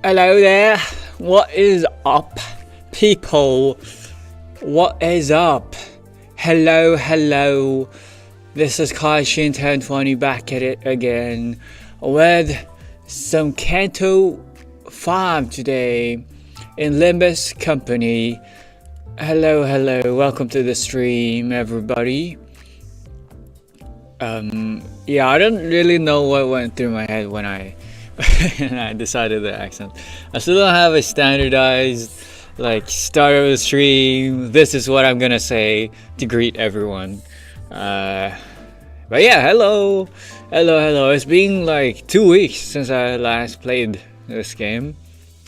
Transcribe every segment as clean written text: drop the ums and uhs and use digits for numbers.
Hello there. What is up, people? What is up? Hello. This is Kaishin 1020 back at it again with some Canto 5 today in Limbus company. Hello. Welcome to the stream, everybody. Yeah, I don't really know what went through my head when I decided the accent. I still don't have a standardized start of the stream. This is what I'm gonna say to greet everyone. But yeah, hello. It's been like 2 weeks since I last played this game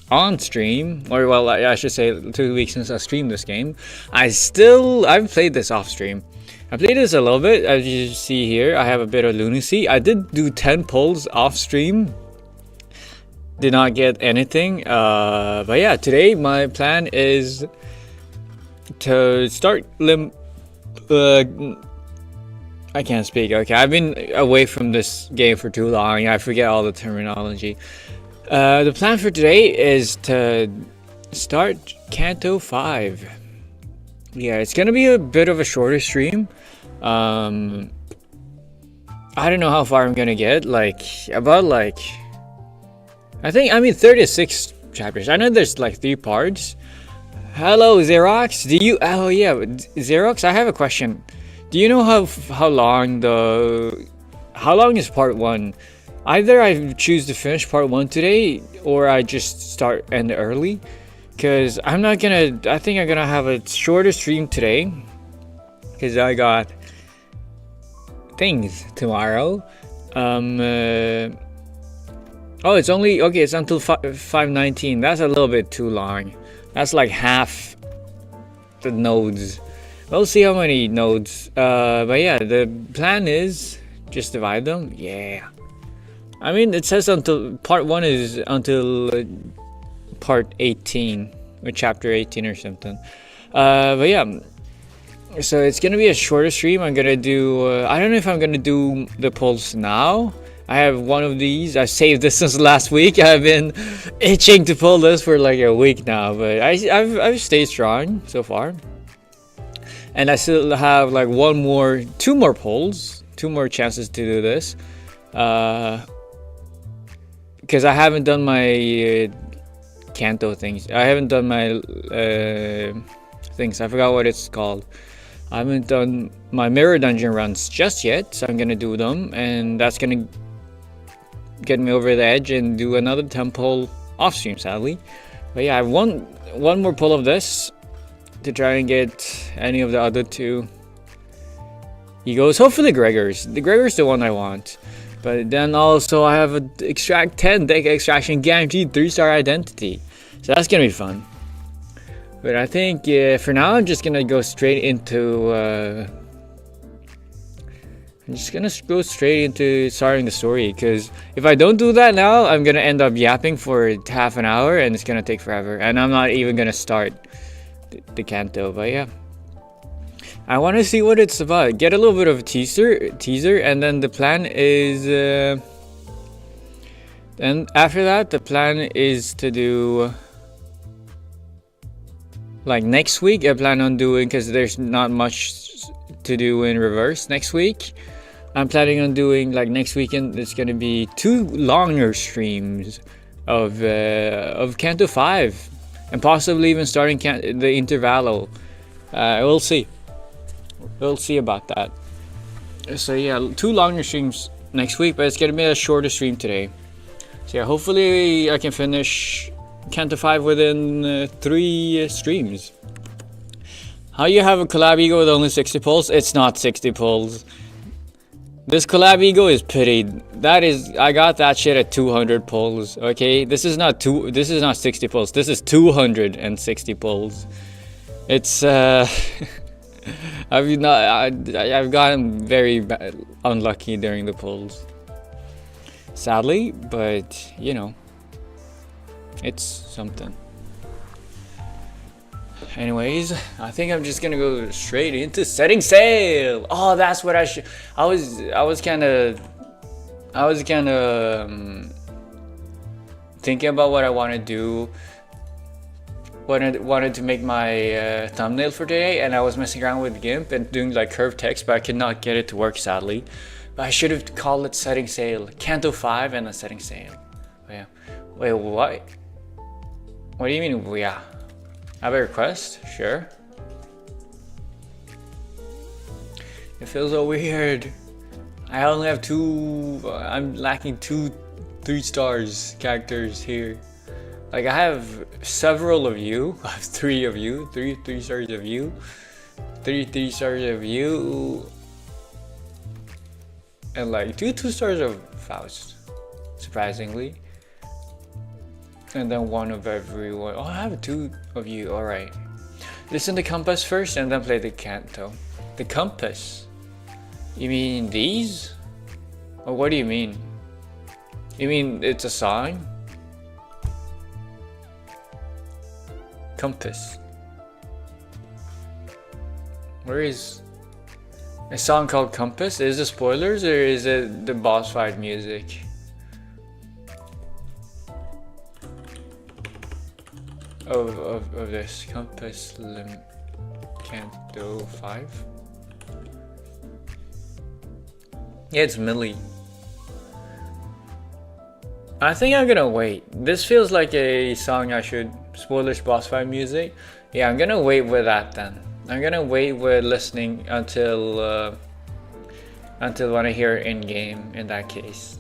on stream, or well, I should say 2 weeks since I streamed this game. I've played this off stream. I played this a little bit, as you see here. I have a bit of lunacy. I did do 10 pulls off stream. Did not get anything. But yeah, today my plan is to start I can't speak. Okay, I've been away from this game for too long. I forget all the terminology. The plan for today is to start Canto 5. Yeah, it's gonna be a bit of a shorter stream. I don't know how far I'm gonna get. I mean 36 chapters. I know there's like 3 parts. Hello, Xerox. Oh yeah, Xerox. I have a question. Do you know how long is part 1? Either I choose to finish part 1 today, or I just start end early. Cause I think I'm gonna have a shorter stream today. Cause I got things tomorrow. Oh, it's until 5:19. That's a little bit too long. That's like half the nodes. We'll see how many nodes. But yeah, the plan is just divide them. Yeah. I mean, it says until part 1 is until part 18 or chapter 18 or something. But yeah. So it's gonna be a shorter stream. I'm gonna do. I don't know if I'm gonna do the pulls now. I have one of these. I saved this since last week. I've been itching to pull this for like a week now, but I've stayed strong so far. And I still have like 2 more pulls, 2 more chances to do this. Because I haven't done my Canto things. I haven't done my things. I forgot what it's called. I haven't done my mirror dungeon runs just yet, so I'm gonna do them, and that's gonna get me over the edge and do another 10 pull off stream, sadly. But yeah, I have one more pull of this to try and get any of the other 2 egos. Hopefully Gregor's. The Gregor's the one I want. But then also I have a extract 10 deck extraction guaranteed 3-star identity. So that's gonna be fun. But I think for now I'm just gonna go straight into starting the story, because if I don't do that now, I'm gonna end up yapping for half an hour and it's gonna take forever, and I'm not even gonna start the Canto. But yeah, I want to see what it's about, get a little bit of a teaser, and then the plan is then after that the plan is to do like next week. I plan on doing, because there's not much to do in reverse next week. I'm planning on doing like next weekend. It's gonna be 2 longer streams of Canto 5, and possibly even starting the intervallo. We'll see about that. So yeah, 2 longer streams next week, but it's gonna be a shorter stream today. So yeah, hopefully I can finish Canto 5 within 3 streams. How you have a collab ego with only 60 pulls? It's not 60 pulls. This collab ego is pitied. I got that shit at 200 pulls. Okay, this is not 60 pulls. This is 260 pulls. It's I've gotten very unlucky during the pulls, sadly, but you know, it's something. Anyways, I think I'm just gonna go straight into setting sail. Oh, that's what I should. I was kind of thinking about what I want to do. Wanted to make my thumbnail for today, and I was messing around with GIMP and doing like curved text, but I could not get it to work, sadly. But I should have called it setting sail, Canto 5 and then setting sail. Oh, yeah. Wait, what? What do you mean? Yeah. I have a request? Sure. It feels so weird. I only have I'm lacking 3 stars characters here. Like, I have several of you. I have 3 of you. 3 stars of you. 3 stars of you. And like 2 stars of Faust. Surprisingly. And then 1 of everyone. Oh, I have 2 of you. Alright. Listen to Compass first and then play the Canto. The Compass? You mean these? Or what do you mean? You mean it's a song? Compass. Where is a song called Compass? Is it spoilers or is it the boss fight music? Of this Compass Canto 5? Yeah, it's Millie. I think I'm gonna wait. This feels like a song I should. Spoilers boss fight music. Yeah, I'm gonna wait with that then. I'm gonna wait with listening until when I hear it in game. In that case,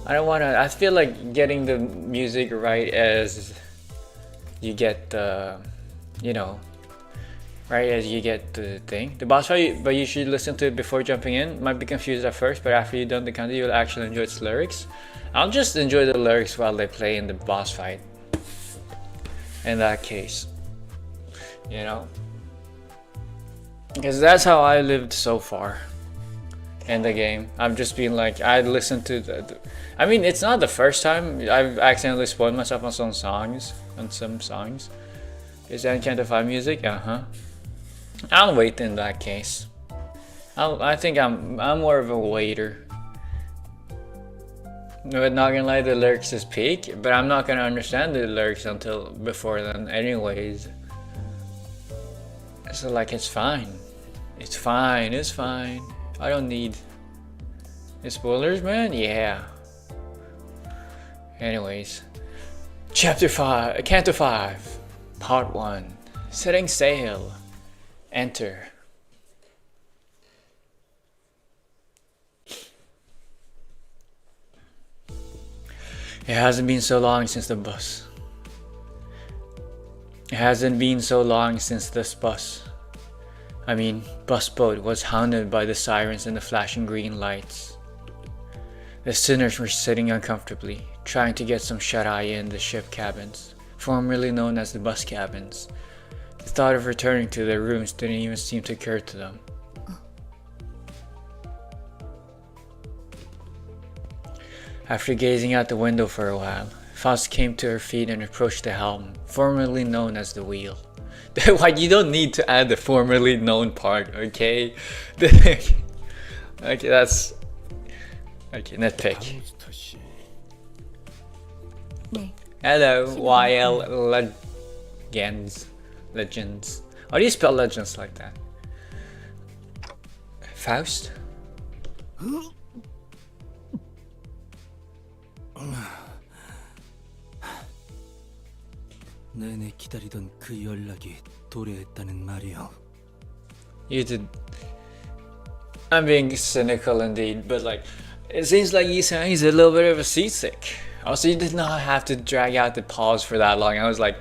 I don't wanna. I feel like getting the music right as you get the, right as you get the thing. The boss fight, but you should listen to it before jumping in. Might be confused at first, but after you've done the counter, you'll actually enjoy its lyrics. I'll just enjoy the lyrics while they play in the boss fight. In that case, because that's how I lived so far in the game. I've just been like, I listened to I mean, it's not the first time I've accidentally spoiled myself on some songs. Is that Canto 5 music? I'll wait in that case. I think I'm more of a waiter. But not gonna lie, the lyrics is peak, but I'm not gonna understand the lyrics until before then anyways. So like, it's fine. It's fine. I don't need spoilers, man. Yeah. Anyways. Chapter 5, Canto 5, Part 1. Setting sail. Enter. It hasn't been so long since the bus. It hasn't been so long since this bus boat was hounded by the sirens and the flashing green lights. The sinners were sitting uncomfortably, trying to get some shut-eye in the ship cabins, formerly known as the bus cabins. The thought of returning to their rooms didn't even seem to occur to them. After gazing out the window for a while, Faust came to her feet and approached the helm, formerly known as the wheel. Like, you don't need to add the formerly known part, okay? Okay, that's... Okay, nitpick. Hello, YL Legends. How do you spell legends like that? Faust? 내내 기다리던 그 연락이 도래했다는 말이오. You did. I'm being cynical indeed, but like, it seems like he's a little bit of a seasick. Also, you did not have to drag out the pause for that long. I was like,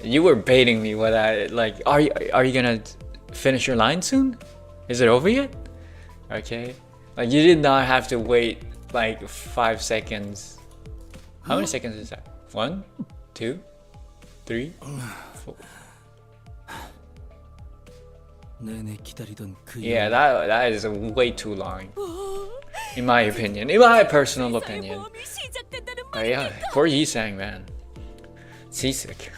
you were baiting me with that. Like, are you gonna finish your line soon? Is it over yet? Okay. Like, you did not have to wait like 5 seconds. How many seconds is that? 1, 2, 3, 4. Yeah, that is way too long. In my opinion. In my personal opinion. But yeah, poor Yi-sang, man. Seasick.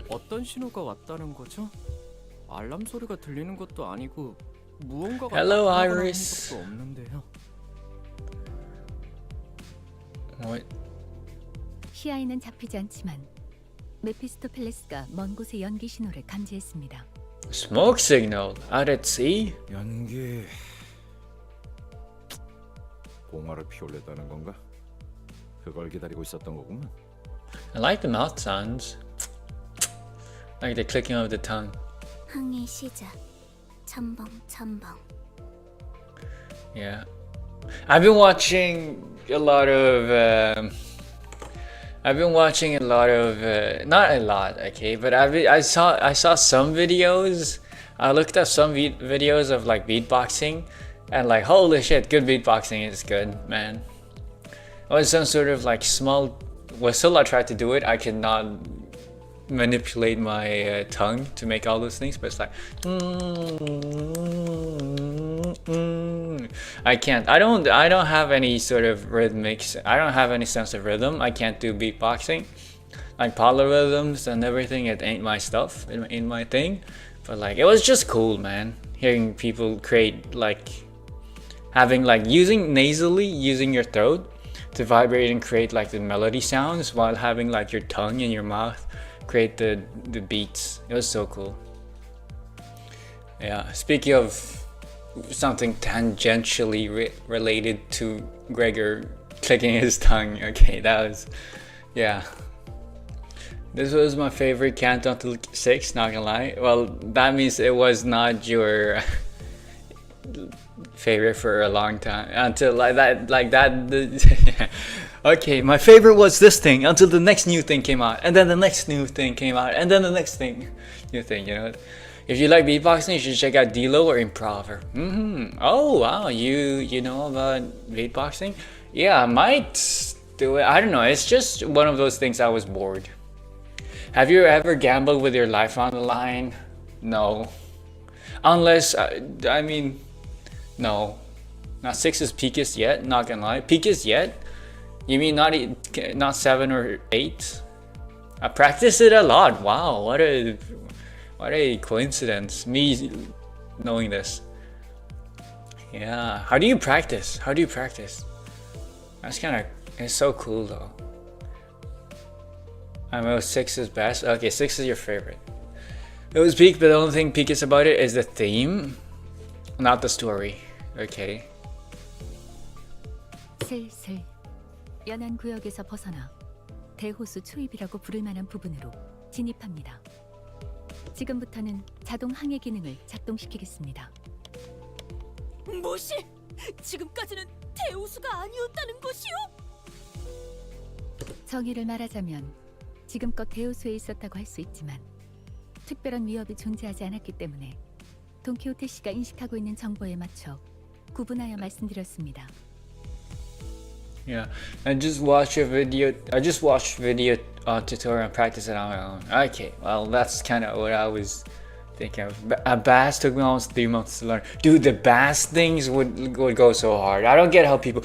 어떤 신호가 왔다는 거죠? 알람 소리가 들리는 것도 아니고 무언가가 Hello, 나타나는 Iris. 것도 없는데요. What? 시야에는 잡히지 않지만 메피스토펠레스가 먼 곳의 연기 신호를 감지했습니다. Smoke signal out at sea? 연기 봉화를 피우려다는 건가? 그걸 기다리고 있었던 거구만. I like the mouth sounds. Like the clicking of the tongue. 항해 시작. 첨벙 첨벙. Yeah. I've been watching a lot of not a lot, okay, but I saw some videos. I looked up some videos of like beatboxing, and like holy shit, good beatboxing is good, man. It was some sort of like small. Well, still I tried to do it. I could not manipulate my tongue to make all those things, but it's like I can't. I don't have any sort of rhythmics. I don't have any sense of rhythm. I can't do beatboxing, like polyrhythms and everything. It ain't my stuff, in my thing. But like, it was just cool, man. Hearing people create like having like using your throat to vibrate and create like the melody sounds while having like your tongue in your mouth create the beats. It was so cool. Yeah, speaking of something tangentially related to Gregor clicking his tongue, okay, that was, yeah. This was my favorite Canto until 6, not gonna lie. Well, that means it was not your favorite for a long time until like that. Okay, my favorite was this thing until the next new thing came out, and then the next new thing came out, and then the next new thing, you know. If you like beatboxing, you should check out Dilo or Improver. Oh wow, you know about beatboxing? Yeah, I might do it. I don't know, it's just one of those things. I was bored. Have you ever gambled with your life on the line? No. Unless, I mean, no. Not 6 is peakest yet, not gonna lie. Peakest yet? You mean not 7 or 8? I practiced it a lot. Wow, what a coincidence. Me knowing this. Yeah. How do you practice? That's it's so cool though. I know 6 is best. Okay, 6 is your favorite. It was peak, but the only thing peakest about it is the theme, not the story. Okay. 슬슬 연안 구역에서 벗어나 대호수 초입이라고 부를 만한 부분으로 진입합니다. 지금부터는 자동 항해 기능을 작동시키겠습니다. 뭐시? 지금까지는 대우수가 아니었다는 것이요? 정의를 말하자면 지금껏 대호수에 있었다고 할 수 있지만 특별한 위협이 존재하지 않았기 때문에 돈키호테 씨가 인식하고 있는 정보에 맞춰 구분하여 말씀드렸습니다. Yeah, I just watched video tutorial and practice it on my own. Okay, well that's kind of what I was thinking of. A bass took me almost 3 months to learn. Dude, the bass things would go so hard. I don't get how people.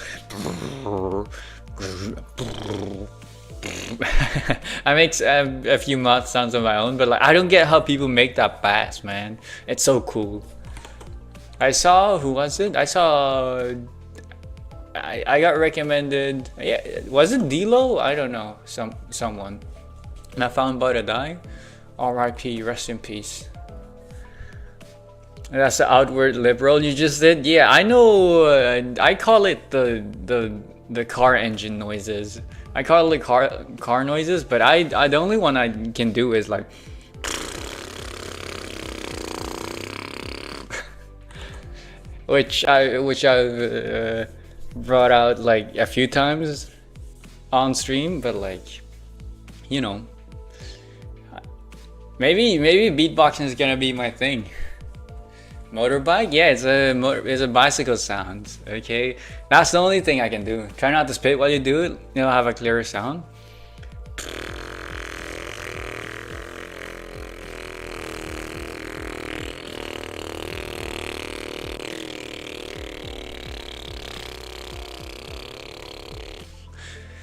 I make a few mouth sounds of my own, but like I don't get how people make that bass, man. It's so cool. I saw, who was it? I got recommended. Yeah, was it Dilo? I don't know. Someone. And I found about to die. R.I.P. Rest in peace. That's the outward liberal you just did. Yeah, I know. I call it the car engine noises. I call it car noises, but I the only one I can do is like. which I've brought out like a few times on stream, but like, you know, maybe beatboxing is gonna be my thing. Motorbike, yeah, it's a bicycle sound. Okay, that's the only thing I can do. Try not to spit while you do it. You'll have a clearer sound.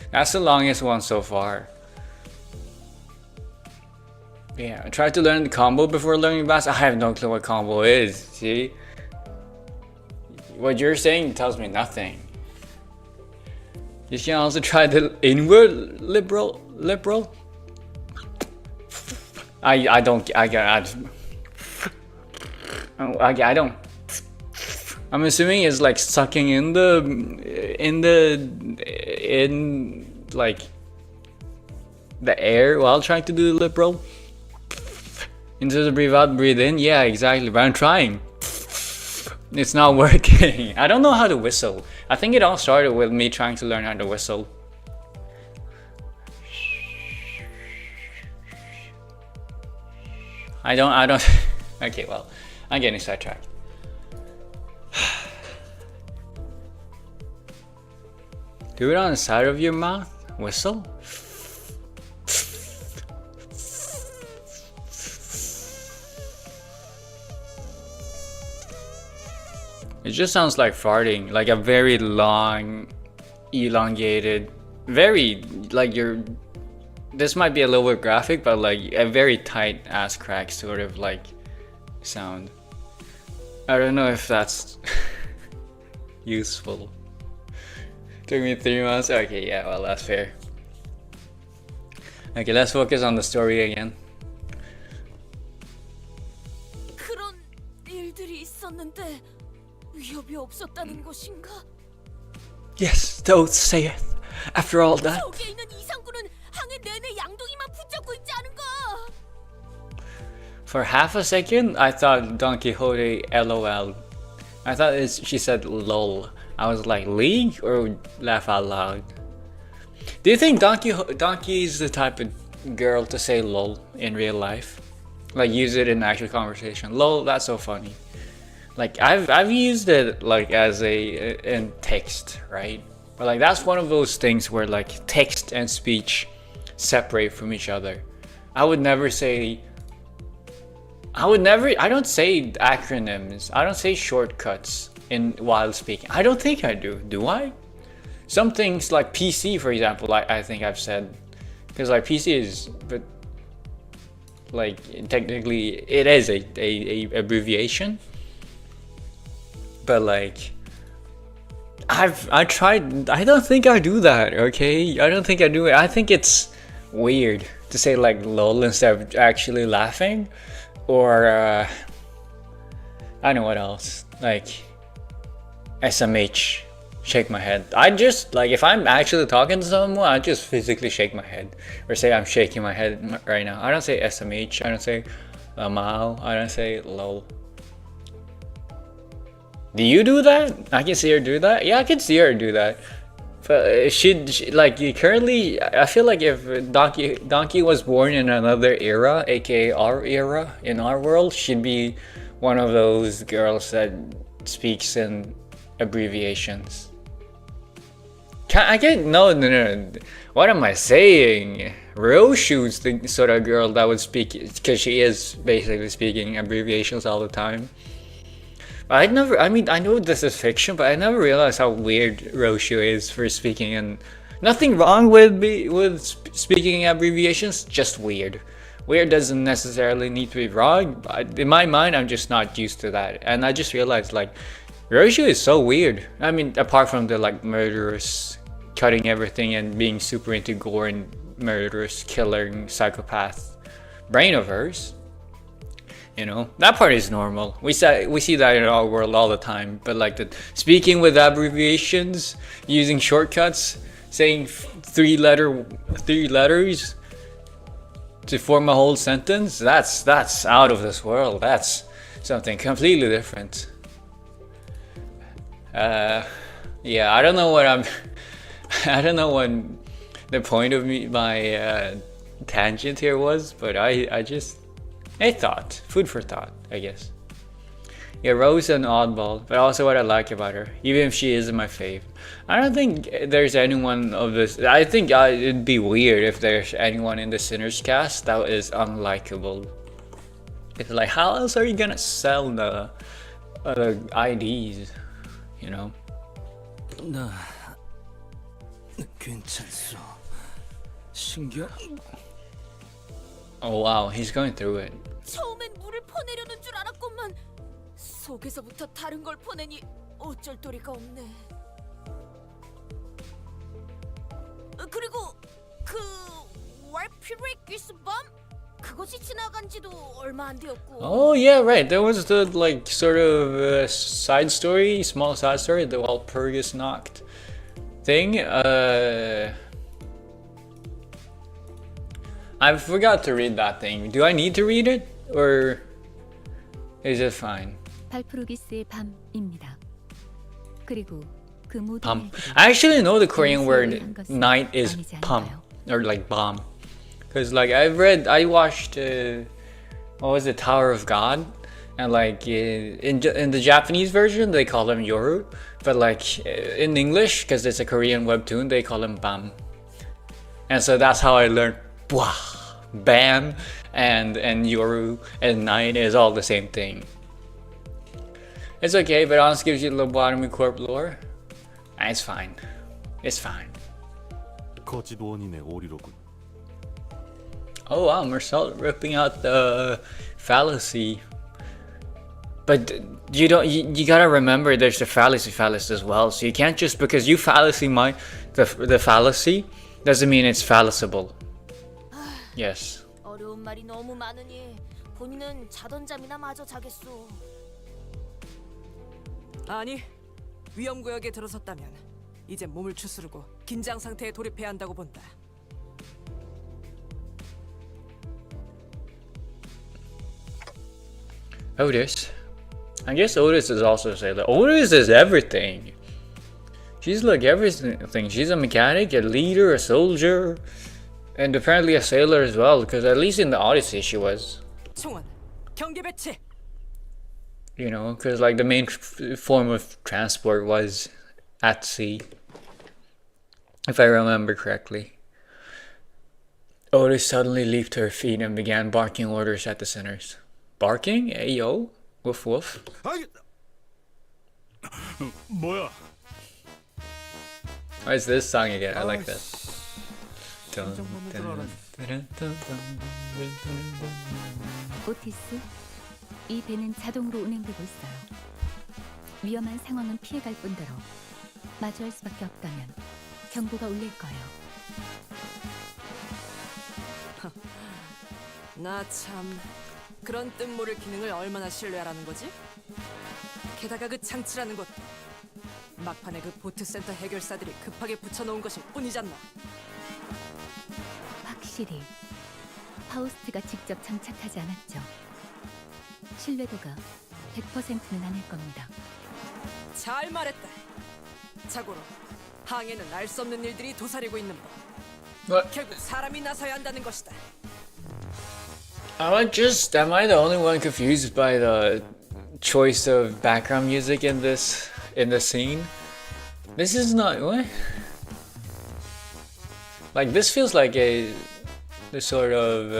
That's the longest one so far. Yeah, I tried to learn the combo before learning bass. I have no clue what combo is. See? What you're saying tells me nothing. You can also try the inward lip roll? I don't I don't. I'm assuming it's like sucking in like the air while trying to do the lip roll. Into the breathe out, breathe in. Yeah, exactly. But I'm trying. It's not working. I don't know how to whistle. I think it all started with me trying to learn how to whistle. I don't. Okay, well, I'm getting sidetracked. Do it on the side of your mouth. Whistle. It just sounds like farting, like a very long, elongated, very like your. This might be a little bit graphic, but like a very tight ass crack sort of like sound. I don't know if that's useful. Took me 3 months. Okay, yeah, well that's fair. Okay, let's focus on the story again. 그런 일들이 있었는데 위협이 없었다는 것인가? Yes, thou sayest. After all that. 저기에 있는 이상구는 항해 내내 양동이만 붙잡고 있지 않은가? For half a second, I thought Don Quixote LOL. I thought she said LOL. I was like, League or laugh out loud? Do you think Donkey is the type of girl to say LOL in real life? Like use it in actual conversation. LOL, that's so funny. Like I've used it like as in text, right? But like that's one of those things where like text and speech separate from each other. I don't say acronyms. I don't say shortcuts while speaking. I don't think I do I? Some things like PC, for example, I think I've said, because like PC is, but like technically it is a abbreviation. But like I tried. I don't think I do that. Okay, I don't think I do it. I think it's weird to say like lol instead of actually laughing, or I don't know what else, like SMH, shake my head. I just like if I'm actually talking to someone, I just physically shake my head or say I'm shaking my head right now. I don't say SMH. I don't say lamau. I don't say lol. Do you do that? I can see her do that. Yeah, I can see her do that. But she like currently, I feel like if Donkey was born in another era, aka our era in our world, she'd be one of those girls that speaks in abbreviations. I get no. What am I saying? Ryoshu's the sort of girl that would speak, because she is basically speaking abbreviations all the time. I mean, I know this is fiction, but I never realized how weird Roshu is for speaking, and nothing wrong with speaking abbreviations, just weird. Weird doesn't necessarily need to be wrong, but in my mind, I'm just not used to that. And I just realized, like, Roshu is so weird. I mean, apart from the, like, murderous, cutting everything and being super into gore and murderous, killing, psychopath brain of hers. You know, that part is normal. We see that in our world all the time. But like the speaking with abbreviations, using shortcuts, saying three letters to form a whole sentence, that's out of this world. That's something completely different. Yeah, I don't know what I don't know what the point of my tangent here was, but I just. A thought. Food for thought, I guess. Yeah, Rose an oddball, but also what I like about her, even if she isn't my fave. I don't think there's anyone of this. I think it'd be weird if there's anyone in the Sinners cast that is unlikable. It's like, how else are you gonna sell the IDs, you know? 나 괜찮소. 신경. Oh wow, he's going through it. 처음엔 물을 퍼내려는 줄 알았건만 속에서부터 다른 걸 퍼내니 어쩔 도리가 없네. 그리고 그 정말 필요했겠어, 밤? 그것이 지나간 지도 얼마 안 되었고. Oh yeah, right. That was the like sort of side story, small side story, the Walpurgis Nacht thing. I forgot to read that thing. Do I need to read it, or is it fine? 발프루기스의 밤입니다. 그리고 그 모든 Pum. 일들이 I actually know the Korean word 한 것은 night is 아니지 pum, 않을까요? or like bomb, because like I watched what was it, Tower of God, and like in the Japanese version they call him Yoru, but like in English, because it's a Korean webtoon, they call him bam, and so that's how I learned bwah, bam, and Yoru and night is all the same thing. It's okay, but honest gives you the lobotomy corp lore. It's fine. It's fine. 거짓원인의 오리로군. Oh wow, Marcel ripping out the fallacy. But you don't. You gotta remember, there's the fallacy as well. So you can't just because you fallacy the fallacy doesn't mean it's falliceable. Yes. 어려운 말이 너무 많으니 본인은 자던 잠이나 마저 자겠소. 아니, 위험구역에 들어섰다면 이제 몸을 추스르고 긴장 상태에 돌입해야 한다고 본다. Otis. I guess Otis is also a sailor. Otis is everything. She's like everything. She's a mechanic, a leader, a soldier, and apparently a sailor as well. Because at least in the Odyssey she was. 총원, 경계 배치. You know, because like the main form of transport was at sea, if I remember correctly. Otis suddenly leaped to her feet and began barking orders at the sinners. Barking? Hey yo, woof woof. 뭐야? What is this song again? I like that. 오티스, 이 배는 자동으로 운행되고 있어요. 위험한 상황은 피해갈 뿐더러 마주할 수밖에 없다면 경보가 울릴 거예요. 나 참 그런 뜻모를 기능을 얼마나 신뢰하라는 거지? 게다가 그 장치라는 것도 막판에 그 보트센터 해결사들이 급하게 붙여놓은 것일 뿐이잖아. 확실히 파우스트가 직접 장착하지 않았죠. 신뢰도가 100%는 아닐 겁니다. 잘 말했다. 자고로 항해는 알 수 없는 일들이 도사리고 있는 법. What? 결국 사람이 나서야 한다는 것이다. Am I the only one confused by the choice of background music in the scene? This is not what? Like this feels like the sort of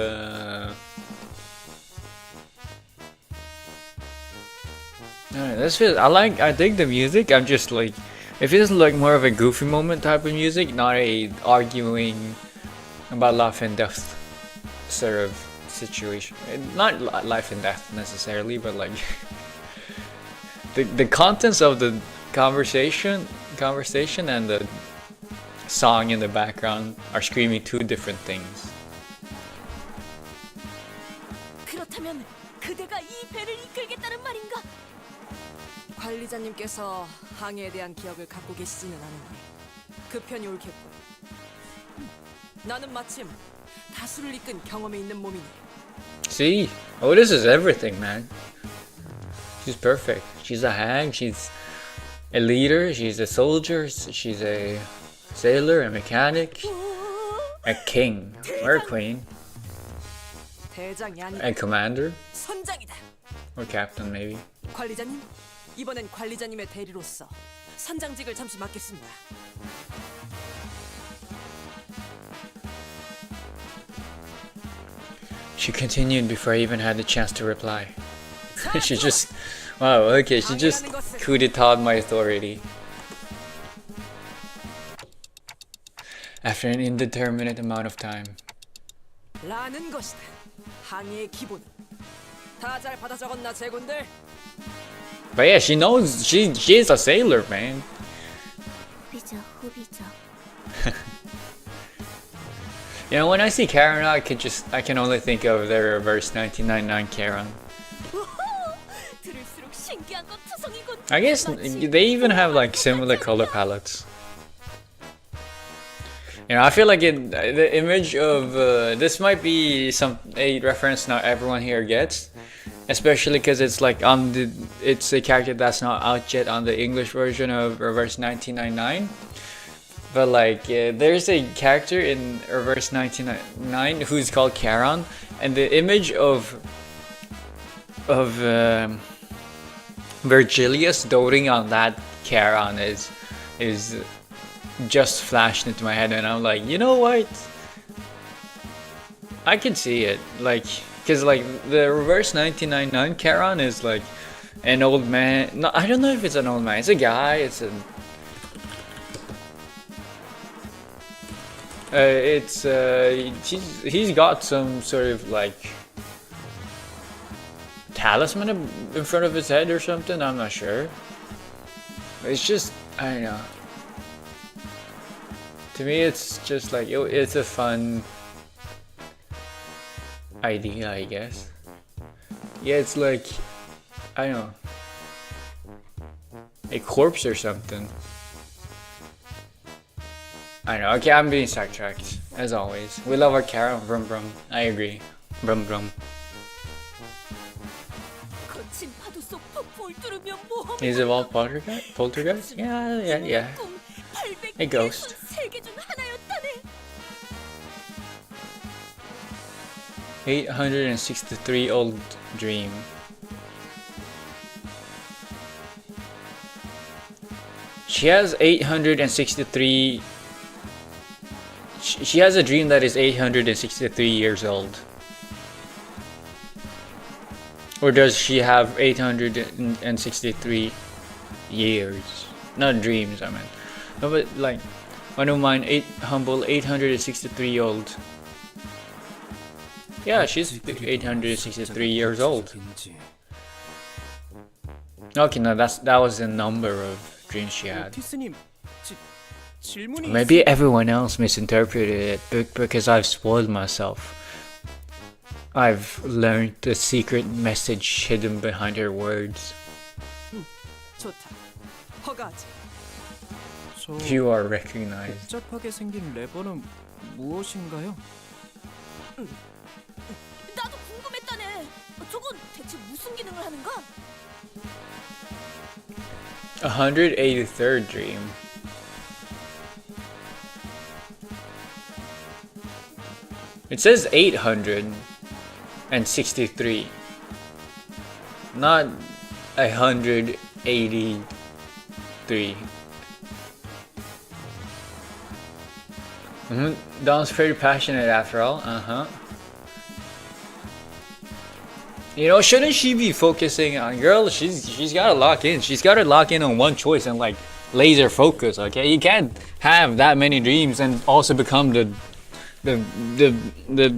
I don't know, I dig the music. I'm just like, it feels like more of a goofy moment type of music, not a arguing about life and death sort of situation. Not life and death necessarily, but like the contents of the conversation and the song in the background are screaming two different things. 그렇다면 그대가 이 배를 이끌겠다는 말인가? 관리자님께서 항해에 대한 기억을 갖고 계시지는 않으니 그 편이 옳겠군. 나는 마침 다수를 이끈 경험이 있는 몸이니. See? Otis is everything, man. She's perfect. She's a hag, she's a leader, she's a soldier, she's a sailor, a mechanic, a king, or a queen, 대장이 아니 a commander, 선장이다. or captain maybe. 관리자님, 이번엔 관리자님의 대리로서 선장직을 잠시 맡겠습니다. She continued before I even had the chance to reply. She just, wow, okay, she just coup d'etat my authority. After an indeterminate amount of time. 라는 것이다. 항해의 기본. 다 잘 받아 적었나 제군들? But yeah, she knows, she is a sailor, man. 후비죠, 후비죠. You know, when I see Karen, I can only think of the reverse 1999 Karen. 들을수록 신기한 것 투성이군. I guess they even have like similar color palettes. You know, I feel like the image of this might be a reference not everyone here gets, especially because it's like it's a character that's not out yet on the English version of Reverse 1999. But like, there's a character in Reverse 1999 who's called Charon, and the image of Virgilius doting on that Charon is just flashed into my head, and I'm like, you know what? I can see it, like, cause like the Reverse 1999 Charon is like an old man. No, I don't know if it's an old man. It's a guy. He's got some sort of like talisman in front of his head or something. I'm not sure. It's just, I don't know. To me, it's just like it's a fun idea, I guess. Yeah, it's like, I don't know, a corpse or something. I know. Okay, I'm being sidetracked as always. We love our Karen. Brum brum. I agree. Brum brum. 거친 파도 속 폭포를 뚫으며 모험을 Is it all poltergeist? Poltergeist? Yeah. A ghost. 세계 중 하나였다네. 863 old dream. She has 863. She has a dream that is 863 years old. Or does she have 863 years? Not dreams, I meant. No, but like, one of mine, humble 863 old. Yeah, she's 863 years old. Okay, no, that was the number of dreams she had. 오티스님, 질문이 Maybe everyone else misinterpreted it because I've spoiled myself. I've learned the secret message hidden behind her words. 좋다. 허가하지. 저 You are recognized. 복잡하게 생긴 레버는 무엇인가요? 나도 궁금했다네. 저건 대체 무슨 기능을 하는가? 183rd dream. It says 863, not 183. Don's pretty passionate after all. You know, shouldn't she be focusing on, girl? She's gotta lock in. She's gotta lock in on one choice and like laser focus. Okay, you can't have that many dreams and also become the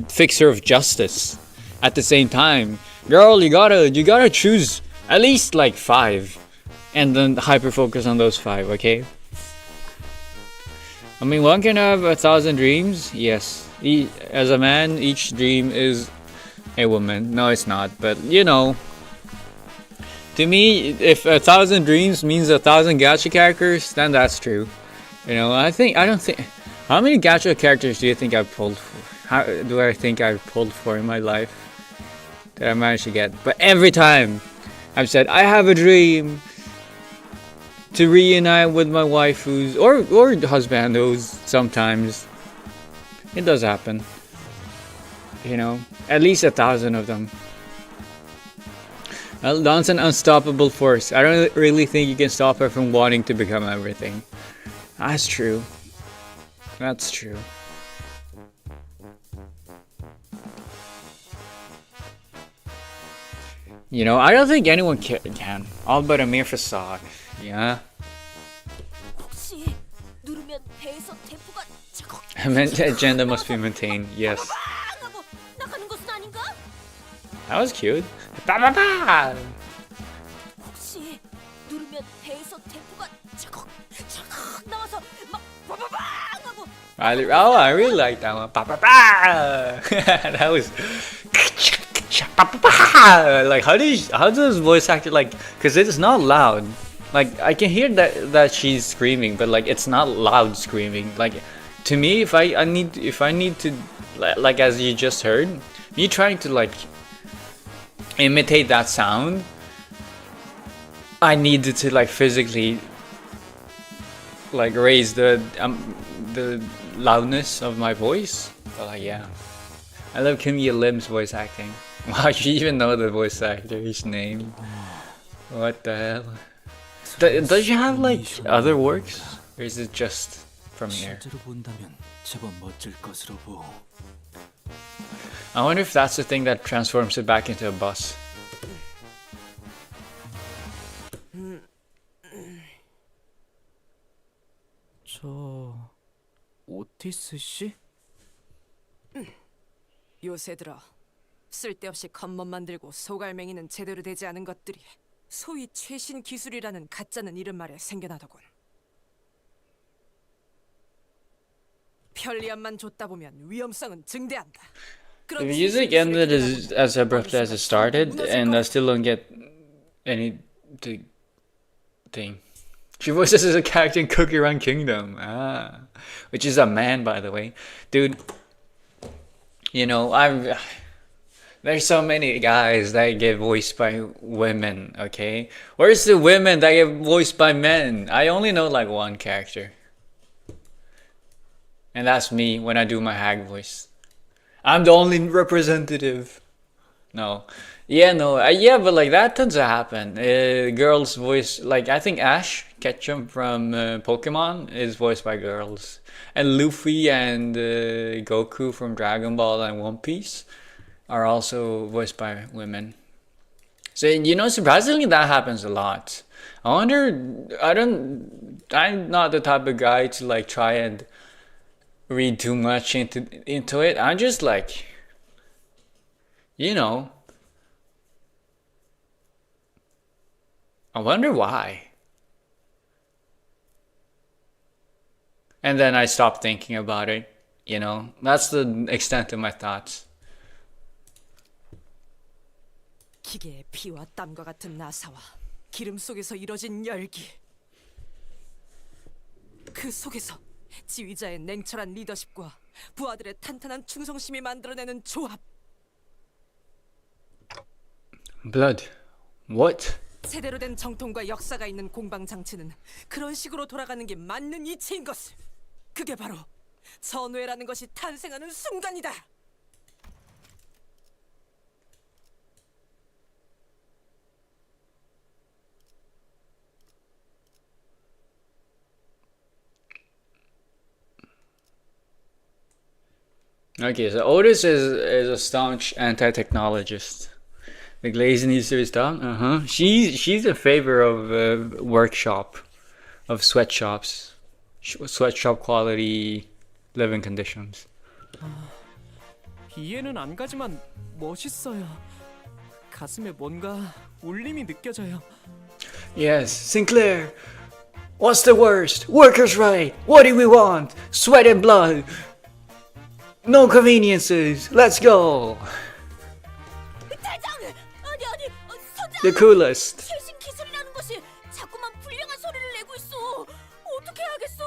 fixer of justice at the same time. Girl, you gotta choose at least like 5 and then hyper focus on those 5. Okay. I mean, one can have 1,000 dreams. Yes, as a man, each dream is a woman. No, it's not. But you know, to me, if 1,000 dreams means 1,000 gacha characters, then that's true. You know, I don't think. How many gacha characters do you think I've pulled for? How do I think I've pulled for in my life that I managed to get? But every time I've said I have a dream to reunite with my waifus or husbandos, sometimes it does happen. You know, at least 1,000 of them. Well, Dawn's an unstoppable force. I don't really think you can stop her from wanting to become everything. That's true. That's true. You know, I don't think anyone can. All but a mere facade. Yeah. 혹시 누르면 배에서 대포가 자걱 I meant the agenda must be maintained. Yes. 하고 나가는 것은 아닌가? That was cute. Ba-ba-ba! 혹시 누르면 배에서 대포가 자걱 나와서 막 빠바방 하고 I really like that one. That was like how does voice actor like, because it's not loud. Like I can hear that she's screaming, but like it's not loud screaming. Like to me, if I need to like as you just heard, me trying to like imitate that sound, I needed to like physically like raise the loudness of my voice. But like yeah, I love Kimia Lim's voice acting. Wow, you even know the voice actor's name. What the hell? Does she have like other works, or is it just from here? 실제로 본다면 제법 멋질 것으로 보오. I wonder if that's the thing that transforms it back into a bus. 저 오티스 씨? 요새 들어 쓸데없이 겉멋만 들고 소갈맹이는 제대로 되지 않은 것들이 소위 최신 기술이라는 가짜는 이름 말에 생겨나더군. 편리함만 줬다 보면 위험성은 증대한다. The music ended as abruptly as it started, and I still don't get any thing. She voices as a character in Cookie Run Kingdom, which is a man, by the way, dude. You know, there's so many guys that get voiced by women. Okay, where's the women that get voiced by men? I only know like one character, and that's me when I do my hag voice. I'm the only representative. No. Yeah, no. Yeah, but like that tends to happen. Girls voice, like I think Ash Ketchum from Pokemon is voiced by girls. And Luffy and Goku from Dragon Ball and One Piece are also voiced by women. So, you know, surprisingly that happens a lot. I wonder, I'm not the type of guy to like try and read too much into it. I'm just like, you know, I wonder why. And then I stopped thinking about it, you know. That's the extent of my thoughts. 기계의 피와 땀과 같은 나사와 기름 속에서 이뤄진 열기. 그 속에서 지휘자의 냉철한 리더십과 부하들의 탄탄한 충성심이 만들어내는 조합. Blood. What? 제대로 된 정통과 역사가 있는 공방 장치는 그런 식으로 돌아가는 게 맞는 이치인 것을. 그게 바로 전우회라는 것이 탄생하는 순간이다. Okay, so Otis is a staunch anti-technologist. The glaze needs to be stopped. She's in favor of sweatshops, sweatshop quality living conditions. 이해는 안 가지만 멋있어요. 가슴에 뭔가 울림이 느껴져요. Yes, Sinclair. What's the worst? Workers' right. What do we want? Sweat and blood. No conveniences. Let's go. 대장! 아니, 선장! The coolest. 최신 기술이라는 것이 자꾸만 불량한 소리를 내고 있어. 어떻게 하겠어?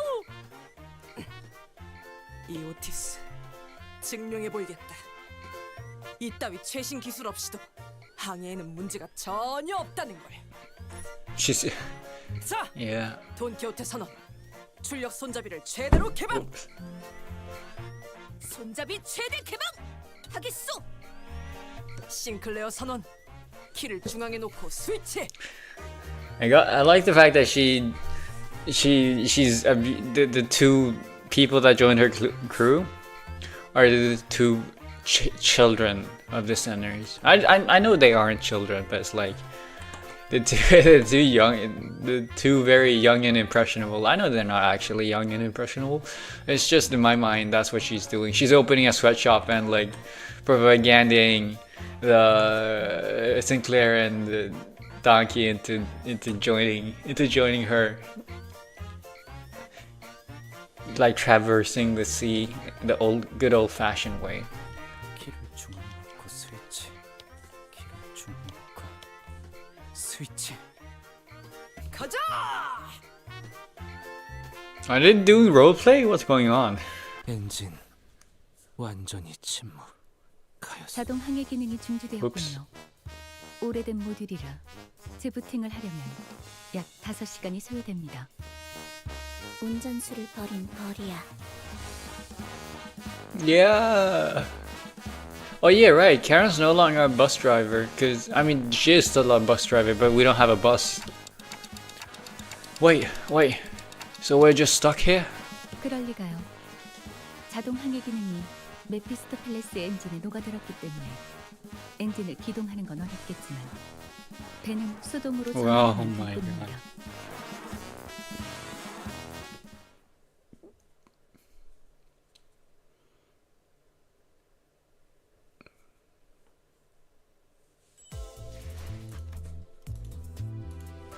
이 오티스 증명해 보이겠다. 이따위 최신 기술 없이도 항해에는 문제가 전혀 없다는 걸. She's 자, yeah. 돈키호테 선언. 출력 손잡이를 최대로 개방. 손잡이 최대 개방! 하겠소! 싱클레어 선언. 키를 중앙에 놓고 스위치. I like the fact that she's the two people that joined her crew are the two children of the sinners. I know they aren't children, but it's like the two very young and impressionable. I know they're not actually young and impressionable. It's just in my mind that's what she's doing. She's opening a sweatshop and like propaganding the Sinclair and the Donkey into joining her. like traversing the sea the good old-fashioned way. 키를 주문 놓고 스위치. 키를 주문 놓고 스위치. 가자! I didn't do roleplay? What's going on? 엔진 완전히 침묵하였어. 자동 항해 기능이 중지되었군요. 오래된 모듈이라 재부팅을 하려면 약 5시간이 소요됩니다. 운전수를 버린 벌이야. Yeah. Oh yeah, right. Karen's no longer a bus driver because I mean she is still a bus driver, but we don't have a bus. Wait. So we're just stuck here? 그럴 리가요. 자동 항해 기능이 메피스토펠레스 엔진에 녹아들었기 때문에 엔진을 기동하는 건 어렵겠지만 배는 수동으로 Wow, 전환하는 my 뿐입니다.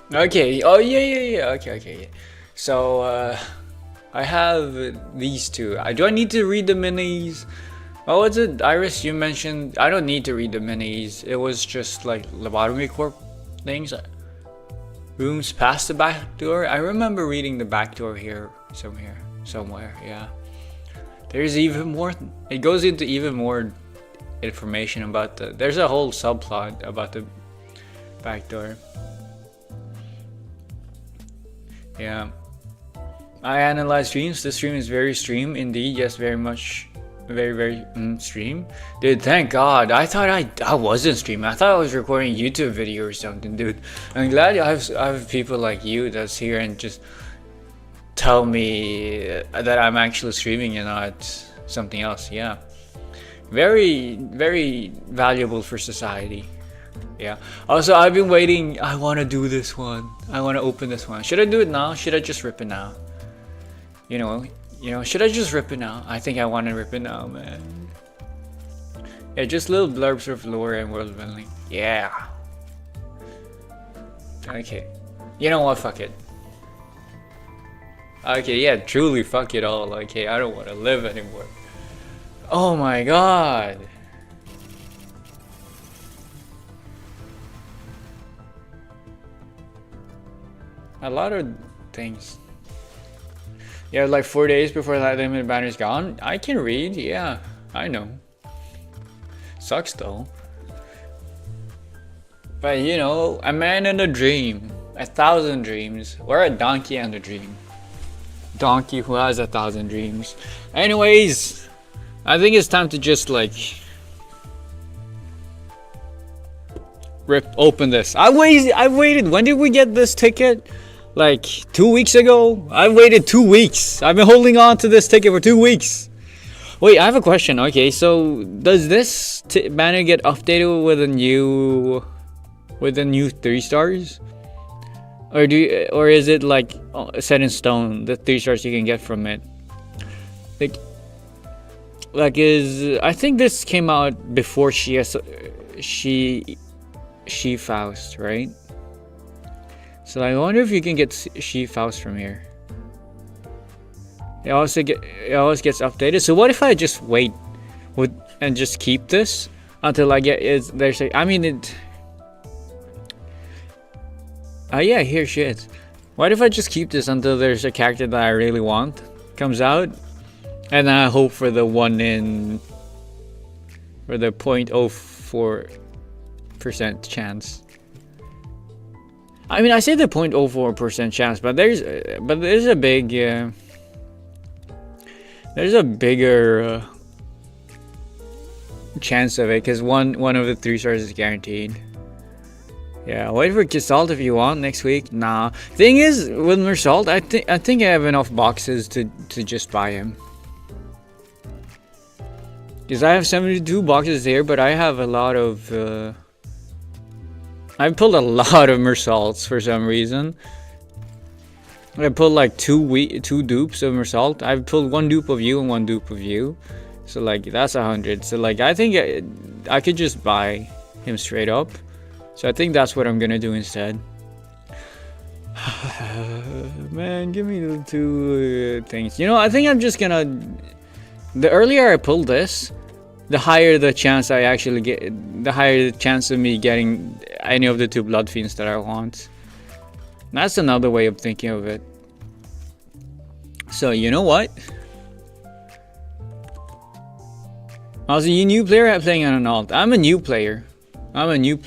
God. Okay. Oh yeah. Okay. Yeah. So I have these two. Do I need to read the minis? Oh, what's it, Iris? You mentioned I don't need to read the minis. It was just like lobotomy corp things. Rooms past the back door. I remember reading the back door here somewhere. Yeah. There's even more. It goes into even more information about the. There's a whole subplot about the back door. Yeah. I analyze streams. This stream is very stream indeed. Yes, very much. Very stream. Dude, thank God. I thought I wasn't streaming. I thought I was recording a YouTube video or something, dude. I'm glad I have people like you that's here and just tell me that I'm actually streaming and not something else. Yeah. Very valuable for society. Yeah. Also, I've been waiting. I want to do this one. I want to open this one. Should I do it now? Should I just rip it now? You know, should I just rip it now? I think I want to rip it now, man. Yeah, just little blurbs of lore and world building. Yeah. Okay. You know what? Fuck it. Okay, yeah, truly fuck it all. Okay, I don't want to live anymore. Oh my God. A lot of things. Yeah, like 4 days before that limited banner's gone. I can read, yeah, I know. Sucks though. But you know, a man in a dream, 1,000 dreams, or a donkey and a dream. Donkey who has 1,000 dreams. Anyways, I think it's time to just like open this. I waited. When did we get this ticket? Like 2 weeks ago? I waited 2 weeks. I've been holding on to this ticket for 2 weeks. Wait, I have a question. Okay, so does this banner get updated with a new 3 stars? Or is it like set in stone, the 3 stars you can get from it? I think this came out before she Faust, right? So I wonder if you can get She Faust from here. It always gets updated. So what if I just wait and just keep this until I get there's a, I mean it. Oh yeah, here she is. What if I just keep this until there's a character that I really want comes out, and then I hope for the 0.04% chance. I mean, I say the 0.04% chance, but there's a bigger chance of it because one of the 3 stars is guaranteed. Yeah, wait for Gestalt if you want next week. Nah. Thing is, with Mersault, I think I have enough boxes to just buy him. Because I have 72 boxes here, but I have a lot of. I pulled a lot of Mersaults for some reason. I pulled like two dupes of Mersault. I've pulled 1 dupe of you and 1 dupe of you. So like that's 100. So like I think I could just buy him straight up. So I think that's what I'm gonna do instead. Man, give me the two things. You know, I think I'm just gonna. The earlier I pull this, the higher the chance I actually get. The higher the chance of me getting any of the two blood fiends that I want. That's another way of thinking of it. So you know what? I was a new player playing on an alt. I'm a new player. I'm new.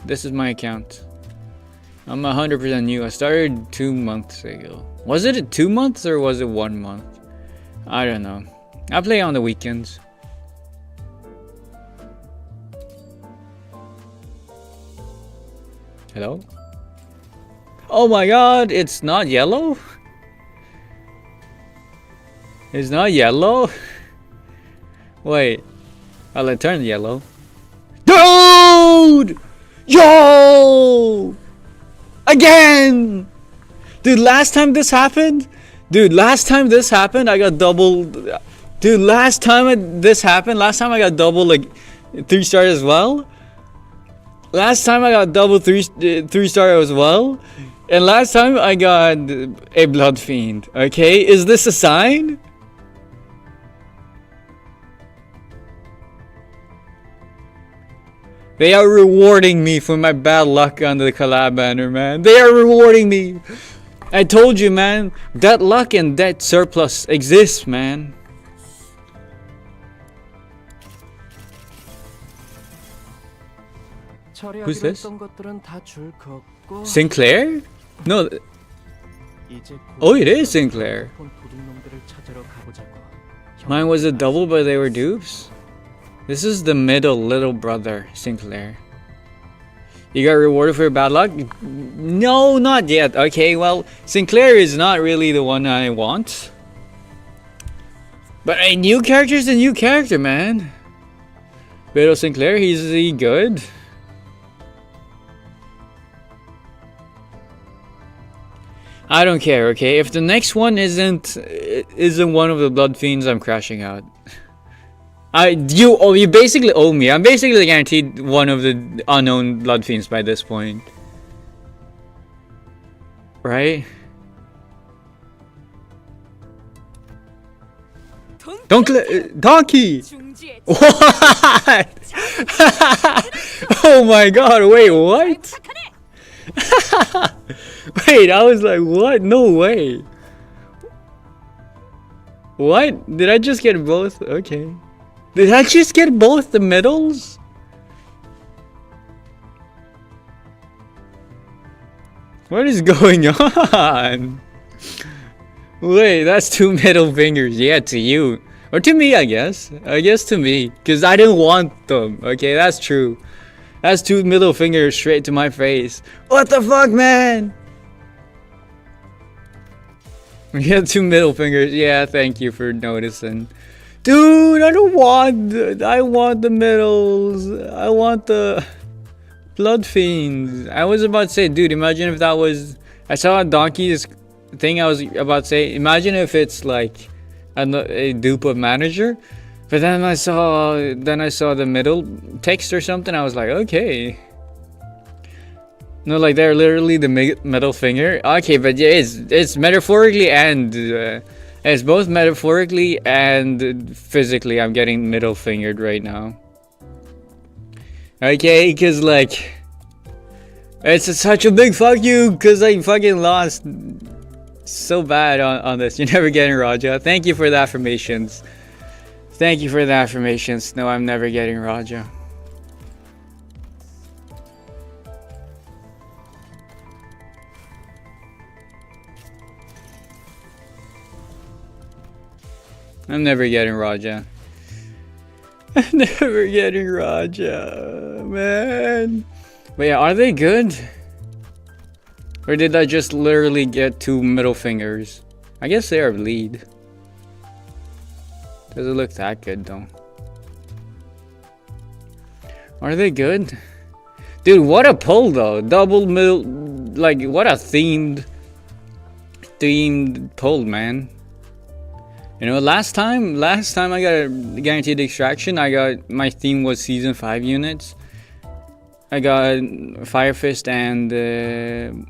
This is my account. I'm 100% new. I started 2 months ago. Was it 2 months or was it 1 month? I don't know. I play on the weekends. Hello? Oh my god, it's not yellow? It's not yellow? Wait. I'll let it turn yellow. Dude! Yo! Again! Dude, last time this happened, I got double. Dude, last time I got double like 3 stars as well. Last time I got double 3 star as well. And last time I got a blood fiend. Okay, is this a sign? They are rewarding me for my bad luck on the collab banner, man. They are rewarding me. I told you, man. That luck and that surplus exists, man. Who's this? Sinclair? No. Oh, it is Sinclair. Mine was a double, but they were dupes. This is the middle little brother, Sinclair. You got rewarded for your bad luck? No, not yet. Okay, well, Sinclair is not really the one I want. But a new character is a new character, man. Little Sinclair, is he good? I don't care, okay? If the next one isn't one of the blood fiends, I'm crashing out. You basically owe me. I'm basically guaranteed one of the unknown blood fiends by this point. Right? Donkey! What? Oh my god, wait, what? Wait, I was like, what? No way. What? Did I just get both? Okay. Did I just get both the middles? What is going on? Wait, that's 2 middle fingers. Yeah, to you. Or to me, I guess. I guess to me. Because I didn't want them. Okay, that's true. That's 2 middle fingers straight to my face. What the fuck, man? We had 2 middle fingers. Yeah, thank you for noticing. Dude, I don't want. I want the middles. I want the blood fiends. I was about to say, dude, imagine if that was. I saw a donkey's thing. I was about to say, imagine if it's like a dupe of manager. But then I saw the middle text or something. I was like, okay. No, like they're literally the middle finger. Okay, but yeah, it's metaphorically and. It's both metaphorically and physically. I'm getting middle fingered right now. Okay, because like it's such a big fuck you because I fucking lost so bad on this. You're never getting Raja. Thank you for the affirmations. Thank you for the affirmations. No, I'm never getting Raja. I'm never getting Raja. I'm never getting Raja, man. But yeah, are they good? Or did I just literally get 2 middle fingers? I guess they are bleed. Doesn't look that good though. Are they good? Dude, what a pull though. Double middle, like what a themed pull, man. You know, last time I got a guaranteed extraction, my theme was season 5 units. I got Fire Fist and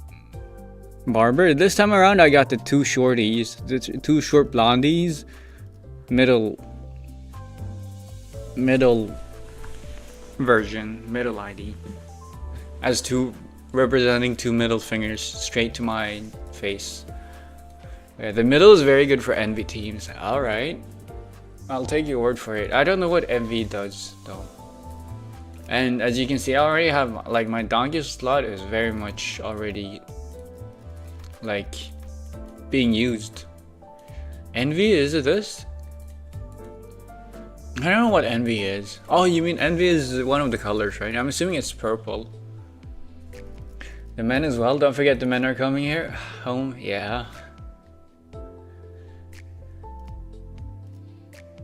Barber. This time around, I got the two shorties, the two short blondies, middle version, middle ID, as two representing two middle fingers straight to my face. Yeah, the middle is very good for envy teams. All right, I'll take your word for it. I don't know what envy does though. And as you can see, I already have like my donkey slot is very much already like being used. Envy, is it this? I don't know what envy is. Oh, you mean envy is one of the colors, right? I'm assuming it's purple. The men as well. Don't forget the men are coming here. Home, yeah.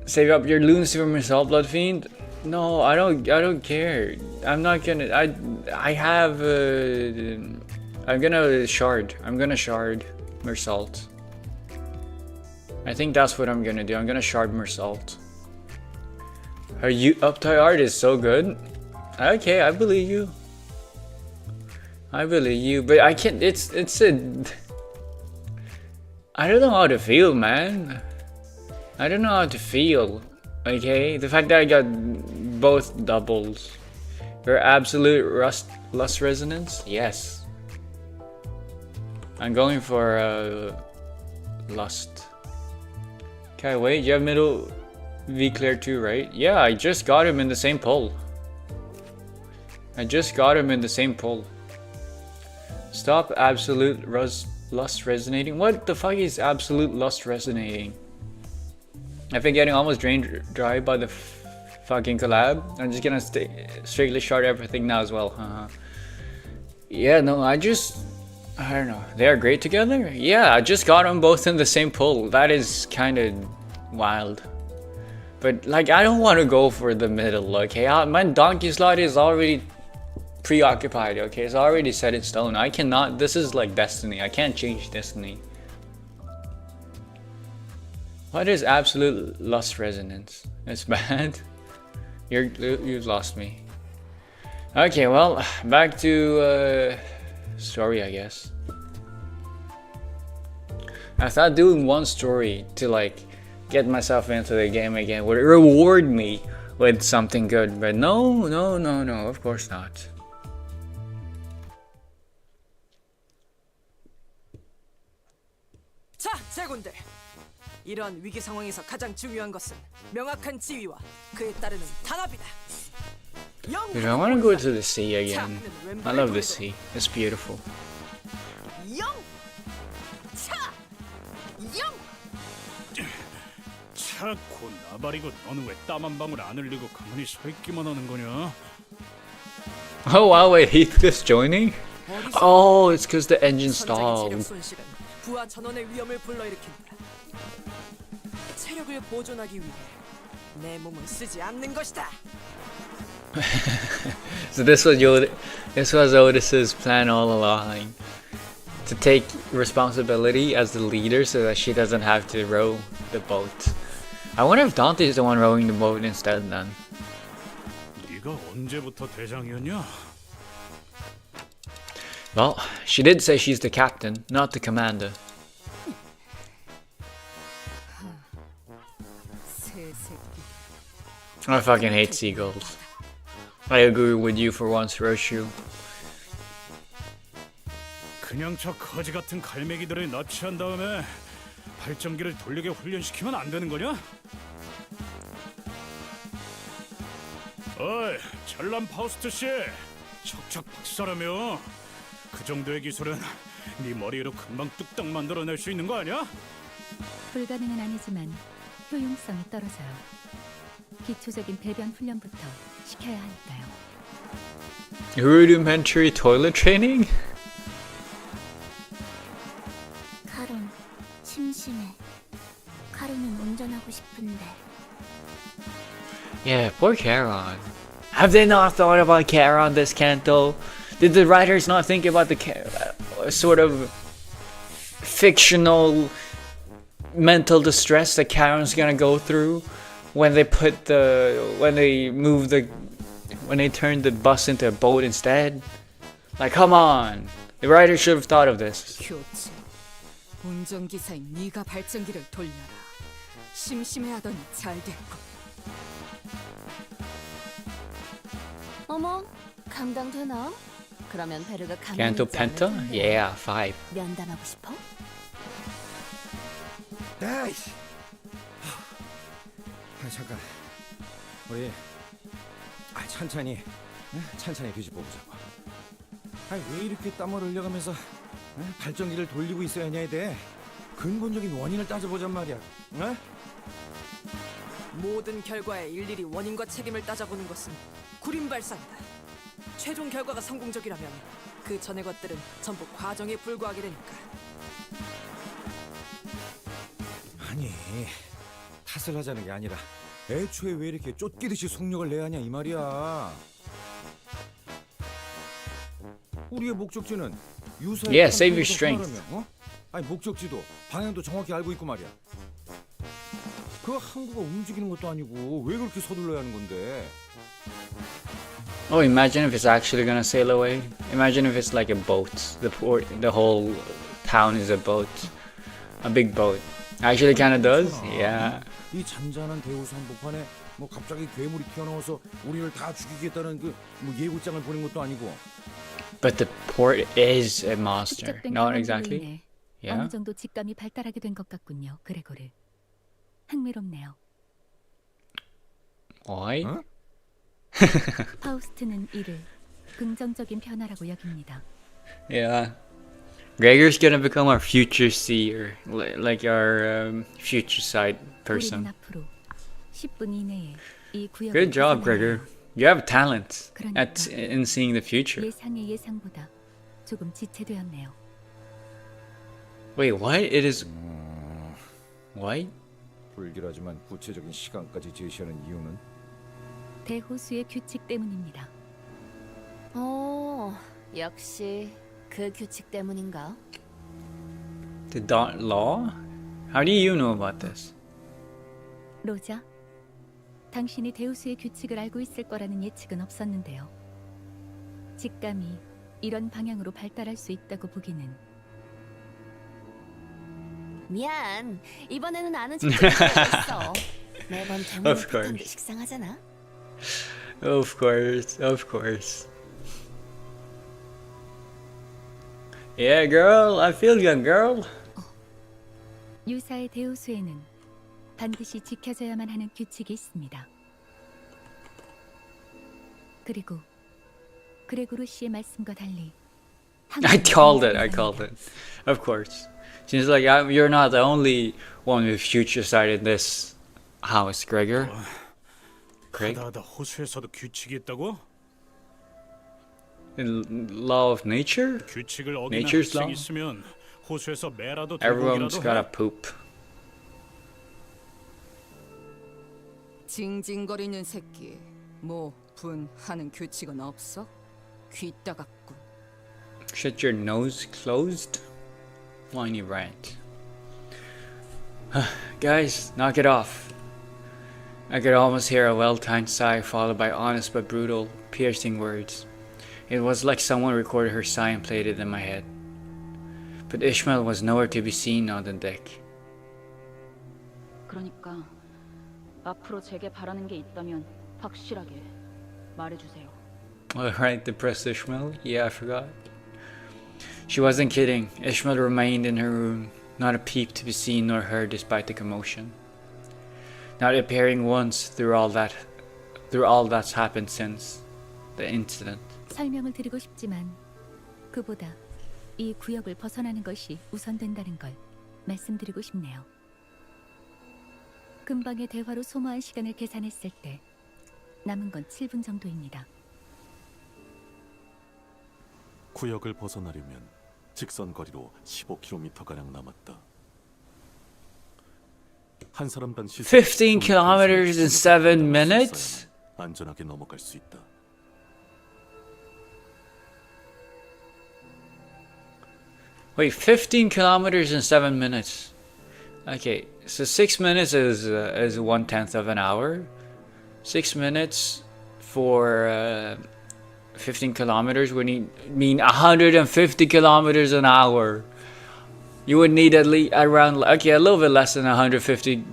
Save up your loons for myself, Blood Fiend. No, I don't care. I'm not gonna. I have. I'm gonna shard. I'm gonna shard Mersault. I think that's what I'm gonna do. I'm gonna shard Mersault. Are you uptie art is so good? Okay, I believe you. I believe you, but I can't. It's a. I don't know how to feel, man. I don't know how to feel. Okay, the fact that I got both doubles. For absolute lust resonance, yes. I'm going for lust. Okay, wait. You have middle V clear too, right? Yeah, I just got him in the same pull. I just got him in the same pull. Stop absolute lust resonating. What the fuck is absolute lust resonating? I've been getting almost drained dry by the fucking collab. I'm just gonna strictly shard everything now as well. Yeah, no, I don't know. They are great together? Yeah, I just got them both in the same pull. That is kind of wild. But like, I don't want to go for the middle, okay? My donkey slot is already preoccupied, okay? It's already set in stone. I cannot, this is like destiny. I can't change destiny. What is absolute lust resonance? It's bad. You've lost me. Okay, well, back to story, I guess. I thought doing one story to like get myself into the game again would reward me with something good, but no, of course not. 자, 제군들. 이러한 위기 상황에서 가장 중요한 것은 명확한 지휘와 그에 따르는 단합이다. Dude, I want to go to the sea again. I love the sea. It's beautiful. 자꾸 나발이고 너는 왜 땀 한 방울 안 흘리고 가만히 서 있기만 하는 거냐? Oh wow, wait, he's just joining? Oh, it's because the engine stalled. 부하 전원의 위험을 불러일으킨다. 체력을 보존하기 위해 내 몸은 쓰지 않는 것이다. So this was Otis's plan all along, to take responsibility as the leader so that she doesn't have to row the boat. I wonder if Dante is the one rowing the boat instead then. 네가 언제부터 대장이었냐? Well, she did say she's the captain, not the commander. I fucking hate seagulls. I agree with you for once, Roshu. 그냥 저 거지 같은 갈매기들을 납치한 다음에 발전기를 돌리게 훈련시키면 안 되는 거냐? 어이, 전람 파우스트 씨, 척척 박사라며. 그 정도의 기술은 네 머리로 금방 뚝딱 만들어낼 수 있는 거 아니야? 불가능은 아니지만 효용성이 떨어져요. 기초적인 배변 훈련부터 시켜야 하니까요. Rudimentary toilet training? 카론, 심심해. 카론은 운전하고 싶은데. Yeah, poor Charon. Have they not thought about Charon this Canto? Did the writers not think about the sort of fictional mental distress that Charon's gonna go through when they move the when they turned the bus into a boat instead. Like, come on. The writer should have thought of this. 교체. 운전기사인 네가 발전기를 돌려라. 심심해하더니 잘 됐고. 어머, 감당되나? 그러면 베르가 가만히 Canto 있지 않을 Penta? 텐데. Yeah, 5. 면담하고 싶어? 에이씨. 잠깐. 우리 천천히 뒤집어 보자고. 왜 이렇게 땀을 흘려가면서 발전기를 돌리고 있어야 하냐에 대해 근본적인 원인을 따져보잔 말이야. 모든 결과에 일일이 원인과 책임을 따져보는 것은 구림발산이다. 최종 결과가 성공적이라면 그 전의 것들은 전부 과정에 불과하게 되니까. 아니, 탓을 하자는 게 아니라 애초에 왜 이렇게 쫓기듯이 속력을 내야 하냐 이 말이야. 우리의 목적지는 유사의 Yeah, save your 컨트롤에서 strength. 통하려면, 아니 목적지도 방향도 정확히 알고 있고 말이야. 그 항구가 움직이는 것도 아니고 왜 그렇게 서둘러야 하는 건데? Oh, imagine if it's actually gonna sail away. Imagine if it's like a boat. The whole town is a boat. A big boat. Actually kind of does. Yeah. 이 잔잔한 대호수 한복판에 뭐 갑자기 괴물이 튀어나와서 우리를 다 죽이겠다는 그 뭐 예고장을 보낸 것도 아니고. But the port is a monster. 축적된 Not 경험으로 exactly. 인해 Yeah. 어느 정도 직감이 발달하게 된 것 같군요. 그레고르. 흥미롭네요. Why? 어? 파우스트는 이를 긍정적인 변화라고 여깁니다. Yeah. Gregor's gonna become our future seer, like our future sight 우리는 person. 앞으로 10분 이내에 이 구역을 Good job, 벗어나야 Gregor. You have talent 그러니까 in seeing the future. 예상의 예상보다 조금 지체되었네요. Wait, what? It is what? 불길하지만 구체적인 시간까지 제시하는 이유는 대호수의 규칙 때문입니다. 역시 그 규칙 때문인가? The dot law? How do you know about this? 로자, 당신이 대호수의 규칙을 알고 있을 거라는 예측은 없었는데요. 직감이 이런 방향으로 발달할 수 있다고 보기는 미안, 이번에는 아는 척 있어. 매번 Of 대문을 course. 픽한 게 식상하잖아. Of course, of course. Yeah, girl, I feel you, girl. 유사의 대호수에는 반드시 지켜져야만 하는 규칙이 있습니다. 그리고 그레고르 씨의 말씀과 달리 I called it. Of course. Seems like you're not the only one with future sight in this house, Gregor. Greg? 하다하다 호수에서도 규칙이 있다고? The law of nature? 규칙을 어기는 Nature's 학생이 law? 있으면 호수에서 매라도 Everyone's 들고기라도 gotta 해. poop. 징징거리는 새끼. 뭐 분하는 규칙은 없어? 귀 따갑군. Shut your nose closed? Whiny rat. Guys, knock it off. I could almost hear a well-timed sigh followed by honest but brutal, piercing words. It was like someone recorded her sigh and played it in my head. But Ishmael was nowhere to be seen on the deck. 그러니까 앞으로 제게 바라는 게 있다면 확실하게 말해주세요. Alright, depressed Ishmael? Yeah, I forgot. She wasn't kidding. Ishmael remained in her room, not a peep to be seen nor heard despite the commotion. Not appearing once through all that's happened since the incident. 설명을 드리고 싶지만 그보다 이 구역을 벗어나는 것이 우선된다는 걸 말씀드리고 싶네요. 금방의 대화로 소모한 시간을 계산했을 때 남은 건 7분 정도입니다. 구역을 벗어나려면 직선 거리로 15km가량 남았다. 한 사람당 시속 15 kilometers in 7 minutes? 안전하게 넘어갈 수 있다. Wait, 15 kilometers in 7 minutes. Okay, so 6 minutes is 1/10 of an hour. 6 minutes, for 15 kilometers would mean 150 kilometers an hour. You would need at least around, okay, a little bit less than 150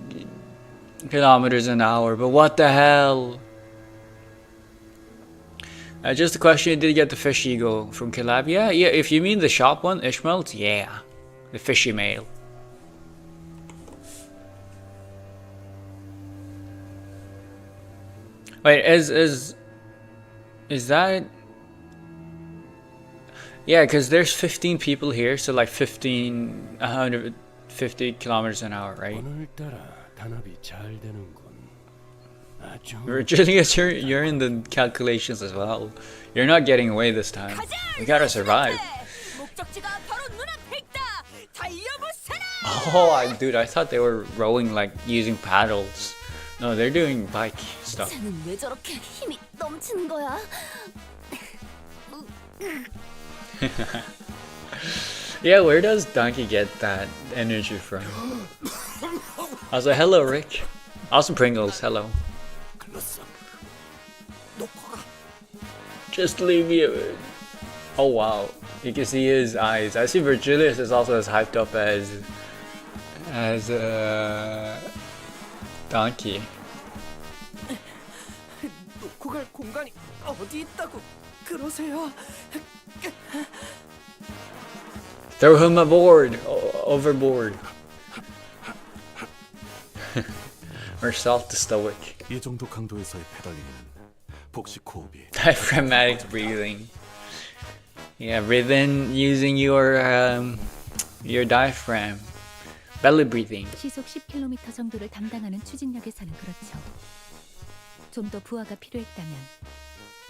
kilometers an hour, but what the hell? Just a question, did you get the fish eagle from Collab? Yeah, if you mean the shop one, Ishmael's, yeah. The fishy male. Wait, is that... Yeah, because there's 15 people here, so like 150 kilometers an hour, right? Virgilius, you're in the calculations as well. You're not getting away this time. We gotta survive. Oh, dude, I thought they were rowing like using paddles. No, they're doing bike stuff. 쟤는 왜 저렇게 힘이 넘치는 거야? Yeah, where does Donkey get that energy from? Also, hello, Rick. Also, Pringles, hello. Just leave me. Oh wow, you can see his eyes. I see Virgilius is also as hyped up as Donkey. 놓고 갈 공간이 어디 있다고 그러세요? Throw him aboard, overboard. Or self the stoic. 이 정도 강도에서의 페달링은 복식 호흡이 Diaphragmatic breathing. Yeah, breathe in using your diaphragm. Belly breathing. 시속 10km 정도를 담당하는 추진력에서는 그렇죠. 좀 더 부하가 필요했다면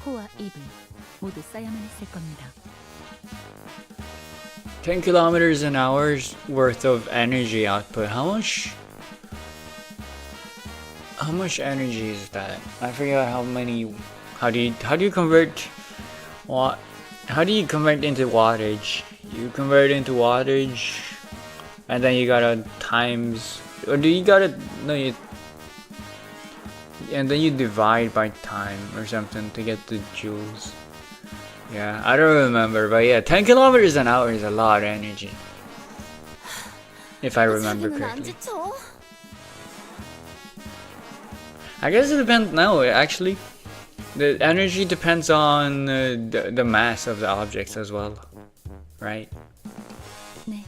코와 입을 모두 써야만 했을 겁니다. 10 kilometers an hour's worth of energy output. How much energy is that? I forget how many. How do you convert what? How do you convert into wattage? You convert into wattage, and then you gotta times, or do you gotta no? And then you divide by time or something to get the joules. Yeah, I don't remember, but yeah, 10 kilometers an hour is a lot of energy. If I remember correctly. I guess it depends. No, actually, the energy depends on the mass of the objects as well, right? 네,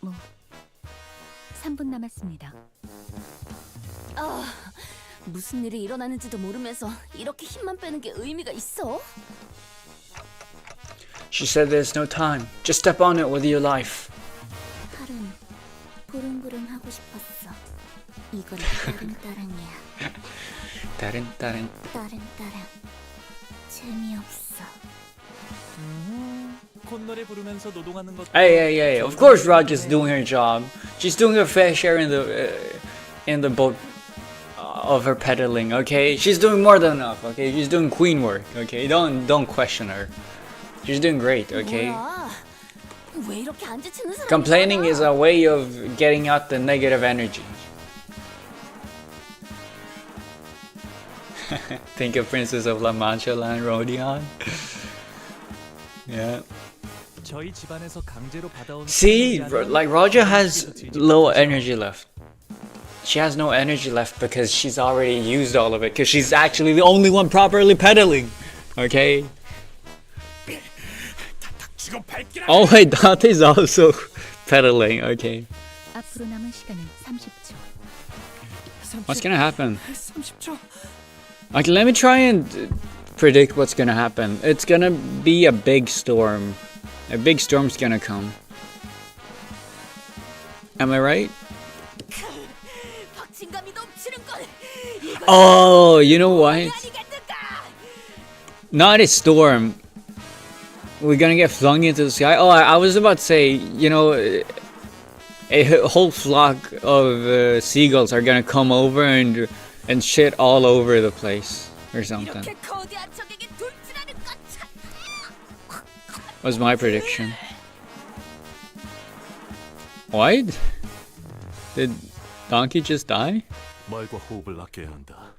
뭐 3분 남았습니다. 무슨 일이 일어나는지도 모르면서 이렇게 힘만 빼는 게 의미가 있어? She said there's no time. Just step on it with your life. 팔은 부릉부릉 하고 싶었어. 이건 따릉따릉이야. 따른. 따릉따릉. 재미없어. 콧노래 부르면서 노동하는 것. Hey. Of course, Roger's doing her job. She's doing her fair share in the boat of her pedaling. Okay, she's doing more than enough. Okay, she's doing queen work. Okay, don't question her. She's doing great. Okay. 뭐야? 왜 이렇게 안 지치는 사람이 Complaining 많아? is a way of getting out the negative energy. Think of Princess of La Mancha Land Rodion. Yeah. 저희 집안에서 강제로 받아온. See, like Roger has low energy left. She has no energy left because she's already used all of it. Because she's actually the only one properly pedaling. Okay. Oh wait, Dante's also pedaling. Okay. 앞으로 남은 시간은 30초. What's gonna happen? 30초. Okay, let me try and predict what's gonna happen. It's gonna be a big storm. A big storm's gonna come. Am I right? 박진감이 넘치는 건 Oh, you know what? Not a storm. We're gonna get flung into the sky. Oh, I was about to say, you know, a whole flock of seagulls are gonna come over and shit all over the place or something. 이렇게 거대한 적에게 돌진하는 것 참. Was my prediction. What? Did Donkey just die? 말과 호흡을 아껴야 한다.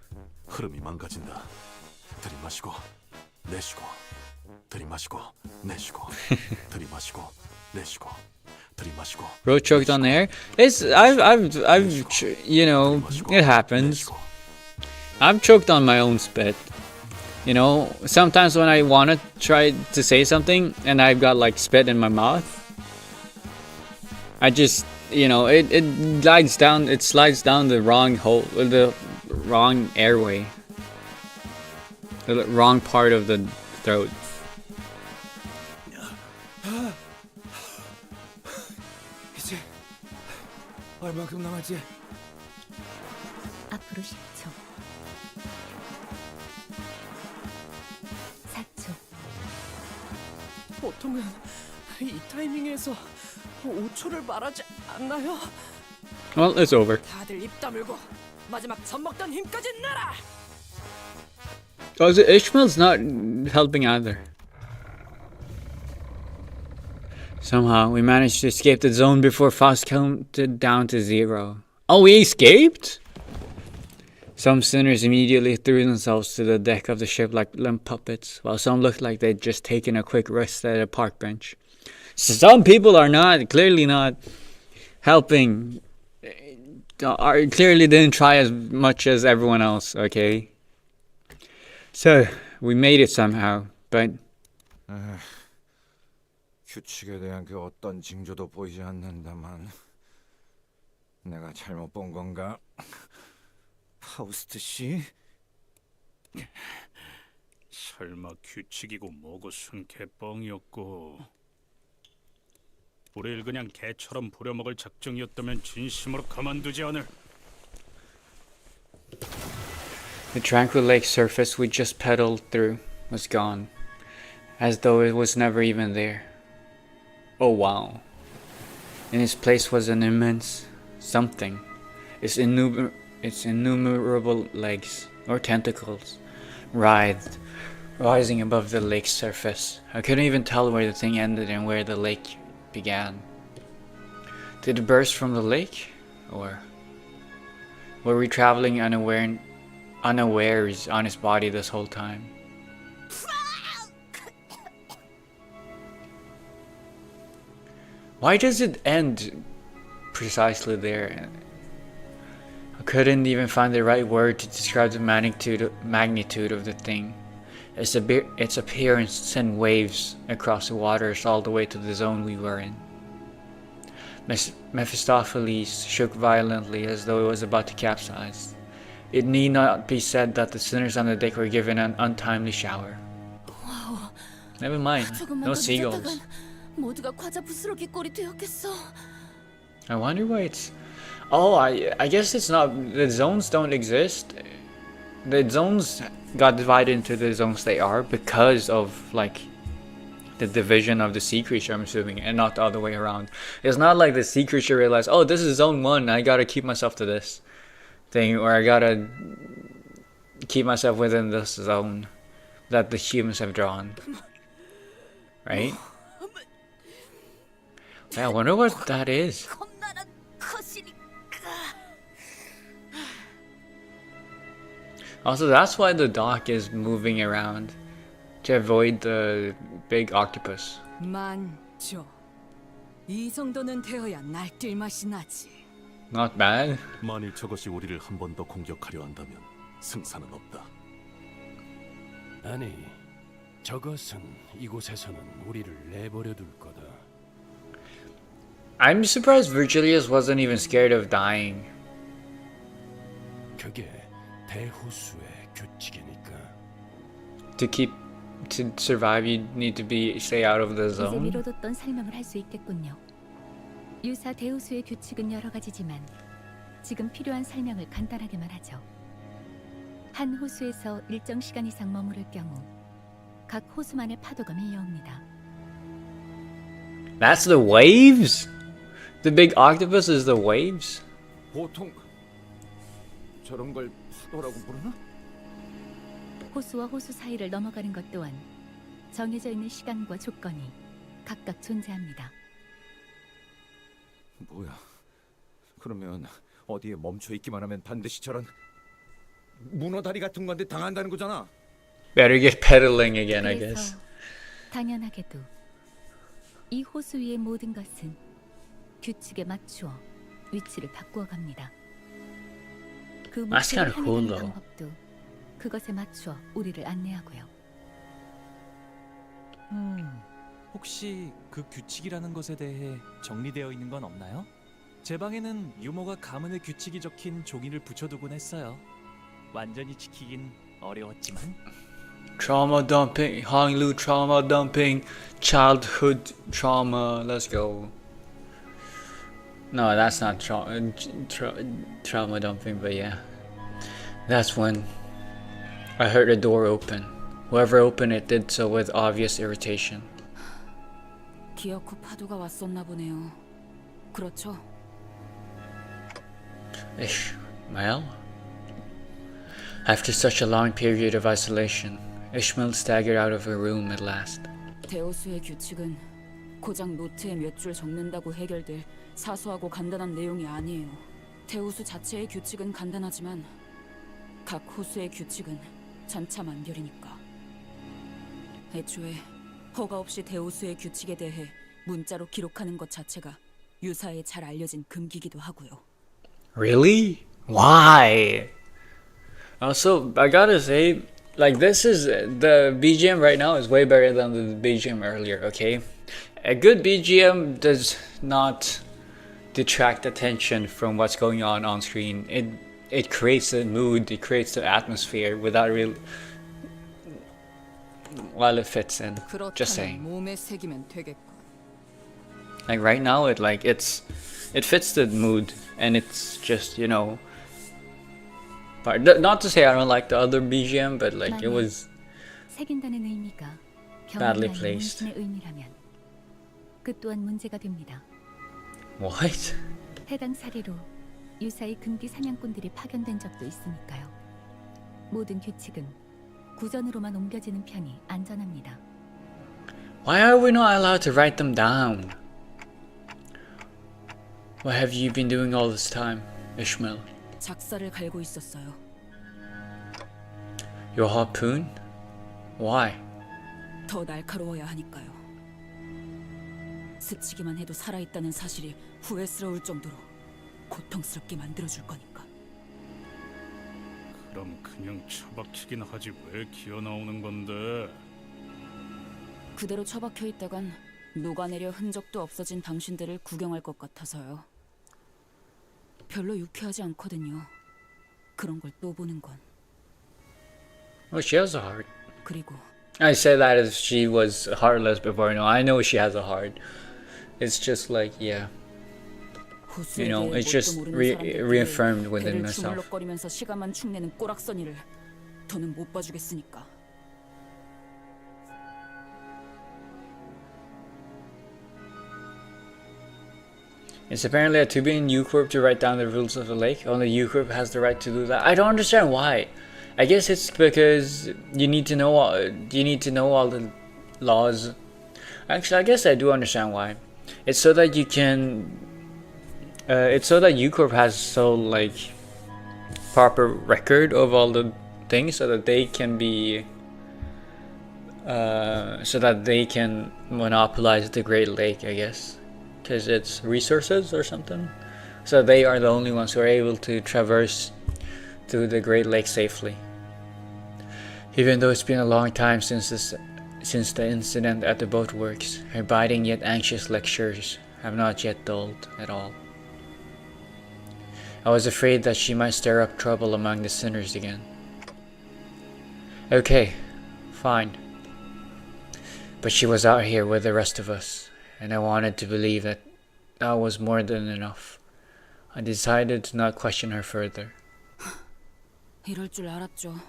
흐름이 망가진다. 들이마시고 내쉬고 들이마시고 내쉬고 들이마시고 내쉬고 들이마시고. Bro choked on air. You know, it happens. I've choked on my own spit. You know, sometimes when I want to try to say something and I've got like spit in my mouth, I just, you know, it slides down the wrong hole, the wrong airway, the wrong part of the throat. 이제 얼마큼 남았지? 앞으로 10초. 4초. 보통은 이 타이밍에서 5초를 말하지 않나요? Well, it's over. 다들 입 다물고 마지막 젖 먹던 힘까지 내라. Oh, Ishmael's not helping either. Somehow, we managed to escape the zone before Faust counted down to 0. Oh, we escaped? Some sinners immediately threw themselves to the deck of the ship like limp puppets, while some looked like they'd just taken a quick rest at a park bench. Some people are clearly not helping. Clearly didn't try as much as everyone else, okay? So, we made it somehow, but... 규칙에 대한 그 어떤 징조도 보이지 않는다만 내가 잘못 본 건가? 파우스트 씨? 설마 규칙이고 뭐고 순개뻥이었고 우릴 그냥 개처럼 부려먹을 작정이었다면 진심으로 가만두지 않을. The tranquil lake surface we just pedaled through was gone, as though it was never even there. Oh wow. In its place was an immense something. Its innumerable legs, or tentacles, writhed, rising above the lake's surface. I couldn't even tell where the thing ended and where the lake began. Did it burst from the lake? Or were we traveling unawares on its body this whole time? Why does it end precisely there? I couldn't even find the right word to describe the magnitude of the thing. Its appearance sent waves across the waters all the way to the zone we were in. Mephistopheles shook violently as though it was about to capsize. It need not be said that the sinners on the deck were given an untimely shower. 와우, Never mind, 조금만 no 더 seagulls. 늦었다간 모두가 과자 부스러기 꼴이 되었겠어. I wonder why it's... Oh, I guess it's not... The zones don't exist. The zones got divided into the zones they are because of, like, the division of the sea creature, I'm assuming, and not the other way around. It's not like the sea creature realized, oh, this is zone 1, I gotta keep myself to this thing, or I gotta keep myself within this zone that the humans have drawn. Right? Yeah, I wonder what that is. 겁나는 것이니까. Also, that's why the dock is moving around, to avoid the big octopus. 만조. 이 정도는 되어야 날뛸 맛이 나지. Not bad. 만일 저것이 우리를 한 번 더 공격하려 한다면 승산은 없다. 아니, 저것은 이곳에서는 우리를 내버려 둘 거다. I'm surprised Virgilius wasn't even scared of dying. 그게 대호수의 규칙이니까. To survive, you need to stay out of the 이제 zone. 미뤄뒀던 설명을 할 수 있겠군요. 유사 대호수의 규칙은 여러 가지지만 지금 필요한 설명을 간단하게만 하죠. 한 호수에서 일정 시간 이상 머무를 경우 각 호수만의 파도가 밀려옵니다. That's the waves? The big octopus is the waves? 보통 저런 걸 파도라고 부르나? 호수와 호수 사이를 넘어가는 것 또한 정해져 있는 시간과 조건이 각각 존재합니다. 뭐야? 그러면 어디에 멈춰 있기만 하면 반드시 저런 문어 다리 같은 건데 당한다는 거잖아. Better get pedaling again, I guess. 그래서 당연하게도 이 호수 위의 모든 것은 규칙에 맞추어 위치를 바꾸어 갑니다. 그 That's 목표를 kinda cool, 향해 가는 though. 방법도 그것에 맞추어 우리를 안내하고요. 혹시 그 규칙이라는 것에 대해 정리되어 있는 건 없나요? 제 방에는 유머가 가문의 규칙이 적힌 종이를 붙여두곤 했어요. 완전히 지키긴 어려웠지만. Trauma dumping, Hanglu trauma dumping, childhood trauma. Let's go. No, that's not trauma dumping, but yeah. That's when I heard a door open. Whoever opened it did so with obvious irritation. 기억 후 파도가 왔었나 보네요. 그렇죠? Ishmael? After such a long period of isolation, Ishmael staggered out of her room at last. 데오스의 규칙은 고작 노트에 몇 줄 적는다고 해결될 사소하고 간단한 내용이 아니에요. 데오스 자체의 규칙은 간단하지만 각 호수의 규칙은 천차만별이니까. 애초에 허가 없이 데오스의 규칙에 대해 문자로 기록하는 것 자체가 유사에 잘 알려진 금기기도 하고요. Really? Why? Also, I gotta say, like, this is the BGM right now is way better than the BGM earlier, okay? A good BGM does not detract attention from what's going on screen. It creates a mood, it creates the atmosphere without real. While it fits in. Just saying. 몸에 새기면 되겠군. Like right now, it fits the mood, and it's just, you know. But not to say I don't like the other BGM, but like it was 새긴다는 의미가 badly 경험이나 placed. 문신의 의미라면 그 또한 문제가 됩니다. What? 해당 사례로 유사의 금기 사냥꾼들이 파견된 적도 있으니까요. 모든 규칙은 구전으로만 옮겨지는 편이 안전합니다. Why are we not allowed to write them down? What have you been doing all this time, Ishmael? 작사를 갈고 있었어요. Your harpoon? Why? 더 날카로워야 하니까요. 스치기만 해도 살아있다는 사실이 후회스러울 정도로 고통스럽게 만들어줄 거니까. 그럼 그냥 처박히긴 하지 왜 기어 나오는 건데? 그대로 처박혀 있다간 녹아내려 흔적도 없어진 당신들을 구경할 것 같아서요. 별로 유쾌하지 않거든요. 그런 걸 또 보는 건. Well, she has a heart. 그리고 I said that as she was heartless before. No, I know she has a heart. It's just like, yeah. You know, it's just reaffirmed within 배를 herself. 주물럭거리면서 시간만 축내는 꼬락서니를 더는 못 봐주겠으니까. It's apparently a Tubian U-Corp to write down the rules of the lake. Only U-Corp has the right to do that. I don't understand why. I guess it's because you need to know all the laws. Actually, I guess I do understand why. It's so that you can. It's so that U-Corp has like proper record of all the things, so that they can be. So that they can monopolize the Great Lake, I guess. Because it's resources or something. So they are the only ones who are able to traverse through the Great Lake safely. Even though it's been a long time since the incident at the boatworks, her biting yet anxious lectures have not yet dulled at all. I was afraid that she might stir up trouble among the sinners again. Okay, fine. But she was out here with the rest of us, and I wanted to believe that that was more than enough. I decided to not question her further. 이럴 줄 알았죠.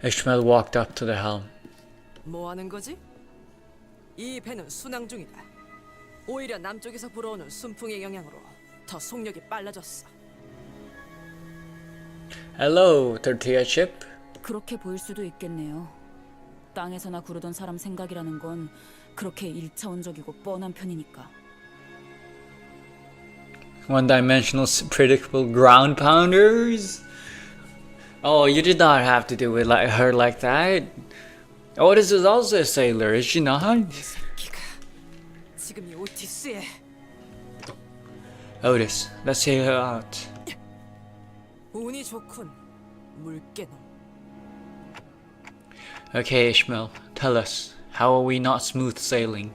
Ishmael walked up to the helm. 뭐 하는 거지? 이 배는 순항 중이다. 오히려 남쪽에서 불어오는 순풍의 영향으로 더 속력이 빨라졌어. Hello, tortilla chip. 그렇게 보일 수도 있겠네요. 땅에서나 구르던 사람 생각이라는 건 그렇게 일차원적이고 뻔한 편이니까. One-dimensional predictable ground pounders. Oh, you did not have to do it like her like that. Otis is also a sailor, is she not? 새끼가 지금 이 오티스에 Otis, let's sail her out. 운이 좋군. 물개놈. Okay, Ishmael, tell us, how are we not smooth sailing?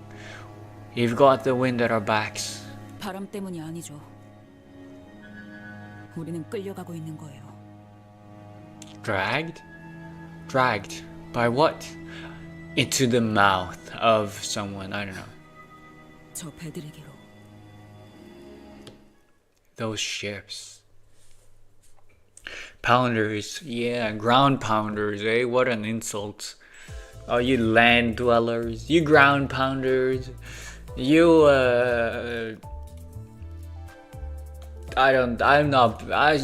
You've got the wind at our backs. 바람 때문이 아니죠. 우리는 끌려가고 있는 거예요. Dragged? Dragged? By what? Into the mouth of someone, I don't know. 저 배들이기로. Those ships. Pounders, yeah, ground pounders, eh? What an insult. Oh, you land dwellers, you ground pounders, you,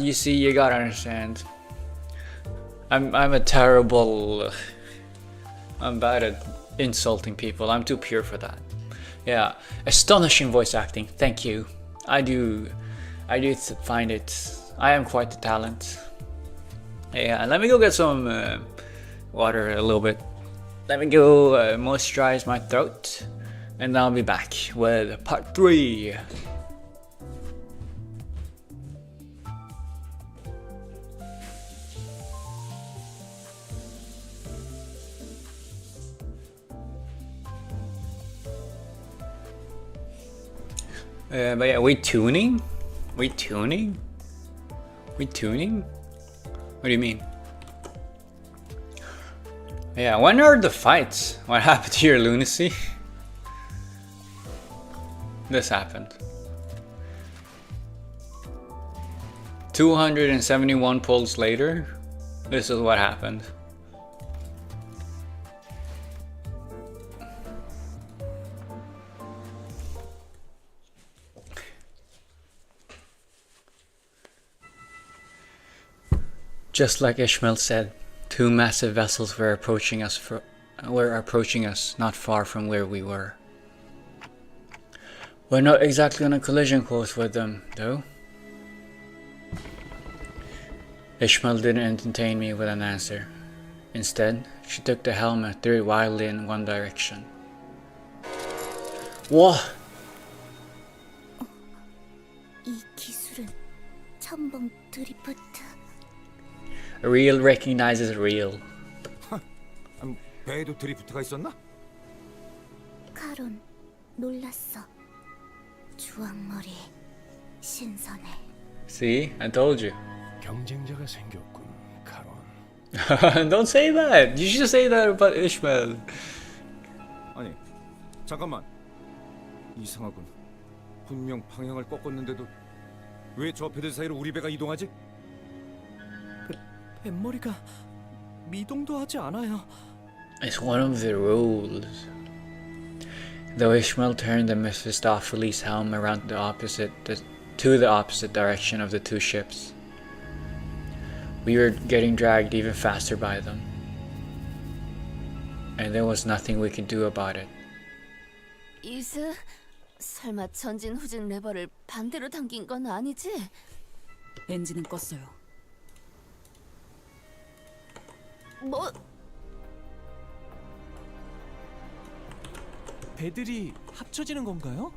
you see, you gotta understand. I'm bad at insulting people. I'm too pure for that. Yeah, astonishing voice acting. Thank you. I do find it. I am quite the talent. Yeah, let me go get some water a little bit. Let me go moisturize my throat, and I'll be back with part 3. But yeah, we tuning? We tuning? We tuning? What do you mean? Yeah, when are the fights? What happened to your lunacy? This happened. 271 polls later, this is what happened. Just like Ishmael said, 2 massive vessels were approaching us not far from where we were. We're not exactly on a collision course with them, though. Ishmael didn't entertain me with an answer. Instead, she took the helm and threw it wildly in one direction. What? 이 기술은 첨벙 드리프트. Real recognizes real. 배에도 드리프트가 있었나? 카론, 놀랐어. 주황머리, 신선해. See, I told you. 경쟁자가 생겼군, 카론. Don't say that. You should say that about Ishmael. 아니, 잠깐만. 이상하군. 분명 방향을 꺾었는데도 왜 저 배들 사이로 우리 배가 이동하지? 뱃머리가 미동도 하지 않아요. It's one of the rules. Though Ishmael turned the Mephistopheles helm around to the opposite direction of the 2 ships, we were getting dragged even faster by them, and there was nothing we could do about it. 이스, 설마 전진 후진 레버를 반대로 당긴 건 아니지? 엔진은 껐어요. 뭐? 배들이 합쳐지는 건가요?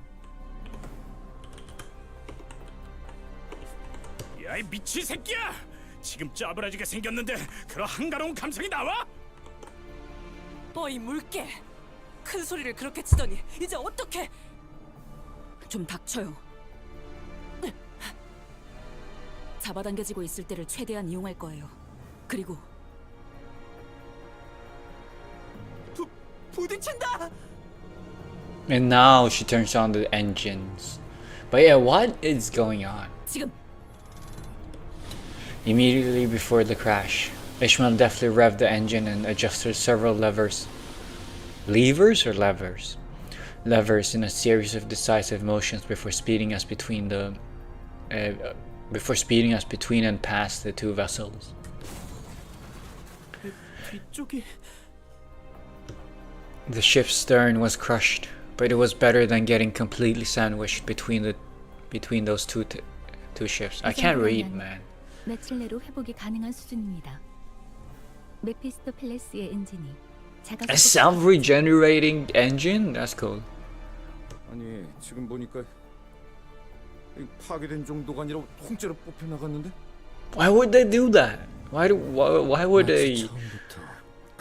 야, 이 미친 새끼야! 지금 짜부라지게 생겼는데 그런 한가로운 감성이 나와? 어이 물개. 큰 소리를 그렇게 치더니 이제 어떡해? 좀 닥쳐요. 잡아당겨지고 있을 때를 최대한 이용할 거예요. 그리고 부딪힌다. And now she turns on the engines. But yeah, what is going on? 지금 Immediately before the crash, Ishmael deftly revved the engine and adjusted several levers. Levers or levers? Levers in a series of decisive motions before speeding us between and past the 2 vessels. 뒤쪽이 The ship's stern was crushed, but it was better than getting completely sandwiched between those two ships. I can't read, man. 며칠 내로 회복이 가능한 수준입니다. 메피스토펠레스의 엔진이 자가 A self-regenerating engine? That's cool. 아니 지금 보니까 이 파괴된 정도가 아니라 통째로 뽑혀 나갔는데? Why would they do that? Why would they? 처음부터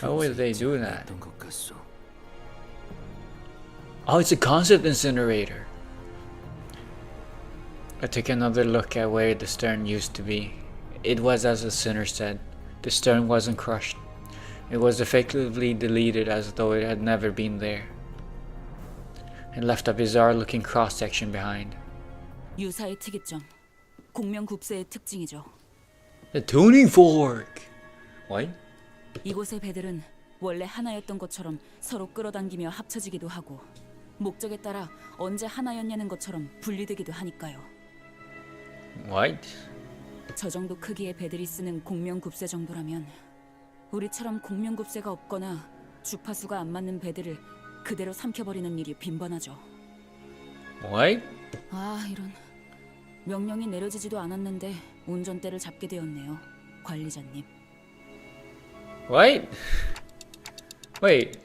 Why would they do that? 했던 것 같소. Oh, it's a concept incinerator. I took another look at where the stern used to be. It was as the sinner said. The stern wasn't crushed. It was effectively deleted as though it had never been there. It left a bizarre-looking cross-section behind. 유사의 특이점, 공명굽세의 특징이죠. The tuning fork! What? 이곳의 배들은 원래 하나였던 것처럼 서로 끌어당기며 합쳐지기도 하고 목적에 따라 언제 하나였냐는 것처럼 분리되기도 하니까요. What? 저 정도 크기의 배들이 쓰는 공명굽세 정도라면 우리처럼 공명굽세가 없거나 주파수가 안 맞는 배들을 그대로 삼켜버리는 일이 빈번하죠. What? 아, 이런. 명령이 내려지지도 않았는데 운전대를 잡게 되었네요, 관리자님. What? Wait.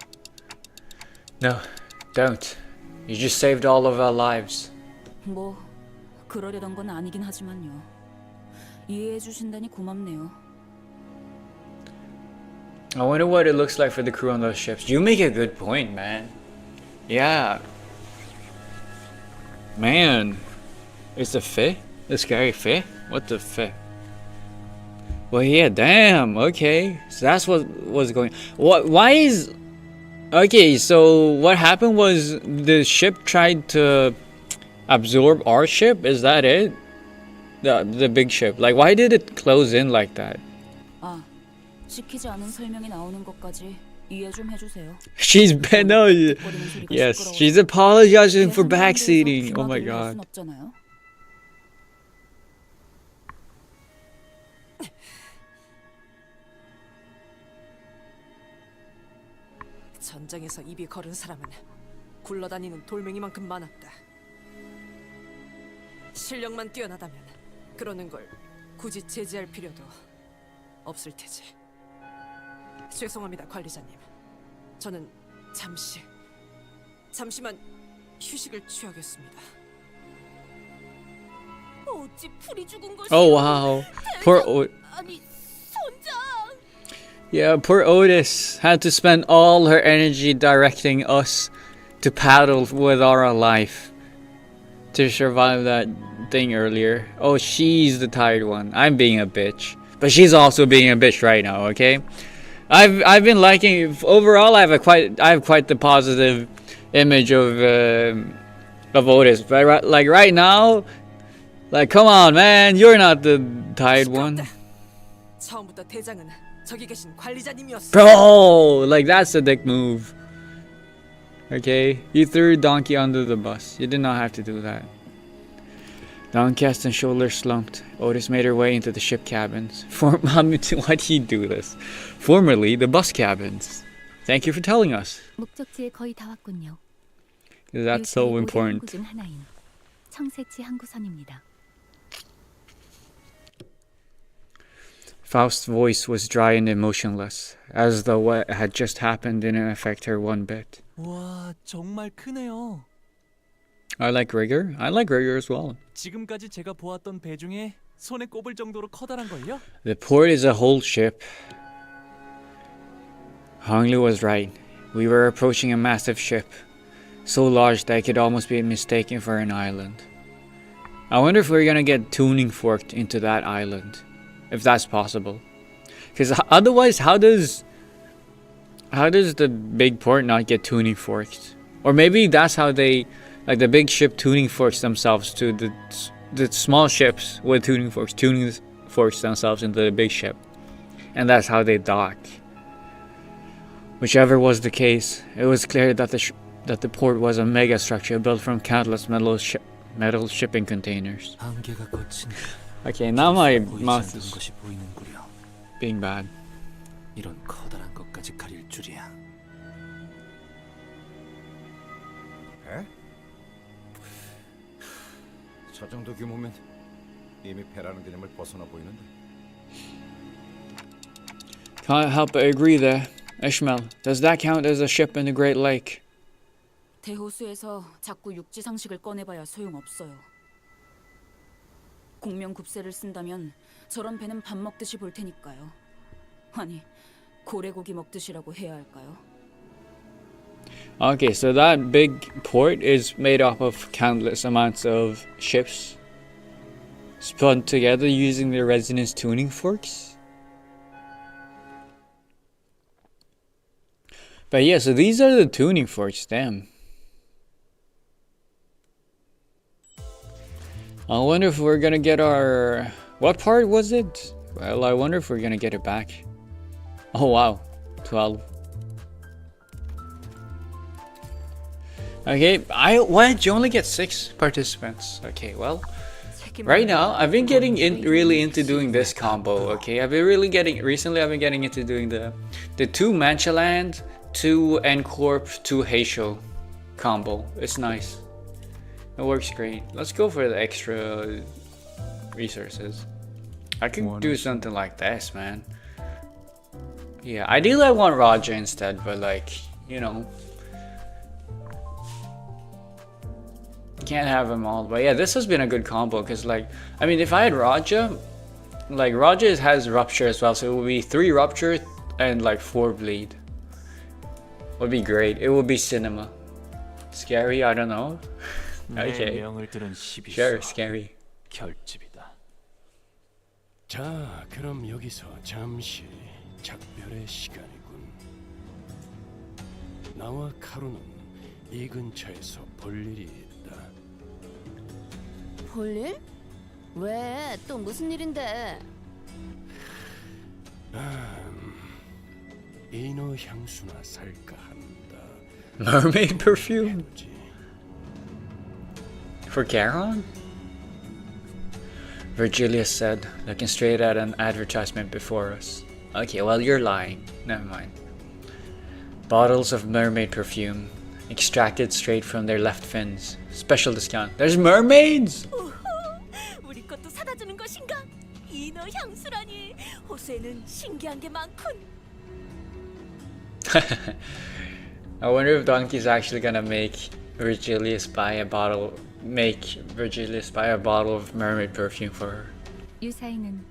No, don't. You just saved all of our lives. 뭐 그러려던 건 아니긴 하지만요. 이해해 주신다니 고맙네요. I wonder what it looks like for the crew on those ships. You make a good point, man. Yeah. Man. It's a fish? A scary fish? What the fish? Well, yeah, damn. Okay. So that's what was going. Why is. Okay, so what happened was the ship tried to absorb our ship? Is that it? The big ship. Like, why did it close in like that? 아, 시키지 않은 설명이 나오는 것까지 이해 좀 해주세요. She's no, yes, she's apologizing for backseating. Oh my god. 전장에서 입이 거른 사람은 굴러다니는 돌멩이만큼 많았다. 실력만 뛰어나다면 그러는 걸 굳이 제지할 필요도 없을 테지. 죄송합니다, 관리자님. 저는 잠시만 휴식을 취하겠습니다. 어찌 풀이 죽은 것이? Oh wow, poor 아니, 선장. Yeah, poor Otis had to spend all her energy directing us to paddle with our life to survive that thing earlier. Oh, she's the tired one. I'm being a bitch, but she's also being a bitch right now. Okay, I've been liking overall. I have quite the positive image of Otis, but like right now, like come on, man, you're not the tired one. 처음부터 대장은 저기 계신 관리자님이었어. Bro, like that's a dick move. Okay, you threw Donkey under the bus. You did not have to do that. Downcast and shoulders slumped, Otis made her way into the ship cabins. Why'd he do this? Formerly the bus cabins. Thank you for telling us. 목적지에 거의 다 왔군요. That's so important. 중 하나인 청새치 항구선입니다. Faust's voice was dry and emotionless, as though what had just happened didn't affect her one bit. 와, 정말 크네요. I like rigor as well. 지금까지 제가 보았던 배 중에 손에 꼽을 정도로 커다란 걸요? The port is a whole ship. Honglu was right. We were approaching a massive ship, so large that it could almost be mistaken for an island. I wonder if we're gonna get tuning forked into that island, if that's possible. Because otherwise, how does the big port not get tuning forked? Or maybe that's how they, like the big ship tuning forks themselves to the small ships with tuning forks themselves into the big ship, and that's how they dock. Whichever was the case, it was clear that the port was a mega structure built from countless metal shipping containers. 안개가 걷힌 Okay, now my 보이지 mouth 않는 is 것이 보이는구려. being bad. 이런 커다란 것까지 가릴 줄이야. 배? 저 정도 규모면 이미 배라는 개념을 벗어나 보이는데. Can't help but agree there. Ishmael, does that count as a ship in the Great Lake? 대호수에서 자꾸 육지 상식을 꺼내봐야 소용없어요. 공명급세를 쓴다면 저런 배는 밥 먹듯이 볼 테니까요. 아니, 고래고기 먹듯이라고 해야 할까요? Okay, so that big port is made up of countless amounts of ships spun together using their resonance tuning forks. But yeah, so these are the tuning forks, damn. I wonder if we're gonna get our... What part was it? Well, I wonder if we're gonna get it back. Oh wow, 12. Okay, why did you only get 6 participants? Okay, well, right now I've been getting really into doing this combo. Okay, recently I've been getting into doing the 2 Manchaland, 2 N-Corp, 2 Heisho combo. It's nice. It works great. Let's go for the extra resources. I could do something like this, man. Yeah, ideally I want Raja instead, but like, you know, can't have them all. But yeah, this has been a good combo because, like, I mean, if I had Raja, like, Raja has Rupture as well, so it would be 3 Rupture and like 4 Bleed. Would be great. It would be cinema. Scary? I don't know. Okay. Sure, scary. 결집이다. 자, 그럼 여기서 잠시 작별의 시간이군. 나와 카루는 이 근처에서 볼 일이 있다. 볼일? 왜? 또 무슨 일인데? 인어 향수나 살까 한다. Mermaid perfume? For Charon? Virgilius said, looking straight at an advertisement before us. Okay, well, you're lying. Never mind. Bottles of mermaid perfume, extracted straight from their left fins. Special discount. There's mermaids! 우리 것도 사다 주는 것인가? 인어 향수라니. 호수에는 신기한 게 많군. I wonder if Donkey's actually gonna make Virgilius buy a bottle of mermaid perfume for her. 유사에는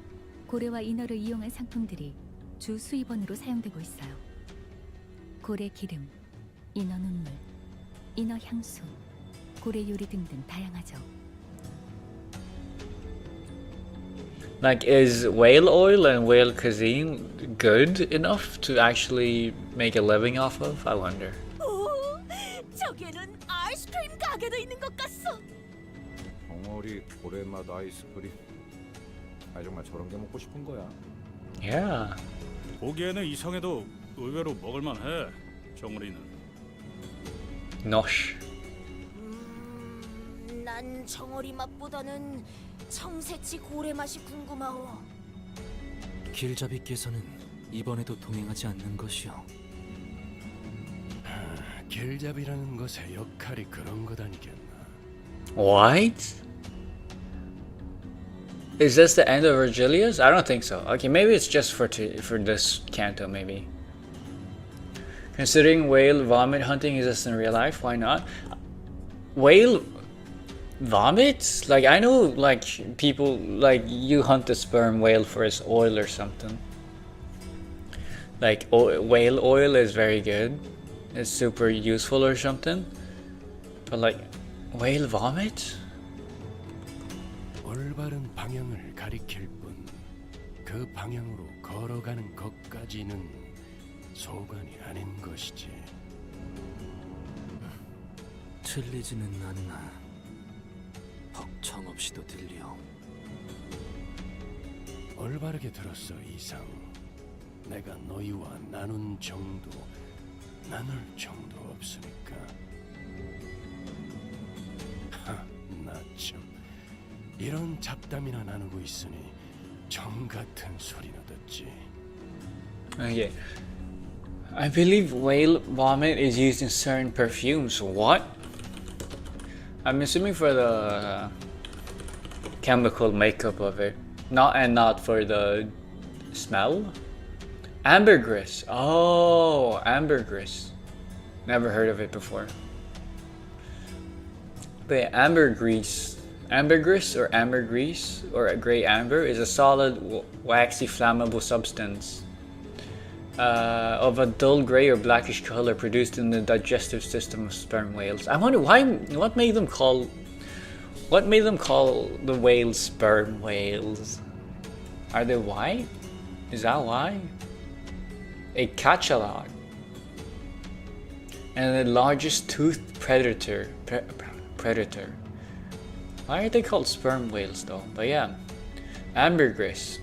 고래와 인어를 이용한 상품들이 주 수입원으로 사용되고 있어요. 고래 기름, 인어 눈물, 인어 향수, 고래 요리 등등 다양하죠. Like, is whale oil and whale cuisine good enough to actually make a living off of? I wonder. 오, 저기에는 아이스크림 가게도 있는 것 같소. 덩어리 고래맛 아이스크림. 아, 정말 저런 게 먹고 싶은 거야. Yeah. 보기에는 이상해도 의외로 먹을만해. 정우리는. Nosh. 난 정어리 맛보다는 청새치 고래 맛이 궁금하오. 길잡이께서는 이번에도 동행하지 않는 것이오. 길잡이라는 것의 역할이 그런 것 아니겠나? What? Is this the end of Virgilius? I don't think so. Okay, maybe it's just for this Canto, maybe. Considering whale vomit hunting exists in real life, why not? Whale vomit? Like, I know, like, people, like, you hunt the sperm whale for its oil or something. Like, whale oil is very good. It's super useful or something. But, like, whale vomit? 올바른 방향을 가리킬 뿐 그 방향으로 걸어가는 것까지는 소관이 아닌 것이지. 틀리지는 않나. 벅청 없이도 들려. 올바르게 들었어, 이상. 내가 너희와 나눌 정도 없으니까. 나 참 이런 잡담이나 나누고 있으니 정 같은 소리나 듣지. Okay. I believe whale vomit is used in certain perfumes. What? I'm assuming for the chemical makeup of it. Not for the Smell? Ambergris. Oh, ambergris. Never heard of it before. But ambergris or ambergris or a gray amber is a solid waxy flammable substance of a dull gray or blackish color produced in the digestive system of sperm whales. I wonder what made them call the whales sperm whales? Are they white? Is that why? A cachalot and the largest toothed predator. Why are they called sperm whales though? But yeah, ambergris.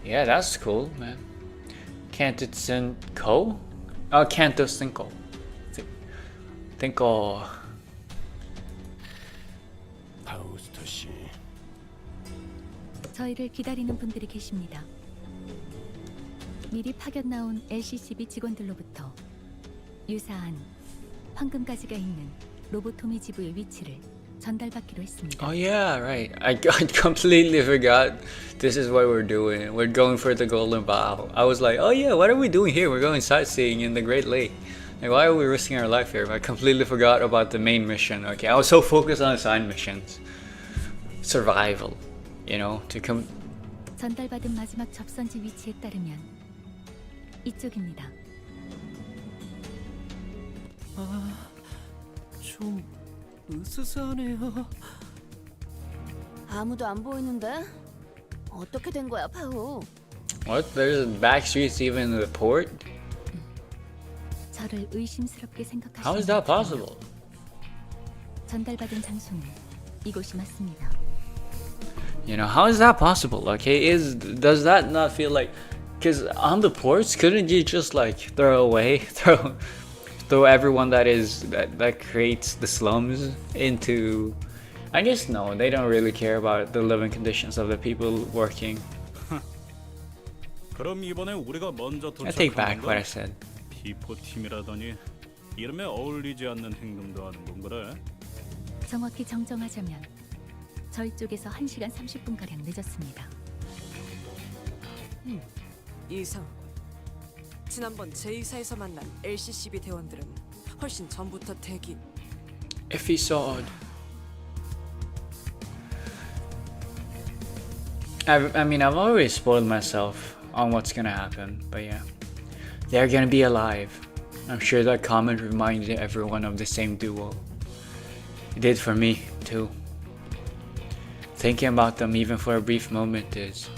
Yeah, that's cool, man. Canto. Oh, Canto 5. 5. 파우스트 씨, 저희를 기다리는 분들이 계십니다. 미리 파견 나온 LCCB 직원들로부터 유사한 황금가지가 있는 로보토미 지부의 위치를 전달받기로 했습니다. Oh yeah, right. I completely forgot this is what we're doing. We're going for the Golden Bough. I was like, oh yeah, what are we doing here? We're going sightseeing in the Great Lake. Like, why are we risking our life here? I completely forgot about the main mission. Okay, I was so focused on the side missions. Survival, you know, to come. 전달받은 마지막 접선지 위치에 따르면 이쪽입니다. 좀 으스스하네요. 아무도 안 보이는데? 어떻게 된 거야, 파우? What? There's back streets even in the port? 저를 의심스럽게 생각하시는 How is that possible? 전달받은 장소는 이곳이 맞습니다. You know, how is that possible? Okay, does that not feel like? Because on the ports, couldn't you just like throw everyone that creates the slums into? I guess no, they don't really care about the living conditions of the people working. 그럼 이번에 우리가 먼저 I take back 도착한 what I 건 said. 피포 팀이라더니 이름에 어울리지 않는 행동도 하는 건 그래? 정확히 정정하자면 저희 쪽에서 1시간 30분가량 늦었습니다. 이상. 지난번 제2사에서 만난 LCCB 대원들은 훨씬 전부터 대기. If he saw it. I mean, I've already spoiled myself on what's gonna happen, but yeah. They're gonna be alive. I'm sure that comment reminded everyone of the same duo. It did for me, too. Thinking about them even for a brief moment is...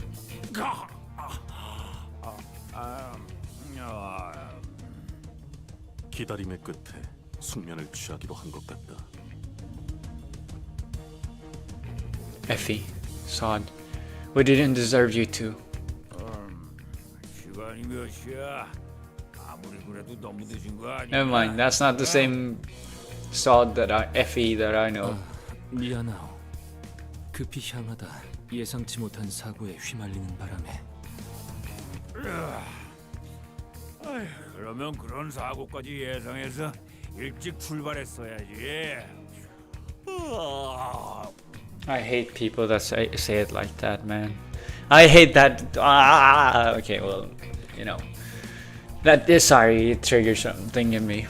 기다림의 끝에 숙면을 취하기로 한 것 같다. Effie, Sod, we didn't deserve you to. 시간이 몇 시야? 아무리 그래도 너무 늦은 거 아니야? Never mind, that's not the same Sod Effie that I know. 미안하오. 급히 향하다 예상치 못한 사고에 휘말리는 바람에. 그러면 그런 사고까지 예상해서 일찍 출발했어야지. I hate people that say it like that, man. I hate that. Okay, well, you know. That is sorry, it triggered something in me.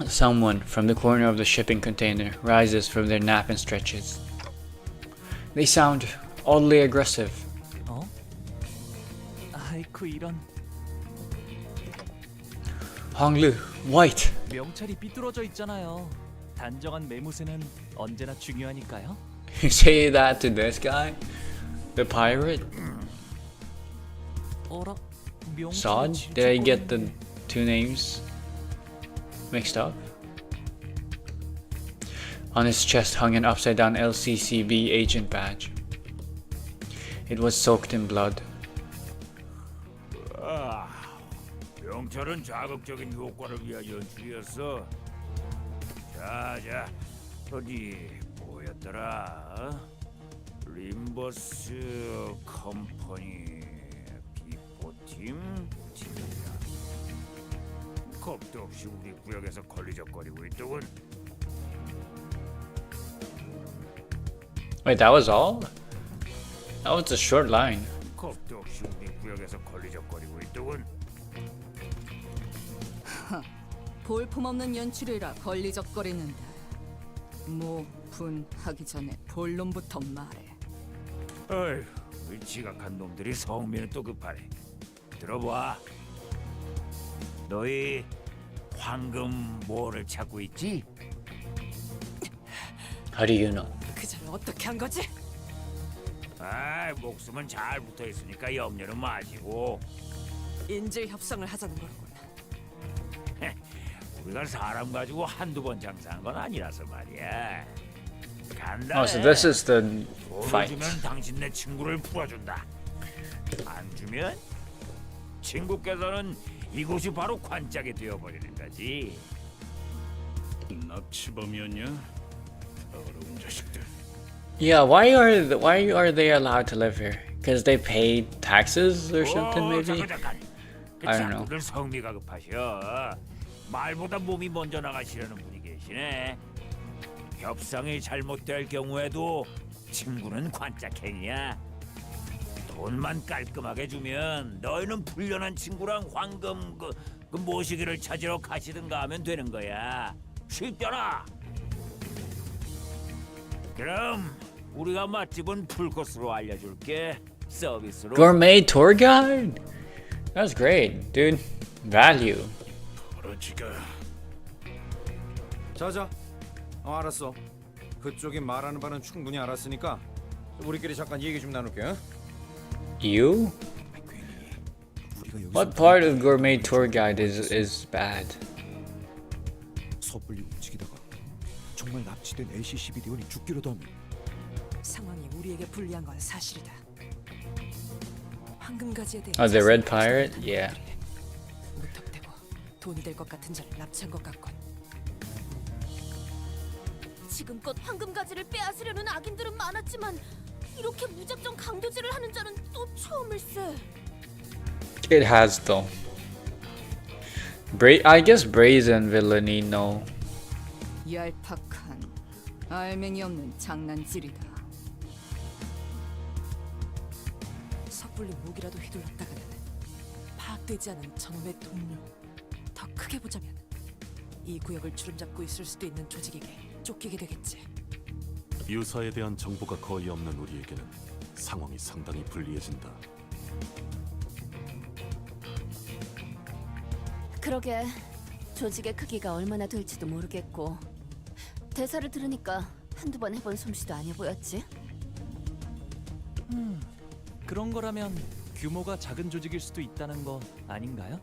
Someone from the corner of the shipping container rises from their nap and stretches. They sound oddly aggressive. 어? 아이쿠 이런. Honglu, white. 명찰이 삐뚤어져 있잖아요. 단정한 매무새는 언제나 중요하니까요. You say that to this guy? The pirate? 어라? Sod? Did I get the two names mixed up? On his chest hung an upside-down LCCB agent badge. It was soaked in blood. 명찰은 자극적인 효과를 위한 연출이었어. 자, 어디 보였더라? 림버스 컴퍼니 비포팀 팀이야. 겁도 없이 우리 구역에서 걸리적거리고 있더군. Wait, that was all? That was a short line. 겁도 없이 우리 구역에서 걸리적거리고 있더군. 볼품없는 연출이라 걸리적거리는데 뭐 분하기 전에 본론부터 말해. 어휴, 이 지각한 놈들이 성미는 또 급하네. 들어봐. 너희 황금 뭐를 찾고 있지? How do you know? 그 전에 어떻게 한 거지? 아, 목숨은 잘 붙어 있으니까 염려는 마시고. 인질 협상을 하자는 거로군. 우리가 사람 가지고 한두 번 장사한 건 아니라서 말이야. 간단해. Oh, so this is the 돈을 fight. 주면 당신네 친구를 풀어준다. 안 주면 친구께서는 이곳이 바로 관짝이 되어버리는 거지. 납치범이었냐? 더러운 자식들. Yeah, why are they allowed to live here? Because they paid taxes or something, maybe? 잠깐. 그 I don't know. 자꾸들 성미가 급하셔. 말보다 몸이 먼저 나가시려는 분이 계시네. 협상이 잘못될 경우에도 친구는 관짝행이야. 돈만 깔끔하게 주면 너희는 불련한 친구랑 황금 그 모시기를 찾으러 가시든가 하면 되는 거야. 쉽잖아. 그럼 우리가 맛집은 풀코스로 알려줄게. 서비스로. Gourmet tour guide? That's great, dude. Value. 버러지가. 자자. 알았어. 그쪽이 말하는 바는 충분히 알았으니까 우리끼리 잠깐 얘기 좀 나눌게. 어? You? What part of gourmet tour guide is bad? 섣불리 움직이다가 정말 납치된 LCCBD원이 죽기라도 하면 상황이 우리에게 불리한 건 사실이다. 황금가지에 대해 Oh, the red pirate? Yeah. 무턱대고 돈이 될 것 같은 자를 납치한 것 같군. 지금껏 황금가지를 빼앗으려는 악인들은 많았지만 이렇게 무작정 강도질을 하는 자는 또 처음일세. It has though. I guess brazen villainy, no. 얄팍한 알맹이 없는 장난질이다. 섣불리 목이라도 휘둘렀다가는 파악되지 않은 저놈의 동료. 더 크게 보자면 이 구역을 주름잡고 있을 수도 있는 조직에게 쫓기게 되겠지. 유사에 대한 정보가 거의 없는 우리에게는 상황이 상당히 불리해진다. 그러게 조직의 크기가 얼마나 될지도 모르겠고 대사를 들으니까 한두 번 해본 솜씨도 아니어 보였지. 그런 거라면 규모가 작은 조직일 수도 있다는 거 아닌가요?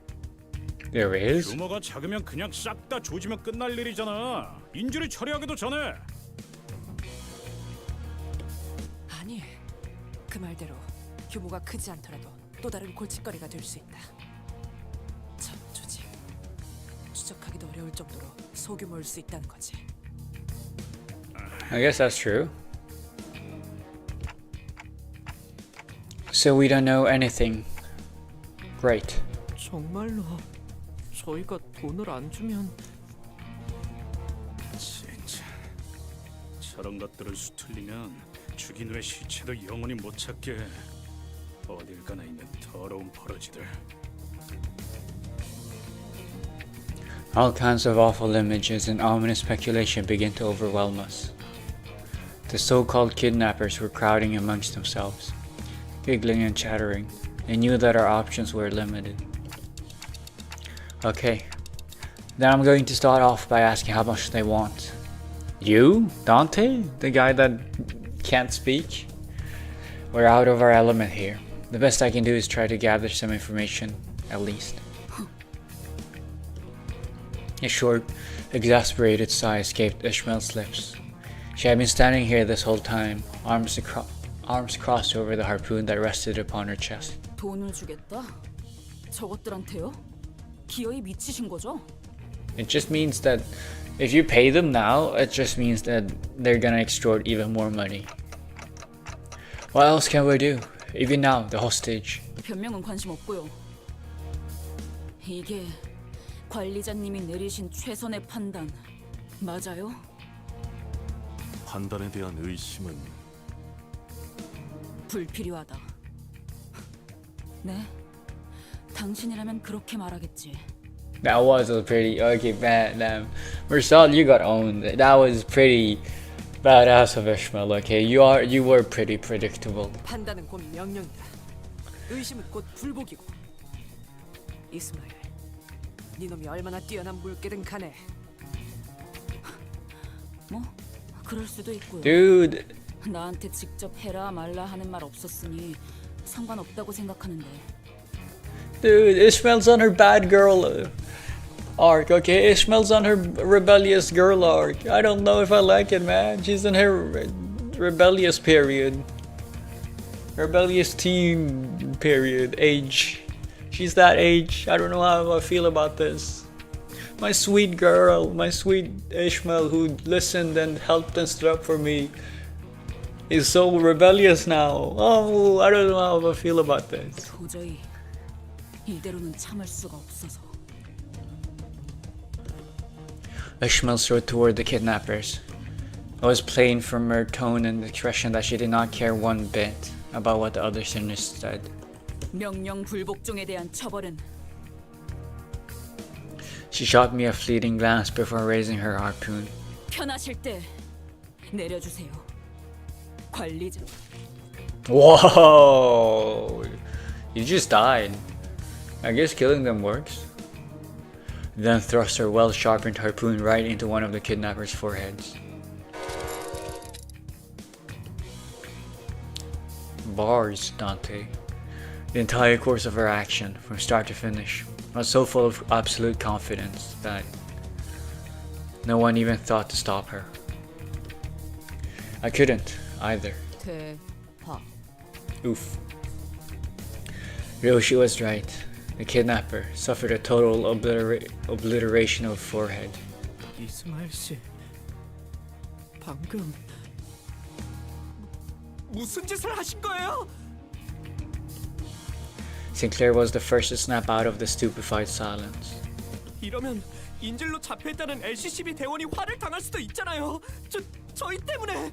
There is? 규모가 작으면 그냥 싹 다 조지면 끝날 일이잖아. 인질을 처리하기도 전에. 아니, 그 말대로 규모가 크지 않더라도 또 다른 골칫거리가 될 수 있다. 전 조직 추적하기도 어려울 정도로 소규모일 수 있다는 거지. I guess that's true. So we don't know anything. Great. 정말로 저희가 돈을 안 주면 진짜 저런 것들을 수틀리면 죽인 후의 시체도 영원히 못 찾게. 어딜 가나 있는 더러운 버러지들. All kinds of awful images and ominous speculation begin to overwhelm us. The so-called kidnappers were crowding amongst themselves, giggling and chattering. They knew that our options were limited. Okay, then I'm going to start off by asking how much they want. You, Dante, the guy that can't speak? We're out of our element here. The best I can do is try to gather some information, at least. A short, exasperated sigh escaped Ishmael's lips. She had been standing here this whole time, arms crossed over the harpoon that rested upon her chest. 돈을 주겠다? 저것들한테요? 기어이 미치신 거죠? It just means that if you pay them now, it just means that they're gonna extort even more money. What else can we do? Even now, the hostage. 변명은 관심 없고요. 이게 관리자님이 내리신 최선의 판단 맞아요? 판단에 대한 의심은 불필요하다. 네? 당신이라면 그렇게 말하겠지. That was a pretty okay, man. Mersal, you got owned. That was pretty badass of Ishmael. Okay, you were pretty predictable. 판단은 곧 명령이다. 의심은 곧 불복이고. 이스마엘, 네 놈이 얼마나 뛰어난 물개든 간에 뭐 그럴 수도 있고요. Dude, 나한테 직접 해라 말라 하는 말 없었으니 상관없다고 생각하는데. dude, Ishmael's on her bad girl arc. Okay, Ishmael's on her rebellious girl arc. I don't know if I like it, man. She's in her rebellious period. Rebellious teen period age. She's that age. I don't know how I feel about this. My sweet girl, my sweet Ishmael who listened and helped and stood up for me is so rebellious now. Oh, I don't know how I feel about this. 도저히 이대로는 참을 수가 없어서. Ishmael strode toward the kidnappers. It was plain from her tone and expression that she did not care one bit about what the other sinners said. 명령 불복종에 대한 처벌은 She shot me a fleeting glance before raising her harpoon. 편하실 때 내려주세요. 관리자. Whoa! You just died. I guess killing them works. Then thrust her well-sharpened harpoon right into one of the kidnappers' foreheads. Bars, Dante. The entire course of her action, from start to finish, was so full of absolute confidence that no one even thought to stop her. I couldn't, either. 대파. Oof. Ryoshi was right. The kidnapper suffered a total obliteration of forehead. 이스마엘 씨, 방금 무슨 짓을 하신 거예요? Sinclair was the first to snap out of the stupefied silence. 이러면 인질로 잡혀있다는 LCCB 대원이 화를 당할 수도 있잖아요. 저희 때문에.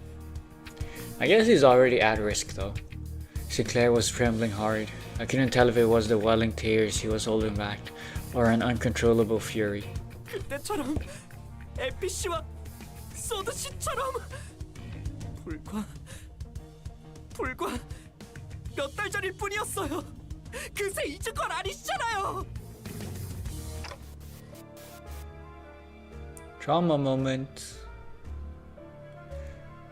I guess he's already at risk though. Sinclair was trembling hard. I couldn't tell if it was the welling tears he was holding back or an uncontrollable fury. 그때처럼 에피 씨와 소드 씨처럼 불과 몇 달 전일 뿐이었어요. 그새 잊은 건 아니시잖아요. Trauma moment.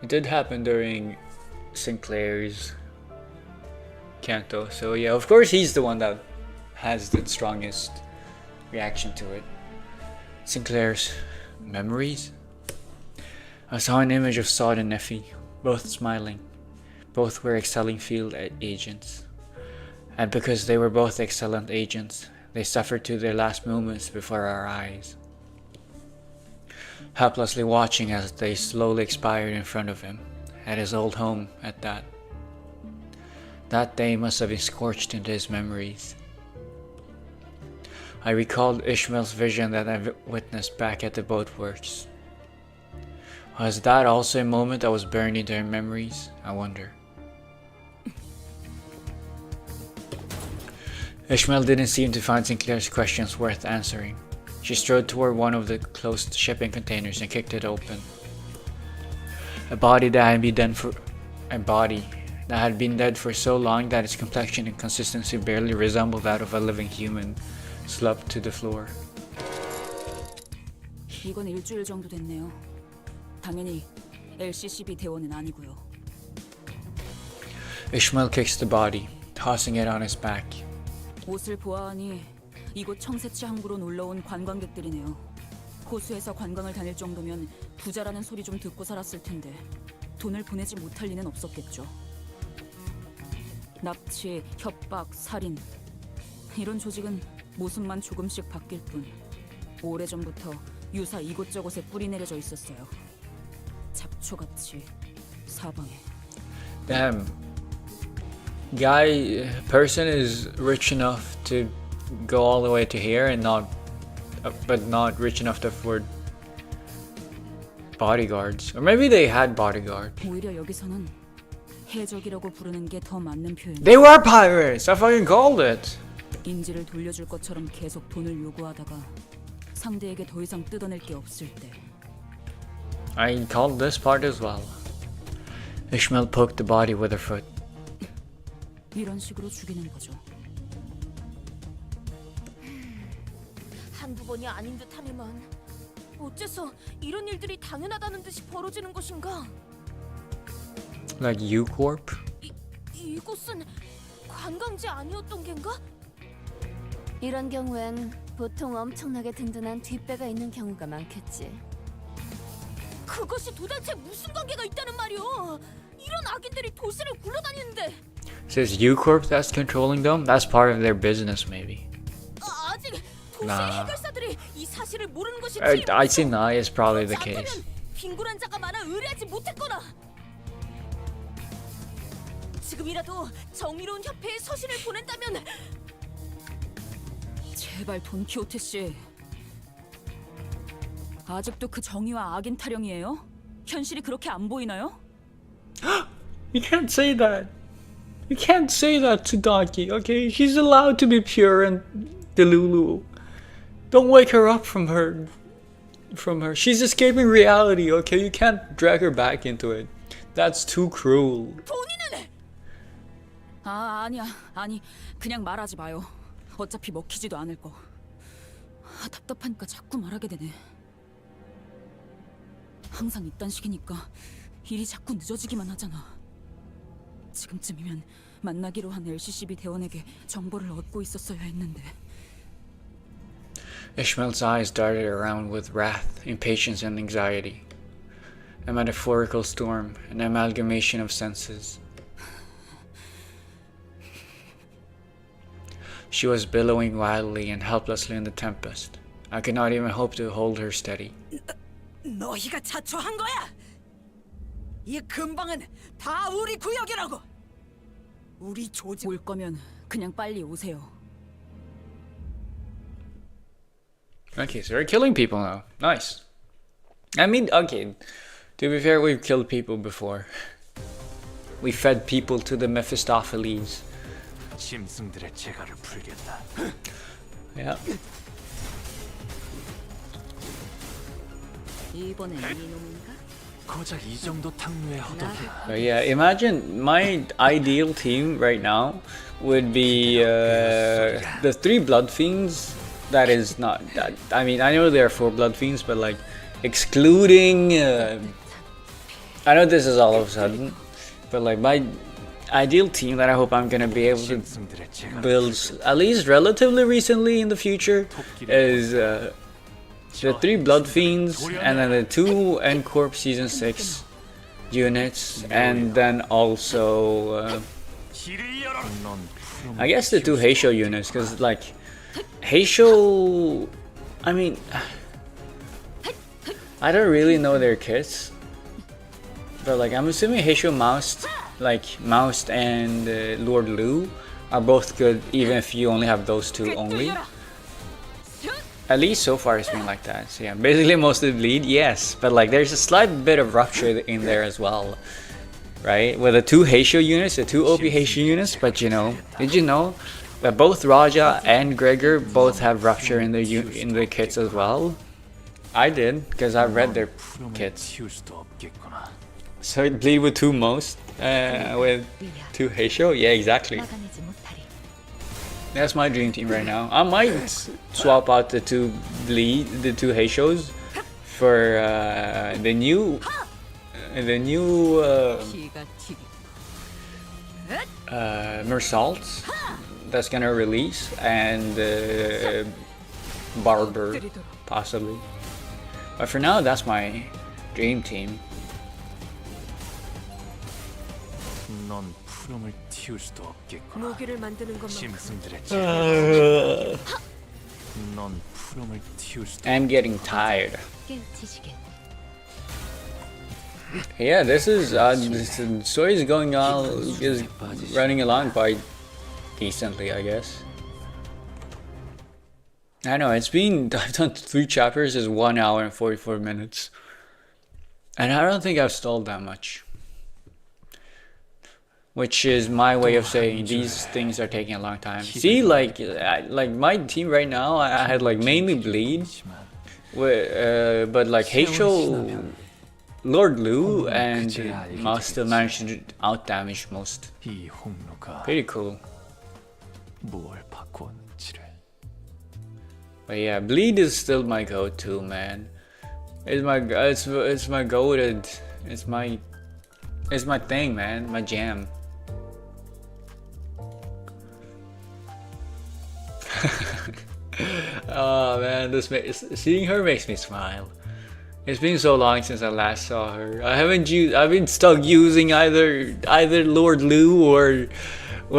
It did happen during Sinclair's Canto, so yeah, of course he's the one that has the strongest reaction to it. Sinclair's memories? I saw an image of Sod and Neffy, both smiling. Both were excelling field agents. And because they were both excellent agents, they suffered to their last moments before our eyes. Helplessly watching as they slowly expired in front of him, at his old home at that. That day must have been scorched into his memories. I recalled Ishmael's vision that I witnessed back at the boatworks. Was that also a moment that was burned into her memories? I wonder. Ishmael didn't seem to find Sinclair's questions worth answering. She strode toward one of the closed shipping containers and kicked it open. A body that had been dead for so long that its complexion and consistency barely resembled that of a living human slumped to the floor. 이건 일주일 정도 됐네요. 당연히 LCCB 대원은 아니고요. Ishmael kicks the body, tossing it on his back. 옷을 보아하니 이곳 청새치 항구로 놀러온 관광객들이네요. 호수에서 관광을 다닐 정도면 부자라는 소리 좀 듣고 살았을 텐데 돈을 보내지 못할 리는 없었겠죠. 납치, 협박, 살인 이런 조직은 모습만 조금씩 바뀔 뿐 오래전부터 유사 이곳저곳에 뿌리 내려져 있었어요. 잡초같이 사방에. Damn, person is rich enough to go all the way to here and but not rich enough to afford bodyguards. Or maybe they had bodyguards. 오히려 여기서는 해적이라고 부르는 게 더 맞는 표현. They were pirates! I fucking called it! 인지를 돌려줄 것처럼 계속 돈을 요구하다가 상대에게 더 이상 뜯어낼 게 없을 때. I called this part as well. Ishmael poked the body with her foot. 이런 식으로 죽이는 거죠. 한두 번이 아닌 듯하니만 어째서 이런 일들이 당연하다는 듯이 벌어지는 것인가? Like U-Corp? 이곳은 관광지 아니었던 겐가? 이런 경우엔 보통 엄청나게 든든한 뒷배가 있는 경우가 많겠지. 그것이 도대체 무슨 관계가 있다는 말이오? 이런 악인들이 도시를 굴러다니는데. Says U-Corp that's controlling them? That's part of their business, maybe. 아직 도시 Nah. 해결사들이 이 사실을 모르는 것이 I see nah, it's probably the case. 빈곤한 자가 많아 의뢰하지 못했거나. 지금이라도 정의로운 협회에 서신을 보낸다면. 제발 돈키호테 씨. 아직도 그 정의와 악인 타령이에요? 현실이 그렇게 안 보이나요? You can't say that. You can't say that to Donkey, okay? She's allowed to be pure and delulu. Don't wake her up from her. She's escaping reality, okay? You can't drag her back into it. That's too cruel. 본인은 아니 그냥 말하지 마요. 어차피 먹히지도 않을 거. 답답하니까 자꾸 말하게 되네. 항상 이딴 식이니까 일이 자꾸 늦어지기만 하잖아. 지금쯤이면 만나기로 한 LCCB 대원에게 정보를 얻고 있었어야 했는데. Ishmael's eyes darted around with wrath, impatience, and anxiety. A metaphorical storm, an amalgamation of senses. She was billowing wildly and helplessly in the tempest. I could not even hope to hold her steady. 너희가 자초한 거야. 이 근방은 다 우리 구역이라고. 우리 조직. 올 거면 그냥 빨리 오세요. Okay, so we're killing people now. Nice. I mean, okay, to be fair, we've killed people before. We fed people to the Mephistopheles. 짐승들의 재갈을 풀겠다. Yeah. 이번엔 이놈인가? 고작 이 정도 탕류에 허덕이. But yeah, imagine my ideal team right now would be the 3 Blood Fiends. That is not that. I mean, I know there are 4 Blood Fiends, but like excluding. I know this is all of a sudden, but like my ideal team that I hope I'm gonna be able to build at least relatively recently in the future is the 3 Blood Fiends and then the 2 N-Corp Season 6 units, and then also I guess the 2 Heisho units, because like Heisho, I mean, I don't really know their kits, but like I'm assuming Heisho Moused and Lord Lu are both good, even if you only have those 2 only. At least so far it's been like that. So yeah, basically most of the bleed, yes, but like there's a slight bit of rupture in there as well, right? With the 2 Heisho units, the 2 OP Heisho units, but you know, did you know that both Raja and Gregor both have rupture in the kits as well? I did, because I read their kits. So it bleed with 2 most, with 2 Heisho? Yeah, exactly. That's my dream team right now. I might swap out the 2 Heishos for the new Mersaults that's gonna release, and Barber possibly. But for now, that's my dream team. 넌 푸름을 틔울 수도 없겠구나. 무기를 만드는 것만큼. 짐승들의 재갈. 넌 푸름을 틔울 수도. I'm getting tired. 깨우치시게. Yeah, this the story is going on, is running along quite decently, I guess. I know I've done 3 chapters, is 1 hour and 44 minutes, and I don't think I've stalled that much. Which is my way of saying these things are taking a long time. See, like my team right now, I had like mainly Bleed, but like Heisho, Lord Lu, and Mouse still managed to out damage most. Pretty cool. But yeah, Bleed is still my go-to, man. It's my goated. It's my thing, man. My jam. Oh man, seeing her makes me smile. It's been so long since I last saw her. I've been stuck using either Lord Lu or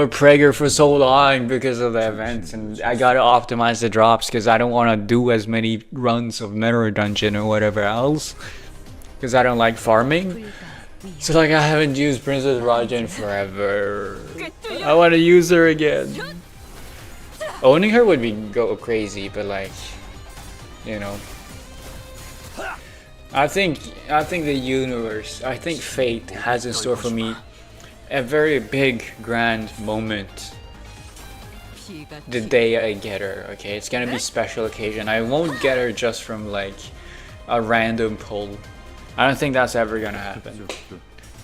Prager for so long because of the events, and I gotta optimize the drops because I don't want to do as many runs of Mirror Dungeon or whatever else because I don't like farming. So like I haven't used Princess Raja in forever. I want to use her again. Owning her would be go crazy, but like, you know, I think the universe, I think fate has in store for me a very big, grand moment the day I get her. Okay, it's gonna be special occasion. I won't get her just from like a random pull. I don't think that's ever gonna happen.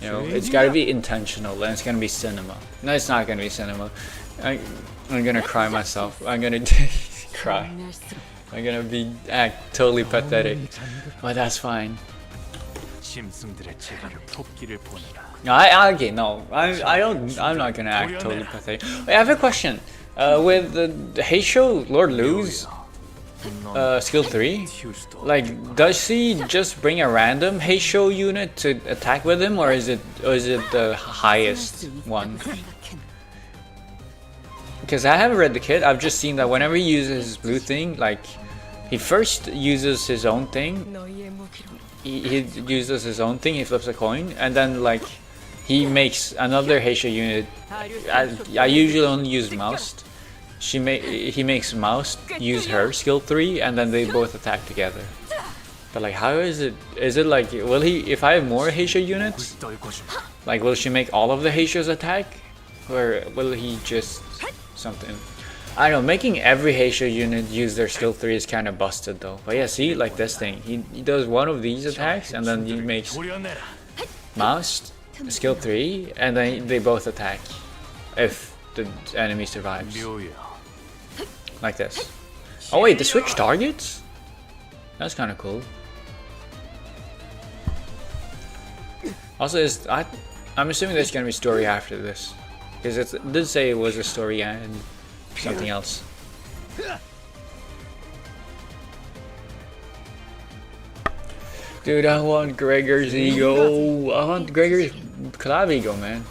You know, it's gotta be intentional, and it's gonna be cinema. No, it's not gonna be cinema. I'm gonna cry myself. I'm gonna cry. I'm gonna act totally pathetic, but that's fine. Okay, no, I'm not gonna act totally pathetic. Wait, I have a question. With the Heisho Lord Lu's skill 3, like, does she just bring a random Heisho unit to attack with him, or is it the highest one? Because I haven't read the kit, I've just seen that whenever he uses his blue thing, like, he first uses his own thing, he uses his own thing, he flips a coin, and then like, he makes another Heisho unit. I usually only use Mouse. He makes Mouse use her skill 3, and then they both attack together. But like, how is it? Is it like, will he, if I have more Heisho units, like, will she make all of the Heishos attack? Or will he just something? I don't know, making every Heisho unit use their skill 3 is kind of busted though. But yeah, see, like this thing, he does one of these attacks, and then he makes Mouse skill 3, and then they both attack if the enemy survives. Like this. Oh wait, the switch targets? That's kind of cool. Also, I'm assuming there's gonna be story after this, because it did say it was a story and something else. Dude, I want Gregor's ego. I want Gregor's collab ego, man.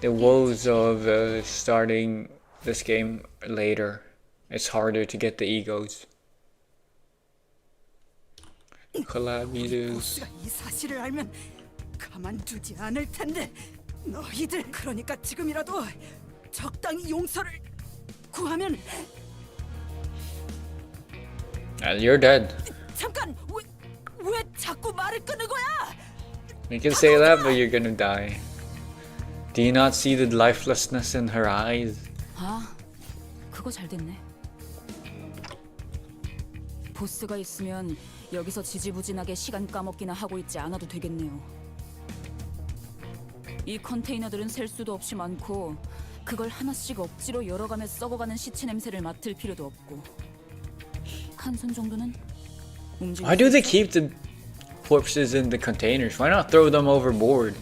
The woes of starting this game later. It's harder to get the egos. collab videos. 이 사실을 알면 가만두지 않을 텐데 너희들 그러니까 지금이라도 적당히 용서를 구하면. You're dead. 잠깐 왜 자꾸 말을 끊는 거야? You can say that, but you're gonna die. Do you not see the lifelessness in her eyes? 아, 그거 잘 됐네. 보스가 있으면 여기서 지지부진하게 시간 까먹기나 하고 있지 않아도 되겠네요. 이 컨테이너들은 셀 수도 없이 많고 그걸 하나씩 억지로 열어가며 썩어가는 시체 냄새를 맡을 필요도 없고 한 손 정도는 Why do they keep the corpses in the containers? Why not throw them overboard?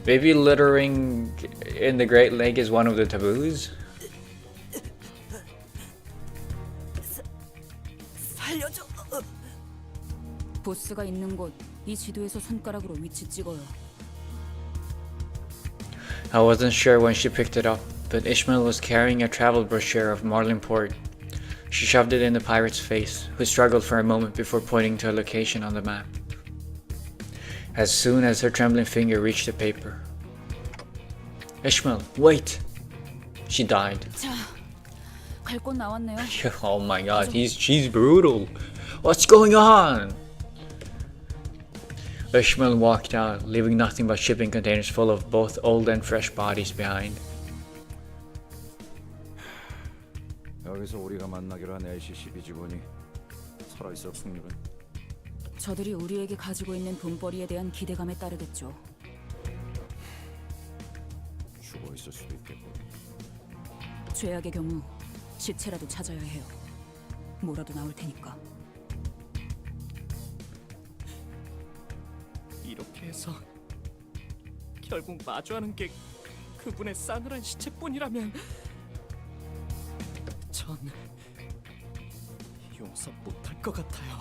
Maybe littering in the Great Lake is one of the taboos? 살려줘. 보스가 있는 곳, 이 지도에서 손가락으로 위치 찍어요. I wasn't sure when she picked it up, but Ishmael was carrying a travel brochure of Marlin Port. She shoved it in the pirate's face, who struggled for a moment before pointing to a location on the map. as soon as her trembling finger reached the paper. Ishmael, wait! She died. 자, 갈 곳 나왔네요. Oh my god, she's brutal. What's going on? Ishmael walked out, leaving nothing but shipping containers full of both old and fresh bodies behind. 여기서 우리가 만나기로 한 LCCB 직원이 살아있어 풍류는? 저들이 우리에게 가지고 있는 돈벌이에 대한 기대감에 따르겠죠. 죽어 있을 수도 있겠고. 죄악의 경우 시체라도 찾아야 해요. 뭐라도 나올 테니까. 이렇게 해서 결국 마주하는 게 그분의 싸늘한 시체뿐이라면 전 용서 못할 것 같아요.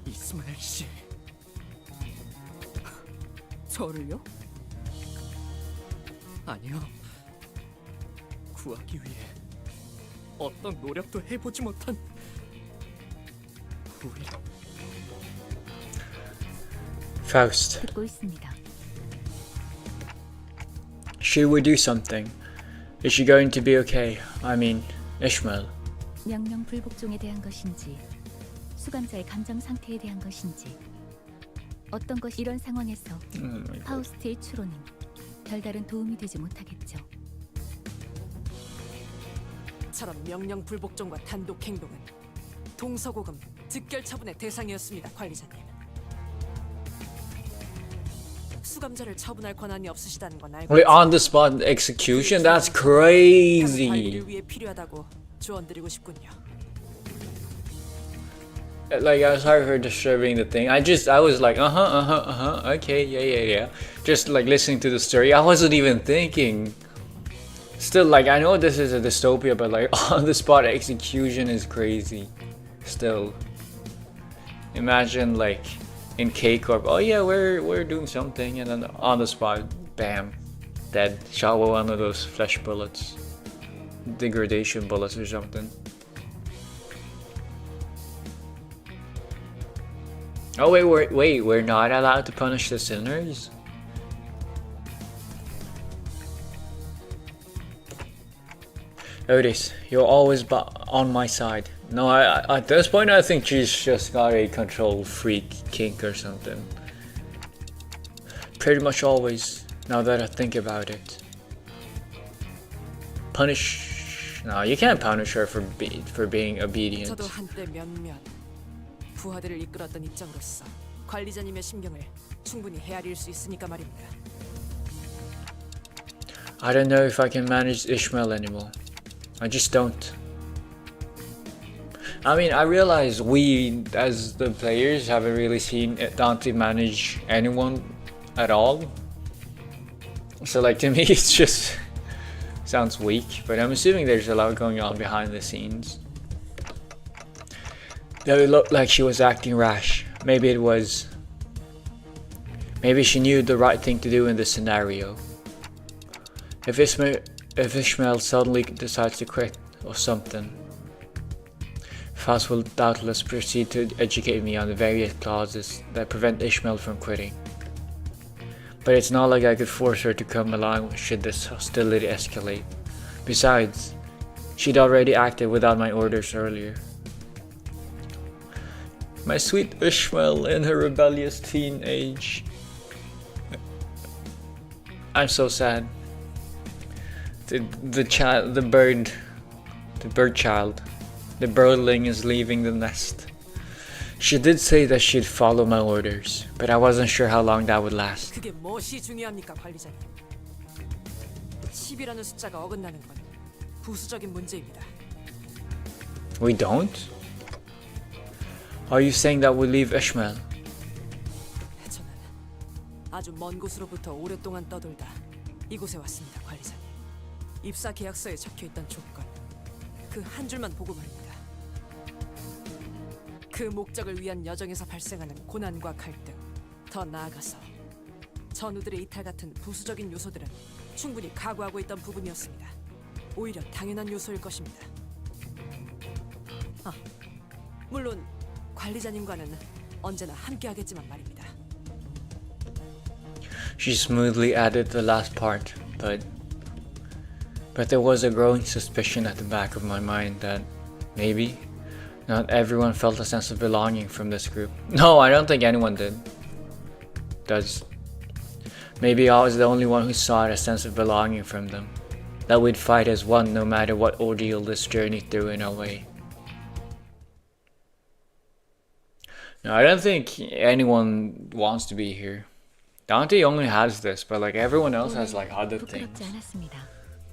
이스마엘 씨. 저를요? 아니요. 구하기 위해 어떤 노력도 해보지 못한 우리. Faust, 듣고 있습니다. should we do something? Is she going to be okay? I mean, Ishmael. 명령 불복종에 대한 것인지, 수감자의 감정 상태에 대한 것인지, 어떤 것이 이런 상황에서 파우스트의 추론은 별다른 도움이 되지 못하겠죠. 처럼 명령 불복종과 단독 행동은 동서고금 즉결 처분의 대상이었습니다, 관리자님. 수감자를 처분할 권한이 없으시다는 건 알고 Wait, on the spot execution? That's crazy. 관리를 위해 필요하다고 조언드리고 싶군요. Like, I'm sorry for disturbing the thing. I was like, okay, yeah. Just like listening to the story, I wasn't even thinking. Still, like, I know this is a dystopia, but like, on the spot execution is crazy. Still, imagine like in K Corp, oh yeah, we're doing something, and then on the spot, bam, dead. Shot with one of those flesh bullets, degradation bullets or something. Oh wait, we're not allowed to punish the sinners? Otis, you're always on my side. No, I at this point I think she's just got a control freak kink or something. Pretty much always, now that I think about it. Punish... No, you can't punish her for being obedient. 저도 한때 몇몇 부하들을 이끌었던 입장으로서 관리자님의 심경을 충분히 헤아릴 수 있으니까 말입니다. I don't know if I can manage Ishmael anymore. I just don't. I mean, I realize we, as the players, haven't really seen Dante manage anyone at all. So like, to me, it's just sounds weak, but I'm assuming there's a lot going on behind the scenes. Though it looked like she was acting rash. Maybe it was. Maybe she knew the right thing to do in this scenario. If Ishmael suddenly decides to quit or something, Faust will doubtless proceed to educate me on the various clauses that prevent Ishmael from quitting. But it's not like I could force her to come along should this hostility escalate. Besides, she'd already acted without my orders earlier. My sweet Ishmael in her rebellious teen age. I'm so sad. The bird child, the birdling is leaving the nest. She did say that she'd follow my orders, but I wasn't sure how long that would last. 그게 무엇이 중요합니까, 관리자님? 10이라는 숫자가 어긋나는 건 부수적인 문제입니다. We don't? Are you saying that we leave Ishmael? 저는 아주 먼 곳으로부터 오랫동안 떠돌다 이곳에 왔습니다, 관리자님. 입사 계약서에 적혀있던 조건, 그 한 줄만 보고 말입니다. 그 목적을 위한 여정에서 발생하는 고난과 갈등, 더 나아가서 전우들의 이탈 같은 부수적인 요소들은 충분히 각오하고 있던 부분이었습니다. 오히려 당연한 요소일 것입니다. 물론 관리자님과는 언제나 함께하겠지만 말입니다. she smoothly added the last part, but there was a growing suspicion at the back of my mind that maybe not everyone felt a sense of belonging from this group. No, I don't think anyone does. Maybe I was the only one who sought a sense of belonging from them, that we'd fight as one no matter what ordeal this journey threw in our way. No, I don't think anyone wants to be here. Dante only has this, but like everyone else has like other things.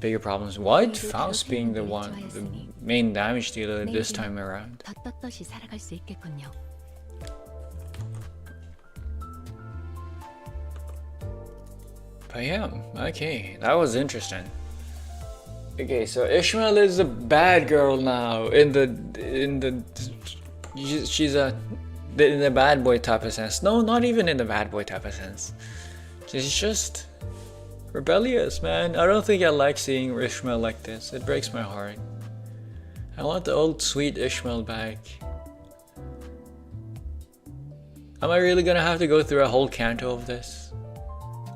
Bigger problems. What? Faust being the main damage dealer this time around. 떳떳이 살아갈 수 있겠군요. But yeah, okay, that was interesting. Okay, so Ishmael is a bad girl now she's in the bad boy type of sense. No, not even in the bad boy type of sense. She's just rebellious, man. I don't think I like seeing Ishmael like this. It breaks my heart. I want the old sweet Ishmael back. Am I really gonna have to go through a whole canto of this?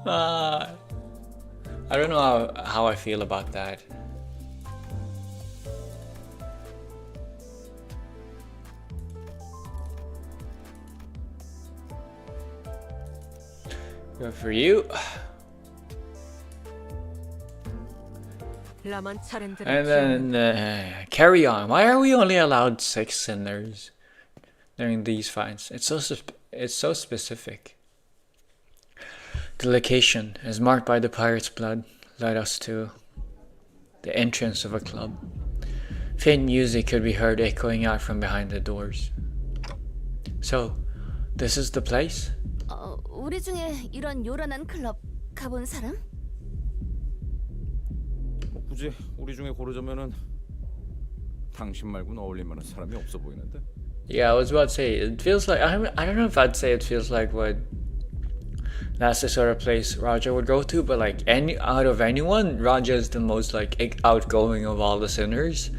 I don't know how I feel about that. Good for you. And then carry on. Why are we only allowed 6 sinners during these fights? It's so specific. The location, as marked by the pirate's blood, led us to the entrance of a club. Faint music could be heard echoing out from behind the doors. So, this is the place? 우리 중에 이런 요란한 클럽 가본 사람? 굳이 우리 중에 고르자면은 당신 말고는 어울릴 만한 사람이 없어 보이는데. Yeah, I was about to say, it feels like, I don't know if I'd say it feels like what that's the sort of place Raja would go to, but like out of anyone, Raja is the most like outgoing of all the sinners.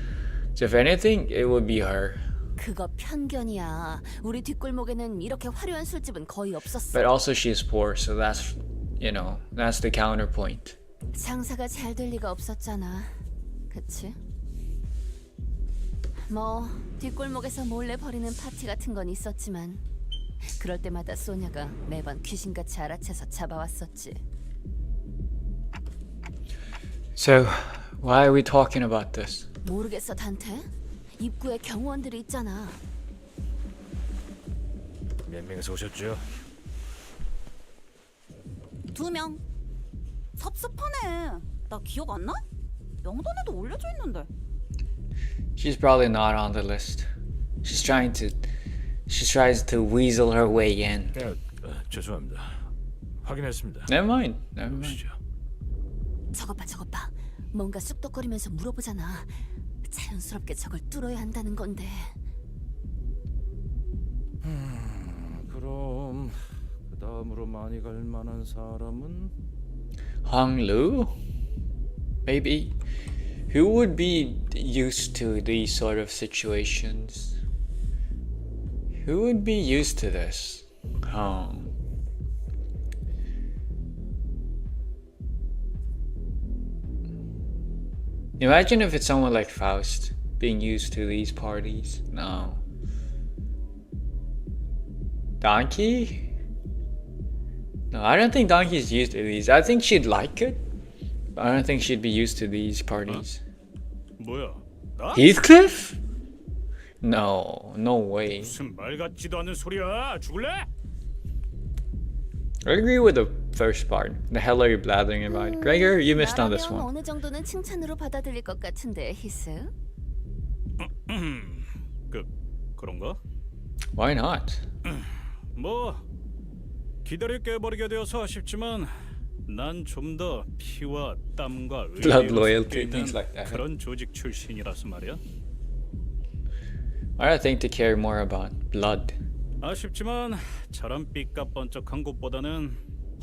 So if anything, it would be her. 그거 편견이야. 우리 뒷골목에는 이렇게 화려한 술집은 거의 없었어. But also she's poor, so that's, you know, that's the counterpoint. 장사가 잘 될 리가 없었잖아. 그치? 뭐 뒷골목에서 몰래 벌이는 파티 같은 건 있었지만 그럴 때마다 소냐가 매번 귀신같이 알아채서 잡아왔었지. So, why are we talking about this? 모르겠어, 단테? 입구에 경호원들이 있잖아. 몇 명이서 오셨죠? 2명. 섭섭하네. 나 기억 안 나? 명단에도 올려져 있는데. She's probably not on the list. She tries to weasel her way in. 죄송합니다. 확인했습니다. Never mind. 저것 봐. 뭔가 쑥덕거리면서 물어보잖아. 자연스럽게 저걸 뚫어야 한다는 건데. 그럼 그 다음으로 많이 갈 만한 사람은 Hong-Lu? Maybe. Who would be used to these sort of situations? Who would be used to this? Imagine if it's someone like Faust being used to these parties. No. Donkey? No, I don't think Donkey's used to these. I think she'd like it, but I don't think she'd be used to these parties. 뭐야? 나? Heathcliff? No way. 무슨 말 같지도 않은 소리야. 죽을래? I agree with the first part. The hell are you blathering about? Gregor, you missed on this one. 어느 정도는 칭찬으로 받아들일 것 같은데, 히스. 그런가? Why not? 뭐 기다릴 게 버리게 되어서 아쉽지만 난 좀 더 피와 땀과 Blood 의리가 loyalty, 섞여 things 있는 like that. 그런 조직 출신이라서 말이야. I think to care more about blood. 아쉽지만 저런 삐까뻔쩍한 곳보다는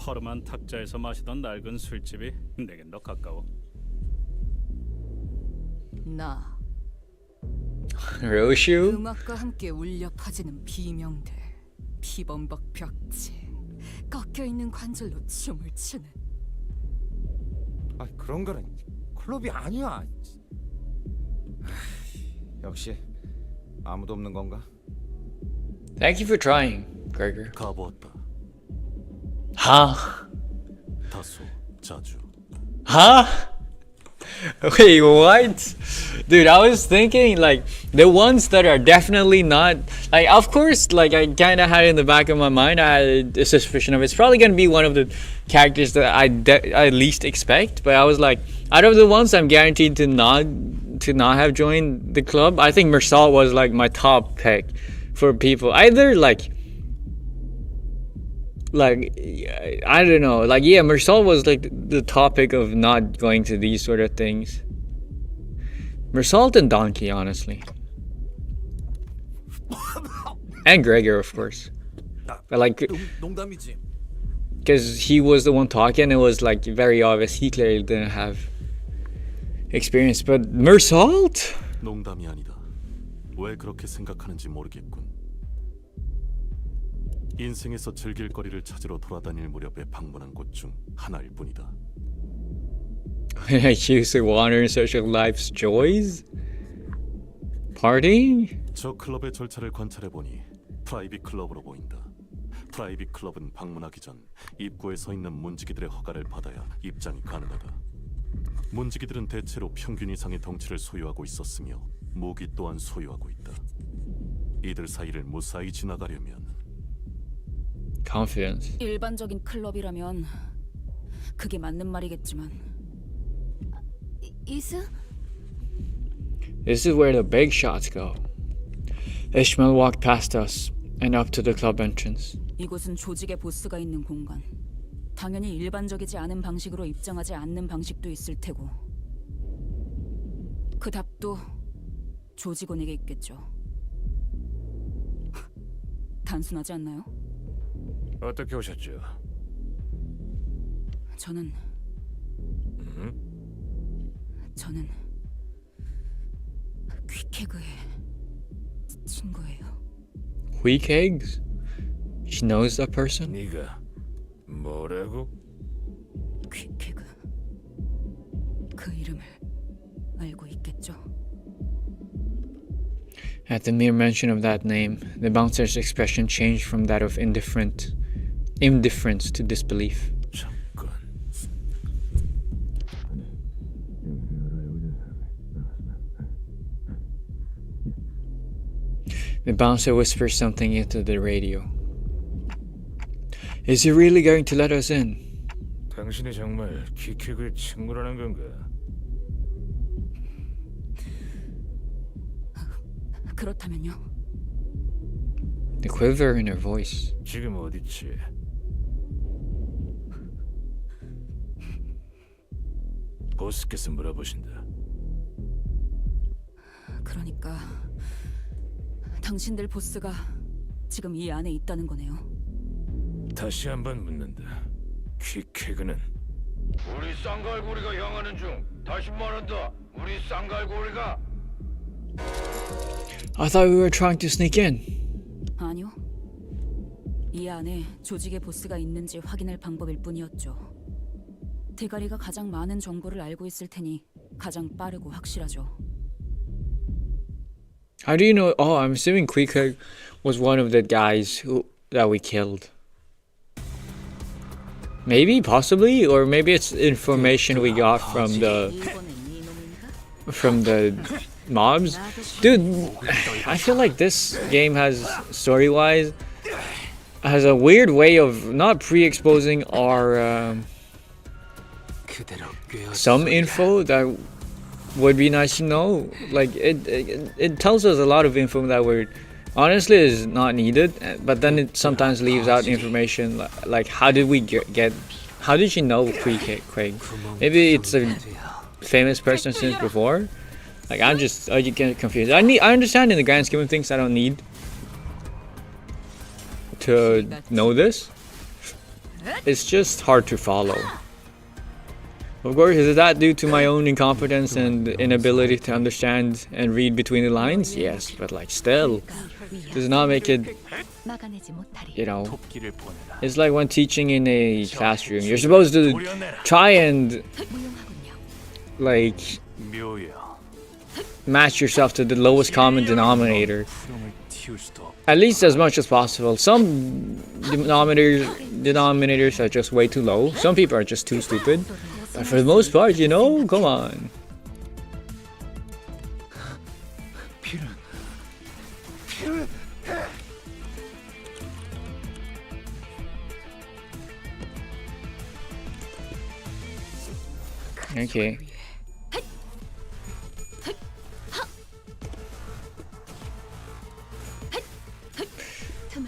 허름한 탁자에서 마시던 낡은 술집이 내겐 더 가까워. 나 Roshu? 음악과 함께 울려 퍼지는 비명들, 피범벅 벽지, 꺾여 있는 관절로 춤을 추는. 아, 그런 거는 클럽이 아니야. 역시 아무도 없는 건가? Thank you for trying, Gregor. 가보았다. Huh? 다소 자주. Huh? Wait, what? Dude, I was thinking like the ones that are definitely not like, of course, like I kind of had it in the back of my mind. I had a suspicion of it's probably gonna be one of the characters that I least expect. But I was like, out of the ones I'm guaranteed to not have joined the club, I think Mersal was like my top pick for people. Either like I don't know, like, yeah, Mersal was like the topic of not going to these sort of things. Mersal and Donkey, honestly. And Gregor, of course. But like, 농담이지. because he was the one talking, it was like very obvious he clearly didn't have experience. But Mersal? 농담이 아니다. 왜 그렇게 생각하는지 모르겠군. 인생에서 즐길 거리를 찾으러 돌아다닐 무렵에 방문한 곳 중 하나일 뿐이다. I choose to wander in search of life's joys? Partying? 저 클럽의 절차를 관찰해보니 프라이빗 클럽으로 보인다. 프라이빗 클럽은 방문하기 전 입구에 서 있는 문지기들의 허가를 받아야 입장이 가능하다. 문지기들은 대체로 평균 이상의 덩치를 소유하고 있었으며 무기 또한 소유하고 있다. 이들 사이를 무사히 지나가려면 Confidence. 일반적인 클럽이라면 그게 맞는 말이겠지만. 이스? This is where the big shots go. Ishmael walked past us and up to the club entrance. 이곳은 조직의 보스가 있는 공간. 당연히 일반적이지 않은 방식으로 입장하지 않는 방식도 있을 테고. 그 답도 조직원에게 있겠죠. 단순하지 않나요? 어떻게 오셨죠? 저는 퀵해그의 친구예요. Weak eggs? She knows that person? 네가 뭐라고? 퀵해그. 그 이름을 알고 있겠죠? At the mere mention of that name, the bouncer's expression changed from that of indifference to disbelief. 잠깐. The bouncer whispers something into the radio. Is he really going to let us in? 당신이 정말 퀵해그의 친구라는 건가? 그렇다면요? The quiver in her voice. 지금 어디지? 보스께서 물어보신다. 그러니까 당신들 보스가 지금 이 안에 있다는 거네요. 다시 한번 묻는다. 퀵해그는 우리 쌍갈고리가 향하는 중. 다시 말한다. 우리 쌍갈고리가. I thought we were trying to sneak in. 아니요. 이 안에 조직의 보스가 있는지 확인할 방법일 뿐이었죠. 대가리가 가장 많은 정보를 알고 있을 테니 가장 빠르고 확실하죠. How do you know? Oh, I'm assuming Quicker was one of the guys that we killed. Maybe, possibly, or maybe it's information we got from the mobs. Dude, I feel like this game has, story-wise, has a weird way of not pre-exposing our some info that would be nice to know. Like it tells us a lot of info that we're honestly is not needed, but then it sometimes leaves out information like how did we get how did she know Craig? Maybe it's a famous person since before. Like I get confused. I understand in the grand scheme of things I don't need to know this. It's just hard to follow. Of course, is that due to my own incompetence and inability to understand and read between the lines? Yes, but like still, does not make it, 막아내지 못하리. you know, 돕기를 보내라. it's like when teaching in a classroom. You're supposed to try and 무용하군요. like 묘야. match yourself to the lowest common denominator. 푸름을 틔울 수도 없. At least as much as possible. Some denominators are just way too low. Some people are just too stupid. But for the most part, you know, come on. Okay.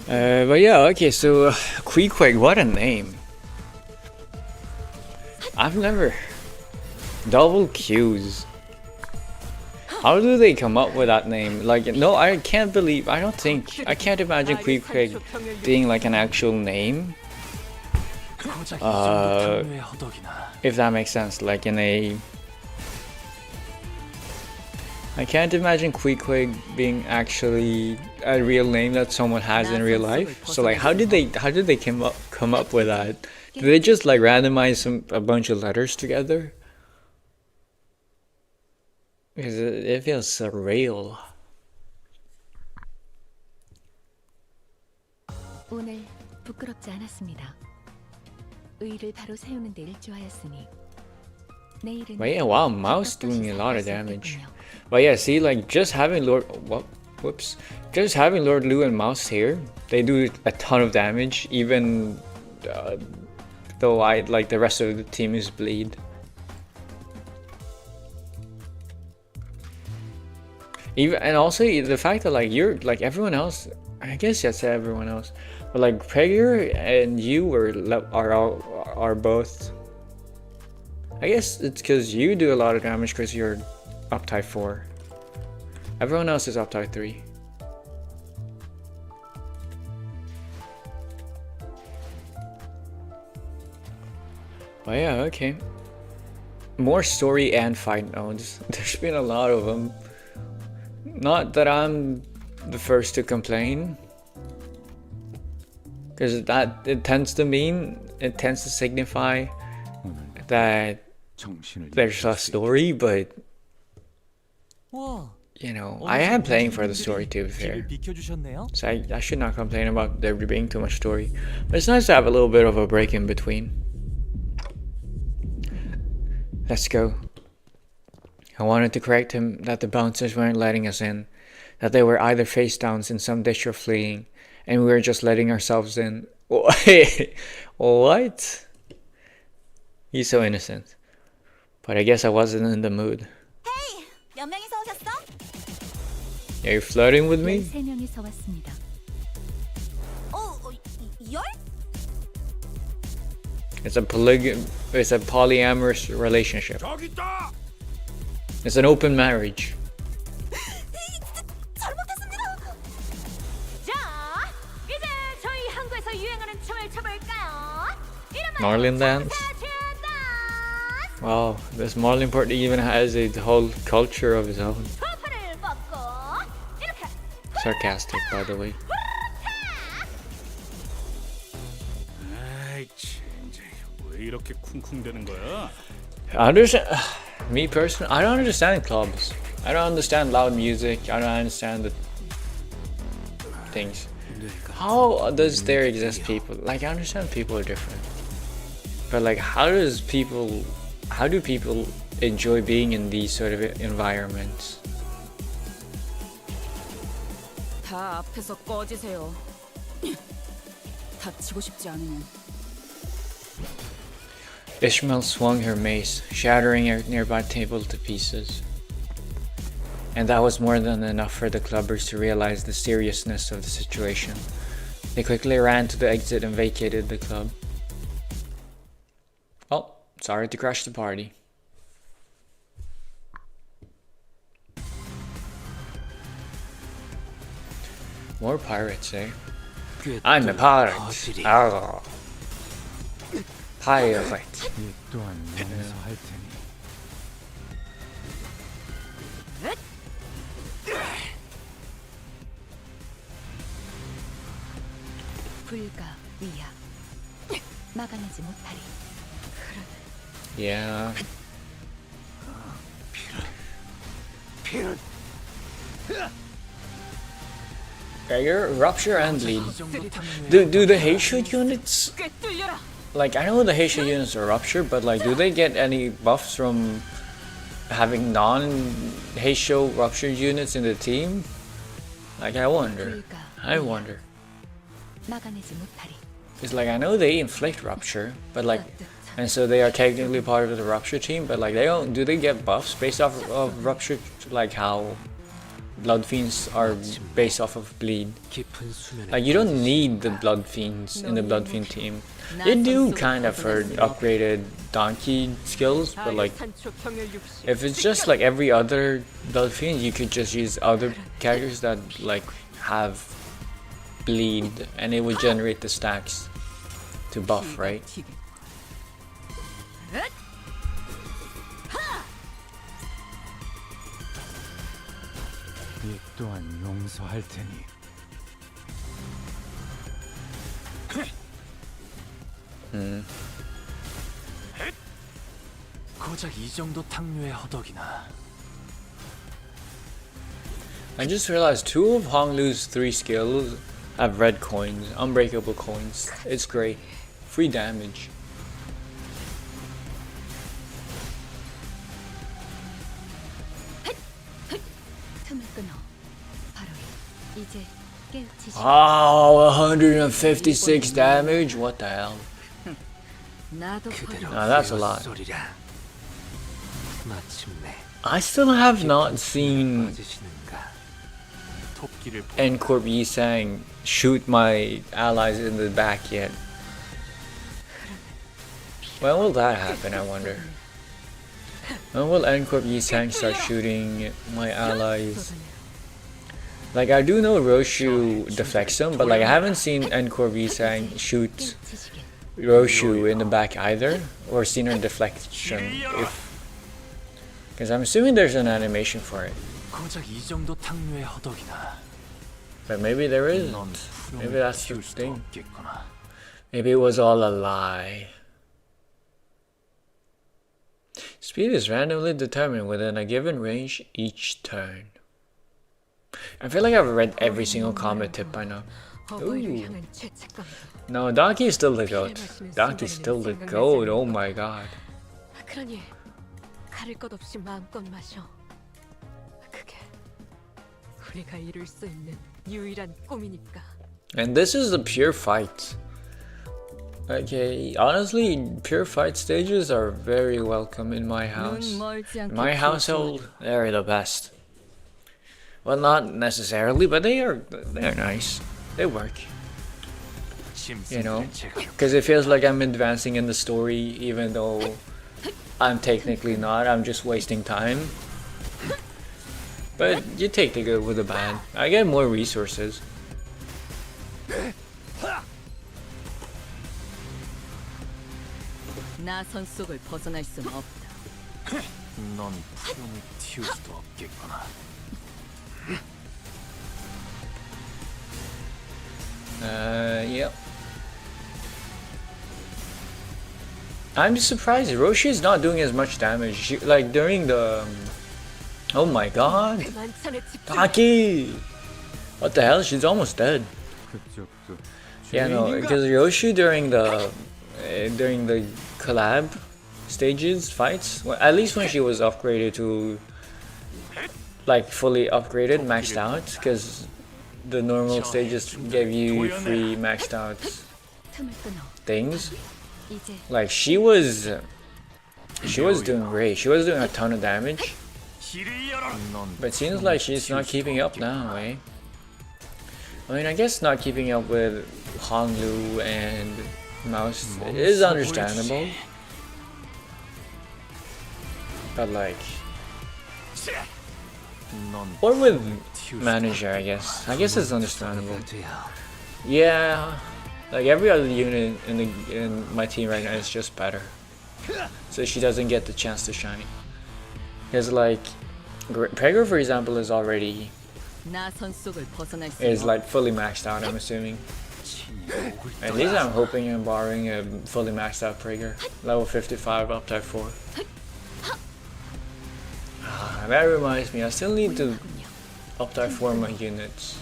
But yeah, okay, so Queequeg, what a name. I've never... Double Q's. How do they come up with that name? Like, no, I can't believe, I can't imagine Queequeg being like an actual name. If that makes sense, like in a... I can't imagine Queequeg being actually a real name that someone has in real life. So like, how did they come up with that? Did they just like randomize a bunch of letters together? Because it feels surreal. 오늘 부끄럽지 않았습니다. 의의를 바로 세우는 데 일조하였으니 내일은 But yeah, wow, mouse doing a lot of damage. But yeah, see, like just having Lord Lu and Mouse here, they do a ton of damage, even though like the rest of the team is bleed. And also the fact that like you're like everyone else, I guess yes, everyone else, but like Prager and you are both. I guess it's because you do a lot of damage because you're up type 4. Everyone else is up type 3. But yeah, okay. More story and fight nodes. There's been a lot of them. Not that I'm the first to complain, because it tends to signify that there's a story, but you know, I am playing for the story to be fair. So I should not complain about there being too much story. But it's nice to have a little bit of a break in between. Let's go. I wanted to correct him that the bouncers weren't letting us in, that they were either face downs in some ditch or fleeing, and we were just letting ourselves in. What? He's so innocent. But I guess I wasn't in the mood. Hey, 몇 명이서 오셨어? Are you flirting with me? 13명이서 왔습니다. 열? It's a polyamorous relationship. It's an open marriage. 잘못했습니다. 자, 이제 저희 한국에서 유행하는 춤을 춰볼까요? Marlin dance? Wow, this Marlin party even has a whole culture of its own. Sarcastic, by the way. 아이, 진짜 왜 이렇게 쿵쿵대는 거야? I understand. Me personally, I don't understand clubs. I don't understand loud music. I don't understand the things. How does there exist people? Like, I understand people are different, but like, how do people enjoy being in these sort of environments? 다 앞에서 꺼지세요. 다치고 싶지 않으면. Ishmael swung her mace, shattering a nearby table to pieces. And that was more than enough for the clubbers to realize the seriousness of the situation. They quickly ran to the exit and vacated the club. Oh, sorry to crash the party. More pirates, eh? I'm a pirate. Oh. 파이어파이트. 이 또한 용서할 테니. 불가 위야 막아내지 못하리. Yeah. Your rupture and bleed. Do the Heishu units, like, I know the Heishu units are rupture, but like, do they get any buffs from having non-Heishu ruptured units in the team? Like, I wonder. 막아내지 못하리. It's like, I know they inflict rupture, but like, and so they are technically part of the rupture team, but like, they don't. Do they get buffs based off of rupture, like how Blood Fiends are based off of bleed? Like, you don't need the Blood Fiends in the Blood Fiend team. They do kind of for upgraded donkey skills, but like, if it's just like every other Blood Fiend, you could just use other characters that like have bleed, and it would generate the stacks to buff, right? 이 또한 용서할 테니. 고작 이 정도 탕류의 허덕이나. I just realized 2 of Honglu's 3 skills have red coins, unbreakable coins. It's great. Free damage. 틈을 끊어. 바로 이제 깨우치지. Oh, 156 damage? What the hell? 나도 Nah, that's a lot. I still have not seen Ncorp Yisang shoot my allies in the back yet. When will that happen, I wonder? When will Ncorp Yisang start shooting my allies? Like, I do know Roshu deflects them, but like, I haven't seen Ncorp Yisang shoot Roshu in the back either, or seen her deflection. Because I'm assuming there's an animation for it. But maybe there isn't. Maybe that's the thing. Maybe it was all a lie. Speed is randomly determined within a given range each turn. I feel like I've read every single combat tip by now. Ooh. No, Donkey is still the GOAT. Donkey's still the GOAT, oh my god. 그러니 가릴 것 없이 마음껏 마셔. 그게 우리가 이룰 수 있는 유일한 꿈이니까. And this is the pure fight. Okay, honestly, pure fight stages are very welcome in my house. In my household, they're the best. Well, not necessarily, but they're nice. They work. You know, because it feels like I'm advancing in the story, even though I'm technically not. I'm just wasting time. But you take the good with the bad. I get more resources. 나선 속을 벗어날 순 없다. 넌 푸른이 튀울 수도 없겠구나. Yep. I'm just surprised Roshi is not doing as much damage. She, like during the oh my god, Taki! What the hell? She's almost dead. Yeah, no, because Roshi during the collab stages fights, well, at least when she was upgraded to like fully upgraded, maxed out, because the normal stages gave you free maxed out things. Like she was doing great. She was doing a ton of damage. But it seems like she's not keeping up now, eh? I mean, I guess not keeping up with Honglu and Mouse is understandable. But like, or with Manager, I guess. I guess it's understandable. Yeah, Like every other unit in my team right now is just better, so she doesn't get the chance to shine. Because like Prager, for example, is already like fully maxed out, I'm assuming. At least I'm hoping and borrowing a fully maxed out Prager, level 55 up type 4. That reminds me, I still need to up type 4 my units.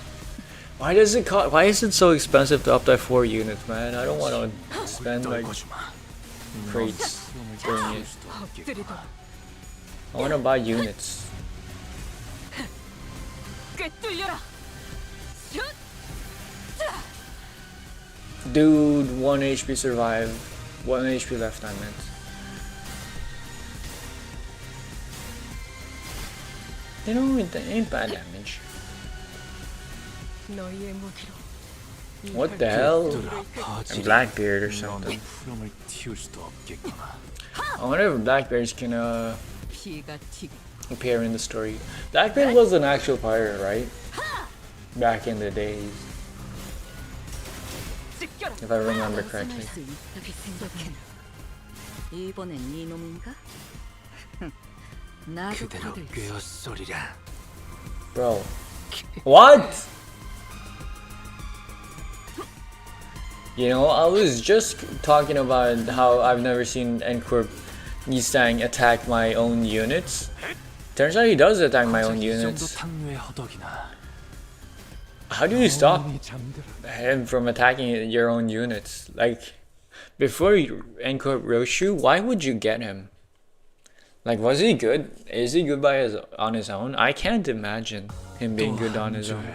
Why does it cost? Why is it so expensive to up type 4 units, man? I don't want to spend like crates doing it. I want to buy units. Dude, 1 HP survive. 1 HP left, I meant. You know, it ain't bad damage. What the hell? A Blackbeard or something. I wonder if Blackbeards can appear in the story. Blackbeard was an actual pirate, right? Back in the days. If I remember correctly. Bro. What? You know, I was just talking about how I've never seen Ncorp Mustang attack my own units. Turns out he does attack my own units. How do you stop him from attacking your own units? Like, before Ncorp Roshu, why would you get him? Like, was he good? Is he good on his own? I can't imagine him being good on his own.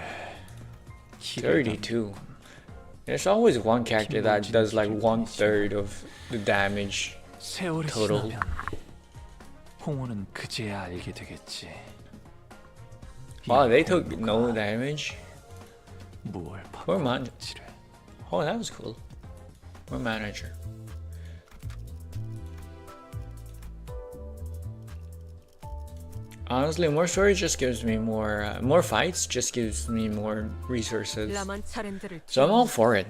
32. There's always one character that does like 1/3 of the damage total. Wow, they took no damage. Poor man. Oh, that was cool. Poor manager. Honestly, more story just gives me more fights, just gives me more resources. So I'm all for it.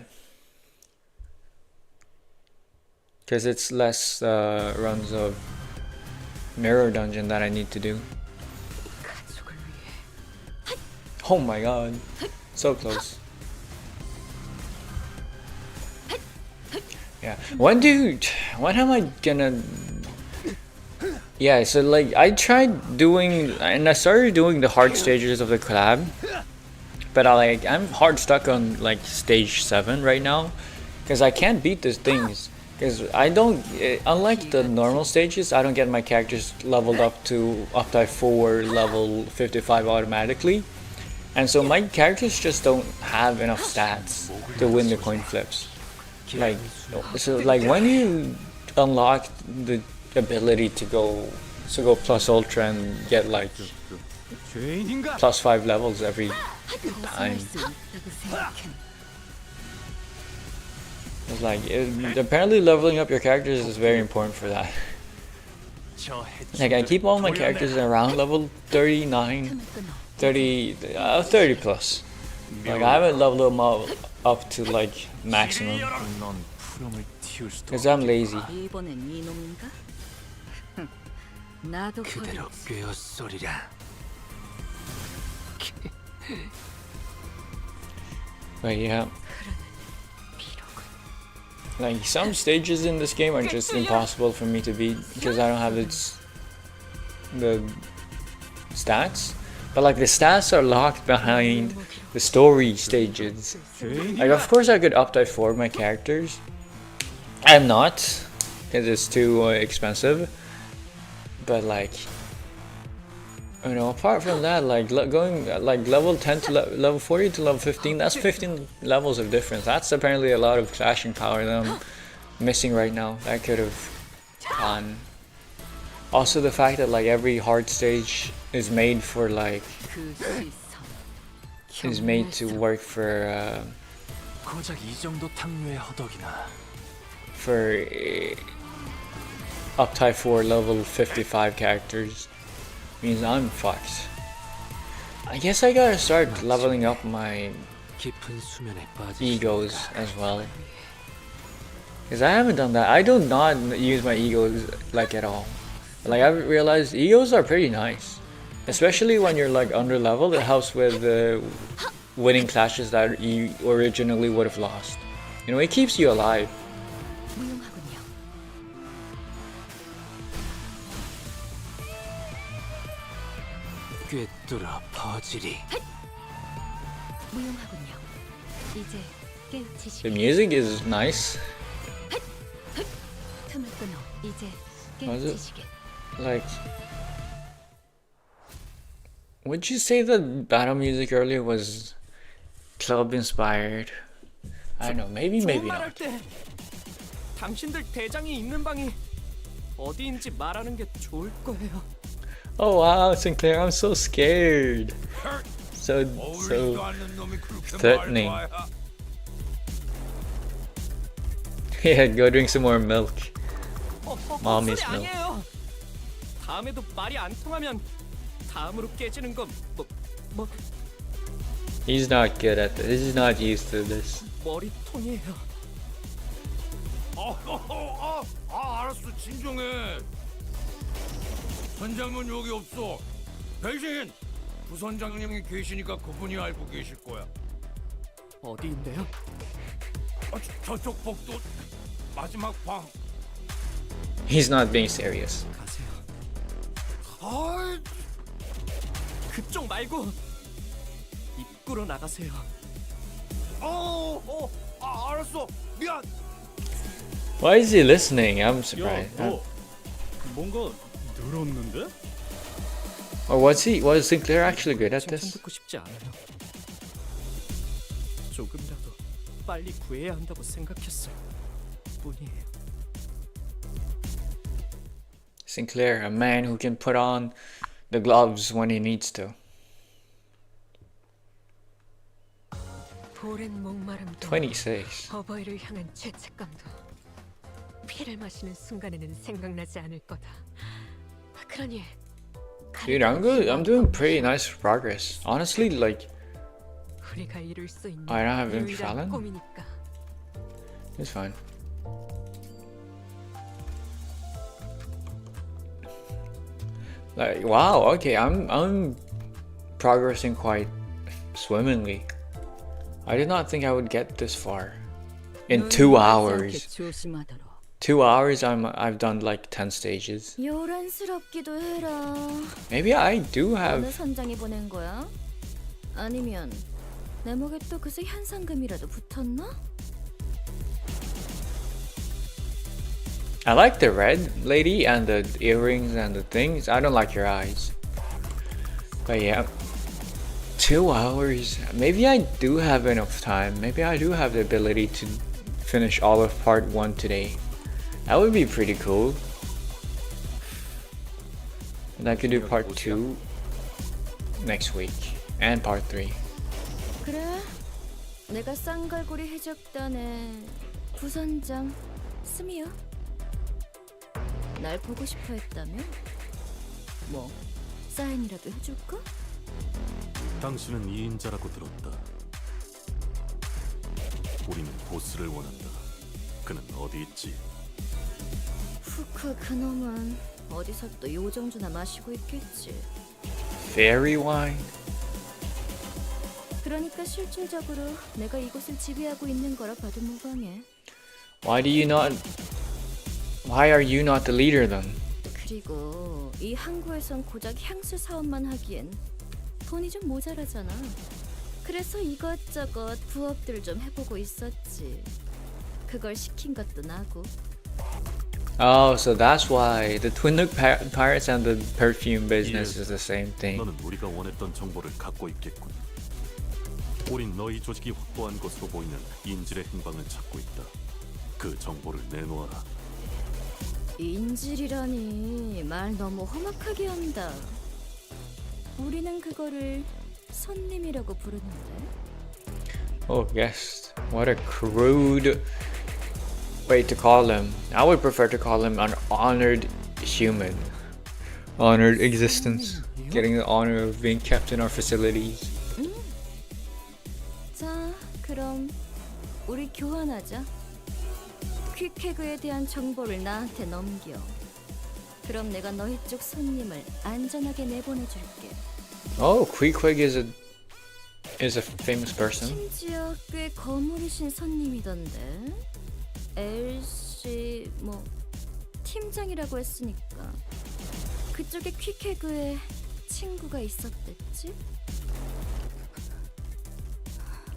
Because it's less runs of mirror dungeon that I need to do. Oh my god. So close. Yeah. When am I gonna... Yeah, so like I tried doing, and I started doing the hard stages of the collab, but I'm hard stuck on like stage 7 right now, because I can't beat these things, because I don't, unlike the normal stages, I don't get my characters leveled up to up to 4 level 55 automatically, and so my characters just don't have enough stats to win the coin flips. Like, so like when you unlock the ability to go plus ultra and get like plus 5 levels every time. It's like apparently leveling up your characters is very important for that. Like I keep all my characters around level 39, 30 plus. Like I haven't leveled them up to like maximum because I'm lazy. But yeah, like some stages in this game are just impossible for me to beat because I don't have the stats. But like the stats are locked behind the story stages. Like of course I could up to 4 my characters. I'm not, because it's too expensive. But like, you know, apart from that, like going like level 10 to level 40 to level 15, that's 15 levels of difference. That's apparently a lot of clashing power that I'm missing right now. That could have gone. Also the fact that like every hard stage is made for like is made to work for up type 4 level 55 characters means I'm fucked. I guess I gotta start leveling up my 깊은 수면에 빠지. egos as well. Because I haven't done that. I do not use my egos like at all. Like I've realized egos are pretty nice, especially when you're like under leveled. It helps with winning clashes that you originally would have lost. You know, it keeps you alive. 무용하군요. 꿰뚫어 퍼지리. 무용하군요. 이제 The 깨우치시게. music is nice. 틈을 끊어 이제 Was it? 깨우치시게. Like, would you say the battle music earlier was club inspired? I don't know. Maybe, 좋은 maybe 말할 not. 때 당신들 대장이 있는 방이 어디인지 말하는 게 좋을 거예요. Oh wow, Sinclair, I'm so scared. So threatening. Yeah, go drink some more milk. Mommy's 헛소리 milk. 아니에요. 다음에도 말이 안 통하면 다음으로 깨지는 건 뭐 He's not good at this. He's not used to this. 머리통이에요. 알았어, 진정해. 선장은 여기 없어. 대신 부선장님이 계시니까 그분이 알고 계실 거야. 어디인데요? 저쪽 복도 마지막 방. He's not being serious. 가세요. 아이, 그쪽 말고 입구로 나가세요. 알았어. 미안. Why is he listening? I'm surprised. 야, 너 뭔가 늘었는데? Or was Sinclair actually good at 칭찬 this? 듣고 싶지 않아요. 조금이라도 빨리 구해야 한다고 생각했어요. 뿐이에요. Sinclair, a man who can put on the gloves when he needs to. 오랜 목마름도 26. 어버이를 향한 죄책감도 피를 마시는 순간에는 생각나지 않을 거다. 그러니 Dude, I'm doing pretty nice progress. Honestly, like, 우리가 이룰 수 있는 I don't have him 유일한 Fallon. 꿈이니까. It's fine. Like, wow, okay, I'm progressing quite swimmingly. I did not think I would get this far. In 2 hours. 2 hours I've done like 10 stages. 요란스럽기도 해라. Maybe I do 어느 have 선장이 보낸 거야? 아니면 내 목에 또 그새 현상금이라도 붙었나? I like the red lady and the earrings and the things. I don't like your eyes. But yeah, 2 hours. Maybe I do have enough time. Maybe I do have the ability to finish all of part 1 today. That would be pretty cool. And I could do part 2 next week and part 3. 그래, 내가 쌍갈고리 해적단의 부선장 스미야. 날 보고 싶어 했다며? 뭐, 사인이라도 해줄까? 당신은 2인자라고 들었다. 우리는 보스를 원한다. 그는 어디 있지? 후크 그놈은 어디서 또 요정주나 마시고 있겠지. Fairy wine? 그러니까 실질적으로 내가 이곳을 지배하고 있는 거라 봐도 무방해. Why are you not the leader then? 그리고 이 항구에선 고작 향수 사업만 하기엔 돈이 좀 모자라잖아. 그래서 이것저것 부업들 좀 해보고 있었지. 그걸 시킨 것도 나고. Oh, so that's why the Twin Nook Pirates and the perfume business is the same thing. 너는 우리가 원했던 정보를 갖고 있겠군. 우린 너희 조직이 확보한 것으로 보이는 인질의 행방을 찾고 있다. 그 정보를 내놓아라. 인질이라니 말 너무 험악하게 한다. 우리는 그거를 손님이라고 부르는데. Oh, guest. What a crude way to call him. I would prefer to call him an honored human. Honored existence. Getting the honor of being kept in our facilities. 자, 우리 교환하자. 퀵해그에 대한 정보를 나한테 넘겨. 그럼 내가 너희 쪽 손님을 안전하게 내보내줄게. Oh, Queequeg is a famous person. 심지어 꽤 거물이신 손님이던데. LC 뭐 팀장이라고 했으니까 그쪽에 퀵해그에 친구가 있었댔지?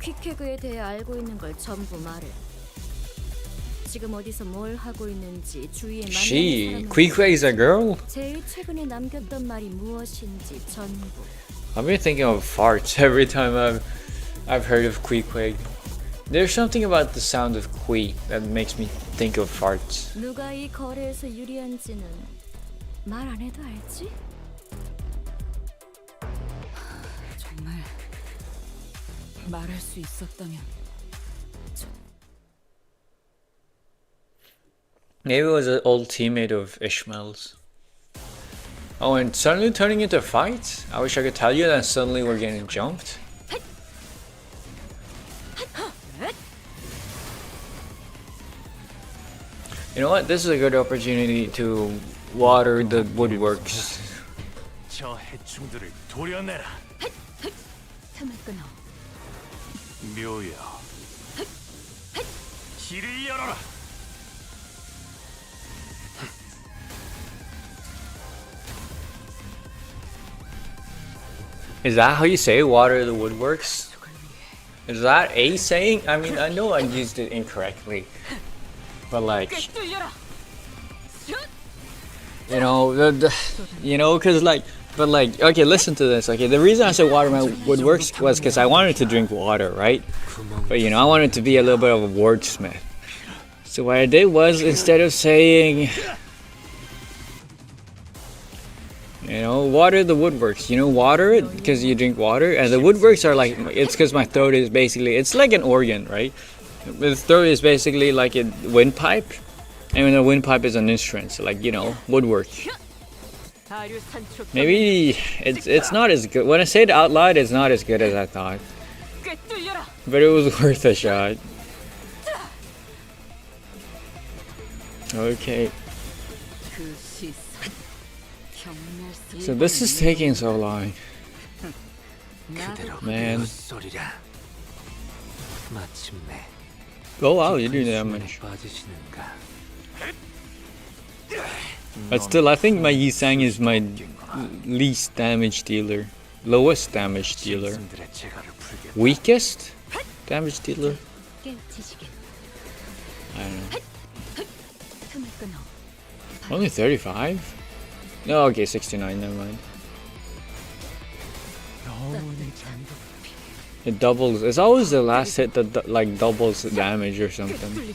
퀵해그에 대해 알고 있는 걸 전부 말해. 지금 어디서 뭘 하고 있는지 주위에 She, 만나는 Queequeg is a girl? 제일 최근에 남겼던 말이 무엇인지 전부. I've been thinking of farts every time I've heard of Queequeg. There's something about the sound of Quee that makes me think of farts. 누가 이 거래에서 유리한지는 말 안 해도 알지? 정말 말할 수 있었다면. Maybe it was an old teammate of Ishmael's. Oh, and suddenly turning into a fight? I wish I could tell you that suddenly we're getting jumped. You know what? This is a good opportunity to water the woodworks. 저 해충들을 도려내라. 틈을 끊어. 묘야. 길을 열어라. Is that how you say water the woodworks? Is that a saying? I mean, I know I used it incorrectly. But like, you know, cause like, but like, okay, listen to this. Okay, the reason I said water my woodworks was because I wanted to drink water, right? But you know, I wanted to be a little bit of a wordsmith. So what I did was, instead of saying, you know, water the woodworks, you know, water it because you drink water, and the woodworks are like, it's because my throat is basically, it's like an organ, right? The throat is basically like a windpipe, and the windpipe is an instrument, so like, you know, woodwork. Maybe it's not as good. When I say it out loud, it's not as good as I thought, but it was worth a shot. Okay. So this is taking so long. Man. Oh wow, you're doing damage. But still, I think my Yisang is my least damage dealer. Lowest damage dealer. Weakest damage dealer? I don't know. Only 35? No, okay, 69, never mind. It doubles. It's always the last hit that like doubles the damage or something.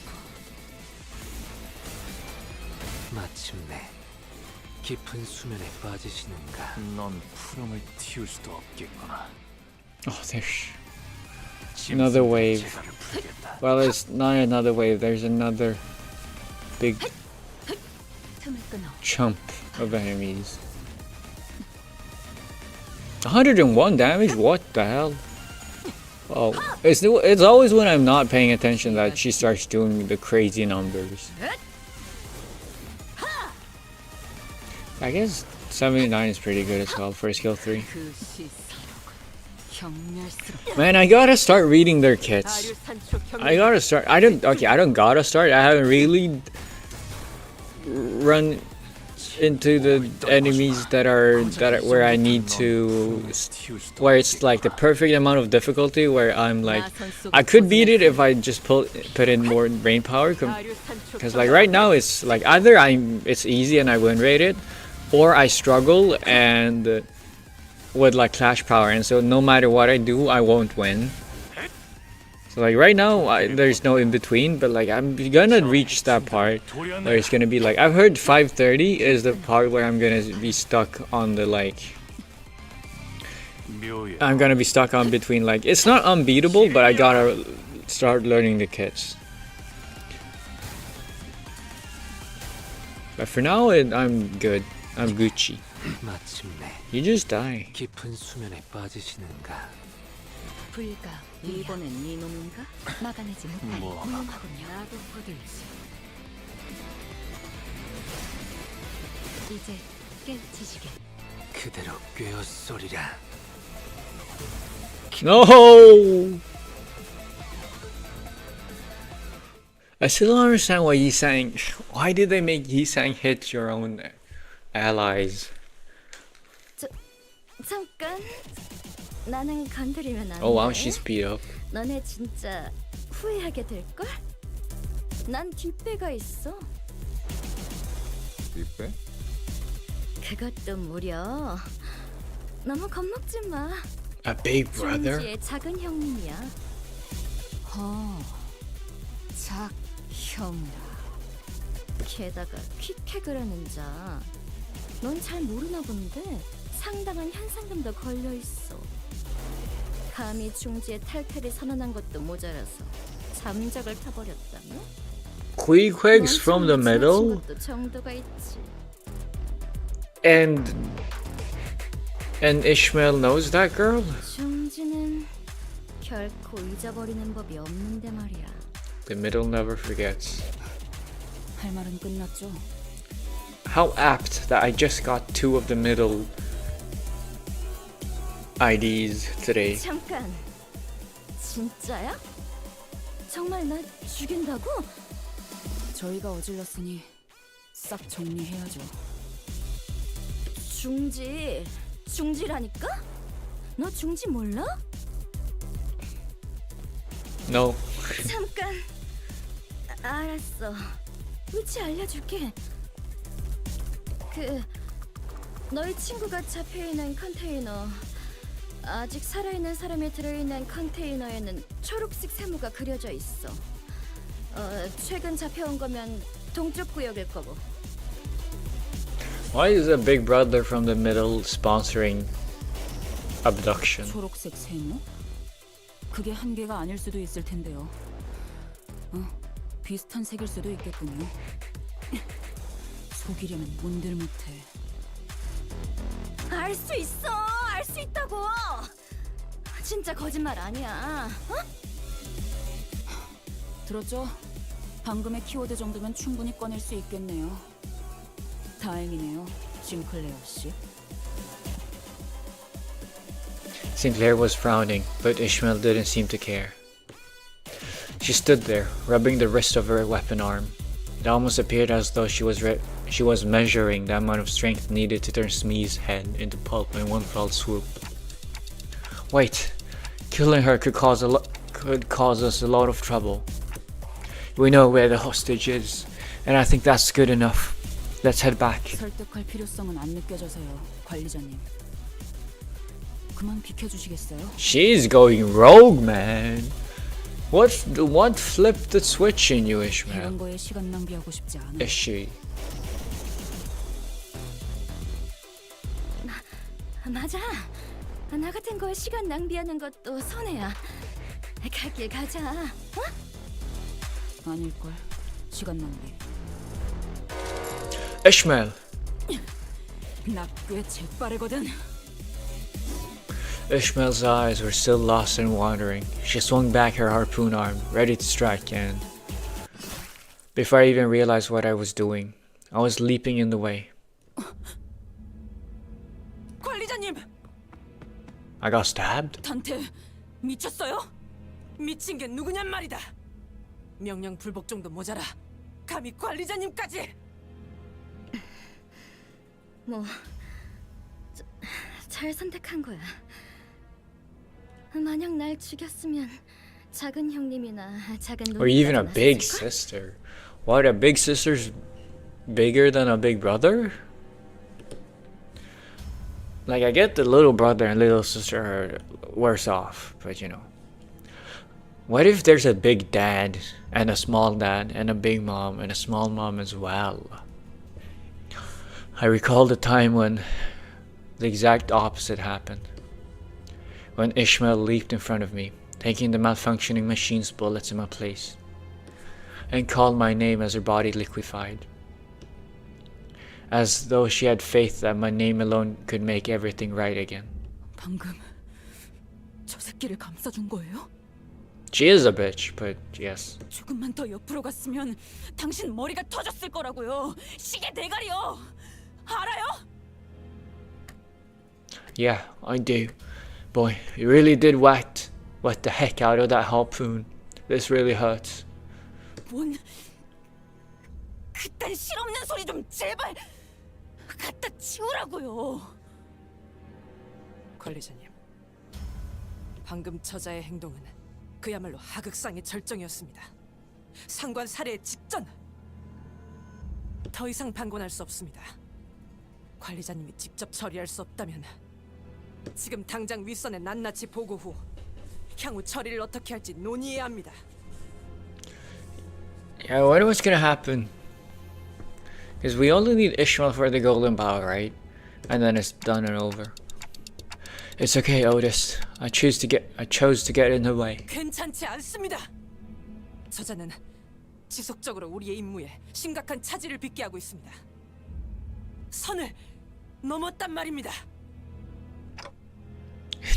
Oh, there's another wave. Well, it's not another wave. There's another big chunk of enemies. 101 damage? What the hell? Oh, it's always when I'm not paying attention that she starts doing the crazy numbers. I guess 79 is pretty good as well for skill 3. Man, I gotta start reading their kits. I gotta start. I don't gotta start. I haven't really run into the enemies that are where I need to, where it's like the perfect amount of difficulty, where I'm like, I could beat it if I just put in more brain power, because like right now it's like either it's easy and I win rate it, or I struggle and with like clash power, and so no matter what I do I won't win. So like right now there's no in between, but like I'm gonna reach that part where it's gonna be like, I've heard 530 is the part where I'm gonna be stuck on the like, I'm gonna be stuck on between like, it's not unbeatable, but I gotta start learning the kits. But for now I'm good. I'm Gucci. You just die. 불가 이번엔 이놈인가? 막아내지 못할 뭐. 무능하군요. 나도 거들지. 이제 깨우치시게. 그대로 꿰었소리라. No! I still don't understand why Yisang. Why did they make Yisang hit your own allies? 잠깐. 나는 건드리면 안 돼. Oh wow, she's beat up. 너네 진짜 후회하게 될걸? 난 뒷배가 있어. 뒷배? 그것도 무려. 너무 겁먹지 마. A big brother? 중지의 작은 형님이야. 작형이라. 게다가 퀵해그라는 자. 넌 잘 모르나 본데 상당한 현상금도 걸려 있어. 감히 중지의 탈퇴를 선언한 것도 모자라서 잠적을 타버렸다며? Queequegs from the middle? 것도 정도가 있지. And Ishmael knows that girl? 중지는 결코 잊어버리는 법이 없는데 말이야. The middle never forgets. 할 말은 끝났죠? How apt that I just got 2 of the middle IDs today. 잠깐. 진짜야? 정말 나 죽인다고? 저희가 어질렀으니 싹 정리해야죠. 중지라니까? 너 중지 몰라? No. 잠깐. 알았어. 위치 알려줄게. 너희 친구가 잡혀있는 컨테이너. 아직 살아있는 사람이 들어있는 컨테이너에는 초록색 세모가 그려져 있어. 최근 잡혀온 거면 동쪽 구역일 거고. Why is a big brother from the middle sponsoring abduction? 초록색 세모? 그게 한 개가 아닐 수도 있을 텐데요. 비슷한 색일 수도 있겠군요. 속이려면 뭔들 못해. 알 수 있어. 알 수 있다고. 진짜 거짓말 아니야. 들었죠? 방금의 키워드 정도면 충분히 꺼낼 수 있겠네요. 다행이네요, 징클레어 씨. Sinclair was frowning, but Ishmael didn't seem to care. She stood there, rubbing the wrist of her weapon arm. It almost appeared as though she was measuring the amount of strength needed to turn Smee's head into pulp in one fell swoop. Wait, killing her could cause us a lot of trouble. We know where the hostage is, and I think that's good enough. Let's head back. 설득할 필요성은 안 느껴져서요, 관리자님. 그만 비켜주시겠어요? She's going rogue, man. What flipped the switch in you, Ishmael? 이런 거에 시간 낭비하고 싶지 않아. Is she? 맞아. 나 같은 거에 시간 낭비하는 것도 손해야. 갈 길 가자. 아닐걸. 시간 낭비. Ishmael. 나 꽤 재빠르거든. Ishmael's eyes were still lost and wandering. She swung back her harpoon arm, ready to strike, and before I even realized what I was doing, I was leaping in the way. 관리자님, I got stabbed? 단테 미쳤어요? 미친 게 누구냔 말이다. 명령 불복 정도 모자라. 감히 관리자님까지. 잘 선택한 거야. 만약 날 죽였으면 작은 형님이나 작은 Or even a 누나가 big 났을걸? sister? What, a big sister's bigger than a big brother? Like, I get the little brother and little sister are worse off, but you know. What if there's a big dad and a small dad and a big mom and a small mom as well? I recall the time when the exact opposite happened. When Ishmael leaped in front of me, taking the malfunctioning machine's bullets in my place, and called my name as her body liquefied, as though she had faith that my name alone could make everything right again. 방금 저 새끼를 감싸준 거예요? She is a bitch, but yes. 조금만 더 옆으로 갔으면 당신 머리가 터졌을 거라고요. 시계 대가리요. 알아요? Yeah, I do. Boy, you really did whack the heck out of that harpoon. This really hurts. 뭔 그딴 실없는 소리 좀 제발 갖다 치우라고요. 관리자님, 방금 저자의 행동은 그야말로 하극상의 절정이었습니다. 상관 살해 직전. 더 이상 방관할 수 없습니다. 관리자님이 직접 처리할 수 없다면 지금 당장 윗선에 낱낱이 보고 후 향후 처리를 어떻게 할지 논의해야 합니다. Yeah, I wonder what's gonna happen. Because we only need Ishmael for the golden bow, right? And then it's done and over. It's okay, Otis. I chose to get in the way. 괜찮지 않습니다. 저자는 지속적으로 우리의 임무에 심각한 차질을 빚게 하고 있습니다. 선을 넘었단 말입니다.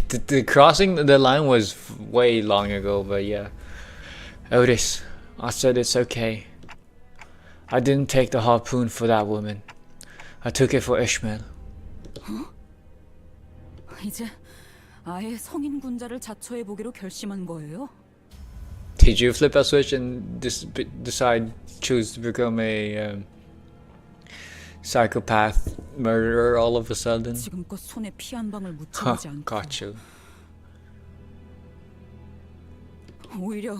The crossing the line was way long ago, but yeah. Otis, I said it's okay. I didn't take the harpoon for that woman. I took it for Ishmael. 이제 아예 성인 군자를 자처해 보기로 결심한 거예요? Did you flip a switch and choose to become a psychopath murderer all of a sudden? 지금껏 손에 피 한 방울 묻혀보지 않고 Got you. 오히려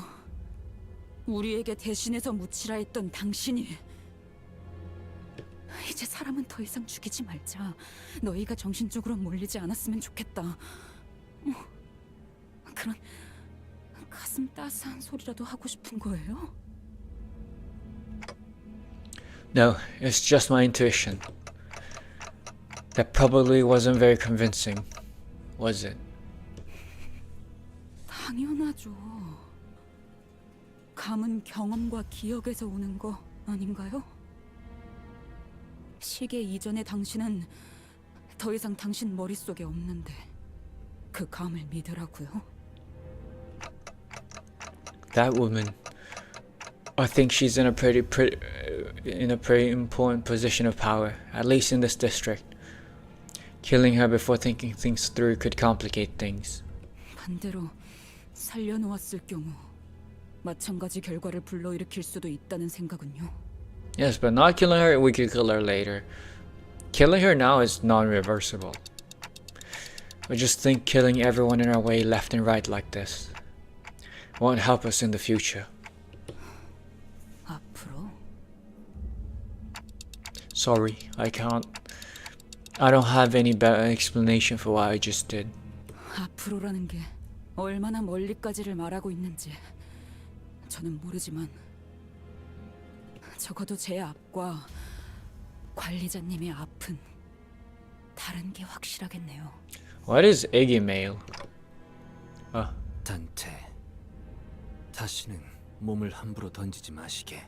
우리에게 대신해서 묻히라 했던 당신이 이제 사람은 더 이상 죽이지 말자. 너희가 정신적으로 몰리지 않았으면 좋겠다. 그런 가슴 따스한 소리라도 하고 싶은 거예요? No, it's just my intuition. That probably wasn't very convincing, was it? 당연하죠. 감은 경험과 기억에서 오는 거 아닌가요? 시계 이전의 당신은 더 이상 당신 머릿속에 없는데 그 감을 믿으라고요? That woman. I think she's in a pretty important position of power, at least in this district. Killing her before thinking things through could complicate things. 반대로 살려놓았을 경우 마찬가지 결과를 불러일으킬 수도 있다는 생각은요. Yes, but not killing her, we could kill her later. Killing her now is non-reversible. I just think killing everyone in our way left and right like this won't help us in the future. 앞으로? Sorry, I can't. I don't have any better explanation for what I just did. 앞으로라는 게 얼마나 멀리까지를 말하고 있는지 저는 모르지만 적어도 제 앞과 관리자님의 앞은 다른 게 확실하겠네요. What is Iggy Mail? 단테, 다시는 몸을 함부로 던지지 마시게.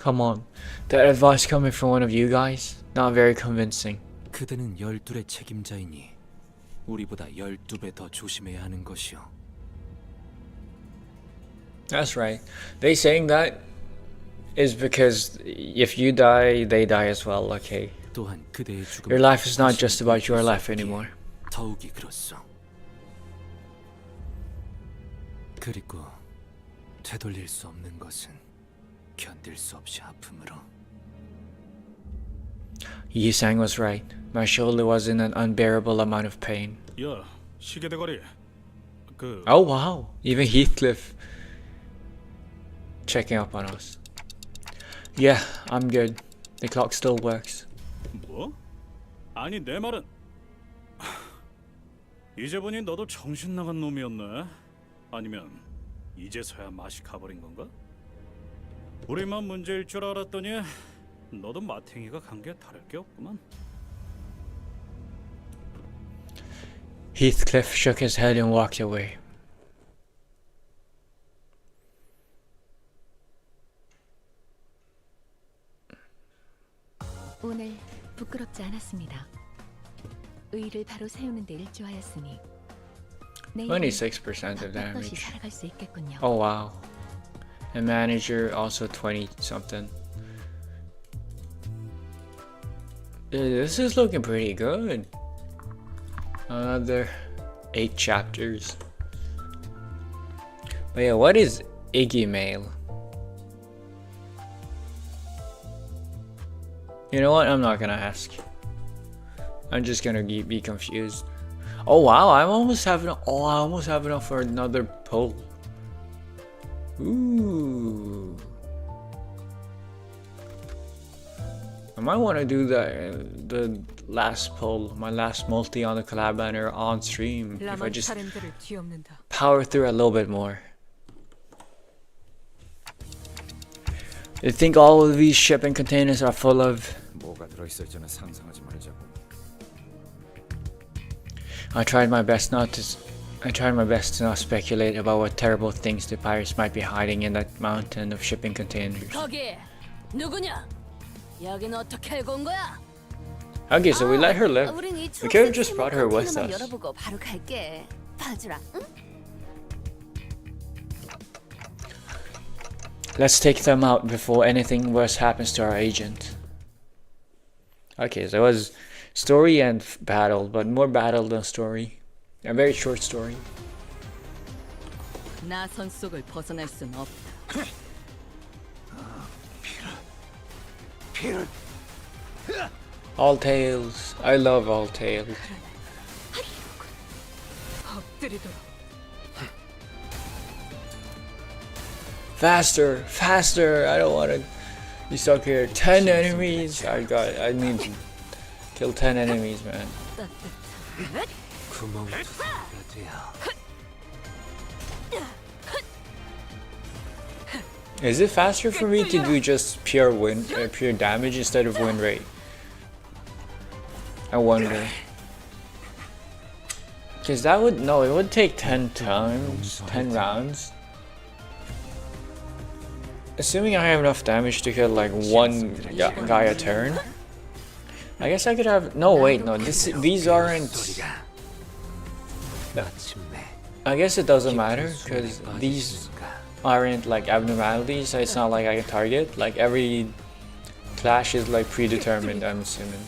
Come on, that advice coming from one of you guys? Not very convincing. 그대는 12의 책임자이니 우리보다 12배 더 조심해야 하는 것이요. That's right. They saying that is because if you die, they die as well, okay? 또한 그대의 죽음. Your life is not just about your life anymore. 더욱이 그렇소. 그리고 되돌릴 수 없는 것은 견딜 수 없이 아픔으로. Yisang was right. My shoulder was in an unbearable amount of pain. 야, 시계 대가리. Oh wow, even Heathcliff checking up on us. Yeah, I'm good. The clock still works. 뭐? 아니 내 말은 이제 보니 너도 정신 나간 놈이었네. 아니면 이제서야 맛이 가버린 건가? 우리만 문제일 줄 알았더니 너도 마탱이가 간 게 다를 게 없구만. Heathcliff shook his head and walked away. 오늘 부끄럽지 않았습니다. 의의를 바로 세우는 데 일조하였으니 내일은 26% of 떳떳이 damage. 살아갈 수 있겠군요. Oh wow. And manager also 20 something. This is looking pretty good. Another 8 chapters. But yeah, what is Iggy Mail? You know what? I'm not gonna ask. I'm just gonna be confused. Oh wow, I almost have enough for another poll. Ooh. I might want to do the last poll, my last multi on the collab banner on stream. If I just power through a little bit more. You think all of these shipping containers are full of? 뭐가 들어있을지는 상상하지 말자고. I tried my best to not speculate about what terrible things the pirates might be hiding in that mountain of shipping containers. 거기 누구냐? 여긴 어떻게 알고 온 거야? Okay, so we let her live. 우린 이 We could have 초록색 just brought her with 컨테이너만 us. 열어보고 바로 갈게. 봐주라. 응? Let's take them out before anything worse happens to our agent. Okay, so it was story and battle, but more battle than story. A very short story. 나선 속을 벗어날 순 없다. All Tales. I love All Tales. Faster, faster! I don't want to be stuck here. 10 enemies. I need to kill 10 enemies, man. Is it faster for me to do just pure pure damage instead of win rate? I wonder. Cause it would take 10 times, 10 rounds. Assuming I have enough damage to kill like one guy a turn. I guess I could have, no wait, no, these aren't, I guess it doesn't matter because these aren't like abnormalities, so it's not like I can target, like every clash is like predetermined, I'm assuming.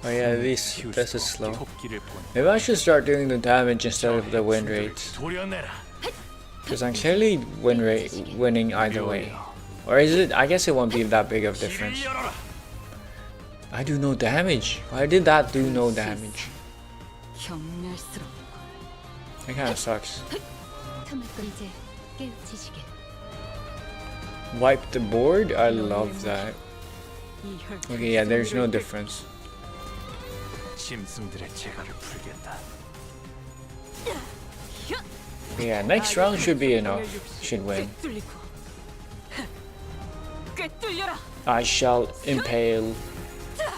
Oh yeah, this is slow. Maybe I should start doing the damage instead of the win rate. Because I'm clearly winning either way. Or is it? I guess it won't be that big of a difference. I do no damage. Why did that do no damage? That kind of sucks. Wipe the board? I love that. Okay, yeah, there's no difference. Yeah, next round should be enough. Should win. I shall impale.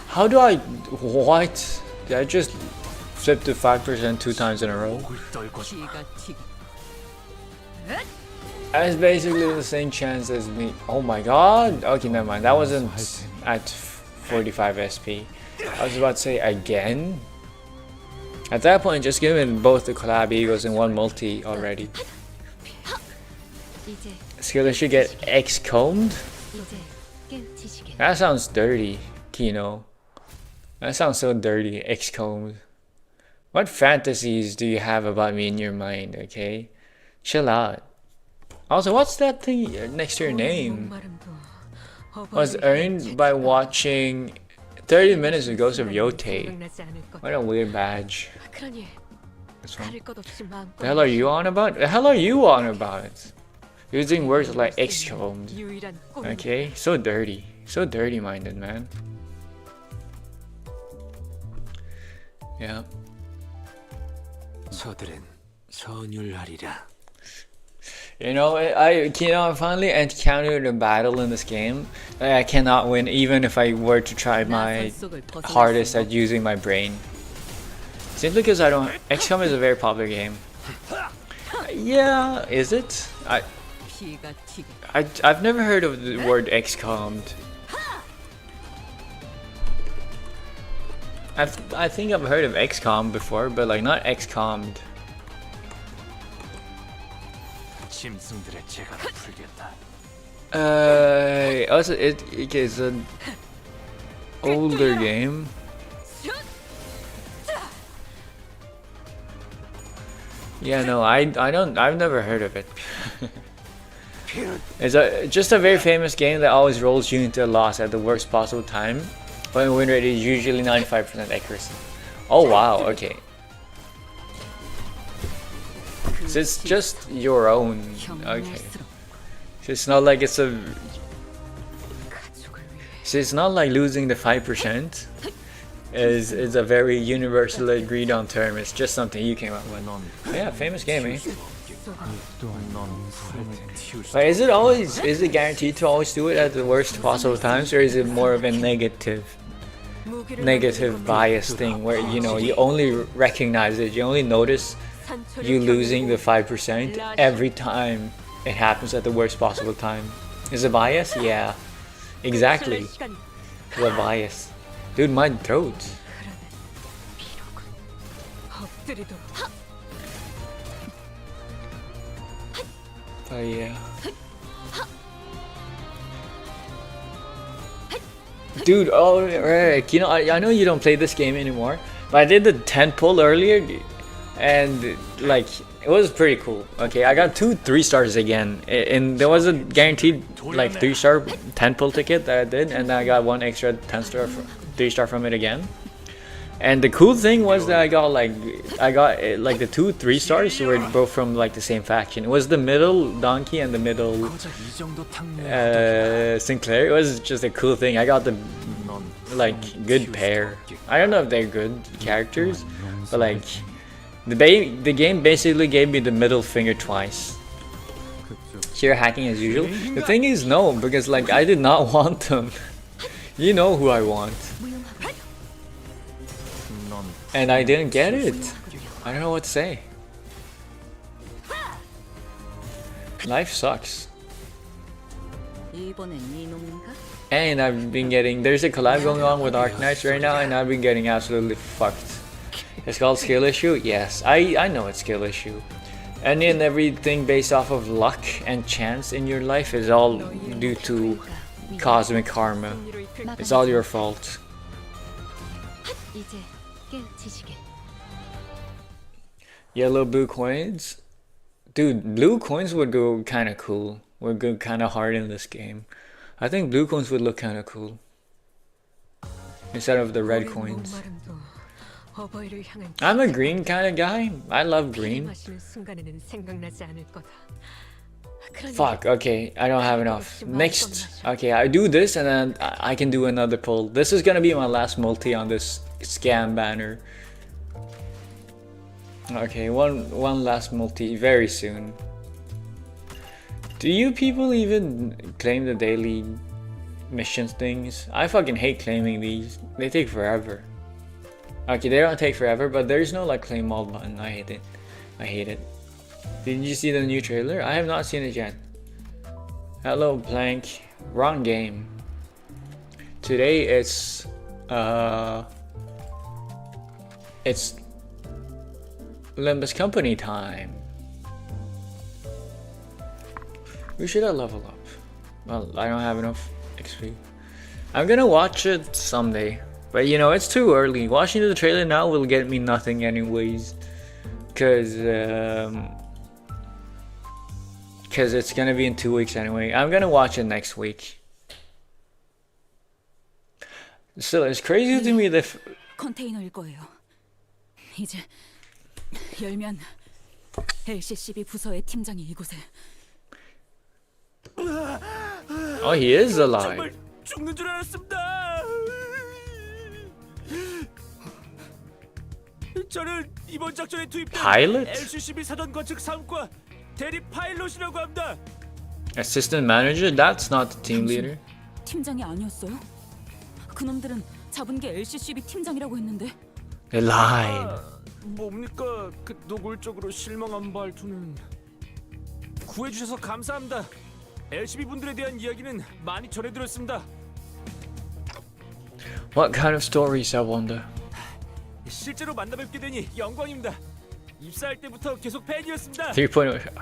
How do I... What? Did I just flip to 5% 2 times in a row? That's basically the same chance as me. Oh my god. Okay, never mind. That wasn't at 45 SP. I was about to say again. At that point, just give me both the collab eagles and one multi already. Skiller should get X-combed? That sounds dirty, Kino. That sounds so dirty, X-combed. What fantasies do you have about me in your mind, okay? Chill out. Also, what's that thing next to your name? Was earned by watching 30 minutes of Ghost of Yote. What a weird badge. The hell are you on about? The hell are you on about? Using words like X-combed. Okay, so dirty. So dirty-minded, man. Yeah. You know, I finally encountered a battle in this game that I cannot win even if I were to try my hardest at using my brain. Simply because I don't... XCOM is a very popular game. Yeah, is it? I've never heard of the word XCOM'd. I think I've heard of XCOM before, but like not XCOM'd. 짐승들의 재간을 풀겠다. Also it is an older game. Yeah, no, I've never heard of it. It's just a very famous game that always rolls you into a loss at the worst possible time, but win rate is usually 95% accuracy. Oh wow, okay. So it's just your own, okay. So it's not like it's a... So it's not like losing the 5% is a very universally agreed on term. It's just something you came up with. Yeah, famous game, eh? But is it guaranteed to always do it at the worst possible times, or is it more of a negative bias thing where, you know, you only recognize it, you only notice you losing the 5% every time it happens at the worst possible time? Is it bias? Yeah, exactly. The bias. Dude, my throat. But yeah. Dude, oh right, you know, I know you don't play this game anymore, but I did the 10 pull earlier, and like it was pretty cool. Okay, I got 2 3-stars again, and there was a guaranteed like 3-star 10 pull ticket that I did, and I got 1 extra 10-star 3-star from it again. And the cool thing was that I got like the 2 3-stars were both from like the same faction. It was the middle donkey and the middle Sinclair. It was just a cool thing. I got the like good pair. I don't know if they're good characters, but like the game basically gave me the middle finger twice. Sheer hacking as usual. The thing is no, because like I did not want them. You know who I want. And I didn't get it. I don't know what to say. Life sucks. And I've been getting... There's a collab going on with Arc Knights right now, and I've been getting absolutely fucked. It's called skill issue? Yes, I know it's skill issue. And then everything based off of luck and chance in your life is all due to cosmic karma. It's all your fault. Yellow blue coins? Dude, blue coins would go kinda cool. Would go kinda hard in this game. I think blue coins would look kinda cool instead of the red coins. I'm a green kinda guy. I love green. Fuck, okay, I don't have enough. Next, okay, I do this and then I can do another pull. This is gonna be my last multi on this scam banner. Okay, one last multi very soon. Do you people even claim the daily missions things? I fucking hate claiming these. They take forever. Okay, they don't take forever, but there's no like claim all button. I hate it. I hate it. Did you see the new trailer? I have not seen it yet. Hello, Blank. Wrong game. Today it's Limbus company time. We should have leveled up. Well, I don't have enough XP. I'm gonna watch it someday. But you know, it's too early. Watching the trailer now will get me nothing anyways. Cause it's gonna be in 2 weeks anyway. I'm gonna watch it next week. Still, it's crazy to me that... 컨테이너일 거예요. 이제 열면 LCCB 부서의 팀장이 이곳에. Oh, he is alive. 정말 죽는 줄 알았습니다. 저는 이번 작전에 투입된 Pilot? LCCB 사전 관측 3과 대리 파일럿이라고 합니다. Assistant manager? That's not the team leader. 팀장이 아니었어요? 그놈들은 잡은 게 LCCB 팀장이라고 했는데. They lied. 뭡니까 그 노골적으로 실망한 말투는. 구해주셔서 감사합니다. LCB 분들에 대한 이야기는 많이 전해드렸습니다. What kind of stories, I wonder? 실제로 만나 뵙게 되니 영광입니다. 입사할 때부터 계속 팬이었습니다. 3.0.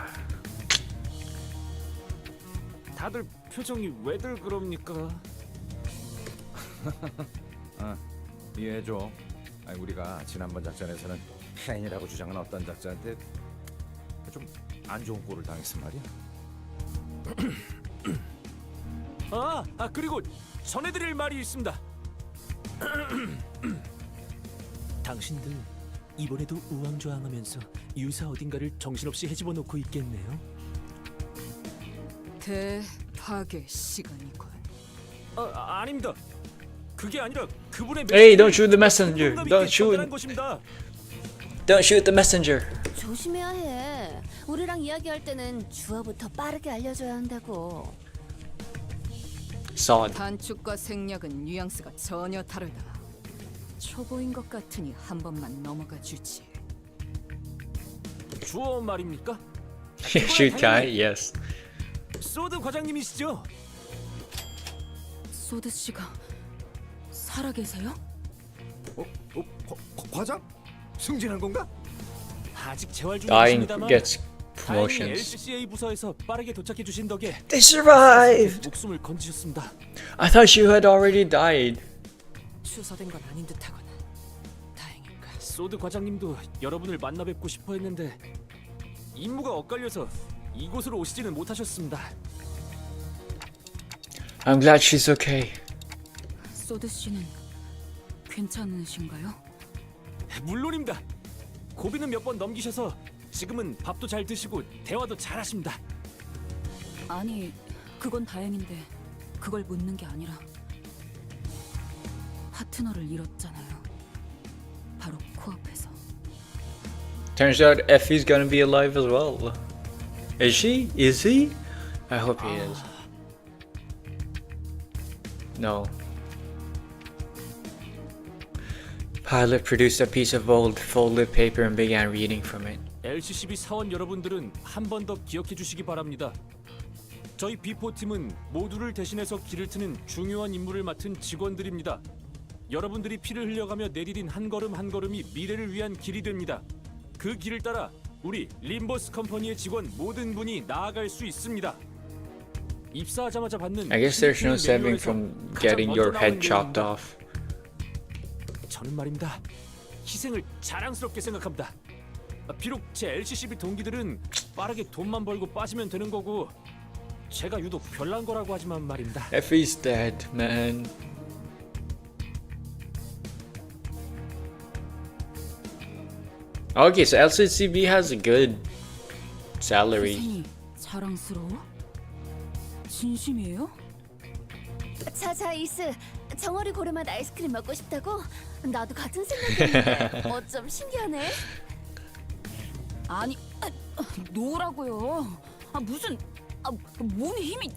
다들 표정이 왜들 그럽니까? 이해해줘. 우리가 지난번 작전에서는 팬이라고 주장한 어떤 작자한테 좀 안 좋은 꼴을 당했단 말이야. 그리고 전해드릴 말이 있습니다. 당신들 이번에도 우왕좌왕하면서 유사 어딘가를 정신없이 헤집어 놓고 있겠네요. 대파괴 시간이군. 아닙니다. 그게 아니라 그분의 Hey, don't shoot the messenger. Don't shoot. 것입니다. Don't shoot the messenger. 조심해야 해. 우리랑 이야기할 때는 주어부터 빠르게 알려줘야 한다고. Sod. 단축과 생략은 뉘앙스가 전혀 다르다. 초보인 것 같으니 한 번만 넘어가 주지. 주어 말입니까? Shoot guy. Yes. 소드 과장님이시죠? 소드 씨가 살아계세요? 과장? 승진한 건가? 아직 재활 Dying 중이십니다만 gets 다행히 promotions. LCCA 부서에서 빠르게 도착해 주신 덕에 They survived. 목숨을 건지셨습니다. I thought you had already died. 추서된 건 아닌 듯하군. 다행인가. 소드 과장님도 여러분을 만나 뵙고 싶어 했는데 임무가 엇갈려서 이곳으로 오시지는 못하셨습니다. I'm glad she's okay. 소드 씨는 괜찮으신가요? 물론입니다. 고비는 몇 번 넘기셔서 지금은 밥도 잘 드시고 대화도 잘 하십니다. 아니, 그건 다행인데 그걸 묻는 게 아니라 파트너를 잃었잖아요. 바로 코앞에서. Turns out Effie's gonna be alive as well. Is she? Is he? I hope he is. No. Pilot produced a piece of old folded paper and began reading from it. LCCB 사원 여러분들은 한 번 더 기억해 주시기 바랍니다. 저희 B4팀은 모두를 대신해서 길을 트는 중요한 임무를 맡은 직원들입니다. 여러분들이 피를 흘려가며 내디딘 한 걸음 한 걸음이 미래를 위한 길이 됩니다. 그 길을 따라 우리 림버스 컴퍼니의 직원 모든 분이 나아갈 수 있습니다. 입사하자마자 받는 I guess there's no saving 매뉴얼에서 from 가장 getting 먼저 your 나오는 head chopped 내용입니다. off. 저는 말입니다. 희생을 자랑스럽게 생각합니다. 비록 제 LCCB 동기들은 빠르게 돈만 벌고 빠지면 되는 거고 제가 유독 별난 거라고 하지만 말입니다. Effie's dead, man. Okay, so LCCB has a good salary. 희생이 자랑스러워? 진심이에요? 자자 이스, 정어리 고래맛 아이스크림 먹고 싶다고? 나도 같은 생각했는데 어쩜 신기하네. 아니, 노라고요. 무슨 몸 힘이.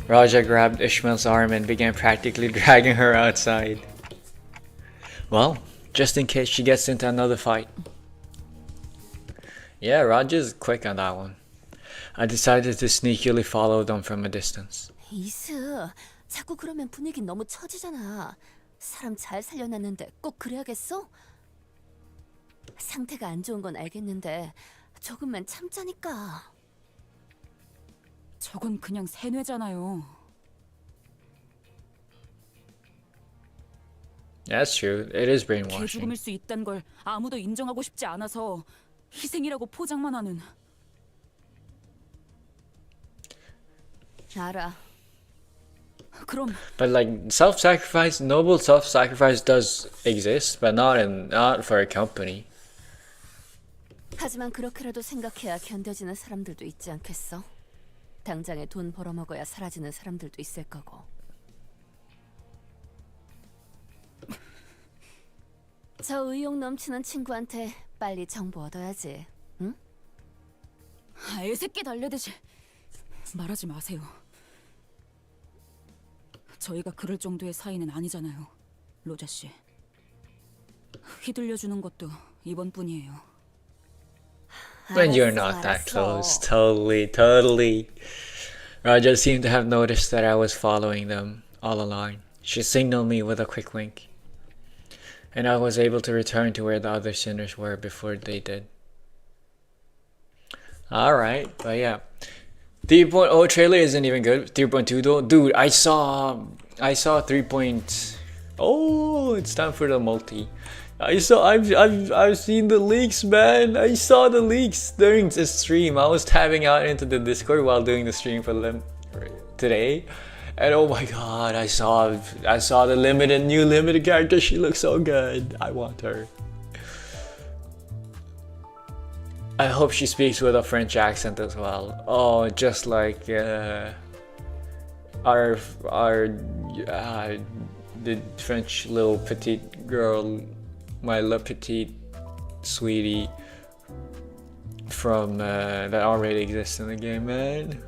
Raja grabbed Ishmael's arm and began practically dragging her outside. Well, just in case she gets into another fight. Yeah, Raja's quick on that one. I decided to sneakily follow them from a distance. 이스, 자꾸 그러면 분위기 너무 처지잖아. 사람 잘 살려놨는데 꼭 그래야겠어? 상태가 안 좋은 건 알겠는데 조금만 참자니까. 저건 그냥 세뇌잖아요. That's true. It is 개 brainwashing. 죽음일 수 있단 걸 아무도 인정하고 싶지 않아서 희생이라고 포장만 하는. 알아. 그럼 But like self-sacrifice, noble self-sacrifice does exist, but not for a company. 하지만 그렇게라도 생각해야 견뎌지는 사람들도 있지 않겠어? 당장에 돈 벌어먹어야 사라지는 사람들도 있을 거고. 저 의욕 넘치는 친구한테 빨리 정보 얻어야지. 응? 애새끼 달래듯이 말하지 마세요. 저희가 그럴 정도의 사이는 아니잖아요, 로자 씨. 휘둘려주는 것도 이번뿐이에요. When you're not that close, totally. Raja seemed to have noticed that I was following them all along. She signaled me with a quick wink. and I was able to return to where the other sinners were before they did. Alright, but yeah. 3.0 trailer isn't even good. 3.2 though. Dude, I saw 3. Oh, it's time for the multi. I've seen the leaks, man. I saw the leaks during the stream. I was tabbing out into the Discord while doing the stream for them today. And oh my god, I saw the new limited character. She looks so good. I want her. I hope she speaks with a French accent as well. Oh, just like our the French little petite girl, my little petite sweetie from that already exists in the game, man.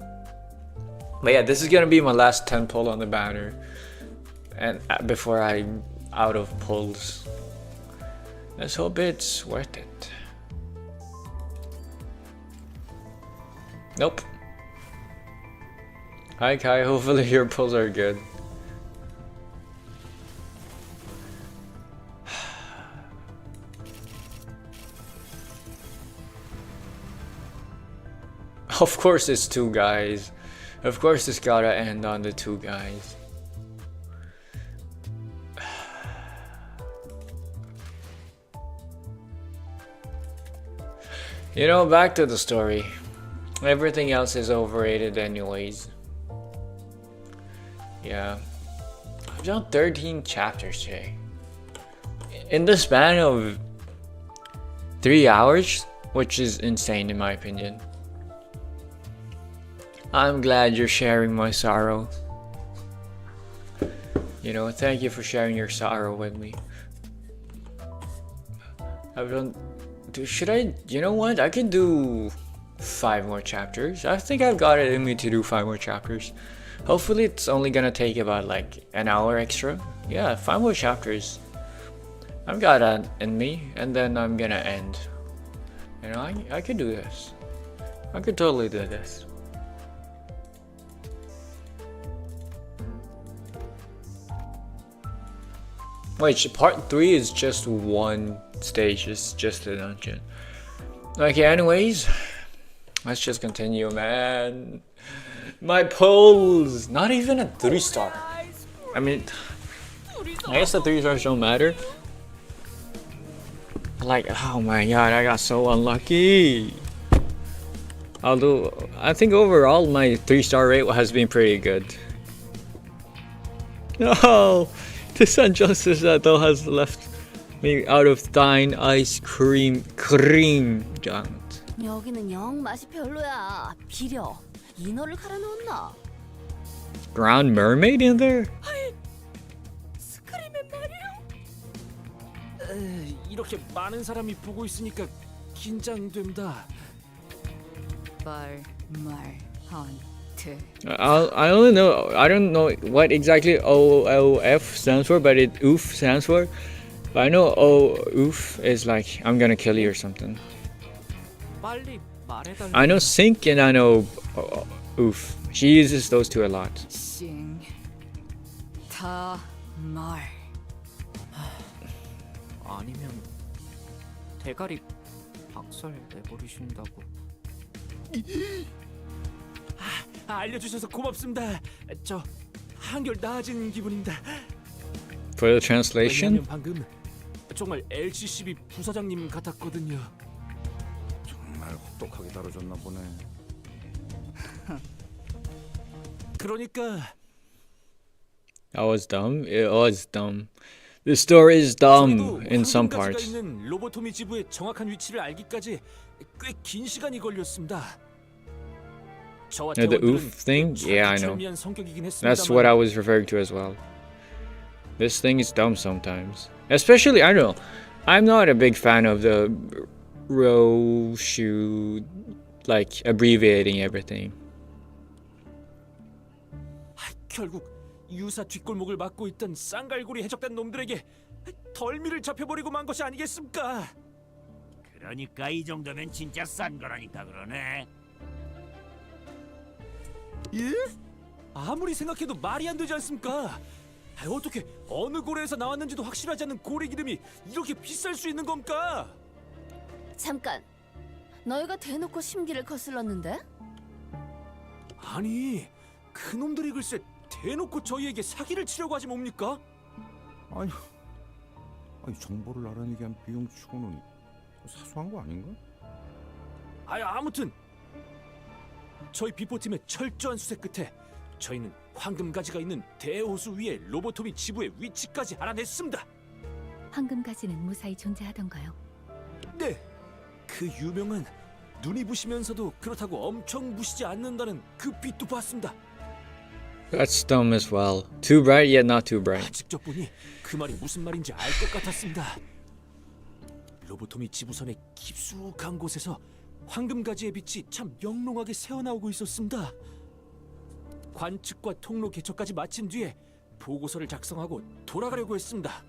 But yeah, this is gonna be my last 10 pull on the banner, and before I'm out of pulls. Let's hope it's worth it. Nope. Hi Kai, hopefully your pulls are good. Of course it's 2 guys. Of course it's gotta end on the 2 guys. You know, back to the story. Everything else is overrated anyways. Yeah. I've done 13 chapters today. In the span of 3 hours, which is insane in my opinion. I'm glad you're sharing my sorrow. You know, thank you for sharing your sorrow with me. I've done... Should I... You know what? I can do 5 more chapters. I think I've got it in me to do 5 more chapters. Hopefully it's only gonna take about like an hour extra. Yeah, 5 more chapters. I've got that in me, and then I'm gonna end. You know, I could do this. I could totally do this. Wait, part 3 is just 1 stage, it's just a dungeon. Okay, anyways, let's just continue, man. My pulls, not even a 3-star. I mean, I guess the 3 stars don't matter. Like, oh my god, I got so unlucky. Although, I think overall my 3-star rate has been pretty good. No! This injustice that though has left me out of thine ice cream giant. 여기는 영 맛이 별로야. 비려. 인어를 갈아 넣었나? Ground mermaid in there? 스크림의 말이야. 이렇게 많은 사람이 보고 있으니까 긴장된다. 말, I only know, I don't know what exactly OOF stands for, but it OOF stands for. But I know OOF is like, I'm gonna kill you or something. 빨리 말해달라. I know Sync and I know OOF. She uses those 2 a lot. 싱, 다, 말. 아니면 대가리 박살 내버리신다고. 알려주셔서 고맙습니다. 저 한결 나아진 기분입니다. For the translation? 왜냐면 방금 정말 LCCB 부사장님 같았거든요. 정말 혹독하게 다뤄줬나 보네. 그러니까 That was dumb. It was dumb. The story is dumb in some parts. 있는 로보토미 지부의 정확한 위치를 알기까지 꽤 긴 시간이 걸렸습니다. The OOF thing? Yeah, I know. That's what I was referring to as well. This thing is dumb sometimes. Especially, I don't know. I'm not a big fan of the Roshu, like, abbreviating everything. 결국 유사 뒷골목을 막고 있던 쌍갈고리 해적단 놈들에게 덜미를 잡혀버리고 만 것이 아니겠습니까? 그러니까 이 정도면 진짜 싼 거라니까 그러네. 예? 아무리 생각해도 말이 안 되지 않습니까? 어떻게 어느 고래에서 나왔는지도 확실하지 않은 고래 기름이 이렇게 비쌀 수 있는 겁니까? 잠깐. 너희가 대놓고 심기를 거슬렀는데? 아니, 그놈들이 글쎄 대놓고 저희에게 사기를 치려고 하지 뭡니까? 아니 정보를 알아내기 위한 비용 치고는 사소한 거 아닌가? 아무튼 저희 비포팀의 철저한 수색 끝에 저희는 황금가지가 있는 대호수 위에 로보토미 지부의 위치까지 알아냈습니다. 황금가지는 무사히 존재하던가요? 네, 그 유명한 눈이 부시면서도 그렇다고 엄청 부시지 않는다는 그 빛도 봤습니다. That's dumb as well. Too bright yet not too bright. 직접 보니 그 말이 무슨 말인지 알 것 같았습니다. 로보토미 지부선의 깊숙한 곳에서 황금가지의 빛이 참 영롱하게 새어나오고 있었습니다. 관측과 통로 개척까지 마친 뒤에 보고서를 작성하고 돌아가려고 했습니다.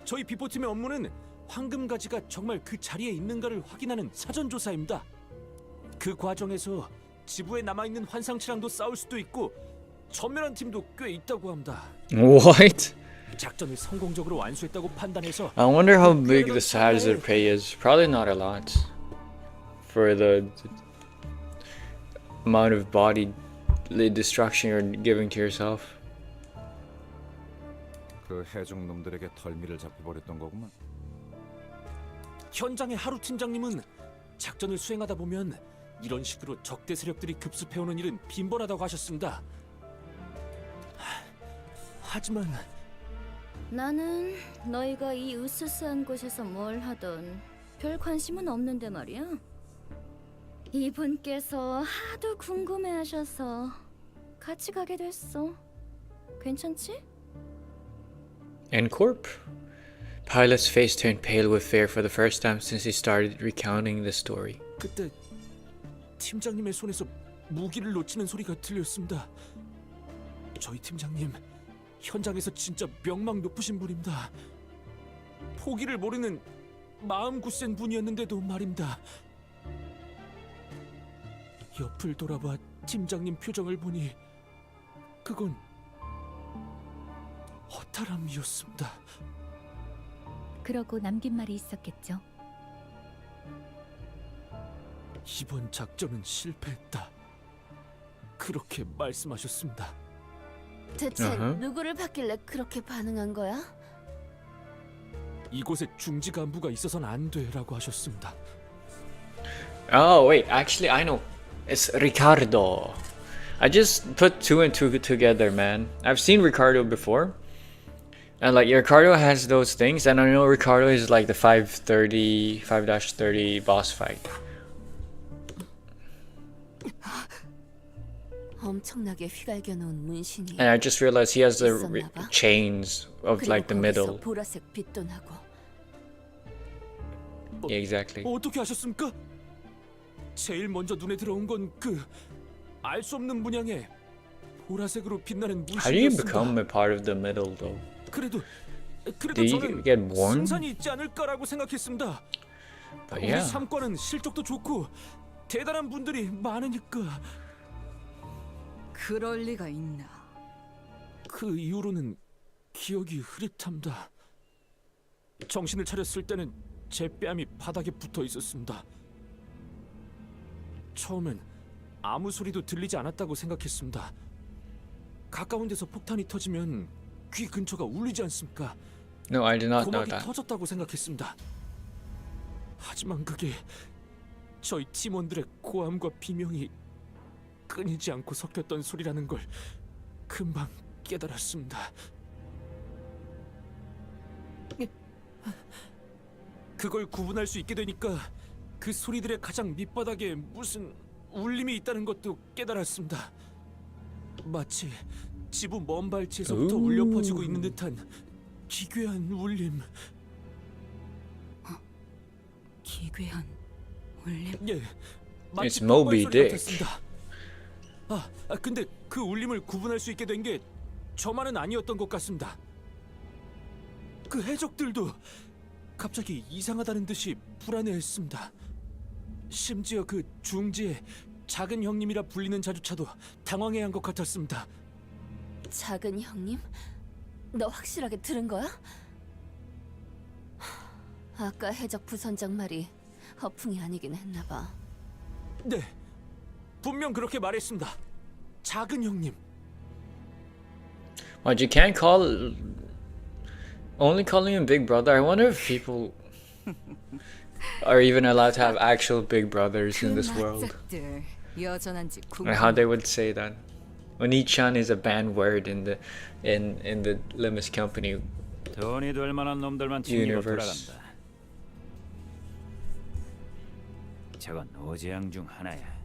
저희 비포팀의 업무는 황금가지가 정말 그 자리에 있는가를 확인하는 사전조사입니다. 그 과정에서 지부에 남아있는 환상치랑도 싸울 수도 있고 전멸한 팀도 꽤 있다고 합니다. What? 작전을 성공적으로 완수했다고 판단해서 I wonder how big the size of the prey is. Probably not a lot. For the amount of body destruction you're giving to yourself. 그 해적 놈들에게 덜미를 잡혀버렸던 거구만. 현장의 하루 팀장님은 작전을 수행하다 보면 이런 식으로 적대 세력들이 급습해오는 일은 빈번하다고 하셨습니다. 하지만 나는 너희가 이 으스스한 곳에서 뭘 하던 별 관심은 없는데 말이야. 이분께서 하도 궁금해하셔서 같이 가게 됐어. 괜찮지? N-Corp? Pilot's face turned pale with fear for the first time since he started recounting the story. 그때 팀장님의 손에서 무기를 놓치는 소리가 들렸습니다. 저희 팀장님 현장에서 진짜 명망 높으신 분입니다. 포기를 모르는 마음 굳센 분이었는데도 말입니다. 옆을 돌아봐 팀장님 표정을 보니 그건 허탈함이었습니다. 그러고 남긴 말이 있었겠죠. 이번 작전은 실패했다. 그렇게 말씀하셨습니다. 대체 누구를 봤길래 그렇게 반응한 거야? 이곳에 중지 간부가 있어서는 안 돼라고 하셨습니다. Oh wait, actually I know. It's Ricardo. I just put two and two together, man. I've seen Ricardo before. And like Ricardo has those things, and I know Ricardo is like the 5-30 boss fight. 엄청나게 휘갈겨 놓은 문신이. And I just realized he has the 있었나 봐. chains of like the middle. 거기서 보라색 빛도 나고. Yeah, exactly. 어떻게 하셨습니까? 제일 먼저 눈에 들어온 건 그 알 수 없는 문양의 보라색으로 빛나는 How do you 문신이었습니다. become a part of the middle though? 그래도 Do you 저는 get born? 승산이 있지 않을까라고 생각했습니다. But 우리 yeah. 삼과는 실적도 좋고 대단한 분들이 많으니까. 그럴 리가 있나? 그 이후로는 기억이 흐릿합니다. 정신을 차렸을 때는 제 뺨이 바닥에 붙어 있었습니다. 처음엔 아무 소리도 들리지 않았다고 생각했습니다. 가까운 데서 폭탄이 터지면 귀 근처가 울리지 않습니까? No, I did not know 고막이 that. 터졌다고 생각했습니다. 하지만 그게 저희 팀원들의 고함과 비명이 끊이지 않고 섞였던 소리라는 걸 금방 깨달았습니다. 그걸 구분할 수 있게 되니까 그 소리들의 가장 밑바닥에 무슨 울림이 있다는 것도 깨달았습니다. 마치 지부 먼 발치에서부터 울려 퍼지고 있는 듯한 기괴한 울림. 기괴한 울림? 예, It's Moby Dick. 같았습니다. 근데 그 울림을 구분할 수 있게 된 게 저만은 아니었던 것 같습니다. 그 해적들도 갑자기 이상하다는 듯이 불안해했습니다. 심지어 그 중지의 작은 형님이라 불리는 자주차도 당황해한 것 같았습니다. 작은 형님? 너 확실하게 들은 거야? 아까 해적 부선장 말이 허풍이 아니긴 했나 봐. 네, 분명 그렇게 말했습니다. 작은 형님. But you can't call only calling him Big Brother. I wonder if people are even allowed to have actual Big Brothers in this world. 여전한지 Or how they would say that. Oni-chan is a banned word in the Limbus company 돈이 될 만한 놈들만 챙기고 universe. 돌아간다. 저건 오재앙 중 하나야.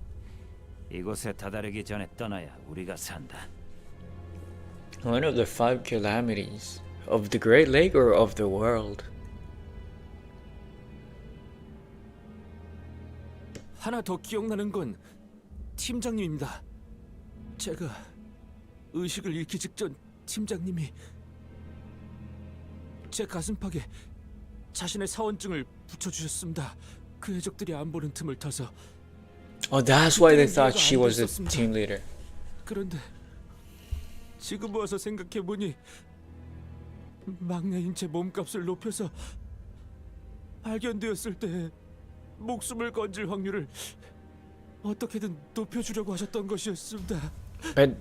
이곳에 다다르기 전에 떠나야 우리가 산다. One of the 5 calamities of the Great Lake or of the world. 하나 더 기억나는 건 팀장님입니다. 제가 의식을 잃기 직전 팀장님이 제 가슴팍에 자신의 사원증을 붙여주셨습니다. 그 해적들이 안 보는 틈을 타서. Oh, that's why they thought she was the team leader. 그런데 지금 와서 생각해보니 막내인 제 몸값을 높여서 발견되었을 때 목숨을 건질 확률을 어떻게든 높여주려고 하셨던 것이었습니다. But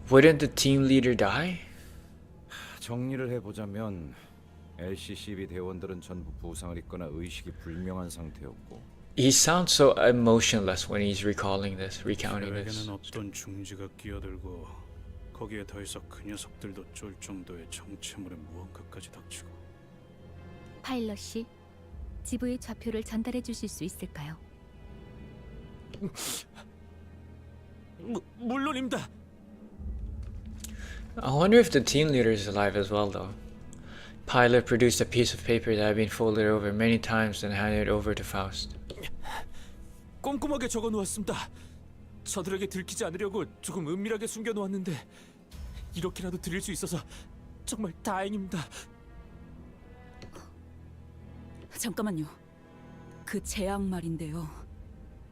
wouldn't the team leader die? 정리를 해보자면 LCCB 대원들은 전부 부상을 입거나 의식이 불명한 상태였고 He sounds so emotionless when he's recounting this. 그에게는 어떤 중지가 끼어들고 거기에 더해서 그 녀석들도 쫄 정도의 정체물의 무언가까지 닥치고. 파일럿 씨, 지부의 좌표를 전달해 주실 수 있을까요? 물론입니다. I wonder if the team leader is alive as well, though. Pilot produced a piece of paper that had been folded over many times and handed it over to Faust. 꼼꼼하게 적어놓았습니다. 저들에게 들키지 않으려고 조금 은밀하게 숨겨놓았는데 이렇게라도 드릴 수 있어서 정말 다행입니다. 잠깐만요. 그 재앙 말인데요.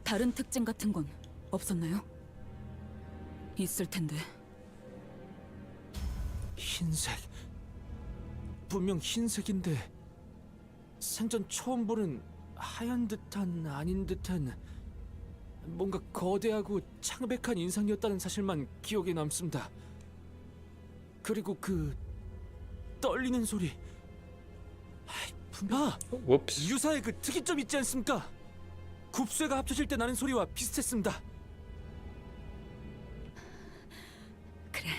다른 특징 같은 건 없었나요? 있을 텐데. 흰색. 분명 흰색인데 생전 처음 보는 하얀 듯한 아닌 듯한 뭔가 거대하고 창백한 인상이었다는 사실만 기억에 남습니다. 그리고 그 떨리는 소리. 분명 Whoops. 유사의 그 특이점 있지 않습니까? 굽쇠가 합쳐질 때 나는 소리와 비슷했습니다. 그래.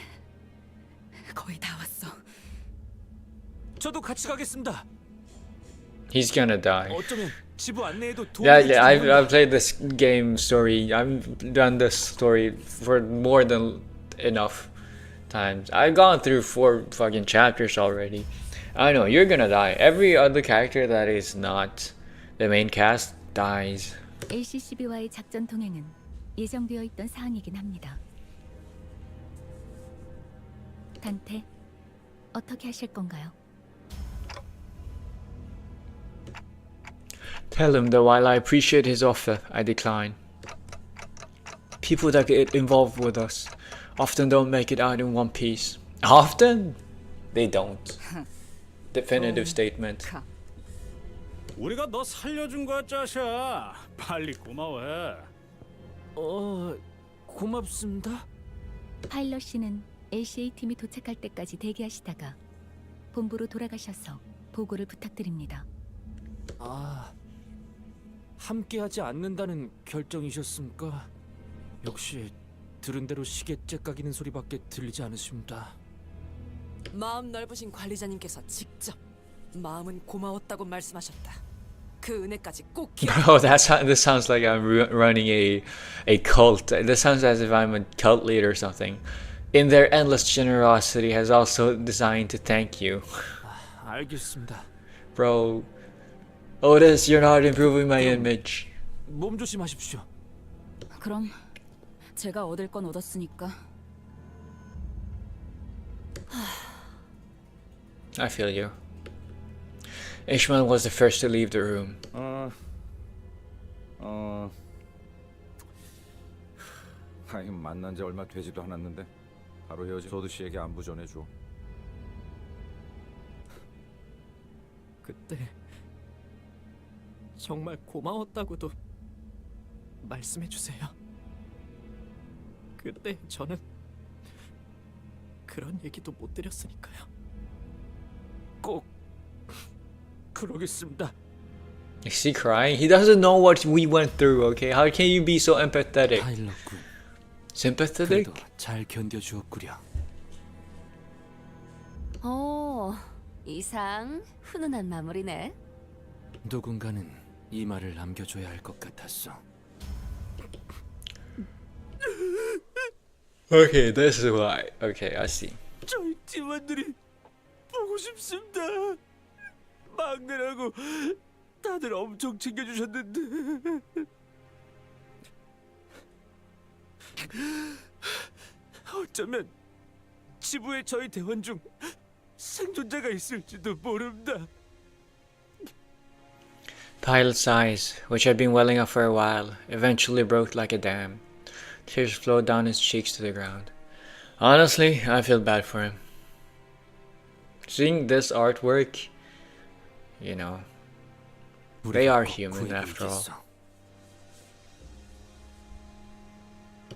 거의 다 왔어. 저도 같이 가겠습니다. He's gonna die. 어쩌면 지부 안내에도 Yeah, 도움이 yeah, 될지 I've played this game story. I've done this story for more than enough times. I've gone through 4 fucking chapters already. I know, you're gonna die. Every other character that is not the main cast dies. LCCB와의 작전 동행은 예정되어 있던 사항이긴 합니다. 단테, 어떻게 하실 건가요? Tell him that while I appreciate his offer, I decline. People that get involved with us often don't make it out in one piece. Often? They don't. Definitive statement. 우리가 너 살려준 거야, 짜샤. 빨리 고마워해. 고맙습니다. 파일럿 씨는 LCA 팀이 도착할 때까지 대기하시다가 본부로 돌아가셔서 보고를 부탁드립니다. 함께하지 않는다는 결정이셨습니까? 역시 들은 대로 시계 째까기는 소리밖에 들리지 않으십니다. 마음 넓으신 관리자님께서 직접 마음은 고마웠다고 말씀하셨다. 그 은혜까지 꼭 Bro, this sounds like I'm running a cult. This sounds as if I'm a cult leader or something. In their endless generosity has also designed to thank you. 알겠습니다. Bro, Otis, you're not improving my image. 몸 조심하십시오. 그럼 제가 얻을 건 얻었으니까. I feel you. Ishmael was the first to leave the room. 만난 지 얼마 되지도 않았는데 바로 헤어진 소드 씨에게 안부 전해줘. 그때 정말 고마웠다고도 말씀해 주세요. 그때 저는 그런 얘기도 못 드렸으니까요. 꼭 그러겠습니다. Is he crying? He doesn't know what we went through, okay? How can you be so empathetic? 파일럿군. Sympathetic? 그래도 잘 견뎌주었구려. 이상 훈훈한 마무리네. 누군가는 이 말을 남겨줘야 할 것 같았어. Okay, this is why. Okay, I see. 저희 팀원들이 보고 싶습니다. 막내라고 다들 엄청 챙겨주셨는데 어쩌면 지부의 저희 대원 중 생존자가 있을지도 모릅니다. Pilot's eyes, which had been welling up for a while, eventually broke like a dam. Tears flowed down his cheeks to the ground. Honestly, I feel bad for him. Seeing this artwork, you know, they are human after all.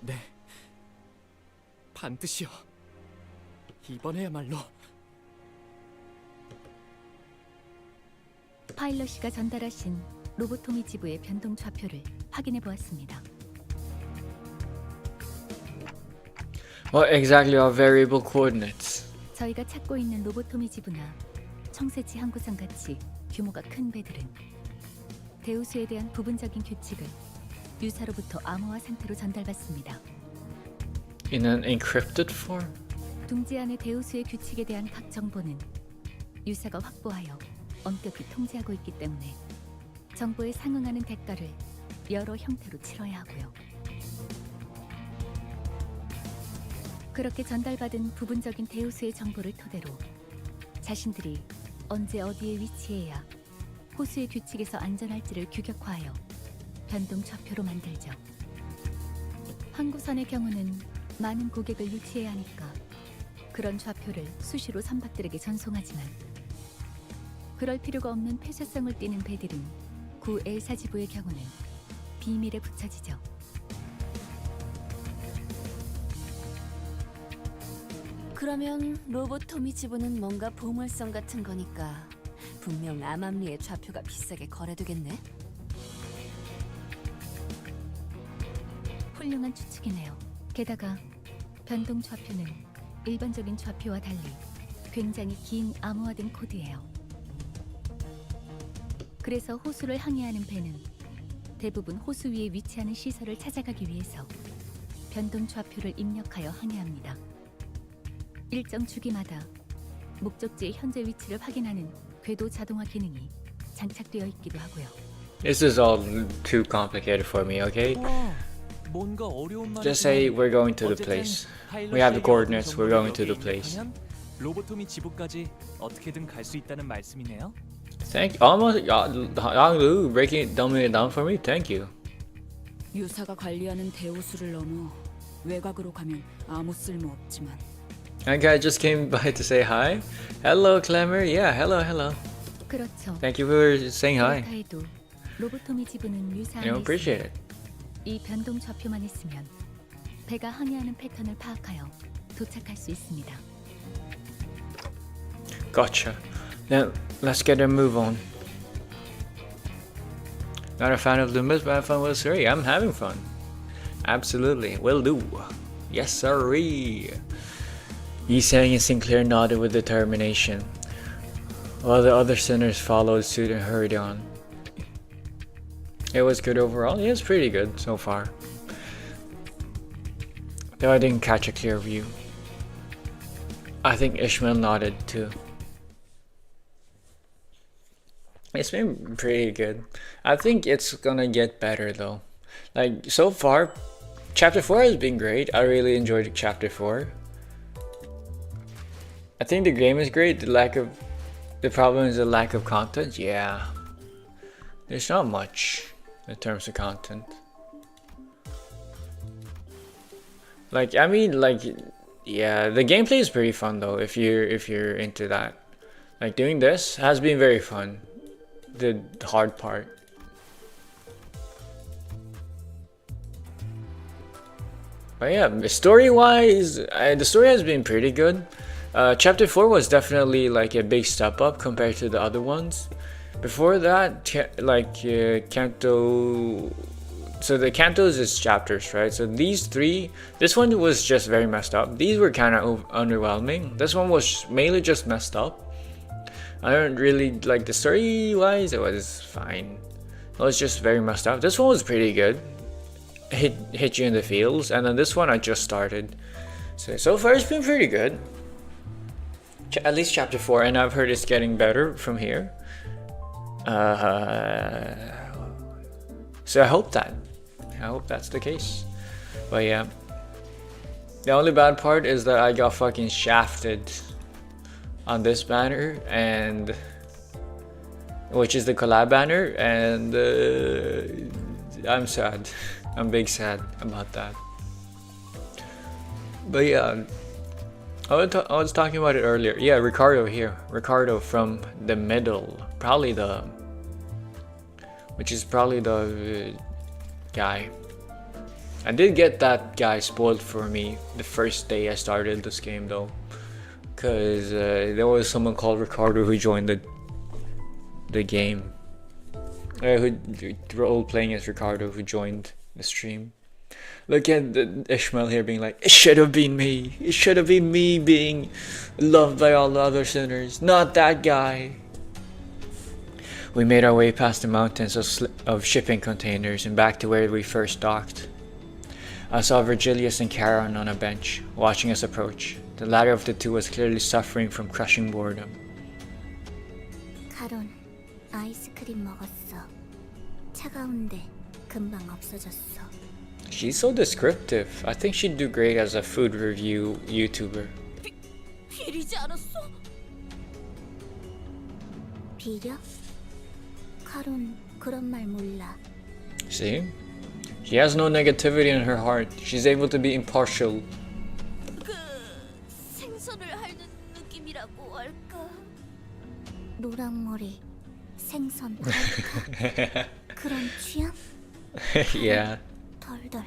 네, 반드시요. 이번에야말로. 파일럿이가 전달하신 로보토미 지부의 변동 좌표를 확인해 보았습니다. What exactly are variable coordinates? 저희가 찾고 있는 로보토미 지부나 청새치 항구선 같이 규모가 큰 배들은 데우스에 대한 부분적인 규칙을 유사로부터 암호화 상태로 전달받습니다. In an encrypted form? 둥지 안의 데우스의 규칙에 대한 각 정보는 유사가 확보하여 엄격히 통제하고 있기 때문에 정보에 상응하는 대가를 여러 형태로 치러야 하고요. 그렇게 전달받은 부분적인 데우스의 정보를 토대로 자신들이 언제 어디에 위치해야 호수의 규칙에서 안전할지를 규격화하여 변동 좌표로 만들죠. 항구선의 경우는 많은 고객을 유치해야 하니까 그런 좌표를 수시로 선박들에게 전송하지만 그럴 필요가 없는 폐쇄성을 띠는 배들은 구 엘사지부의 경우는 비밀에 붙여지죠. 그러면 로보토미 지부는 뭔가 보물성 같은 거니까 분명 암암리의 좌표가 비싸게 거래되겠네. 훌륭한 추측이네요. 게다가 변동 좌표는 일반적인 좌표와 달리 굉장히 긴 암호화된 코드예요. 그래서 호수를 항해하는 배는 대부분 호수 위에 위치하는 시설을 찾아가기 위해서 변동 좌표를 입력하여 항해합니다. 일정 주기마다 목적지의 현재 위치를 확인하는 궤도 자동화 기능이 장착되어 있기도 하고요. This is all too complicated for me, okay? 뭔가 어려운 말. Just say we're going to the place. We have the coordinates. We're going to the place. 로보토미 지부까지 어떻게든 갈 수 있다는 말씀이네요. Thank you. Almost, Yang breaking it, dumbing it down for me. Thank you. 유사가 관리하는 대우수를 넘어 외곽으로 가면 아무 쓸모 없지만. That guy just came by to say hi. Hello, Clemmer. Yeah, hello. 그렇죠. Thank you for saying hi. 그렇다 해도 로보토미 지부는 유사한 You know, appreciate it. 이 변동 좌표만 있으면 배가 항해하는 패턴을 파악하여 도착할 수 있습니다. Gotcha. Then let's get a move on. Not a fan of Limbus, but have fun with Siri. I'm having fun. Absolutely, will do. Yes, sirree. Yisang and Sinclair nodded with determination, while the other sinners followed suit and hurried on. It was good overall. Yeah, it's pretty good so far. Though I didn't catch a clear view. I think Ishmael nodded too. It's been pretty good. I think it's gonna get better though. Like so far, chapter 4 has been great. I really enjoyed chapter 4. I think the game is great. The problem is the lack of content. Yeah, there's not much in terms of content. Like I mean, like Yeah, the gameplay is pretty fun though if you're into that. Like doing this has been very fun. The hard part. But yeah, story-wise, the story has been pretty good. Chapter 4 was definitely like a big step up compared to the other ones. Before that, Canto. So the Cantos is chapters, right? So these three, this one was just very messed up. These were kind of underwhelming. This one was mainly just messed up. I don't really like the story-wise. It was fine. It was just very messed up. This one was pretty good. Hit you in the feels, and then this one I just started. So far it's been pretty good. At least chapter 4, and I've heard it's getting better from here. So I hope that's the case. But yeah, the only bad part is that I got fucking shafted on this banner, and which is the collab banner, and I'm sad. I'm big sad about that. But yeah, I was talking about it earlier. Yeah, Ricardo here. Ricardo from the middle, which is probably the guy. I did get that guy spoiled for me the first day I started this game though, because there was someone called Ricardo who joined the game. Who role playing as Ricardo who joined the stream. Look at Ishmael here being like, it should have been me. It should have been me being loved by all the other sinners, not that guy. We made our way past the mountains of shipping containers and back to where we first docked. I saw Virgilius and Charon on a bench, watching us approach. The latter of the two was clearly suffering from crushing boredom. 카론, 아이스크림 먹었어. 차가운데 금방 없어졌어. She's so descriptive. I think she'd do great as a food review YouTuber. 비리지 않았어? 비려? 카론 그런 말 몰라. See? She has no negativity in her heart. She's able to be impartial. 그 생선을 핥는 느낌이라고 할까? 노랑머리, 생선 핥고 그런 취향? Yeah. 덜덜.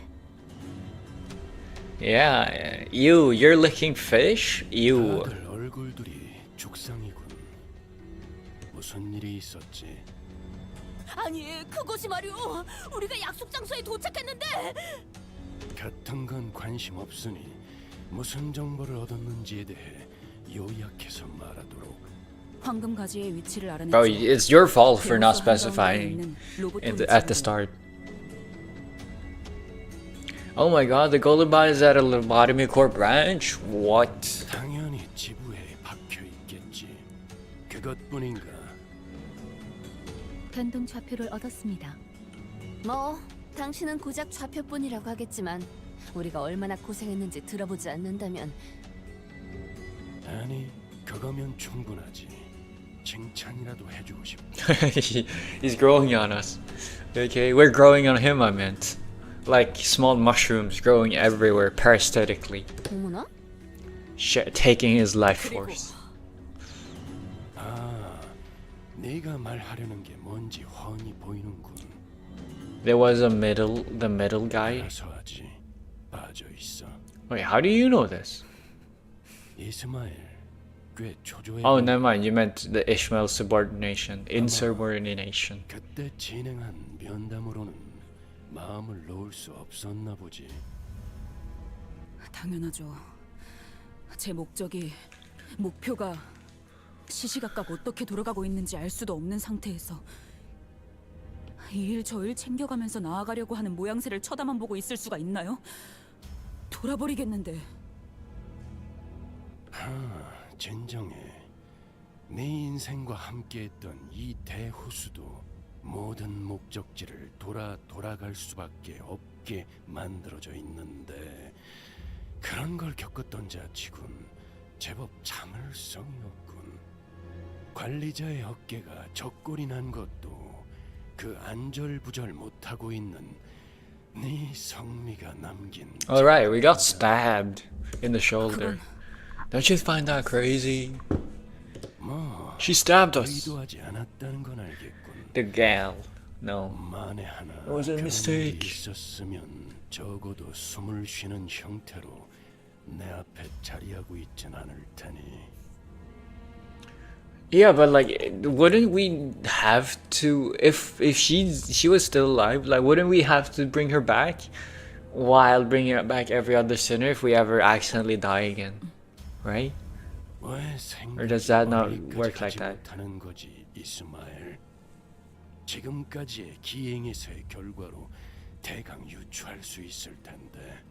Yeah, you're licking fish? You. 다들 얼굴들이 죽상이군. 무슨 일이 있었지? 아니 그것이 말이오. 우리가 약속 장소에 도착했는데. 같은 건 관심 없으니 무슨 정보를 얻었는지에 대해 요약해서 말하도록. 황금 가지의 위치를 알아냈지. Bro, it's your fault for not specifying at the start. Oh my god, the golden bot is at a lobotomy core branch? What? 당연히 지부에 박혀 있겠지. 그것뿐인가? 변동 좌표를 얻었습니다. 뭐 당신은 고작 좌표뿐이라고 하겠지만 우리가 얼마나 고생했는지 들어보지 않는다면. 아니, 그거면 충분하지. 칭찬이라도 해주고 싶다. He's growing on us. Okay, we're growing on him, I meant. Like small mushrooms growing everywhere parasitically. 어머나? Taking his life force. 아, 네가 말하려는 게 뭔지 훤히 보이는군. There was the middle guy. 알아서 하지. 빠져 있어. Wait, how do you know this? 이스마엘, 꽤 초조해. Oh, never mind. You meant the Ishmael subordination, insubordination. 그때 진행한 면담으로는 마음을 놓을 수 없었나 보지. 당연하죠. 제 목표가 시시각각 어떻게 돌아가고 있는지 알 수도 없는 상태에서 이 일 저 일 챙겨가면서 나아가려고 하는 모양새를 쳐다만 보고 있을 수가 있나요? 돌아버리겠는데. 진정해. 네 인생과 함께했던 이 대호수도 모든 목적지를 돌아갈 수밖에 없게 만들어져 있는데 그런 걸 겪었던 자치군 제법 참을성이었군. 관리자의 어깨가 적골이 난 것도 그 안절부절 못하고 있는 네 성미가 남긴 Alright, we got stabbed in the shoulder. Don't you find that crazy? 뭐 She stabbed us. 의도하지 않았다는 건 알겠군. The gal. No. 만에 하나 It was a 그런 mistake. 일이 있었으면 적어도 숨을 쉬는 형태로 내 앞에 자리하고 있진 않을 테니. Yeah, but like, wouldn't we have to, if she was still alive, like, wouldn't we have to bring her back while bringing back every other sinner if we ever accidentally die again, right? Or does that not work like that? 못하는 거지, 이스마엘. 지금까지의 기행에서의 결과로 대강 유추할 수 있을 텐데.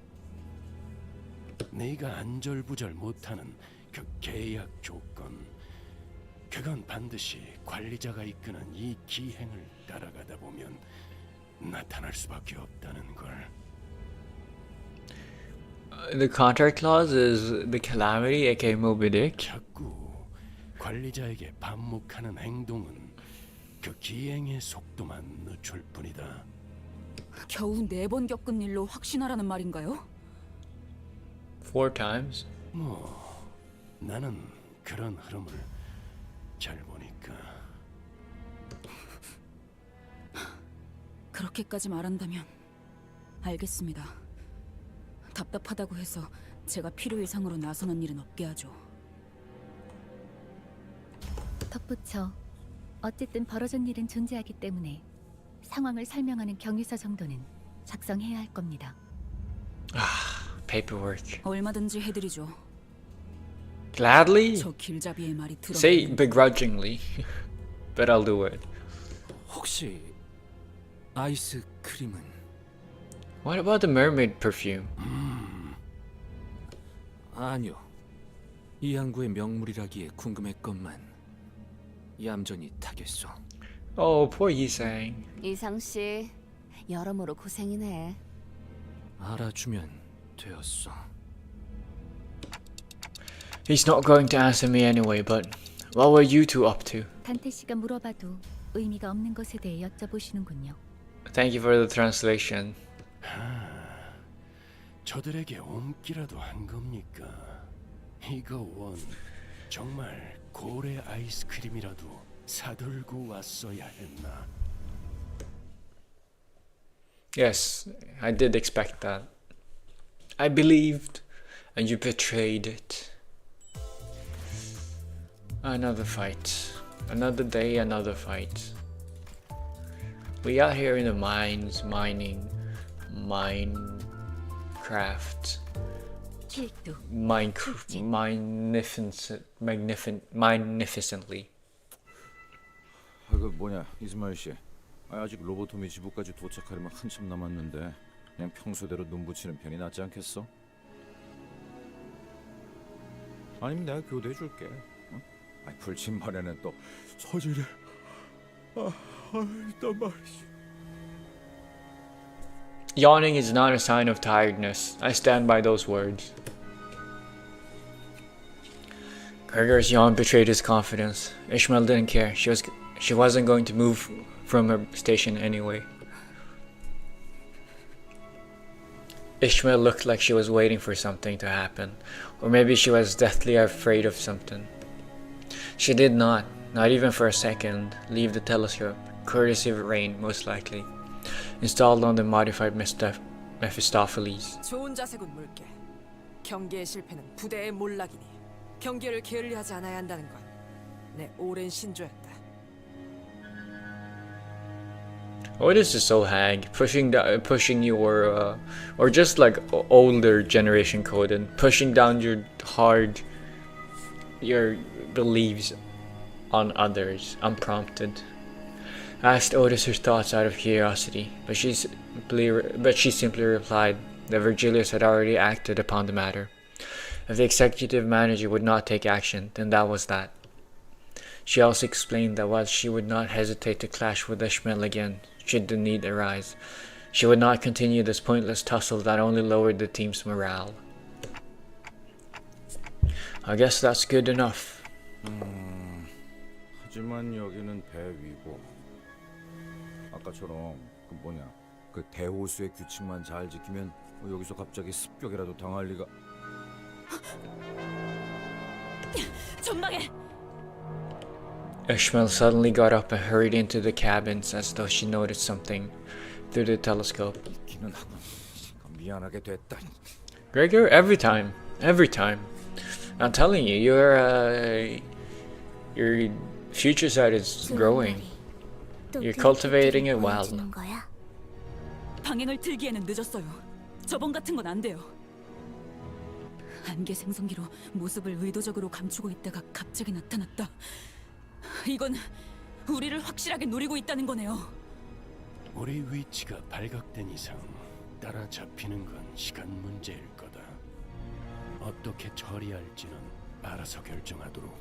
네가 안절부절 못하는 그 계약 조건, 그건 반드시 관리자가 이끄는 이 기행을 따라가다 보면 나타날 수밖에 없다는 걸. The contract clause is the calamity, aka Moby Dick. 자꾸 관리자에게 반목하는 행동은 그 기행의 속도만 늦출 뿐이다. 겨우 4번 겪은 일로 확신하라는 말인가요? 4 times? 뭐 나는 그런 흐름을 잘 보니까. 그렇게까지 말한다면 알겠습니다. 답답하다고 해서 제가 필요 이상으로 나서는 일은 없게 하죠. 덧붙여 어쨌든 벌어진 일은 존재하기 때문에 상황을 설명하는 경위서 정도는 작성해야 할 겁니다. Paperwork. 얼마든지 해드리죠. Gladly? 저 길잡이의 말이 들어. Say begrudgingly, but I'll do it. 혹시 아이스크림은? What about the mermaid perfume? 아니요. 이 항구의 명물이라기에 궁금했건만 얌전히 타겠소. Oh, poor Yisang. 이상 씨, 여러모로 고생이네. 알아주면 되었어. He's not going to answer me anyway, but what were you two up to? 단테 씨가 물어봐도 의미가 없는 것에 대해 여쭤보시는군요. Thank you for the translation. 저들에게 옮기라도 한 겁니까? 이거 원 정말 고래 아이스크림이라도 사들고 왔어야 했나? Yes, I did expect that. I believed, and you betrayed it. Another fight. Another day, another fight. We out here in the mines, mining, Minecraft. Magnificently. 그 뭐냐, 이스마일 씨. 아직 로보토미 지부까지 도착하려면 한참 남았는데 그냥 평소대로 눈 붙이는 편이 낫지 않겠어? 아니면 내가 교대해 줄게. 어? 아니 불침번에는 또 소질을 일단 말이지. Yawning is not a sign of tiredness. I stand by those words. Gregor's yawn betrayed his confidence. Ishmael didn't care. She wasn't going to move from her station anyway. Ishmael looked like she was waiting for something to happen, or maybe she was deathly afraid of something. She did not even for a second, leave the telescope, courtesy of Rain most likely, installed on the modified Mephistopheles. 좋은 자세군 물개. 경계의 실패는 부대의 몰락이니 경계를 게을리하지 않아야 한다는 건 내 오랜 신조였다. What is this old hag pushing you, or just like older generation code and pushing down your beliefs on others unprompted? Asked Otis her thoughts out of curiosity, but she simply replied that Virgilius had already acted upon the matter. If the executive manager would not take action, then that was that. She also explained that while she would not hesitate to clash with Ishmael again, should the need arise, she would not continue this pointless tussle that only lowered the team's morale. I guess that's good enough. 하지만 여기는 배 위고 아까처럼 그 뭐냐 그 대호수의 규칙만 잘 지키면 여기서 갑자기 습격이라도 당할 리가. 전방에 Ishmael suddenly got up and hurried into the cabins as though she noticed something through the telescope. 기는 하고 미안하게 됐다. Gregor, every time. I'm telling you, your future side is growing. You're cultivating it well. 방행을 틀기에는 늦었어요. 저번 같은 건 안 돼요. 안개 생성기로 모습을 의도적으로 감추고 있다가 갑자기 나타났다. 이건 우리를 확실하게 노리고 있다는 거네요. 우리 위치가 발각된 이상 따라잡히는 건 시간 문제일 거다. 어떻게 처리할지는 알아서 결정하도록.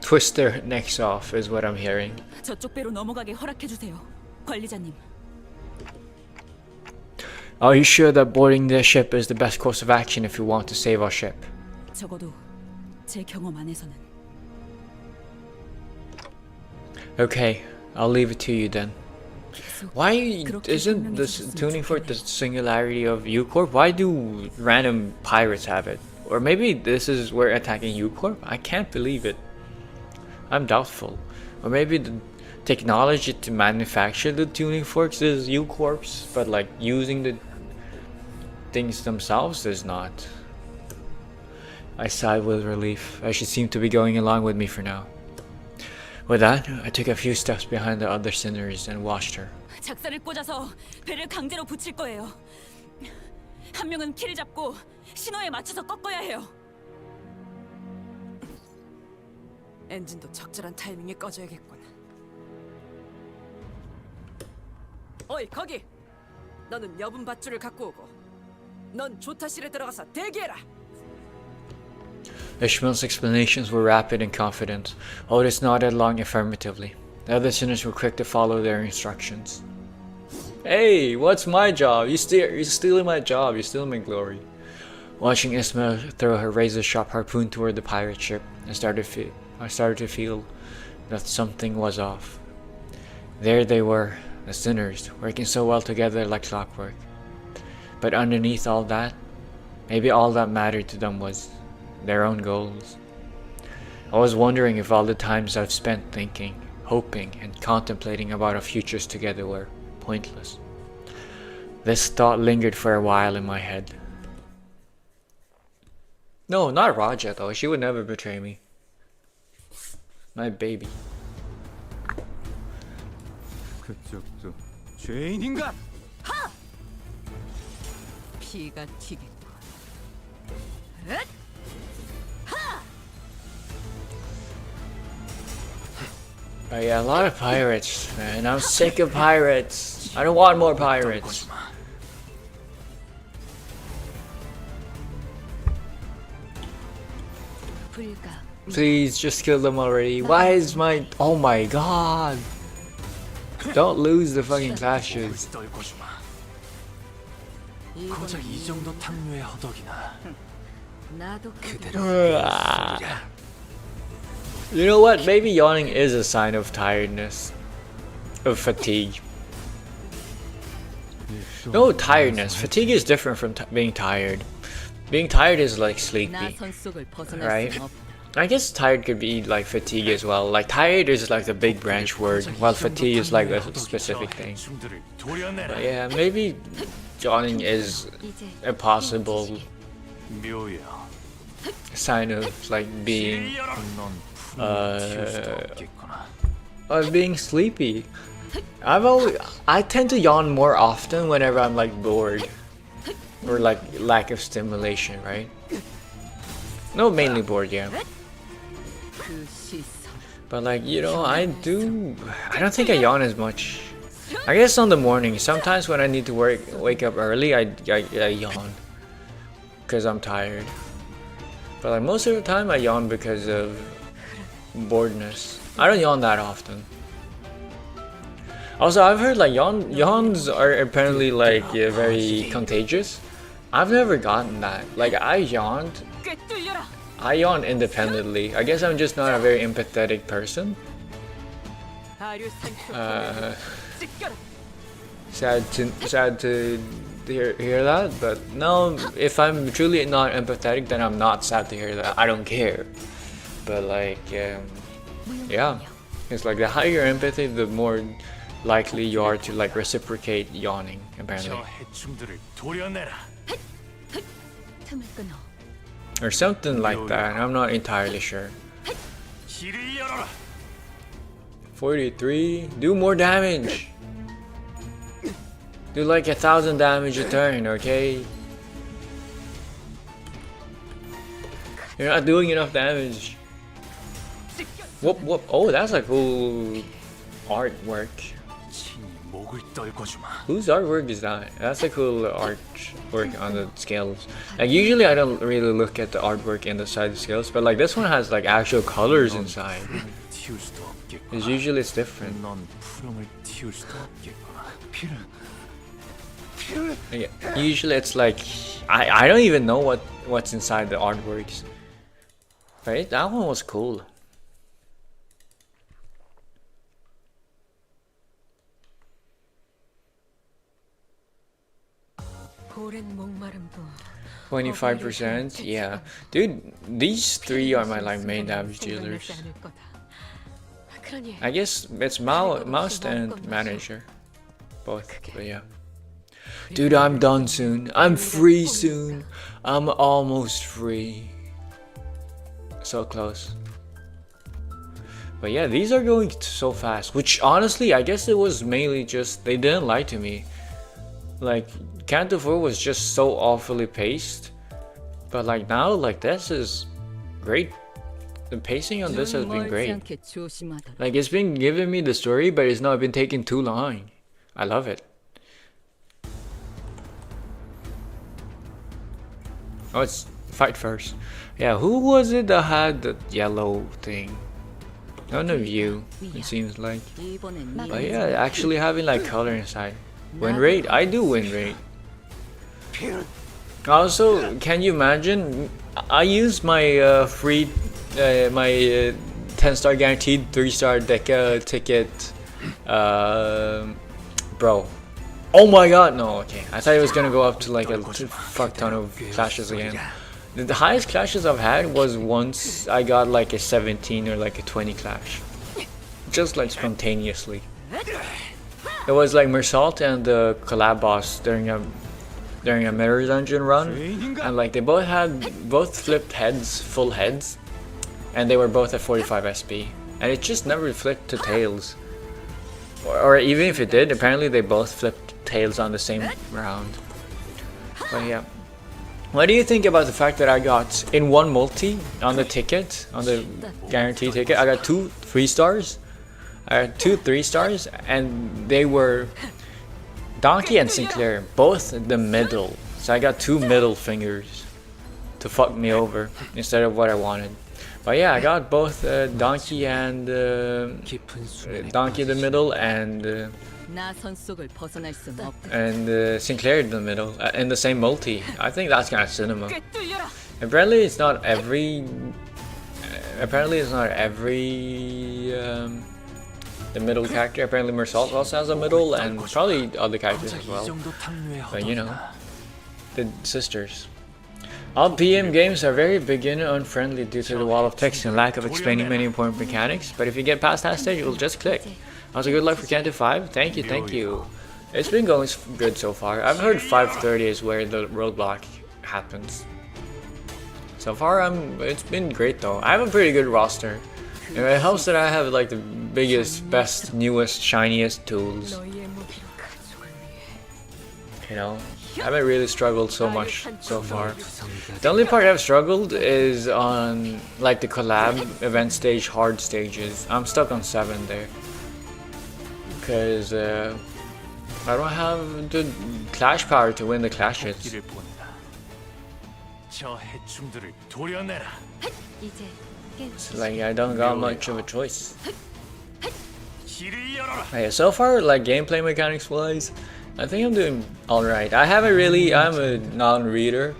Twist their necks off is what I'm hearing. 저쪽 배로 넘어가게 허락해 주세요, 관리자님. Are you sure that boarding the ship is the best course of action if you want to save our ship? 적어도 제 경험 안에서는. Okay, I'll leave it to you then. Why isn't this tuning fork the singularity of U-Corp? Why do random pirates have it? Or maybe this is where attacking U-Corp? I can't believe it. I'm doubtful. Or maybe the technology to manufacture the tuning forks is U-Corp's, but like using the things themselves is not. I sighed with relief, as she seemed to be going along with me for now. With that, I took a few steps behind the other sinners and watched her. 작사를 꽂아서 배를 강제로 붙일 거예요. 한 명은 키를 잡고 신호에 맞춰서 꺾어야 해요. 엔진도 적절한 타이밍에 꺼져야겠군. 어이 거기! 너는 여분 밧줄을 갖고 오고 넌 조타실에 들어가서 대기해라. Ishmael's explanations were rapid and confident. Otis nodded along affirmatively. The other sinners were quick to follow their instructions. Hey, what's my job? You're stealing my job. You're stealing my glory. Watching Ishmael throw her razor-sharp harpoon toward the pirate ship, I started to feel that something was off. There they were, the sinners, working so well together like clockwork. But underneath all that, maybe all that mattered to them was their own goals. I was wondering if all the times I've spent thinking, hoping, and contemplating about our futures together were pointless. This thought lingered for a while in my head. No, not Raja though. She would never betray me. My baby. 그쪽도 죄인인가? 피가 튀겠군. Oh yeah, a lot of pirates, man. I'm sick of pirates. I don't want more pirates. Please, just kill them already. Why is my... Oh my god. Don't lose the fucking clashes. 고작 이 정도 탕류의 허덕이나. 나도 You know what? Maybe yawning is a sign of tiredness. Of fatigue. No, tiredness. Fatigue is different from being tired. Being tired is like sleepy. Right? I guess tired could be like fatigue as well. Like tired is like the big branch word, while fatigue is like a specific thing. But yeah, maybe yawning is a possible sign of like being being sleepy. I tend to yawn more often whenever I'm like bored or like lack of stimulation, right? No, mainly bored, yeah. But like, you know, I don't think I yawn as much. I guess on the morning, sometimes when I need to wake up early, I yawn because I'm tired. But like most of the time I yawn because of boredness. I don't yawn that often. Also, I've heard like yawns are apparently like very contagious. I've never gotten that. Like I yawn independently. I guess I'm just not a very sad to hear that, but no, if I'm truly not empathetic, then I'm not sad to hear that. I don't care. But like, yeah, it's like the higher your empathy, the more likely you are to like reciprocate yawning, apparently. Or something like that, I'm not entirely sure. 43, do more damage! Do like 1,000 damage a turn, okay? You're not doing enough damage. Whoop whoop, oh that's a cool artwork. Whose artwork is that? That's a cool artwork on the scales. Like usually I don't really look at the artwork inside the scales, but like this one has like actual colors inside. Because usually it's different. Yeah, usually it's like I don't even know what's inside the artworks. Right? That one was cool. $25%, yeah. Dude, these three are my like main damage dealers. I guess it's mouse and manager. Both, but yeah. Dude, I'm done soon. I'm free soon. I'm almost free. So close. But yeah, these are going so fast. Which honestly, I guess it was mainly just they didn't lie to me. Like, Canto 4 was just so awfully paced. But like now, like this is great. The pacing on this has been great. Like it's been giving me the story, but it's not been taking too long. I love it. Oh, it's fight first. Yeah, who was it that had the yellow thing? None of you, it seems like. But yeah, actually having like color inside. Win rate? I do win rate. Also, can you imagine? I used my free, my 10-star guaranteed 3-star Deca ticket, bro. Oh my god, no, okay. I thought it was gonna go up to like a fuck ton of clashes again. The highest clashes I've had was once I got like a 17 or like a 20 clash. Just like spontaneously. It was like Mersault and the collab boss during a mirror dungeon run, and like they both flipped heads, full heads, and they were both at 45 SP, and it just never flipped to tails, or even if it did, apparently they both flipped tails on the same round. But yeah, what do you think about the fact that I got in one multi on the ticket, on the guarantee ticket, I got 2 3-stars? I had 2 3-stars, and they were Donkey and Sinclair, both in the middle. So I got 2 middle fingers to fuck me over instead of what I wanted. But yeah, I got both Donkey and Donkey in the middle and Sinclair in the middle in the same multi. I think that's kind of cinema. Apparently, it's not every. The middle character. Apparently Mersault also has a middle, and probably other characters as well. But you know, the sisters. All PM games are very beginner unfriendly due to the wall of text and lack of explaining many important mechanics, but if you get past that stage, you'll just click. Also, good luck for Canto 5. Thank you, thank you. It's been going good so far. I've heard 5:30 is where the roadblock happens. So far, it's been great though. I have a pretty good roster. And it helps that I have like the biggest, best, newest, shiniest tools. You know, I haven't really struggled so much so far. The only part I've struggled is on like the collab event stage hard stages. I'm stuck on 7 there. Because I don't have the clash power to win the clashes. So, like I don't got much of a choice. Yeah, so far, like gameplay mechanics wise, I think I'm doing alright. I'm a non-reader.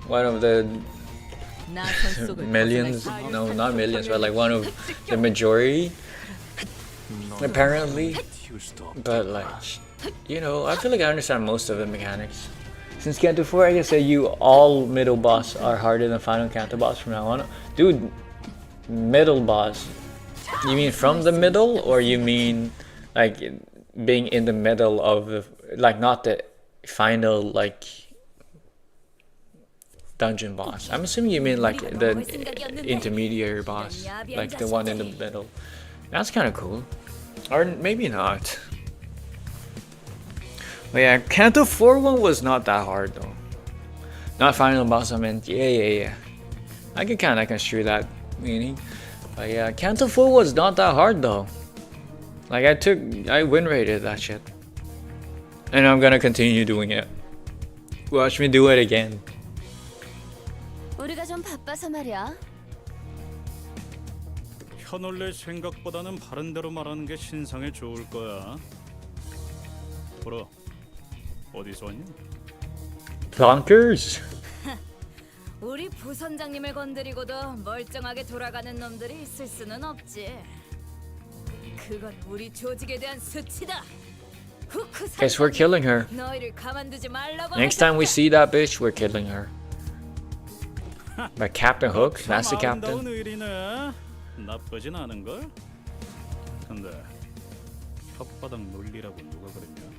One of the millions, no not millions, but like one of the majority apparently. But like you know, I feel like I understand most of the mechanics. Since Canto 4, I can say you all middle boss are harder than final Canto boss from now on. Dude, middle boss. You mean from the middle, or you mean like being in the middle of the, like not the final like dungeon boss? I'm assuming you mean like the intermediary boss, like the one in the middle. That's kind of cool, or maybe not. But yeah, Canto 4 one was not that hard though. Not final boss, I meant yeah. I can kind of construe that meaning. But yeah, Canto 4 was not that hard though. Like I win rated that shit. And I'm gonna continue doing it. Watch me do it again. 우리가 좀 바빠서 말이야. 현올레 생각보다는 바른 대로 말하는 게 신상에 좋을 거야. 보러 어디서 왔니? Plonkers. 우리 부선장님을 건드리고도 멀쩡하게 돌아가는 놈들이 있을 수는 없지. 그건 우리 조직에 대한 수치다. Guess we're killing her. 너희를 가만두지 말라고. Next time we see that bitch, we're killing her. By Captain Hook, that's the captain. 의리네. 나쁘진 않은 걸. 근데 혓바닥 놀리라고 누가 그랬냐?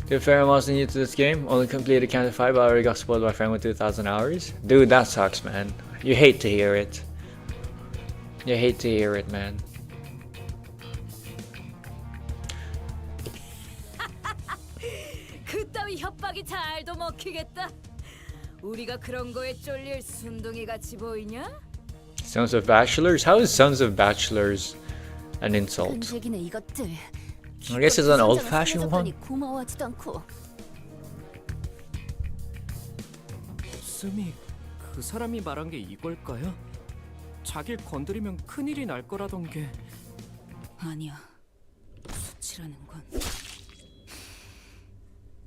Dude, fair amounts new to this game. Only completed Canto 5, but already got spoiled by a friend with 2,000 hours. Dude, that sucks, man. You hate to hear it. You hate to hear it, man. 그따위 협박이 잘도 먹히겠다. 우리가 그런 거에 쫄릴 순둥이 같이 보이냐? Sons of Bachelors? How is Sons of Bachelors an insult? 끈질기네 이것들. I guess it's an old-fashioned one. 고마워하지도 않고. 씀이 그 사람이 말한 게 이걸까요? 자길 건드리면 큰일이 날 거라던 게. 아니야. 수치라는 건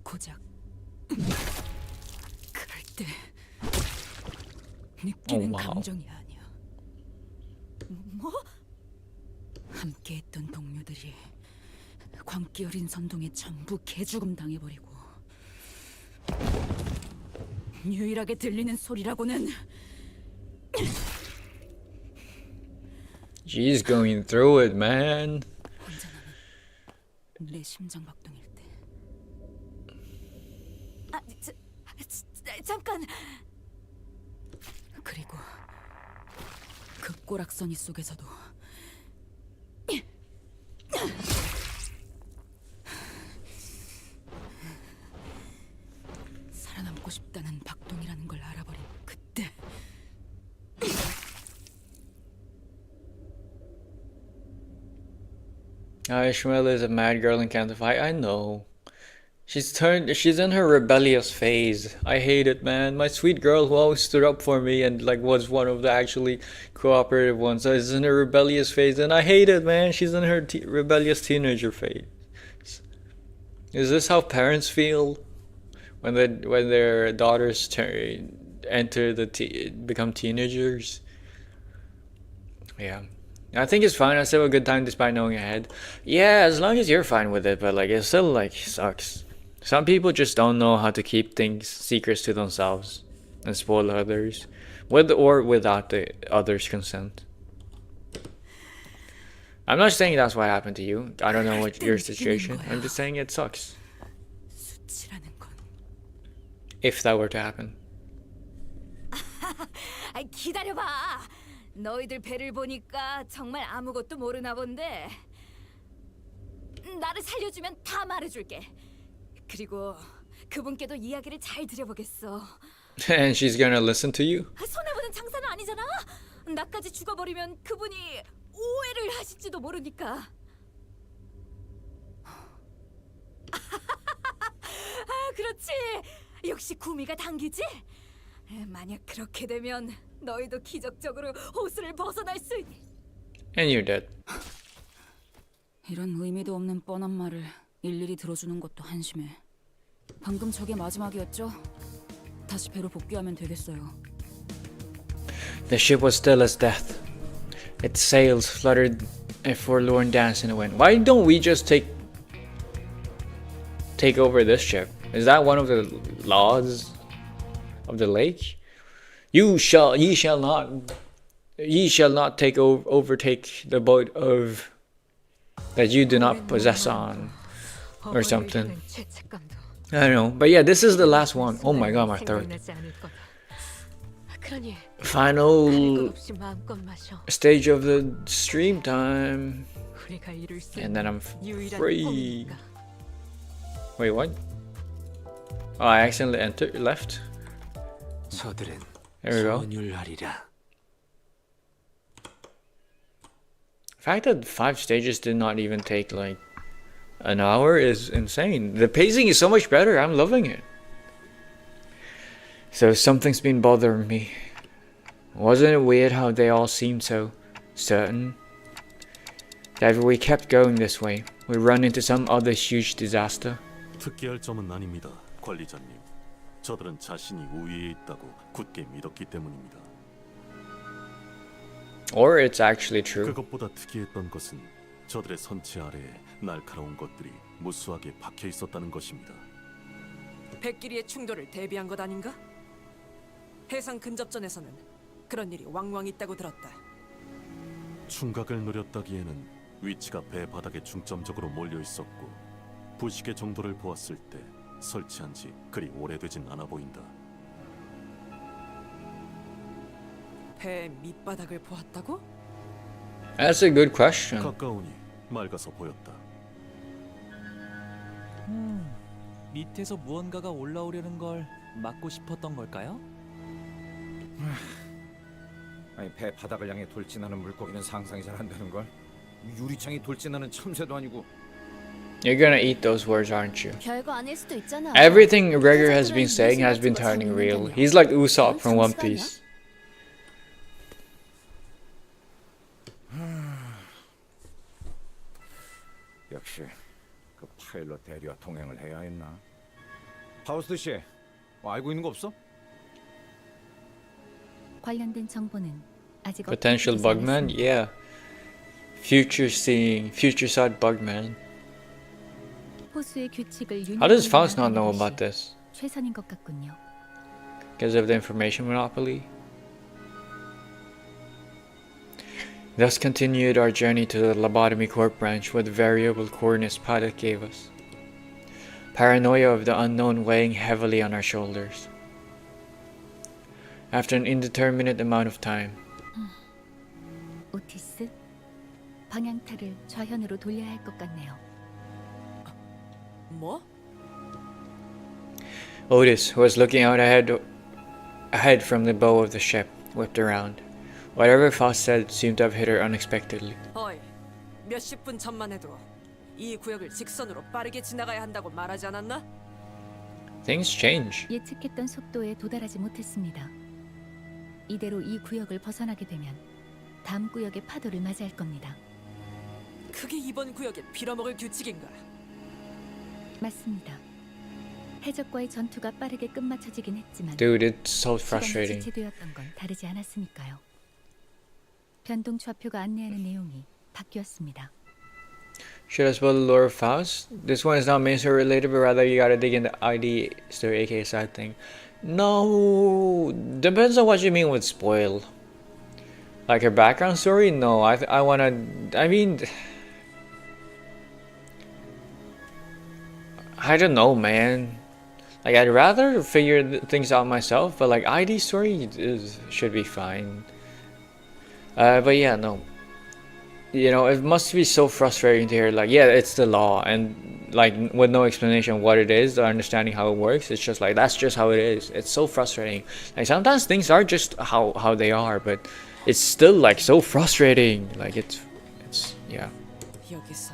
고작 그럴 때 느끼는 감정이 아니야. 뭐? 함께했던 동료들이 광기 어린 선동에 전부 개죽음 당해버리고 유일하게 들리는 소리라고는 She's going through it, man. 혼자 남은 내 심장 박동일 때. 아, 잠깐. 그리고 그 꼬락서니 속에서도 살아남고 싶다는 박동이라는 걸 알아버린 그때. Ishmael is a mad girl in Canto 5. I know. She's in her rebellious phase. I hate it, man. My sweet girl who always stood up for me and like was one of the actually cooperative ones is in her rebellious phase, and I hate it, man. She's in her rebellious teenager phase. Is this how parents feel when their daughters become teenagers? Yeah. I think it's fine. I still have a good time despite knowing ahead. Yeah, as long as you're fine with it, but like it still like sucks. Some people just don't know how to keep things secrets to themselves and spoil others, with or without the others' consent. I'm not saying that's what happened to you. I don't know what your situation. I'm just saying it sucks. If that were to happen. 기다려봐. 너희들 배를 보니까 정말 아무것도 모르나 본데. 나를 살려주면 다 말해줄게. 그리고 그분께도 이야기를 잘 들여보겠어. And she's gonna listen to you? 손해보는 장사는 아니잖아. 나까지 죽어버리면 그분이 오해를 하실지도 모르니까. 아, 그렇지. 역시 구미가 당기지? 만약 그렇게 되면 너희도 기적적으로 호수를 벗어날 수 있... And you're dead. 이런 의미도 없는 뻔한 말을 일일이 들어주는 것도 한심해. 방금 저게 마지막이었죠? 다시 배로 복귀하면 되겠어요. The ship was still as death. Its sails fluttered A forlorn dance in the wind. Why don't we just take over this ship? Is that one of the laws of the lake? Ye shall not overtake the boat of that you do not possess on, or something. I don't know, but yeah, this is the last one. Oh my god, my throat. Final stage of the stream time, and then I'm free. Wait, what? Oh, I accidentally left. There we go. The fact that 5 stages did not even take like an hour is insane. The pacing is so much better. I'm loving it. So something's been bothering me. Wasn't it weird how they all seemed so certain that if we kept going this way, we'd run into some other huge disaster? 특기할 점은 아닙니다, 관리자님. 저들은 자신이 우위에 있다고 굳게 믿었기 때문입니다. Or it's actually true. 그것보다 특이했던 것은 저들의 선체 아래에 날카로운 것들이 무수하게 박혀 있었다는 것입니다. 백끼리의 충돌을 대비한 것 아닌가? 해상 근접전에서는 그런 일이 왕왕 있다고 들었다. 충각을 노렸다기에는 위치가 배 바닥에 중점적으로 몰려 있었고 부식의 정도를 보았을 때 설치한 지 그리 오래되진 않아 보인다. 배 밑바닥을 보았다고? That's a good question. 가까우니 맑아서 보였다. 밑에서 무언가가 올라오려는 걸 막고 싶었던 걸까요? 아니, 배 바닥을 향해 돌진하는 물고기는 상상이 잘 안 되는 걸. 유리창이 돌진하는 참새도 아니고. You're gonna eat those words, aren't you? 별거 아닐 수도 있잖아. Everything Gregor has been saying has been turning real. He's like Usopp from One Piece. 역시 그 파일럿 대리와 동행을 해야 했나? 파우스트 씨, 뭐 알고 있는 거 없어? 관련된 정보는 아직 Potential Bugman? Yeah. Future seeing, future side Bugman. 호수의 규칙을 How does Faust not know about this? 최선인 것 같군요. Because of the information monopoly? Thus continued our journey to the lobotomy corp branch with the variable coordinates pilot gave us. Paranoia of the unknown weighing heavily on our shoulders. After an indeterminate amount of time. 오티스, 방향타를 좌현으로 돌려야 할 것 같네요. 뭐? Otis, who was looking out ahead from the bow of the ship, whipped around. Whatever Faust said seemed to have hit her unexpectedly. 어이, 몇십 분 전만 해도 이 구역을 직선으로 빠르게 지나가야 한다고 말하지 않았나? Things change. 예측했던 속도에 도달하지 못했습니다. 이대로 이 구역을 벗어나게 되면 다음 구역의 파도를 맞이할 겁니다. 그게 이번 구역의 빌어먹을 규칙인가? 맞습니다. 해적과의 전투가 빠르게 끝마쳐지긴 했지만 Dude, it's so 시간이 frustrating. 지체되었던 건 다르지 않았으니까요. 변동 좌표가 안내하는 내용이 바뀌었습니다. Should I spoil the lore of Faust? This one is not main story related, but rather you gotta dig in the ID story, aka side thing. No, depends on what you mean with spoil. Like her background story? No, I wanna. I mean, I don't know, man. Like I'd rather figure things out myself, but like ID story should be fine. But yeah, no. You know, it must be so frustrating to hear like, yeah, it's the law, and like with no explanation what it is, or understanding how it works. It's just like that's just how it is. It's so frustrating. Like sometimes things are just how they are, but it's still like so frustrating. Like it's yeah. 여기서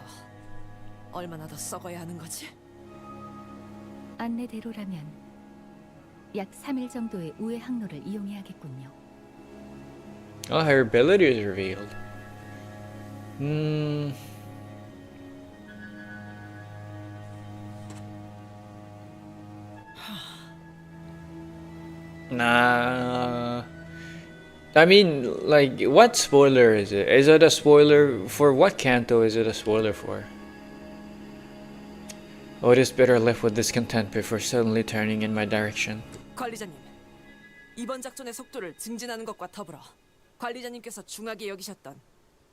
얼마나 더 썩어야 하는 거지? 안내대로라면 약 3일 정도의 우회 항로를 이용해야겠군요. Oh, her ability is revealed. Nah. I mean, like, what spoiler is it? Is it a spoiler for what Canto is it a spoiler for? Otis better left with discontent before suddenly turning in my direction. 관리자님, 이번 작전의 속도를 증진하는 것과 더불어 관리자님께서 중하게 여기셨던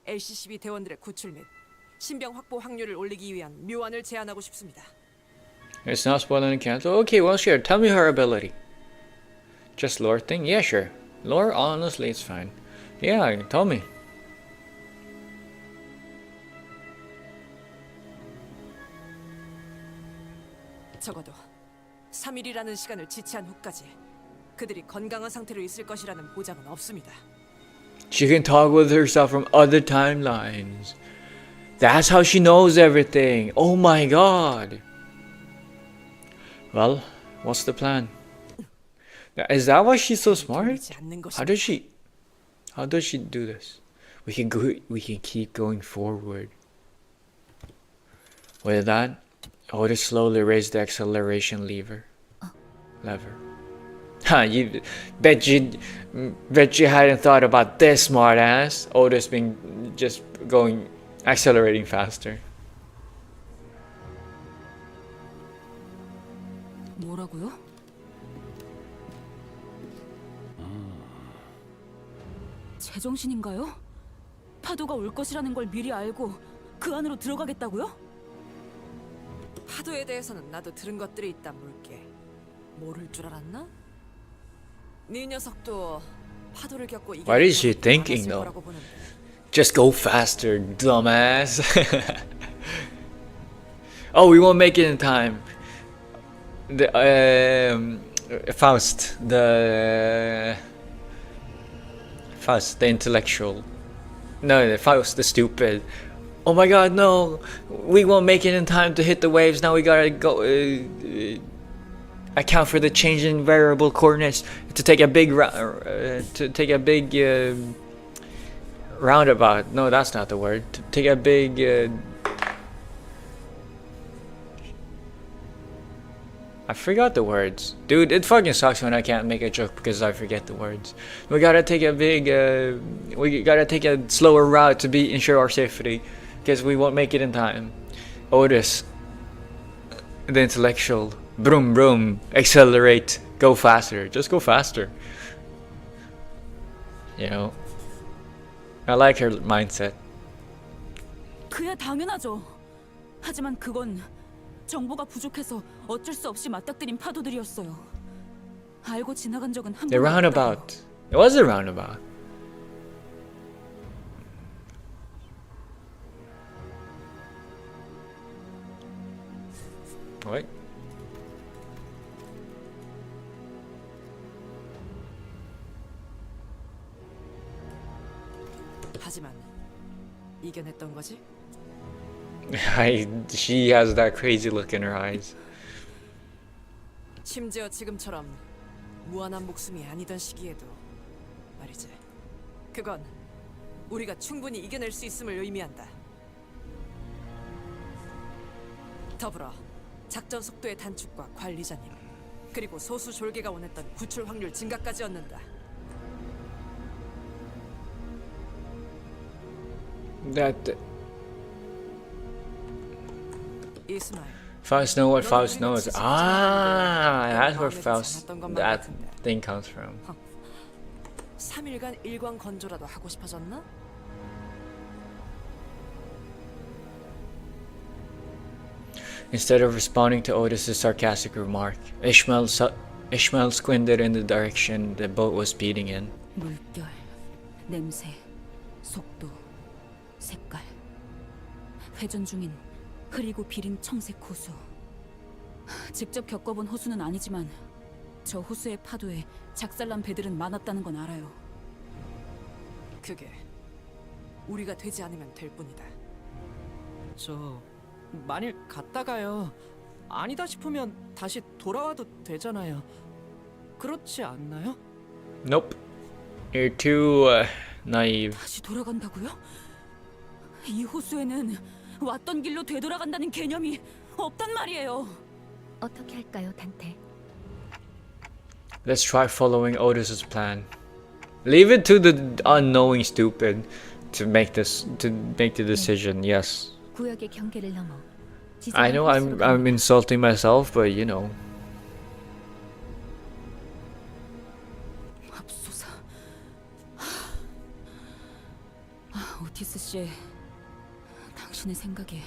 LCCB 대원들의 구출 및 신병 확보 확률을 올리기 위한 묘안을 제안하고 싶습니다. It's not spoiling Canto? Okay, well, sure. Tell me her ability. Just lore thing? Yeah, sure. Lore, honestly, it's fine. Yeah, tell me. 적어도 3일이라는 시간을 지체한 후까지 그들이 건강한 상태로 있을 것이라는 보장은 없습니다. She can talk with herself from other timelines. That's how she knows everything. Oh my god. Well, what's the plan? Is that why she's so smart? How does she do this? We can keep going forward. With that, Otis slowly raised the acceleration lever. Ha, you bet you hadn't thought about this, smart ass. Otis being just accelerating faster. 뭐라고요? 제정신인가요? 파도가 올 것이라는 걸 미리 알고 그 안으로 들어가겠다고요? 파도에 대해서는 나도 들은 것들이 있다 물게. 모를 줄 알았나? 네 녀석도 파도를 겪고 이게 What is she thinking though? Just go faster, dumbass. Oh, we won't make it in time. The Faust, the intellectual. No, the Faust, the stupid. Oh my god, no! We won't make it in time to hit the waves. Now we gotta go account for the change in variable coordinates to take a big roundabout. No, that's not the word. To take a big I forgot the words. Dude, it fucking sucks when I can't make a joke because I forget the words. We gotta take a slower route to ensure our safety because we won't make it in time. Otis, the intellectual, broom broom, accelerate, go faster. Just go faster. You know, I like her mindset. 그야 당연하죠. 하지만 그건 정보가 부족해서 어쩔 수 없이 맞닥뜨린 파도들이었어요. 알고 지나간 적은 한 The 번도 roundabout. It was a roundabout. What? 하지만 이겨냈던 거지? She has that crazy look in her eyes. 심지어 지금처럼 무한한 목숨이 아니던 시기에도 말이지. 그건 우리가 충분히 이겨낼 수 있음을 의미한다. 더불어 작전 속도의 단축과 관리자님, 그리고 소수 졸개가 원했던 구출 확률 증가까지 얻는다. Faust know what Faust knows. Ah, that's where that thing comes from. 3일간 일광 건조라도 하고 싶어졌나? Instead of responding to Otis's sarcastic remark, Ishmael squinted in the direction the boat was speeding in. 물결, 냄새, 속도, 색깔. 회전 중인 흐리고 비린 청색 호수. 직접 겪어본 호수는 아니지만 저 호수의 파도에 작살난 배들은 많았다는 건 알아요. 그게 우리가 되지 않으면 될 뿐이다. 저 만일 갔다가요. 아니다 싶으면 다시 돌아와도 되잖아요. 그렇지 않나요? Nope. You're too naive. 다시 돌아간다고요? 이 호수에는 왔던 길로 되돌아간다는 개념이 없단 말이에요. 어떻게 할까요, 단테? Let's try following Otis's plan. Leave it to the unknowing stupid to make the decision. Yes. 구역의 경계를 넘어 I know I'm insulting myself, but you know. 맙소사. 오티스 씨, 당신의 생각에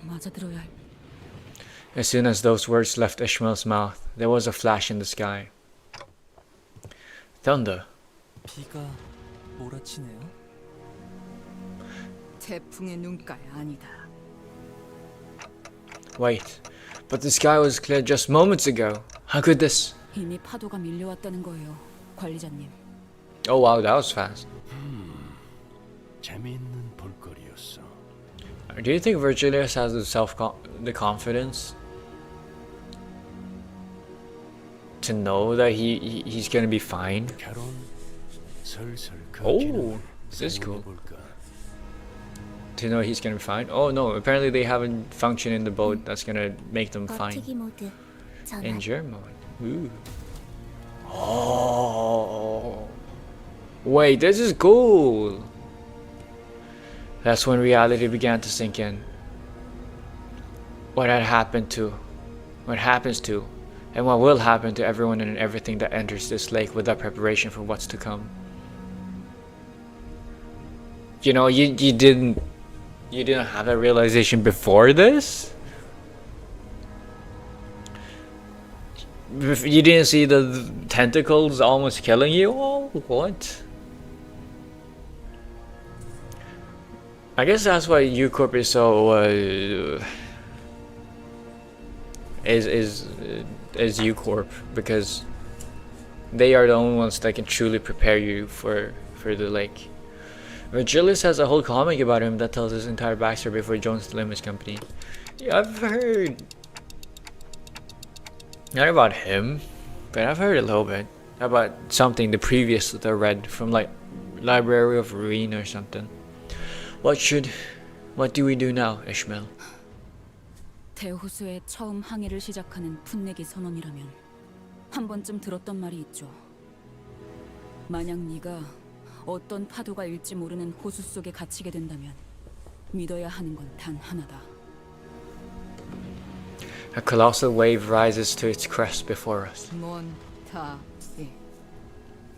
맞아들어야 할. As soon as those words left Ishmael's mouth, there was a flash in the sky. Thunder. 비가 몰아치네요. 태풍의 눈깔 아니다. Wait, but the sky was clear just moments ago. How could this? 이미 파도가 밀려왔다는 거예요, 관리자님. Oh wow, that was fast. 재미있는 볼거리였어. Do you think Virgilius has the confidence to know that he's gonna be fine? Oh, this is cool. To know he's gonna be fine. Oh no, apparently they have a function in the boat that's gonna make them fine. Endure mode. Ooh. Oh. Wait, this is cool. That's when reality began to sink in. What happens to, and what will happen to everyone and everything that enters this lake without preparation for what's to come. You know, you didn't have that realization before this? You didn't see the tentacles almost killing you? Oh, what? I guess that's why U Corp is so is U Corp, because they are the only ones that can truly prepare you for the lake. Virgilius has a whole comic about him that tells his entire backstory before he joins the Limbus company. Yeah, I've heard not about him, but I've heard a little bit about something the previous that I read from like Library of Ruin or something. What do we do now, Ishmael? 대호수에 처음 항해를 시작하는 풋내기 선언이라면 한 번쯤 들었던 말이 있죠. 만약 네가 어떤 파도가 일지 모르는 호수 속에 갇히게 된다면 믿어야 하는 건 단 하나다. A colossal wave rises to its crest before us.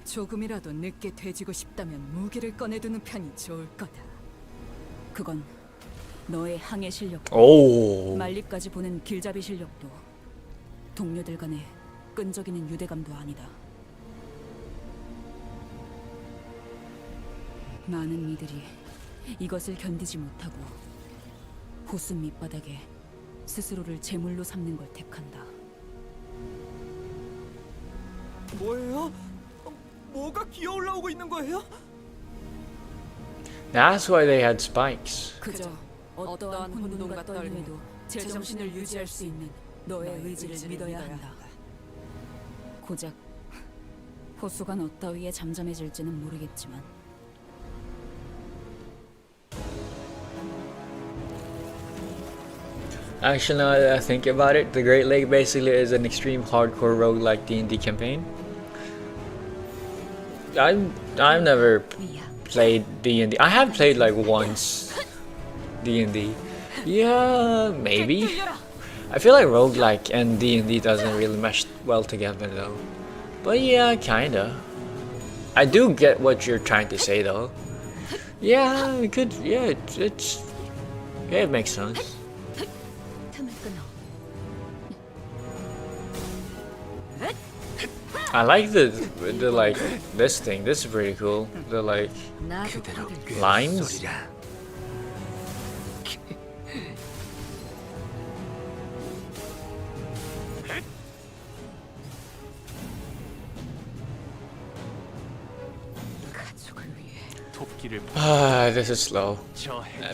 조금이라도 늦게 돼지고 싶다면 무기를 꺼내두는 편이 좋을 거다. 그건 너의 항해 실력도 오. 말리까지 보는 길잡이 실력도 동료들 간의 끈적이는 유대감도 아니다. 많은 이들이 이것을 견디지 못하고 호수 밑바닥에 스스로를 제물로 삼는 걸 택한다. 뭐예요? 뭐가 기어 올라오고 있는 거예요? That's why they had spikes. 그저 어떠한 혼돈과 떨림에도 제정신을 유지할 수 있는 너의 의지를 믿어야 한다. 고작 호수가 너 따위에 잠잠해질지는 모르겠지만 Actually, now that I think about it, the Great Lake basically is an extreme hardcore roguelike D&D campaign. I've never played D&D. I have played like once D&D. Yeah, maybe. I feel like roguelike and D&D doesn't really mesh well together though. But yeah, kinda. I do get what you're trying to say though. Yeah, it could. Yeah, it makes sense. I like the like this thing. This is pretty cool. The like lines. This is slow.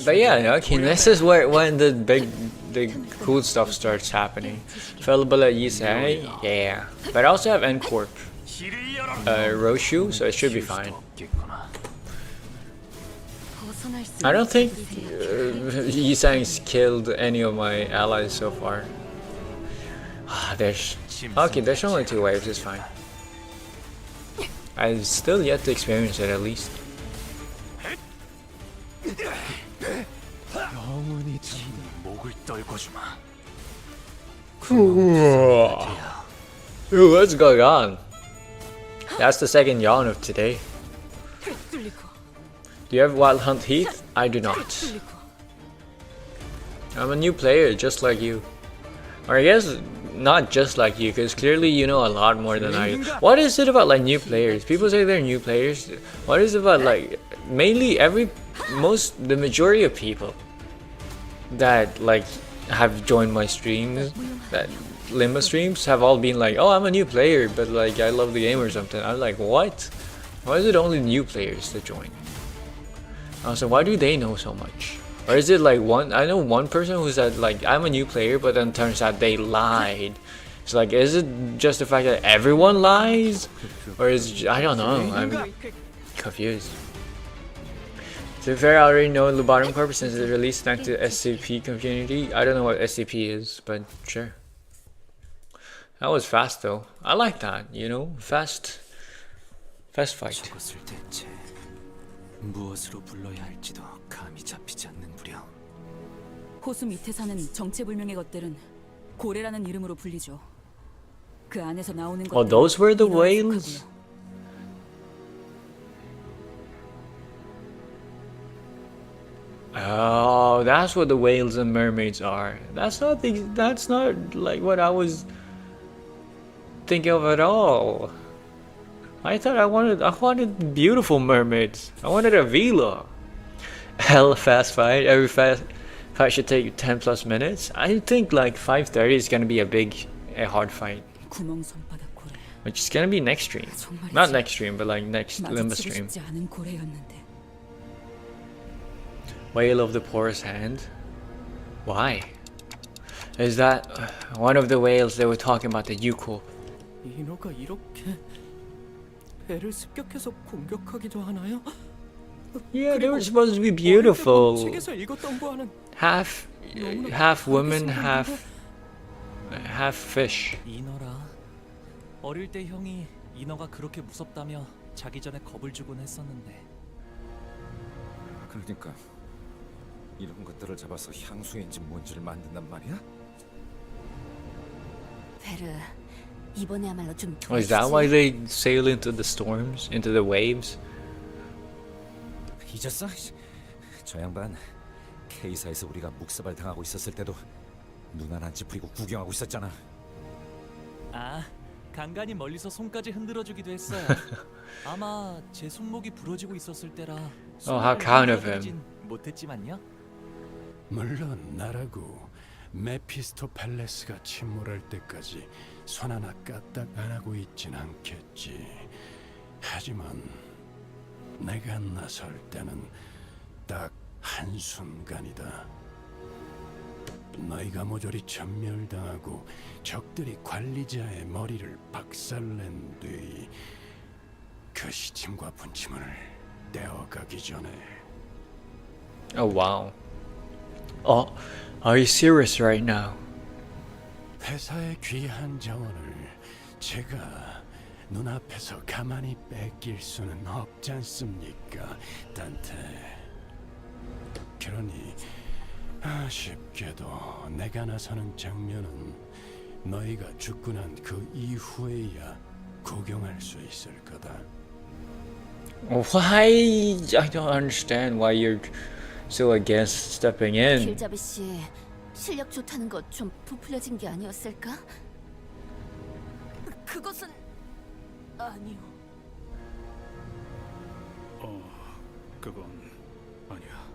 But yeah, okay, this is when the cool stuff starts happening. Fellable Yisei, yeah. But I also have N Corp. Roshu, so it should be fine. I don't think Yisang's killed any of my allies so far. There's only 2 waves, it's fine. I've still yet to experience it at least. 영원히 지는 목을 떨궈주마. Ooh, what's going on? That's the second yawn of today. Do you have Wild Hunt Heath? I do not. I'm a new player, just like you. Or I guess not just like you, because clearly you know a lot more than I do. What is it about like new players? People say they're new players. What is it about like mainly the majority of people that like have joined my streams, that Limbus streams, have all been like, oh, I'm a new player, but like I love the game or something. I'm like, what? Why is it only new players that join? So why do they know so much? Or is it like I know one person who said like, I'm a new player, but then turns out they lied. It's like, is it just the fact that everyone lies? Or is it, I don't know, I'm confused. To be fair, I already know Lobotom Corp since it released thanks to the SCP community. I don't know what SCP is, but sure. That was fast though. I like that, you know, fast fight. 무엇으로 불러야 할지도 감이 잡히지 않는구려. 호수 밑에 사는 정체불명의 것들은 고래라는 이름으로 불리죠. 그 안에서 나오는 것들. Oh, those were the whales? Oh, that's what the whales and mermaids are. That's not like what I was thinking of at all. I thought I wanted beautiful mermaids. I wanted a villa. Hell fast fight. Every fast fight should take 10 plus minutes. I think like 5:30 is gonna be a hard fight. Which is gonna be next stream. Not next stream, but like next Limbus stream. Whale of the poorest hand. Why? Is that one of the whales they were talking about, the Yuko? 인어가 이렇게 배를 습격해서 공격하기도 하나요? Yeah, they were supposed to be beautiful. 책에서 읽었던 거와는 Half woman, half fish. 인어라. 어릴 때 형이 인어가 그렇게 무섭다며 자기 전에 겁을 주곤 했었는데. 그러니까 이런 것들을 잡아서 향수인지 뭔지를 만든단 말이야? 베르, 이번에야말로 좀 Oh, is that why they sail into the storms, into the waves? 잊었어? 저 양반 K사에서 우리가 묵사발 당하고 있었을 때도 눈 하나 안 찌푸리고 구경하고 있었잖아. 아, 간간히 멀리서 손까지 흔들어주기도 했어요. 아마 제 손목이 부러지고 있었을 때라. Oh, how kind of him. 못했지만요. 물론 나라고 메피스토펠레스가 침몰할 때까지 손 하나 까딱 안 하고 있진 않겠지. 하지만 내가 나설 때는 딱 한순간이다. 너희가 모조리 전멸당하고 적들이 관리자의 머리를 박살낸 뒤 그 시침과 분침을 떼어가기 전에. Oh wow. Oh, are you serious right now? 회사의 귀한 자원을 제가 눈앞에서 가만히 뺏길 수는 없지 않습니까, 단테. 그러니 아쉽게도 내가 나서는 장면은 너희가 죽고 난 그 이후에야 구경할 수 있을 거다. Why? I don't understand why you're so against stepping in. 길잡이 씨, 실력 좋다는 거 좀 부풀려진 게 아니었을까? 그것은 아니요. 그건 아니야.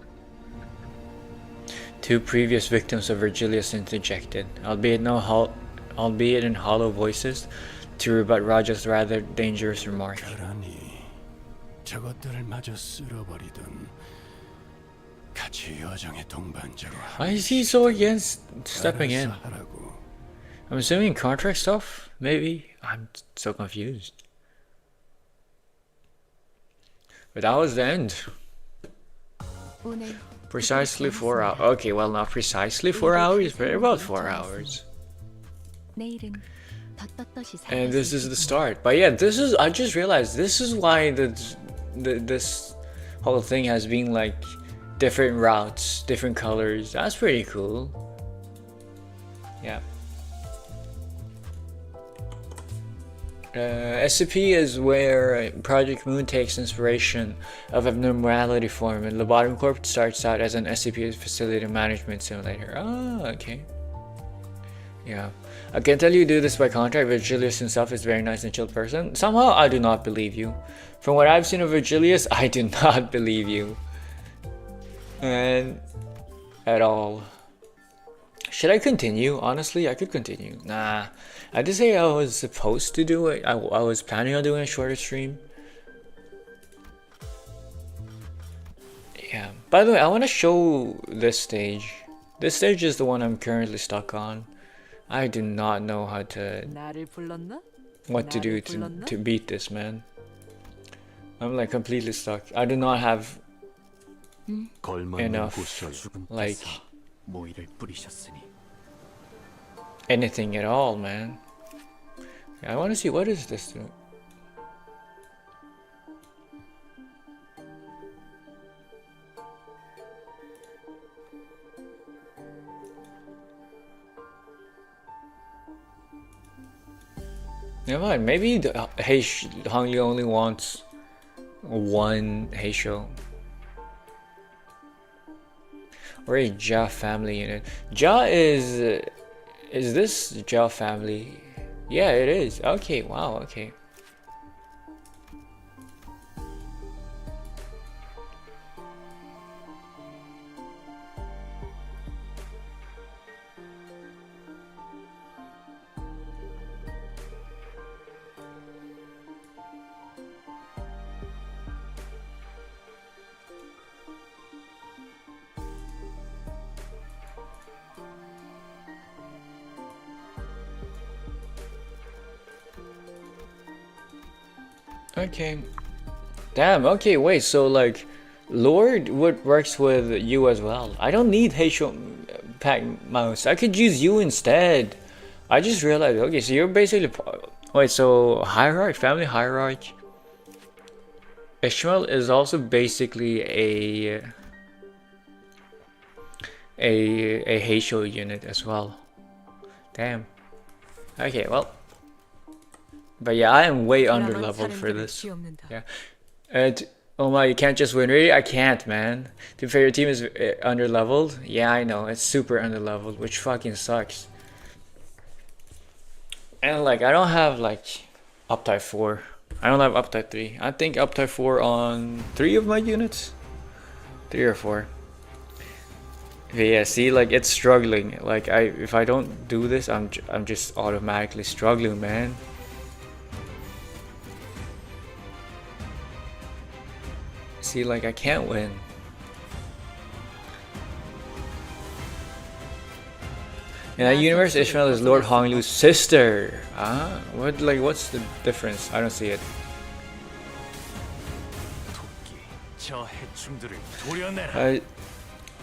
Two previous victims of Virgilius interjected, albeit in hollow voices, to rebut Raja's rather dangerous remark. 그러니 저것들을 마저 쓸어버리든 같이 여정의 동반자로. Why is he so against stepping in? I'm assuming contract stuff? Maybe? I'm so confused. But that was the end. Precisely 4 hours. Okay, well, not precisely 4 hours, but about 4 hours. 내일은 더 떳떳이 살아갈 And 수 this is 있을 the 겁니다. start. But yeah, this is, I just realized this is why this whole thing has been like different routes, different colors. That's pretty cool. Yeah. SCP is where Project Moon takes inspiration of abnormality form, and Lobotomy Corp starts out as an SCP facility management simulator. Oh, okay. Yeah. I can tell you do this by contract. Virgilius himself is a very nice and chill person. Somehow, I do not believe you. From what I've seen of Virgilius, I do not believe you. And at all. Should I continue? Honestly, I could continue. Nah. I did say I was supposed to do it. I was planning on doing a shorter stream. Yeah. By the way, I want to show this stage. This stage is the one I'm currently stuck on. I do not know how to... what to do to beat this, man. I'm like completely stuck. I do not have enough, like, anything at all, man. I want to see, what is this thing? Never mind, maybe the Hongli only wants one Heisho. Or a Ja family unit. Ja is this Ja family? Yeah, it is. Okay, wow, okay. Okay. Damn, okay, wait, so like Lord works with you as well. I don't need Heisho Pack Mouse. I could use you instead. I just realized, okay, so you're basically... Wait, so hierarchy, family hierarchy. Ishmael is also basically a Heisho unit as well. Damn. Okay, well. But yeah, I am way under leveled for this. Yeah. Oh my, you can't just win. Really? I can't, man. To be fair, your team is under leveled. Yeah, I know. It's super under leveled, which fucking sucks. And like, I don't have like uptype 4. I don't have uptype 3. I think uptype 4 on 3 of my units. 3 or 4. But yeah, see, like it's struggling. Like if I don't do this, I'm just automatically struggling, man. See, like I can't win. In that universe, Ishmael is Lord Honglu's sister. Ah, what's the difference? I don't see it.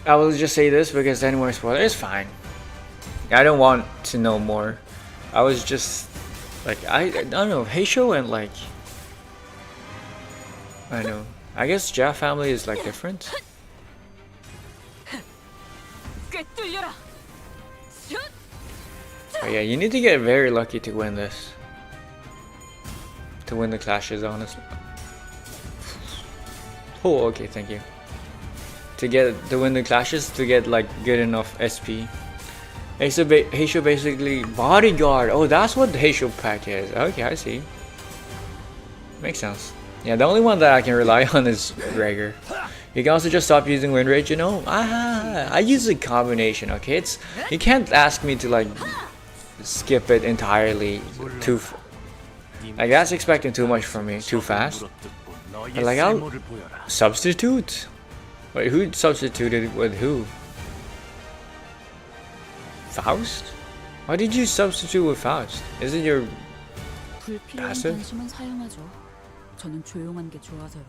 I will just say this because any more spoiler is fine. I don't want to know more. I was just like I don't know, Heisho and like I know. I guess Ja family is like different. Oh yeah, you need to get very lucky to win this. To win the clashes, honestly. Oh, okay, thank you. To win the clashes, to get like good enough SP. Heisho basically bodyguard. Oh, that's what the Heisho pack is. Okay, I see. Makes sense. Yeah, the only one that I can rely on is Gregor. You can also just stop using Wind Rage, you know? I use a combination, okay? You can't ask me to like skip it entirely like that's expecting too much from me, too fast. But like I'll substitute? Wait, who substituted with who? Faust? Why did you substitute with Faust? Is it your passive? 관심은 사용하죠. 저는 조용한 게 좋아서요.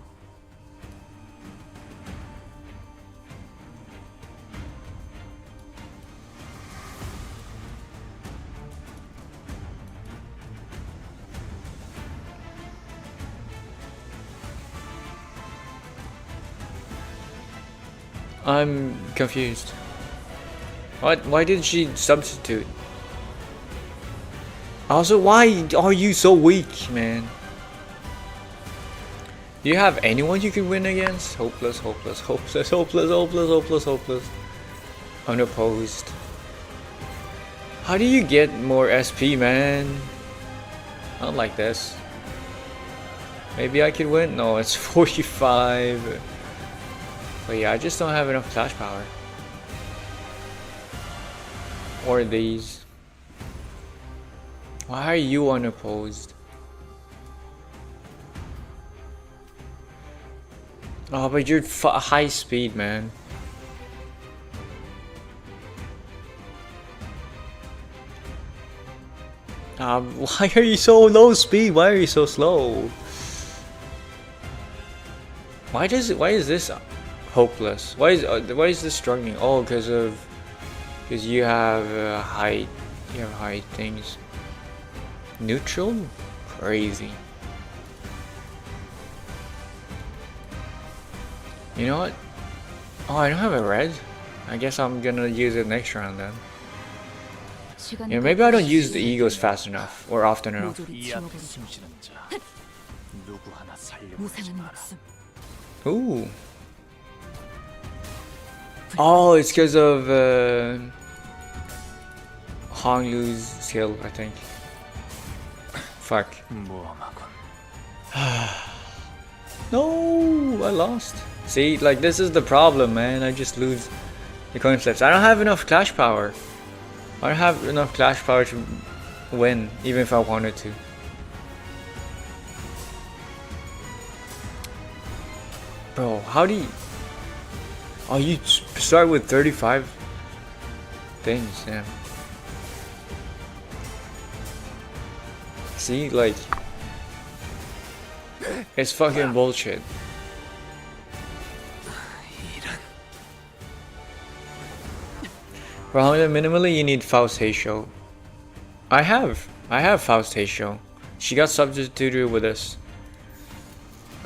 I'm confused. What? Why did she substitute? Also, why are you so weak, man? Do you have anyone you can win against? Hopeless, hopeless, hopeless, hopeless, hopeless, hopeless, hopeless. Unopposed. How do you get more SP, man? Not like this. Maybe I could win? No, it's 45. But yeah, I just don't have enough clash power. Or these. Why are you unopposed? Oh, but you're high speed, man. Why are you so low speed? Why are you so slow? Why is this hopeless? Why is this struggling? Oh, because you have height. You have height things. Neutral? Crazy. You know what? Oh, I don't have a red. I guess I'm gonna use it next round then. Yeah, maybe I don't use the egos fast enough or often enough. Ooh. Oh, it's because of Hong Lu's skill, I think. Fuck. No, I lost. See, like this is the problem, man. I just lose the coin flips. I don't have enough clash power. I don't have enough clash power to win, even if I wanted to. Bro, how do you... Oh, you start with 35 things, yeah. See, like... It's fucking bullshit. Well, minimally you need Faustation. I have Faustation. She got substituted with us.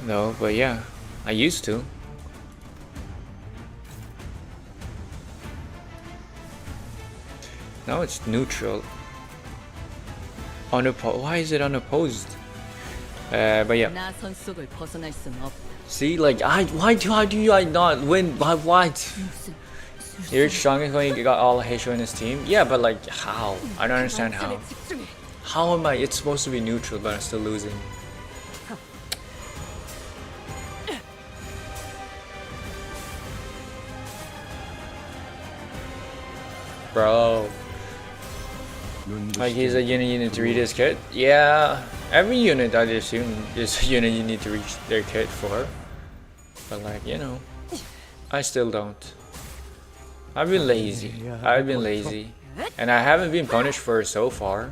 No, but yeah, I used to. Now it's neutral. Unopposed. Why is it unopposed? But yeah. See, like how do I not win? What? You're strongest when you got all Heisho in his team? Yeah, but like how? I don't understand how. How am I? It's supposed to be neutral, but I'm still losing. Bro. Like he's a unit you need to read his kit? Yeah. Every unit I'd assume is a unit you need to reach their kit for. But like, you know. I still don't. I've been lazy. I've been lazy. And I haven't been punished for it so far.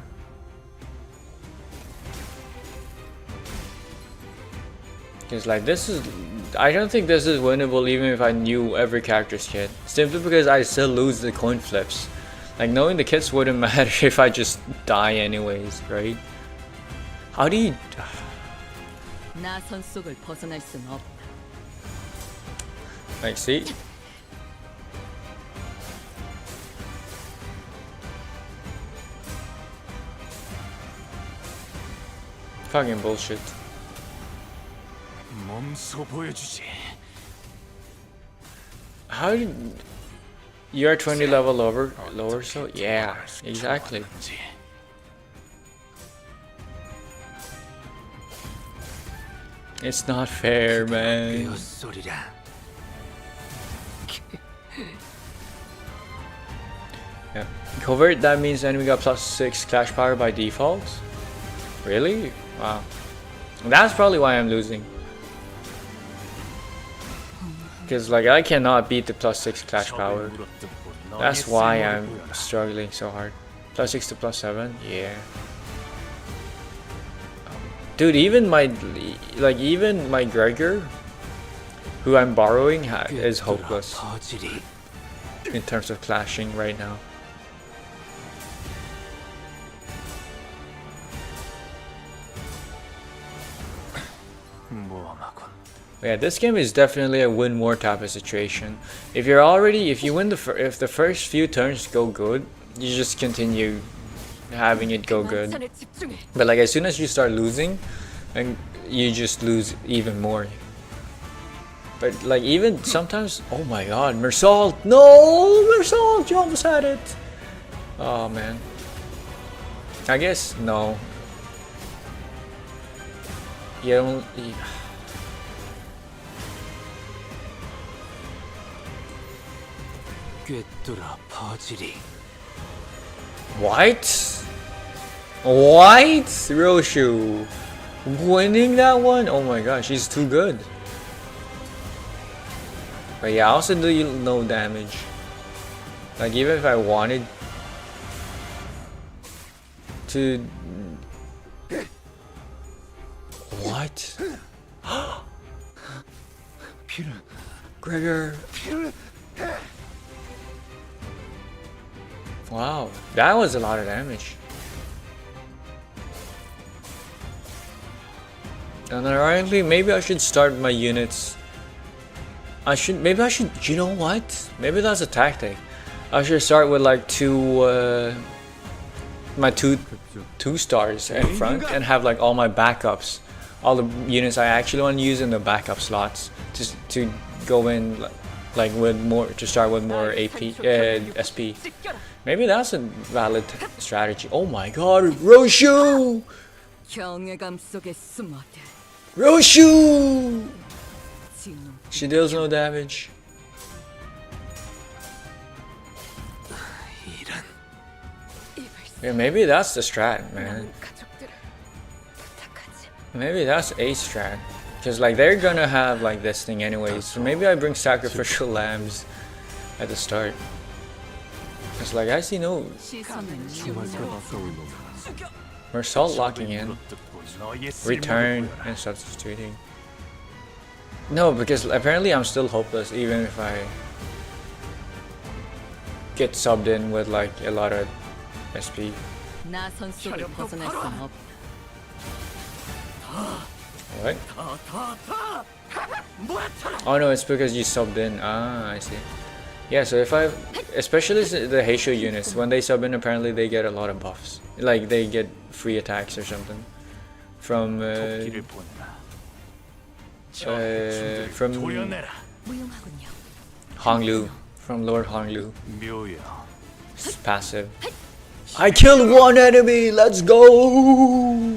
Because like this is... I don't think this is winnable even if I knew every character's kit. Simply because I still lose the coin flips. Like knowing the kits wouldn't matter if I just die anyways, right? How do you... Like see? Fucking bullshit. How did... You're 20 level lower, so yeah, exactly. It's not fair, man. Yeah. Covert, that means enemy got +6 clash power by default? Really? Wow. That's probably why I'm losing. Because like I cannot beat the +6 clash power. That's why I'm struggling so hard. +6 to +7? Yeah. Dude, even my Gregor, who I'm borrowing, is hopeless in terms of clashing right now. But yeah, this game is definitely a win more type of situation. If you win if the first few turns go good, you just continue having it go good. But like as soon as you start losing, and you just lose even more. But like even sometimes, oh my god, Mersault! No, Mersault, you almost had it. Oh man. I guess no. You don't. What? What? Roshu winning that one? Oh my gosh, she's too good. But yeah, I also do no damage. Like even if I wanted to. What? Gregor. Wow, that was a lot of damage. And ironically, maybe I should start my units. Maybe I should, you know what? Maybe that's a tactic. I should start with like my two stars in front and have like all my backups. All the units I actually want to use in the backup slots. Just to go in like with more, to start with more AP, SP. Maybe that's a valid strategy. Oh my god, Roshu! Roshu! She deals no damage. Yeah, maybe that's the strat, man. Maybe that's a strat. Because like they're gonna have like this thing anyways. So maybe I bring sacrificial lambs at the start. Cause like I see no Mersault locking in, return and substituting. No, because apparently I'm still hopeless even if I get subbed in with like a lot of SP. What? Oh no, it's because you subbed in. Ah, I see. Yeah, so if I, especially the Heisho units, when they sub in, apparently they get a lot of buffs. Like they get free attacks or something from Honglu, from Lord Honglu. It's passive. I killed one enemy. Let's go.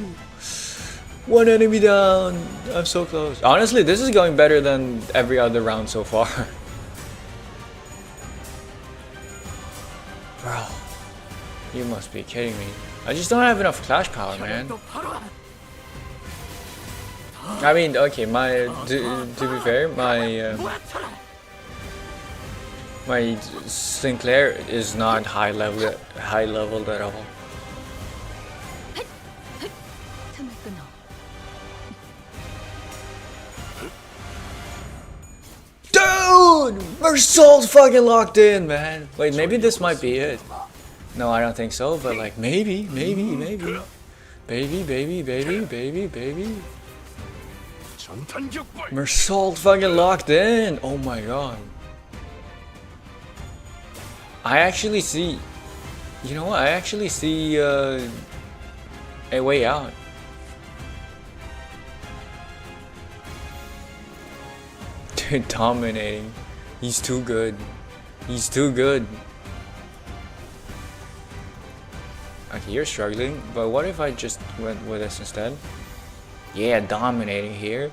One enemy down. I'm so close. Honestly, this is going better than every other round so far. Bro, you must be kidding me. I just don't have enough clash power, man. I mean, okay, to be fair, my Sinclair is not high leveled at all. Dude! Mersault's fucking locked in, man. Wait, maybe this might be it. No, I don't think so, but like maybe. Baby. Mersault fucking locked in. Oh my god. I actually see, you know what? I actually see a way out. Dude, dominating. He's too good. He's too good. Okay, you're struggling, but what if I just went with this instead? Yeah, dominating here.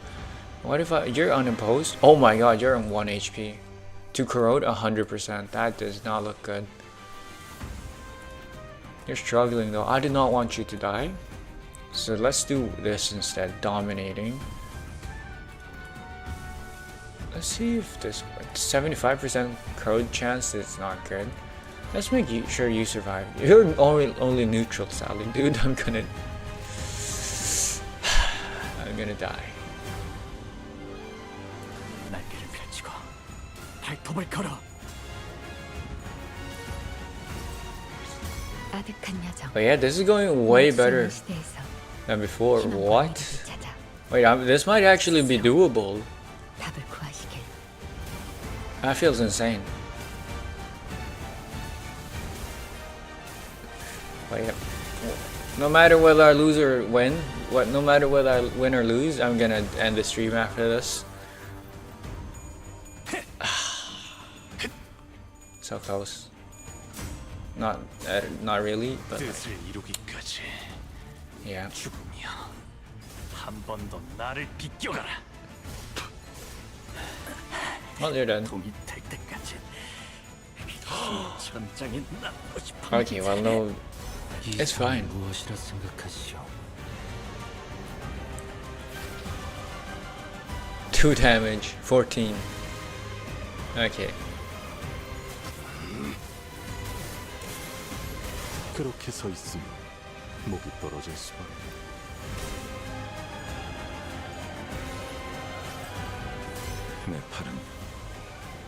What if you're unopposed? Oh my god, you're on 1 HP. To corrode 100%. That does not look good. You're struggling though. I did not want you to die. So let's do this instead. Dominating. Let's see if this 75% corrode chance is not good. Let's make sure you survive. You're only neutral, Sally. Dude, I'm gonna die. But yeah, this is going way better than before. What? Wait, this might actually be doable. That feels insane. Wait, no matter whether I lose or win, no matter whether I win or lose, I'm gonna end the stream after this. So close. Not really, but like, 뜻을 이루기까지 yeah. 죽음이여 한 번 더 나를 비껴가라. Well, you're done. 동이 될 때까지 전장에 남고 싶어. Okay, well, no, it's fine. 무엇이라 생각하시오? 2 damage, 14. Okay. 그렇게 서 있으면 목이 떨어질 수밖에. 내 팔은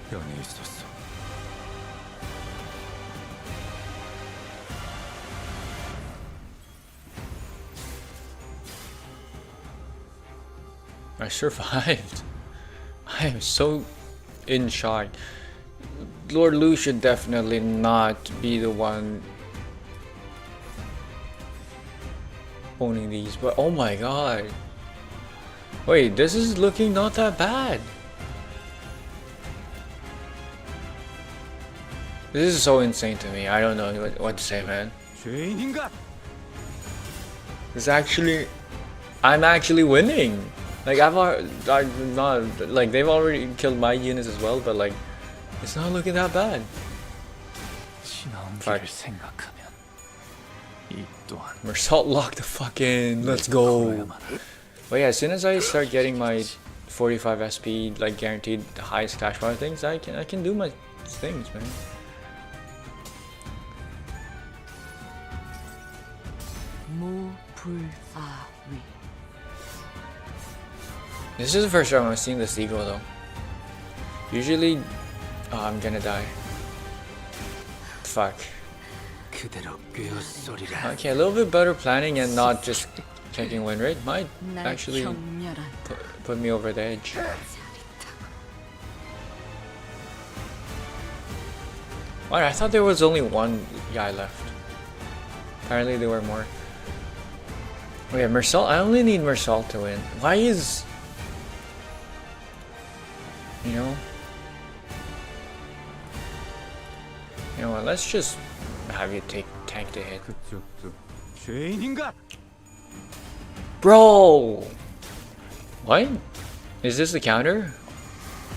변해 있었어. I survived. I am so in shock. Lord Lu should definitely not be the one owning these, but oh my god. Wait, this is looking not that bad. This is so insane to me. I don't know what to say, man. It's actually, I'm actually winning. Like I'm not like they've already killed my units as well, but like it's not looking that bad. Fuck. Mersault locked the fuck in. Let's go. But yeah, as soon as I start getting my 45 SP like guaranteed highest cash power things, I can do my things, man. This is the first time I'm seeing this eagle though. Usually, oh, I'm gonna die. Fuck. Okay, a little bit better planning and not just checking win rate might actually put me over the edge. What? I thought there was only one guy left. Apparently there were more. Okay, Mersault. I only need Mersault to win. Why is... You know what, let's just have you tank the hit. Bro! What? Is this the counter?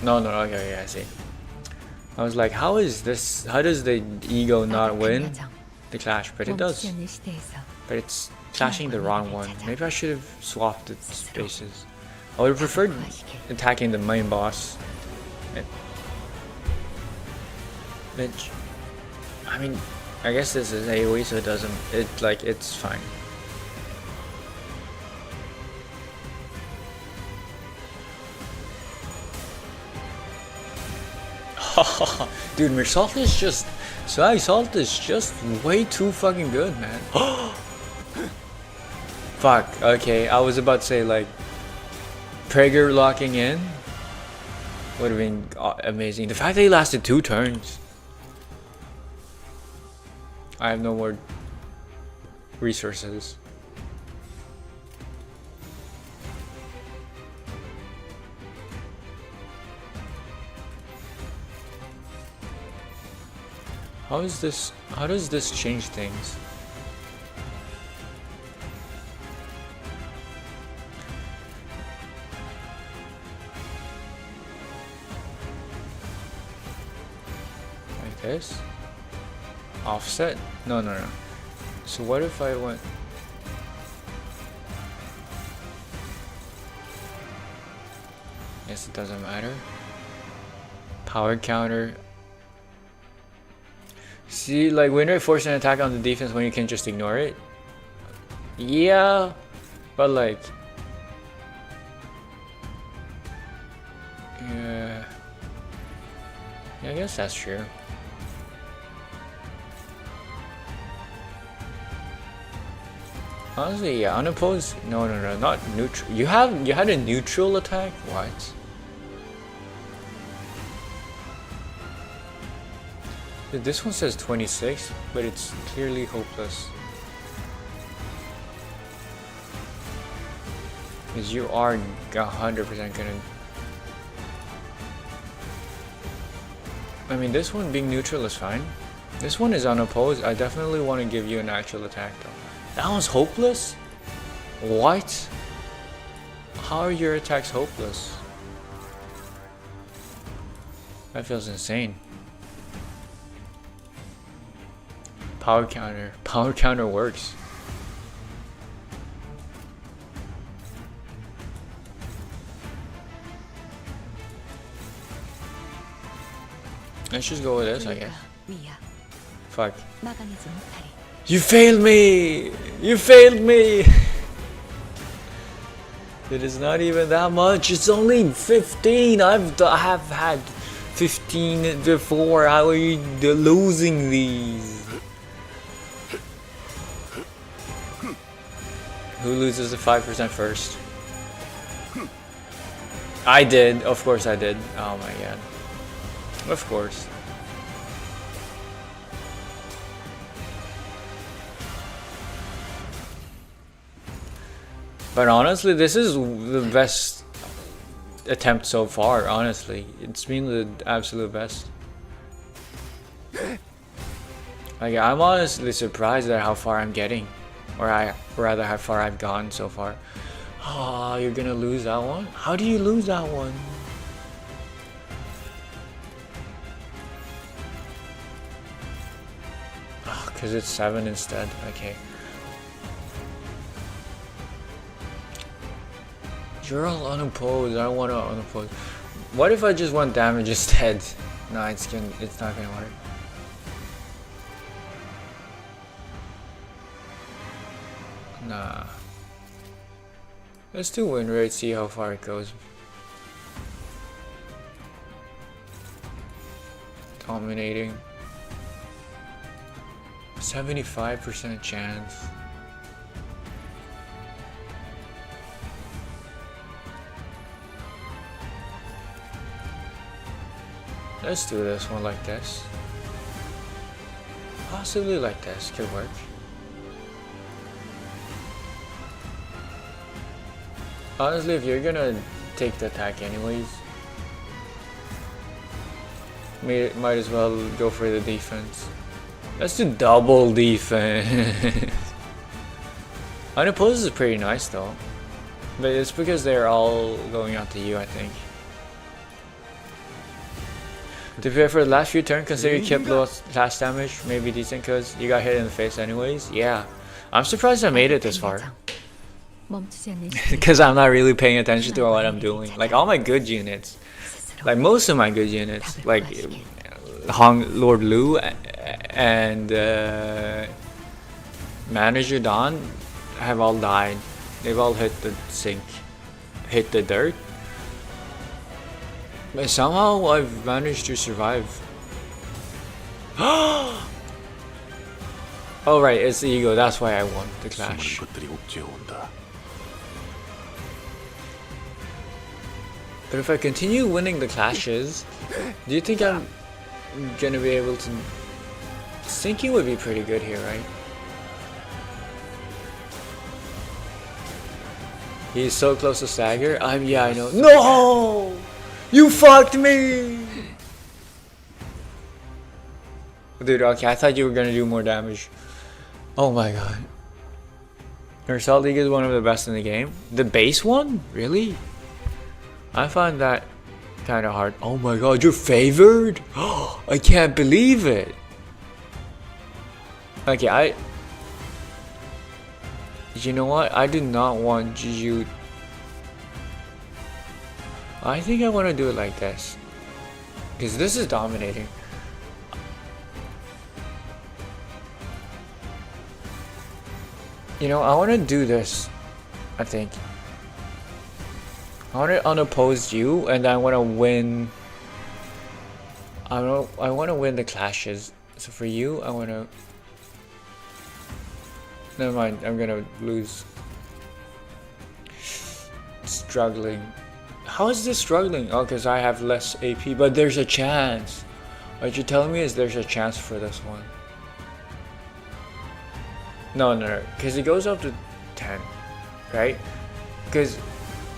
No, okay, I see. I was like, how does the ego not win the clash? But it does. But it's clashing the wrong one. Maybe I should have swapped the spaces. I would have preferred attacking the main boss. Which, I mean, I guess this is AoE, so it's fine. Dude, Mersault is just... Salt is just way too fucking good, man. Fuck, okay, I was about to say, like, Prager locking in would have been amazing. The fact that he lasted 2 turns. I have no more resources. How does this change things? Like this? Offset? No. So what if I went... Guess it doesn't matter. Power counter. See, like, when you're forcing an attack on the defense when you can just ignore it. Yeah, but like... Yeah, I guess that's true. Honestly, yeah, unopposed. No, not neutral. You had a neutral attack? What? This one says 26, but it's clearly hopeless. Because you are 100% gonna... I mean, this one being neutral is fine. This one is unopposed. I definitely want to give you an actual attack though. That one's hopeless? What? How are your attacks hopeless? That feels insane. Power counter. Power counter works. Let's just go with this, I guess. Fuck. You failed me! You failed me! It is not even that much. It's only 15. I have had 15 before. How are you losing these? Who loses the 5% first? I did. Of course I did. Oh my god. Of course. But honestly, this is the best attempt so far, honestly. It's been the absolute best. Like, I'm honestly surprised at how far I'm getting. Or rather how far I've gone so far. Oh, you're gonna lose that one? How do you lose that one? Oh, because it's 7 instead. Okay. You're all unopposed. I want to unopposed. What if I just want damage instead? No, it's not gonna work. Nah. Let's do win rate, see how far it goes. Dominating. 75% chance. Let's do this one like this. Possibly like this could work. Honestly, if you're gonna take the attack anyways, might as well go for the defense. Let's do double defense. Unopposed is pretty nice though, but it's because they're all going out to you, I think. To be fair, for the last few turns, consider you kept low class damage, maybe decent because you got hit in the face anyways. Yeah, I'm surprised I made it this far. Because I'm not really paying attention to what I'm doing. Like all my good units, like most of my good units, like Lord Lu and Manager Don have all died. They've all hit the sink, hit the dirt. But somehow I've managed to survive. Oh right, it's the ego, that's why I won the clash. But if I continue winning the clashes, do you think I'm gonna be able to... Sinking would be pretty good here, right? He's so close to stagger. Yeah, I know. No! You fucked me! Dude, okay, I thought you were gonna do more damage. Oh my god. Your Assault League is one of the best in the game. The base one? Really? I find that kind of hard. Oh my god, you're favored? I can't believe it. Okay, you know what? I do not want you... I think I want to do it like this. Because this is dominating. You know, I want to do this. I think. I want to unoppose you, and I want to win. I want to win the clashes. So for you, I want to. Never mind. I'm gonna lose. Struggling. How is this struggling? Oh, because I have less AP, but there's a chance. What you're telling me is there's a chance for this one. No, because it goes up to 10, right? Because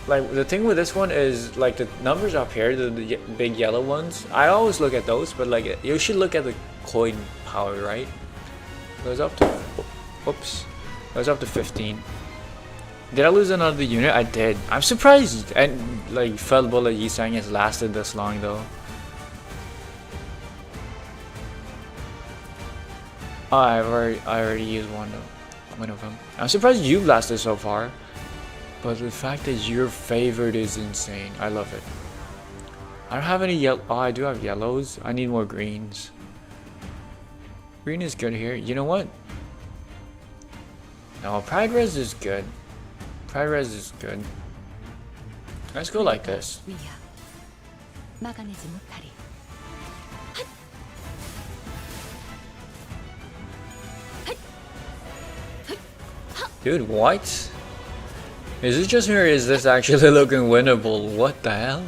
like the thing with this one is like the numbers up here, the big yellow ones. I always look at those, but like you should look at the coin power, right? Goes up to, whoops, goes up to 15. Did I lose another unit? I did. I'm surprised. And like Fell Bullet Yisang has lasted this long though. Oh, I already used one of them. I'm surprised you've lasted so far. But the fact that you're favored is insane. I love it. I don't have any yellow. Oh, I do have yellows. I need more greens. Green is good here. You know what? No, Pride Res is good. Pride Res is good. Let's go like this. 막아내지 못하리. Dude, what? Is it just me or is this actually looking winnable? What the hell?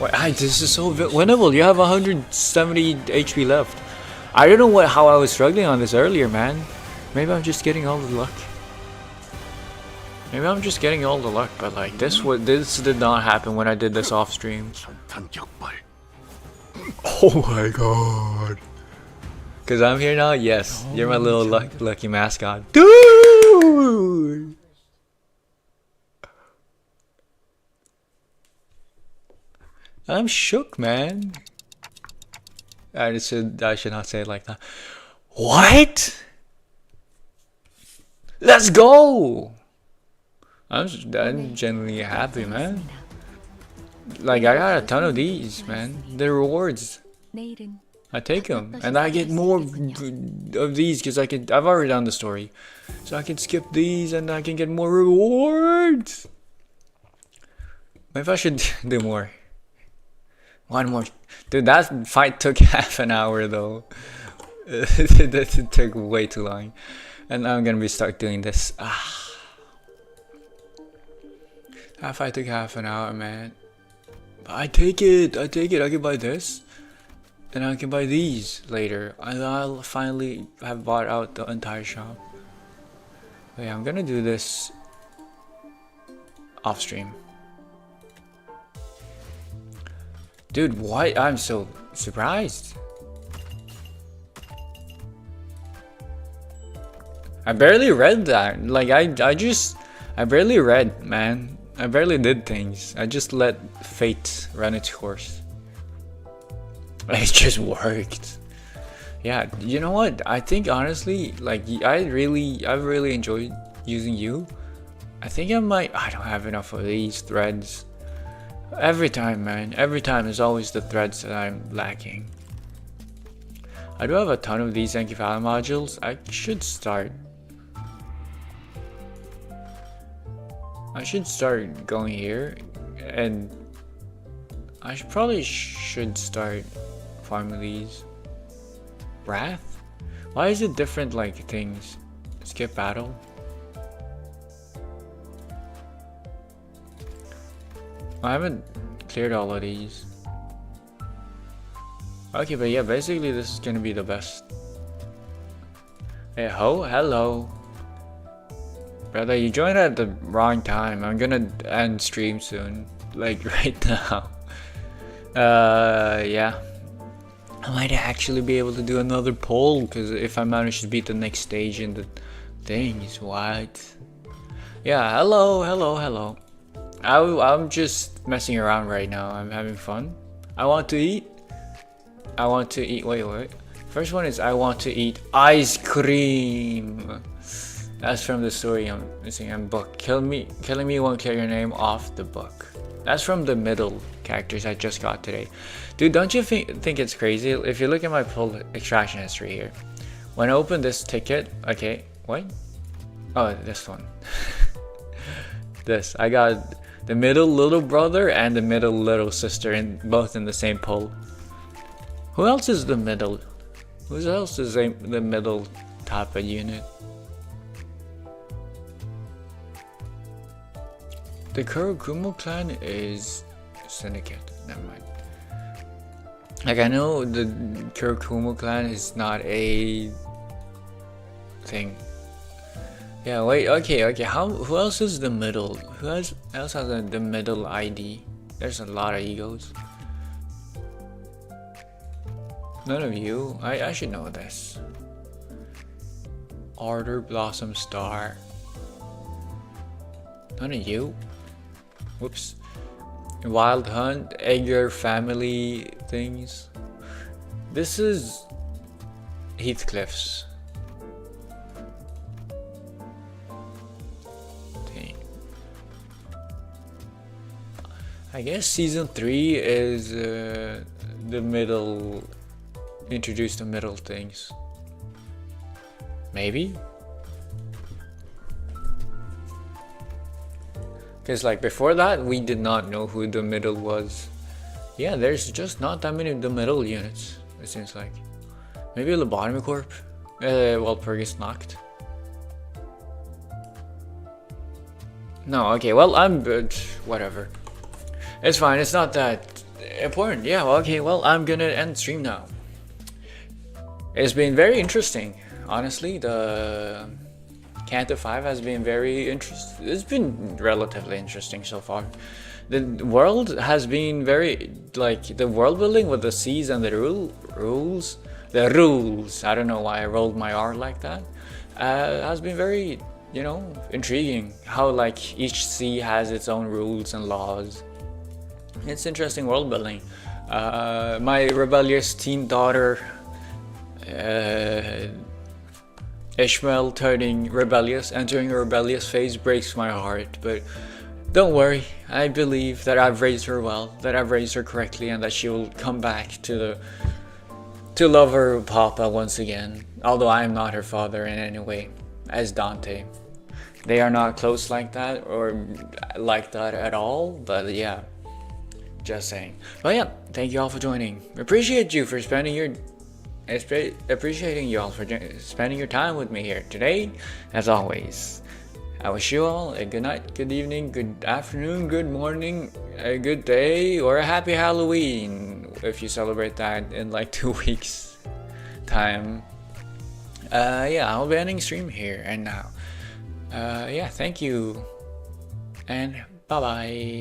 Wait, this is so winnable. You have 170 HP left. I don't know how I was struggling on this earlier, man. Maybe I'm just getting all the luck. Maybe I'm just getting all the luck, but like this did not happen when I did this off stream. Oh my god. Cause I'm here now? Yes. You're my little lucky mascot. Dude! I'm shook, man. I should not say it like that. What? Let's go! I'm genuinely happy, man. Like, I got a ton of these, man. The rewards. I take them. And I get more of these because I've already done the story. So I can skip these and I can get more rewards. Maybe I should do more. One more. Dude, that fight took half an hour though. It took way too long. And I'm gonna be stuck doing this. That fight took half an hour, man. But I take it. I can buy this. And I can buy these later. And I'll finally have bought out the entire shop. But yeah, I'm gonna do this off stream. Dude, why? I'm so surprised. I barely read that. Like, I barely read, man. I barely did things. I just let fate run its course. It just worked. Yeah, you know what? I think honestly, like, I've really enjoyed using you. I think I don't have enough of these threads. Every time, man. Every time is always the threads that I'm lacking. I do have a ton of these Enkivala modules. I should start going here, and I probably should start farming these. Wrath? Why is it different like things? Skip battle? I haven't cleared all of these. Okay, but yeah, basically this is gonna be the best. Hey ho, hello. Brother, you joined at the wrong time. I'm gonna end stream soon. Like right now. Yeah. I might actually be able to do another poll, because if I manage to beat the next stage in the things, what? Yeah, hello. I'm just messing around right now. I'm having fun. I want to eat. Wait. First one is I want to eat ice cream. That's from the story I'm missing in book. Killing me won't clear your name off the book. That's from the middle characters I just got today. Dude, don't you think it's crazy? If you look at my pull extraction history here. When I open this ticket, okay, what? Oh, this one. This, I got the middle little brother and the middle little sister, both in the same pull. Who else is the middle? Who else is the middle type of unit. The Kurokumo clan is syndicate. Never mind. Like, I know the Kurokumo clan is not a thing. Yeah, wait, okay. Who else is the middle? Who else has the middle ID? There's a lot of egos. None of you? I should know this. Order Blossom Star. None of you? Whoops. Wild Hunt, Edgar family things. This is Heathcliff's. Dang. I guess season 3 is the middle, introduce the middle things. Maybe? Because like before that, we did not know who the middle was. Yeah, there's just not that many of the middle units, it seems like. Maybe Lobotomy Corp? Walpurgis Nacht. No, okay, well, whatever. It's fine, it's not that important. Yeah, okay, well, I'm gonna end stream now. It's been very interesting, honestly. The Canto 5 has been very interesting. It's been relatively interesting so far. The world has been very, like, the world building with the seas and the rules. The rules, I don't know why I rolled my R like that. Has been very, you know, intriguing. How, like, each sea has its own rules and laws. It's interesting world building. My rebellious teen daughter, Ishmael turning rebellious, entering a rebellious phase breaks my heart, but don't worry, I believe that I've raised her well, that I've raised her correctly, and that she will come back to love her papa once again, although I am not her father in any way, as Dante. They are not close like that, or like that at all, but yeah, just saying. But yeah, thank you all for joining. Appreciate you for spending your appreciating you all for spending your time with me here today. As always, I wish you all a good night, good evening, good afternoon, good morning, a good day, or a happy Halloween if you celebrate that in like 2 weeks time. Yeah, I'll be ending stream here and now. Yeah, thank you and bye bye.